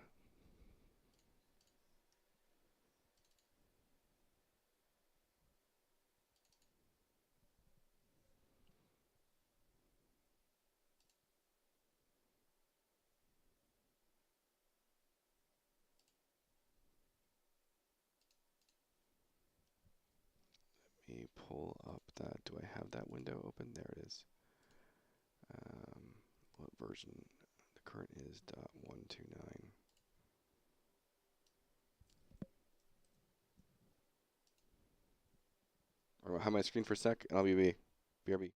me pull up that. Do I have that window open? There it is. What version? The current is .129. Or have my screen for a sec, and I'll be BRB.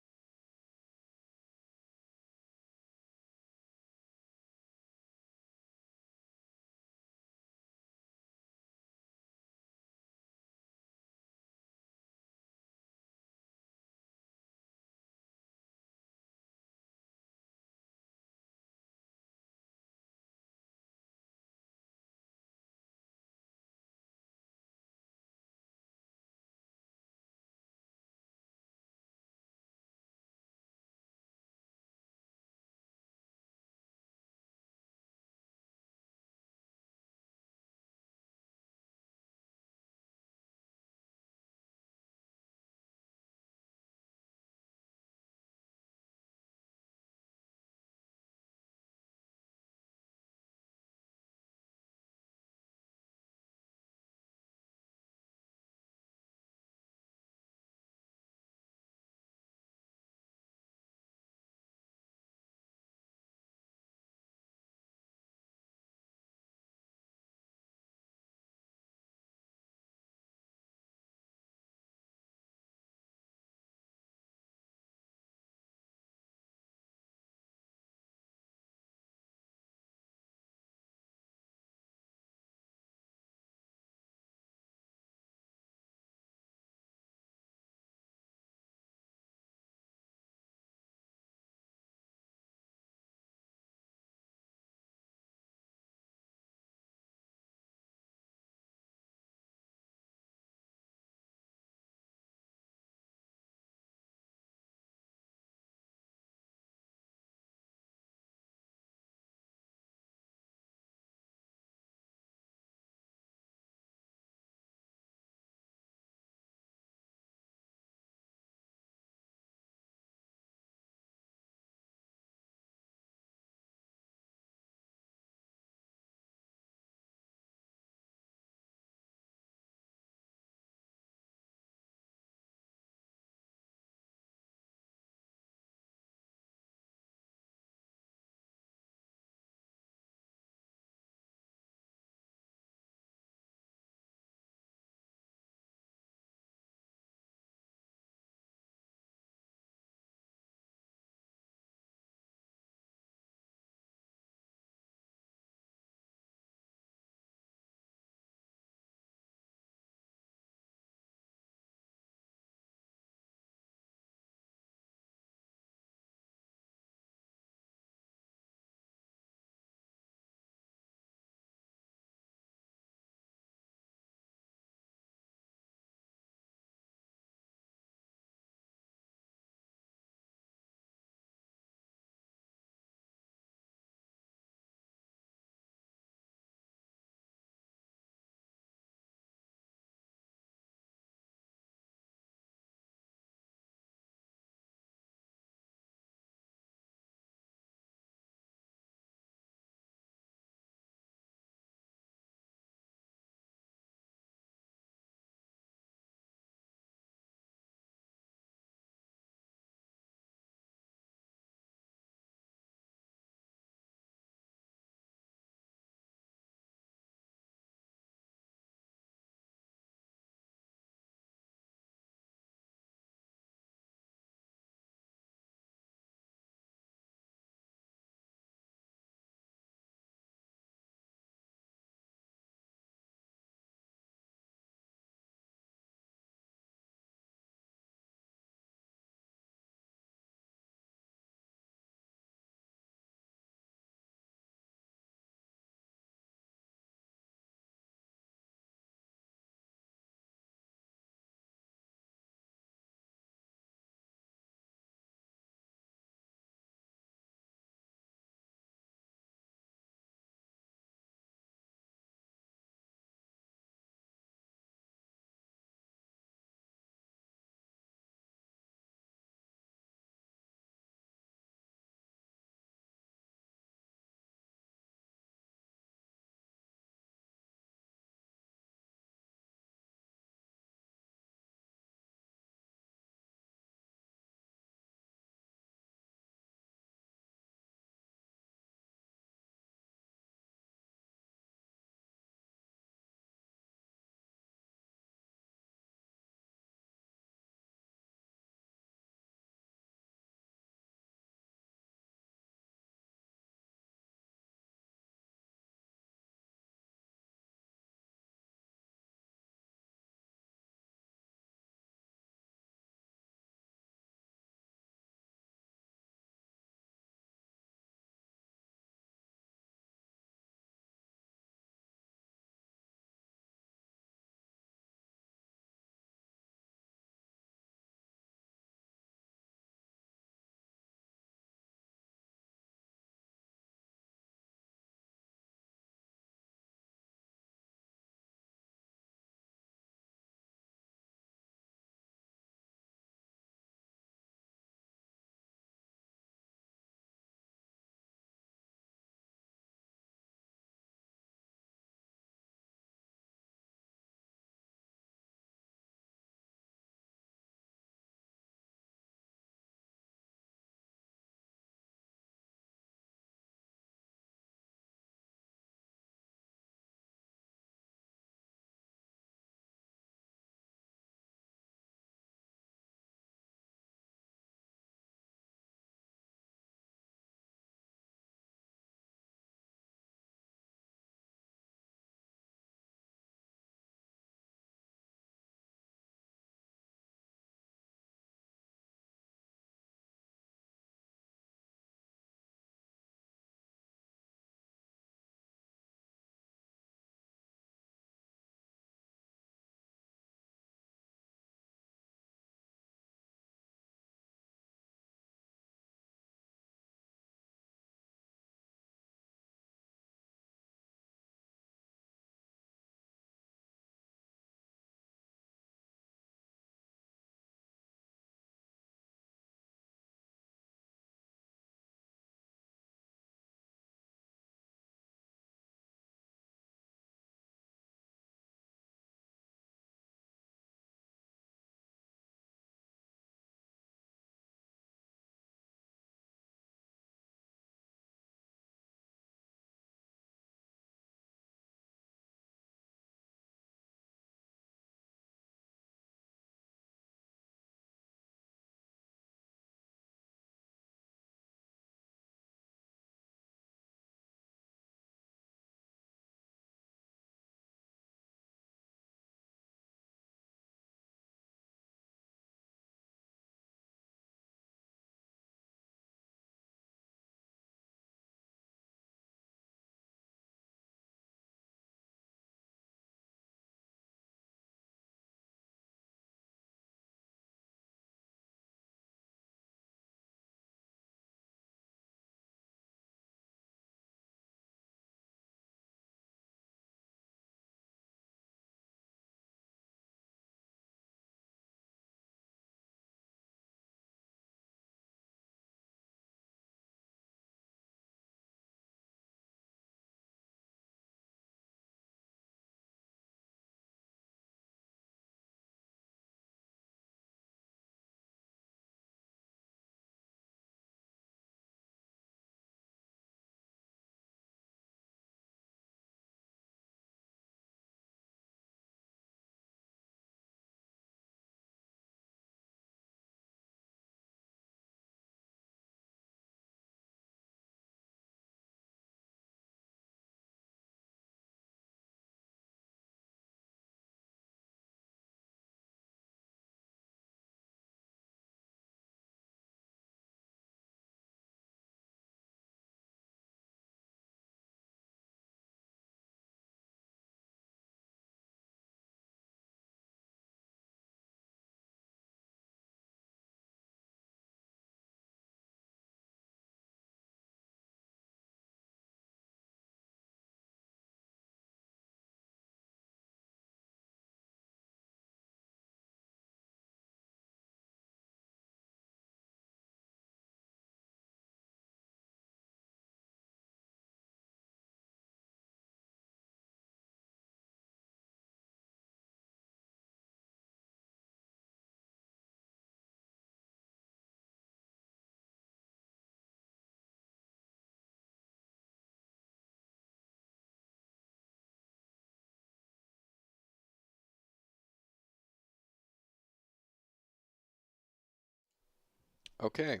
Okay,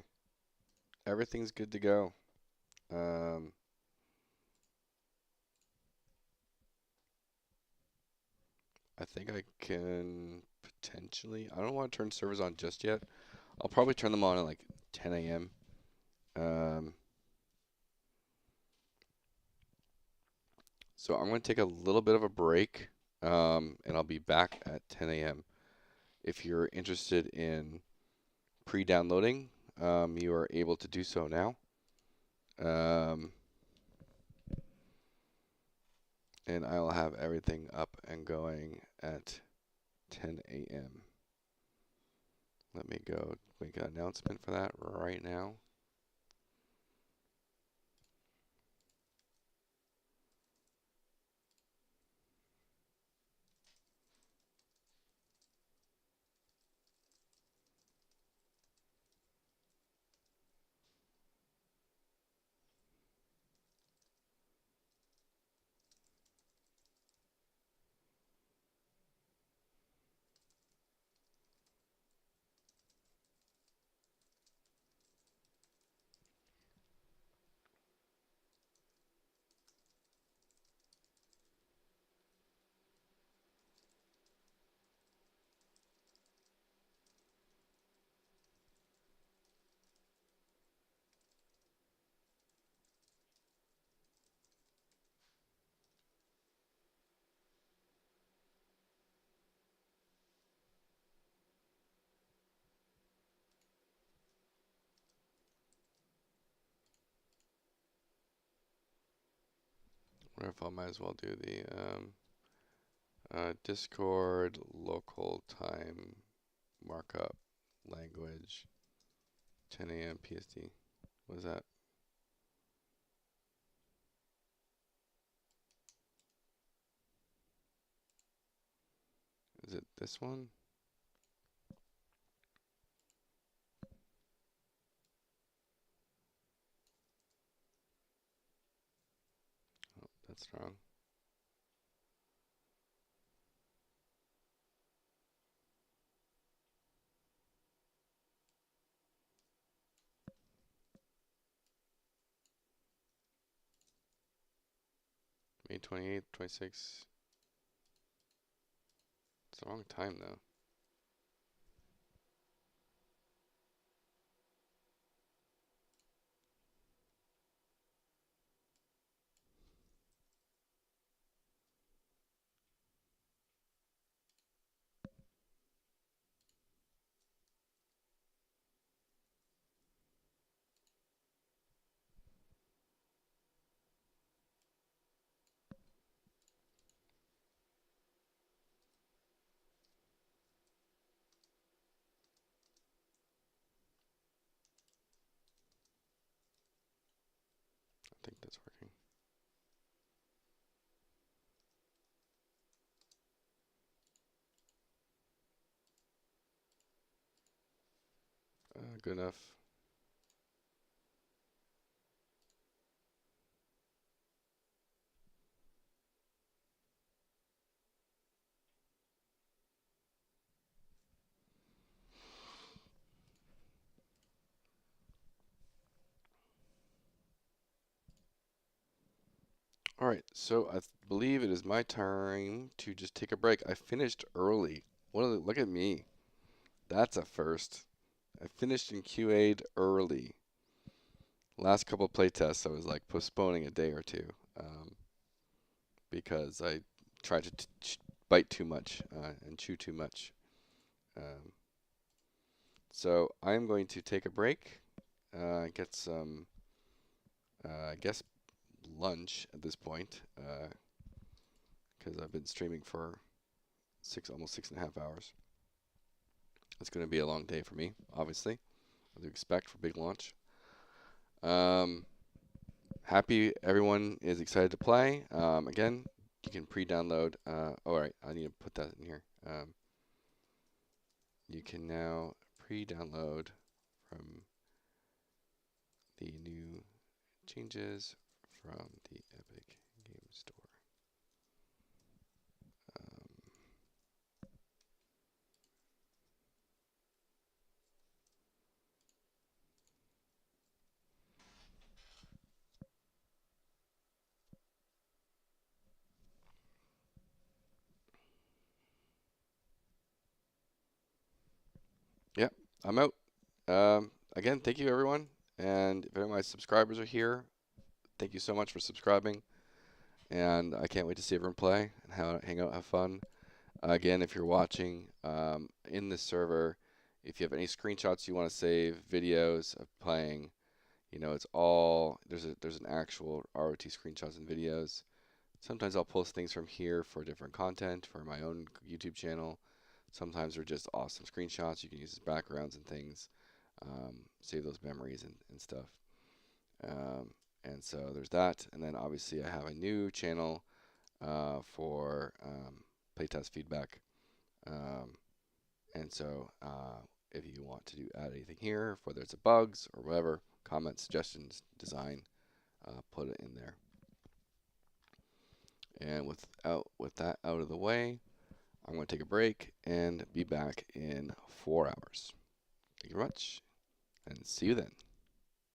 everything's good to go. Um, I think I can potentially. I don't want to turn servers on just yet. I'll probably turn them on at like 10 a.m. Um, so I'm going to take a little bit of a break, and I'll be back at 10 a.m. If you're interested in pre-downloading, you are able to do so now. Um, and I'll have everything up and going at 10 a.m. Let me go make an announcement for that right now. I wonder if I might as well do the Discord local time markup language 10 a.m. PST. What is that? Is it this one? Oh, that's wrong. May 28th, 26th. It's the wrong time though. I think that's working. Good enough. All right, so I believe it is my time to just take a break. I finished early. Look at me. That's a first. I finished and QA'd early. Last couple playtests, I was like postponing a day or two because I tried to bite too much and chew too much. Um, so I'm going to take a break, get some, I guess, lunch at this point because I've been streaming for almost 6.5 hours. It's going to be a long day for me, obviously, as you expect for big launch. Happy everyone is excited to play. Again, you can pre-download. All right, I need to put that in here. You can now pre-download from the new changes from the Epic Game Store. I'm out. Again, thank you everyone. And if any of my subscribers are here, thank you so much for subscribing. And I can't wait to see everyone play and hang out, have fun. Again, if you're watching in this server, if you have any screenshots you want to save, videos of playing, you know, it's all there's an actual ROT screenshots and videos. Sometimes I'll post things from here for different content for my own YouTube channel. Sometimes they're just awesome screenshots you can use as backgrounds and things. Save those memories and stuff. And so there's that. And then obviously I have a new channel for playtest feedback. And so if you want to add anything here, whether it's bugs or whatever, comments, suggestions, design, put it in there. And with that out of the way, I'm going to take a break and be back in 4 hours. Thank you very much, and see you then.